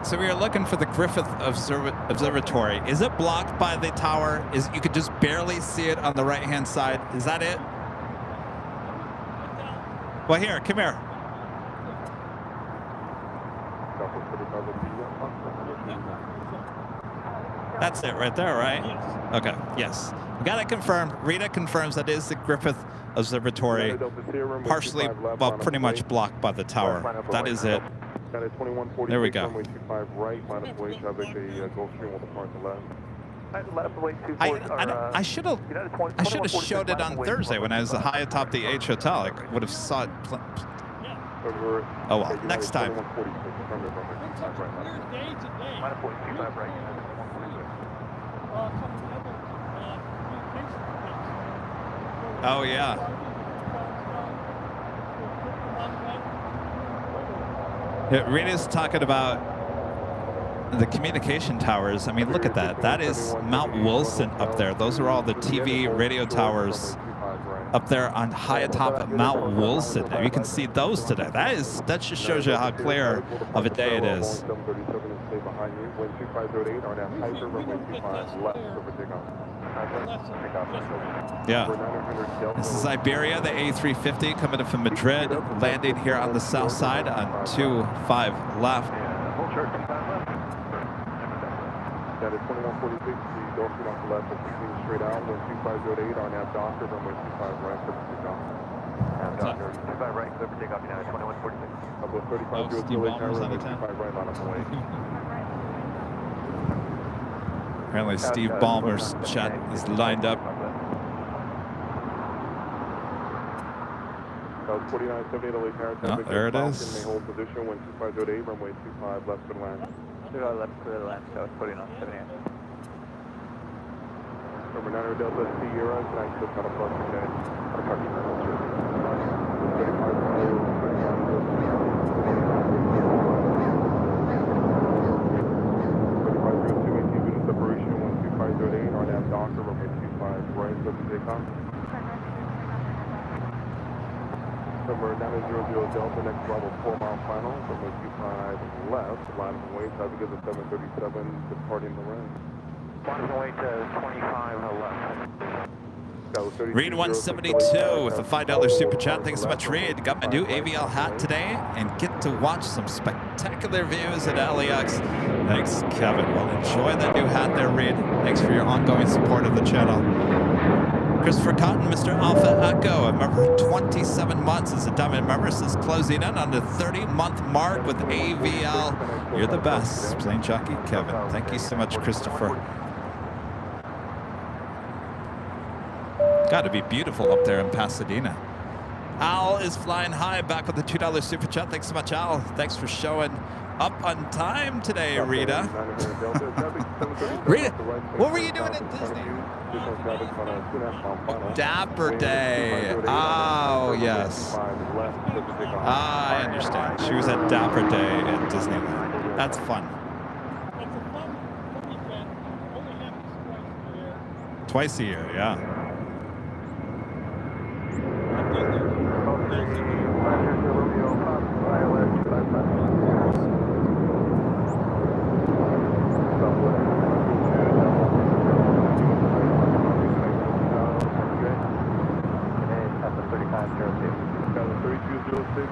[SPEAKER 2] So we are looking for the Griffith Observatory. Is it blocked by the tower? You could just barely see it on the right-hand side. Is that it? Well, here, come here. That's it right there, right? Okay, yes. We got it confirmed. Rita confirms that is the Griffith Observatory, partially, well, pretty much blocked by the tower. That is it. There we go. I should have showed it on Thursday when I was high atop the H Hotel. I would have saw it. Oh well, next time. Oh yeah. Rita's talking about the communication towers. I mean, look at that. That is Mount Wilson up there. Those are all the TV radio towers up there on high atop Mount Wilson. And you can see those today. That just shows you how clear of a day it is. Yeah. This is Iberia, the A350 coming in from Madrid, landing here on the south side on 25 left.
[SPEAKER 6] That is 2146, the Dolphin off the left, 16 straight out, 12508 on nav Docker, runway 25 right, for the takeoff. Nav Docker, 25 right, clear for takeoff, now 2146. Couple of 35
[SPEAKER 2] Steve Ballmer's on the 10.
[SPEAKER 6] 25 right, line up the way.
[SPEAKER 2] Apparently Steve Ballmer's chat is lined up.
[SPEAKER 6] 4978 LA Paris.
[SPEAKER 2] Oh, there it is.
[SPEAKER 6] Hold position, 12508, runway 25 left for the land.
[SPEAKER 5] Left clear the land, so it's 4978.
[SPEAKER 6] Number 9 Delta Sierra, tonight to cut across the day. Our copy, 3502 separation, 12508, on nav Docker, runway 25 right, so to takeoff. Number 900 Delta, next level 4-mile final, runway 25 left, line of way, traffic is at 737, departing the range.
[SPEAKER 5] Line of way to 25 left.
[SPEAKER 2] Reed 172 with a $5 super chat. Thanks so much, Reed. Got my new AVL hat today and get to watch some spectacular views at LAX. Thanks, Kevin. Well, enjoy that new hat there, Reed. Thanks for your ongoing support of the channel. Christopher Cotton, Mr. Alpha Echo, a member 27 months as a diamond member, since closing in on the 30-month mark with AVL. You're the best. Plane Jockey Kevin. Thank you so much, Christopher. Got to be beautiful up there in Pasadena. Al is flying high, back with the $2 super chat. Thanks so much, Al. Thanks for showing up on time today, Rita. Rita, what were you doing at Disney? Dapper Day. Oh, yes. Ah, I understand. She was at Dapper Day at Disneyland. That's fun.
[SPEAKER 7] It's a fun event. Only happens
[SPEAKER 2] Twice a year, yeah.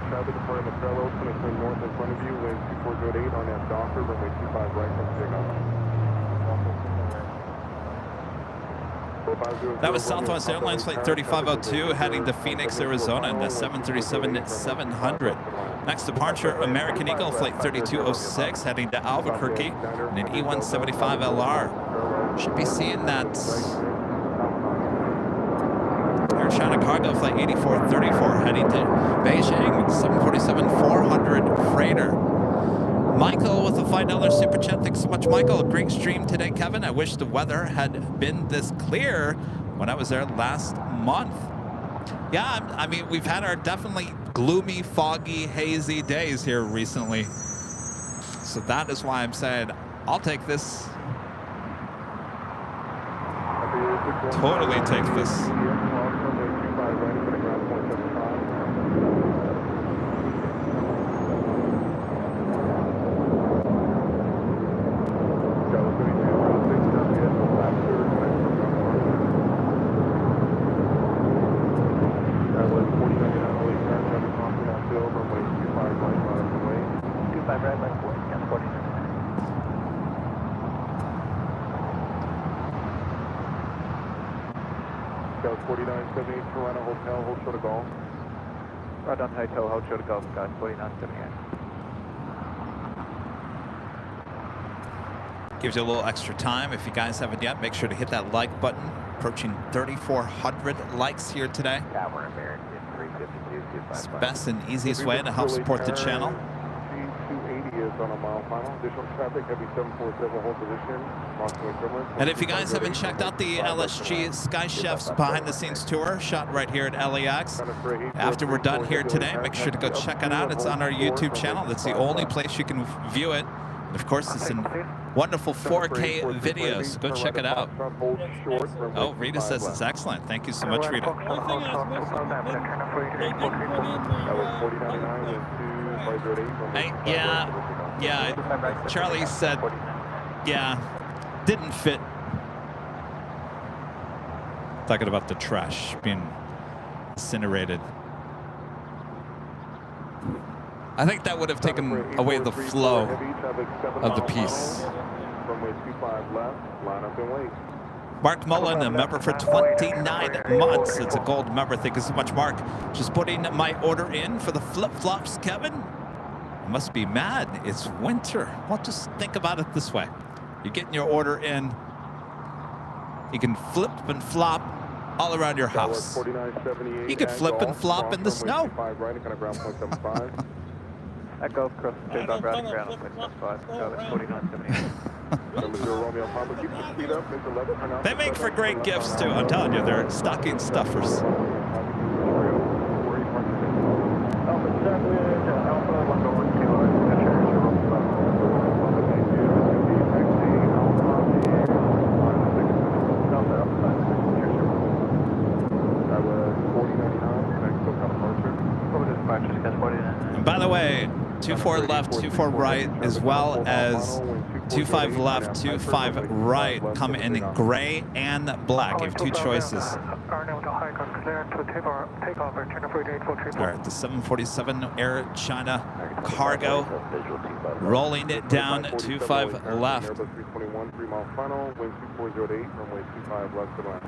[SPEAKER 6] Traffic departing the parallel, going to turn north in front of you, wind 2408 on that Docker, runway 25 right from takeoff.
[SPEAKER 2] That was Southwest Airlines Flight 3502 heading to Phoenix, Arizona in the 737-700. Next departure, American Eagle Flight 3206 heading to Albuquerque in an E175LR. Should be seeing that Air China Cargo Flight 8434 heading to Beijing, 747-400 freighter. Michael with a $5 super chat. Thanks so much, Michael. A great stream today, Kevin. I wish the weather had been this clear when I was there last month. Yeah, I mean, we've had our definitely gloomy, foggy, hazy days here recently. So that is why I'm saying I'll take this. Totally take this.
[SPEAKER 5] Right on hotel, hold short of golf, guys, 4978.
[SPEAKER 2] Gives you a little extra time. If you guys haven't yet, make sure to hit that like button. Approaching 3,400 likes here today.
[SPEAKER 5] Tower American 352.
[SPEAKER 2] It's the best and easiest way to help support the channel.
[SPEAKER 6] Is on a mile final. Additional traffic, heavy 747 hold position.
[SPEAKER 2] And if you guys haven't checked out the LSG Sky Chefs behind the scenes tour shot right here at LAX, after we're done here today, make sure to go check it out. It's on our YouTube channel. That's the only place you can view it. And of course, it's in wonderful 4K videos. Go check it out. Oh, Rita says it's excellent. Thank you so much, Rita. Hey, yeah, Charlie said, yeah, didn't fit. Talking about the trash being incinerated. I think that would have taken away the flow of the piece. Mark Mullen, a member for 29 months. It's a gold member. Thank you so much, Mark. Just putting my order in for the flip-flops, Kevin. I must be mad. It's winter. Well, just think about it this way. You're getting your order in. You can flip and flop all around your house. You could flip and flop in the snow.
[SPEAKER 5] At Gulf Cross, takeoff routing ground on 615, 4978.
[SPEAKER 2] They make for great gifts, too. I'm telling you, they're stocking stuffers. And by the way, 24 left, 24 right, as well as 25 left, 25 right come in gray and black. You have two choices. All right, the 747 Air China Cargo rolling it down, 25 left.
[SPEAKER 6] 321, 3 mile final, wind 2408, runway 25 left to land.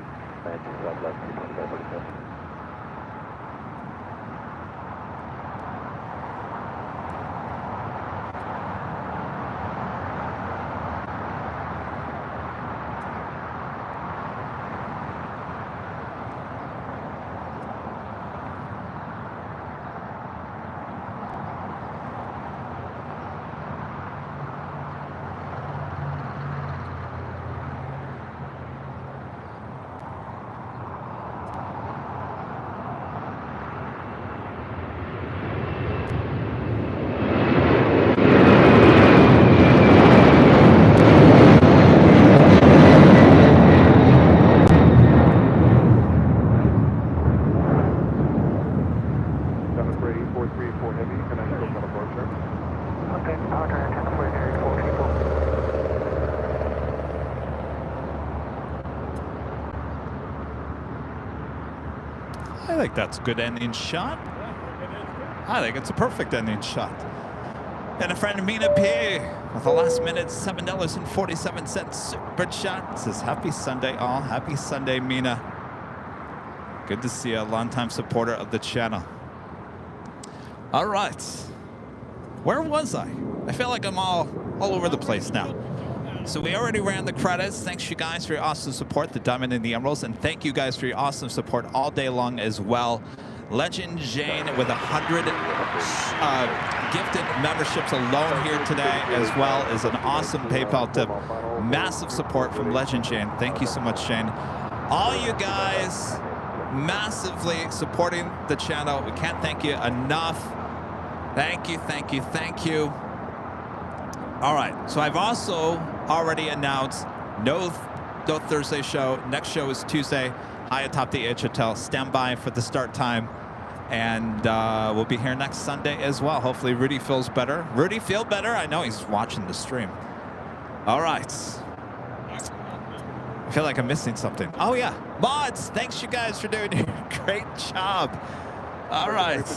[SPEAKER 2] I think that's a good ending shot. I think it's a perfect ending shot. And a friend, Mina P, with the last minute $7.47 super chat, says, happy Sunday all. Happy Sunday, Mina. Good to see a longtime supporter of the channel. All right. Where was I? I feel like I'm all over the place now. So we already ran the credits. Thanks you guys for your awesome support, the Diamond and the Emeralds, and thank you guys for your awesome support all day long as well. Legend Jane with 100 gifted memberships alone here today, as well as an awesome PayPal tip. Massive support from Legend Jane. Thank you so much, Shane. All you guys massively supporting the channel. We can't thank you enough. Thank you, thank you, thank you. All right, so I've also already announced no Thursday show. Next show is Tuesday, high atop the H Hotel. Stand by for the start time. And we'll be here next Sunday as well. Hopefully Rudy feels better. Rudy, feel better? I know he's watching the stream. All right. I feel like I'm missing something. Oh, yeah. Mods, thanks you guys for doing a great job. All right.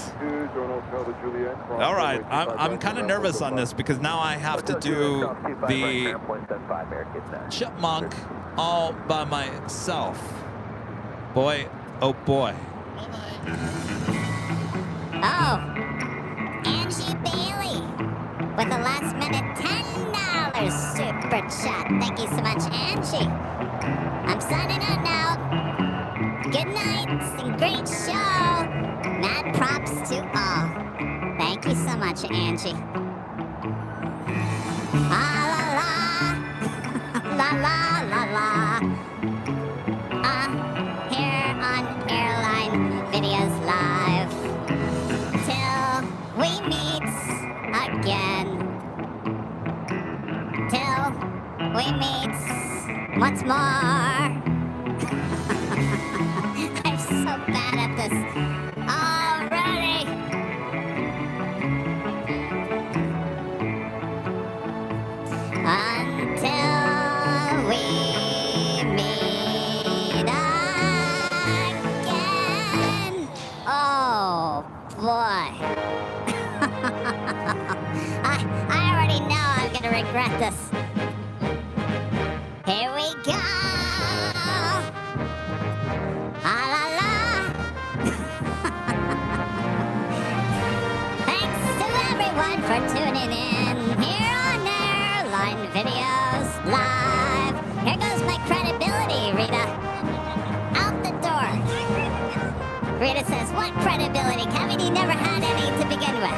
[SPEAKER 2] All right. I'm kind of nervous on this because now I have to do the chipmunk all by myself. Boy, oh boy.
[SPEAKER 9] Oh, Angie Bailey with a last minute $10 super chat. Thank you so much, Angie. I'm signing out now. Good night and great show. Mad props to all. Thank you so much, Angie. Ah, la la. La la la la. Here on Airline Videos Live. Till we meet again. Till we meet once more. I'm so bad at this already. Until we meet again. Oh boy. I already know I'm gonna regret this. Here we go. Ah la la. Thanks to everyone for tuning in here on Airline Videos Live. Here goes my credibility, Rita. Out the door. Rita says, what credibility? Kevin, you never had any to begin with.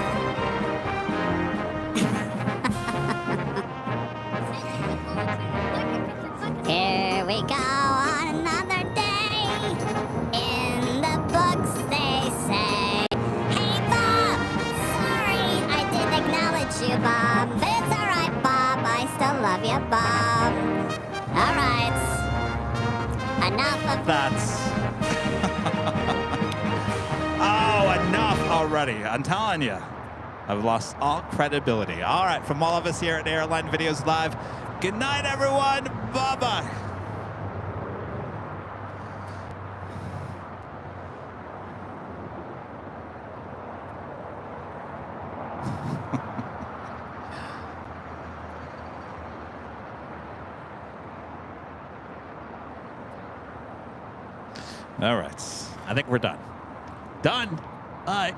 [SPEAKER 9] Here we go on another day. In the books they say, hey Bob, sorry I didn't acknowledge you, Bob. But it's alright, Bob, I still love you, Bob. Alright. Enough of
[SPEAKER 2] That's... Oh, enough already. I'm telling you. I've lost all credibility. All right, from all of us here at Airline Videos Live, good night, everyone. Bye-bye. All right. I think we're done. Done. Bye.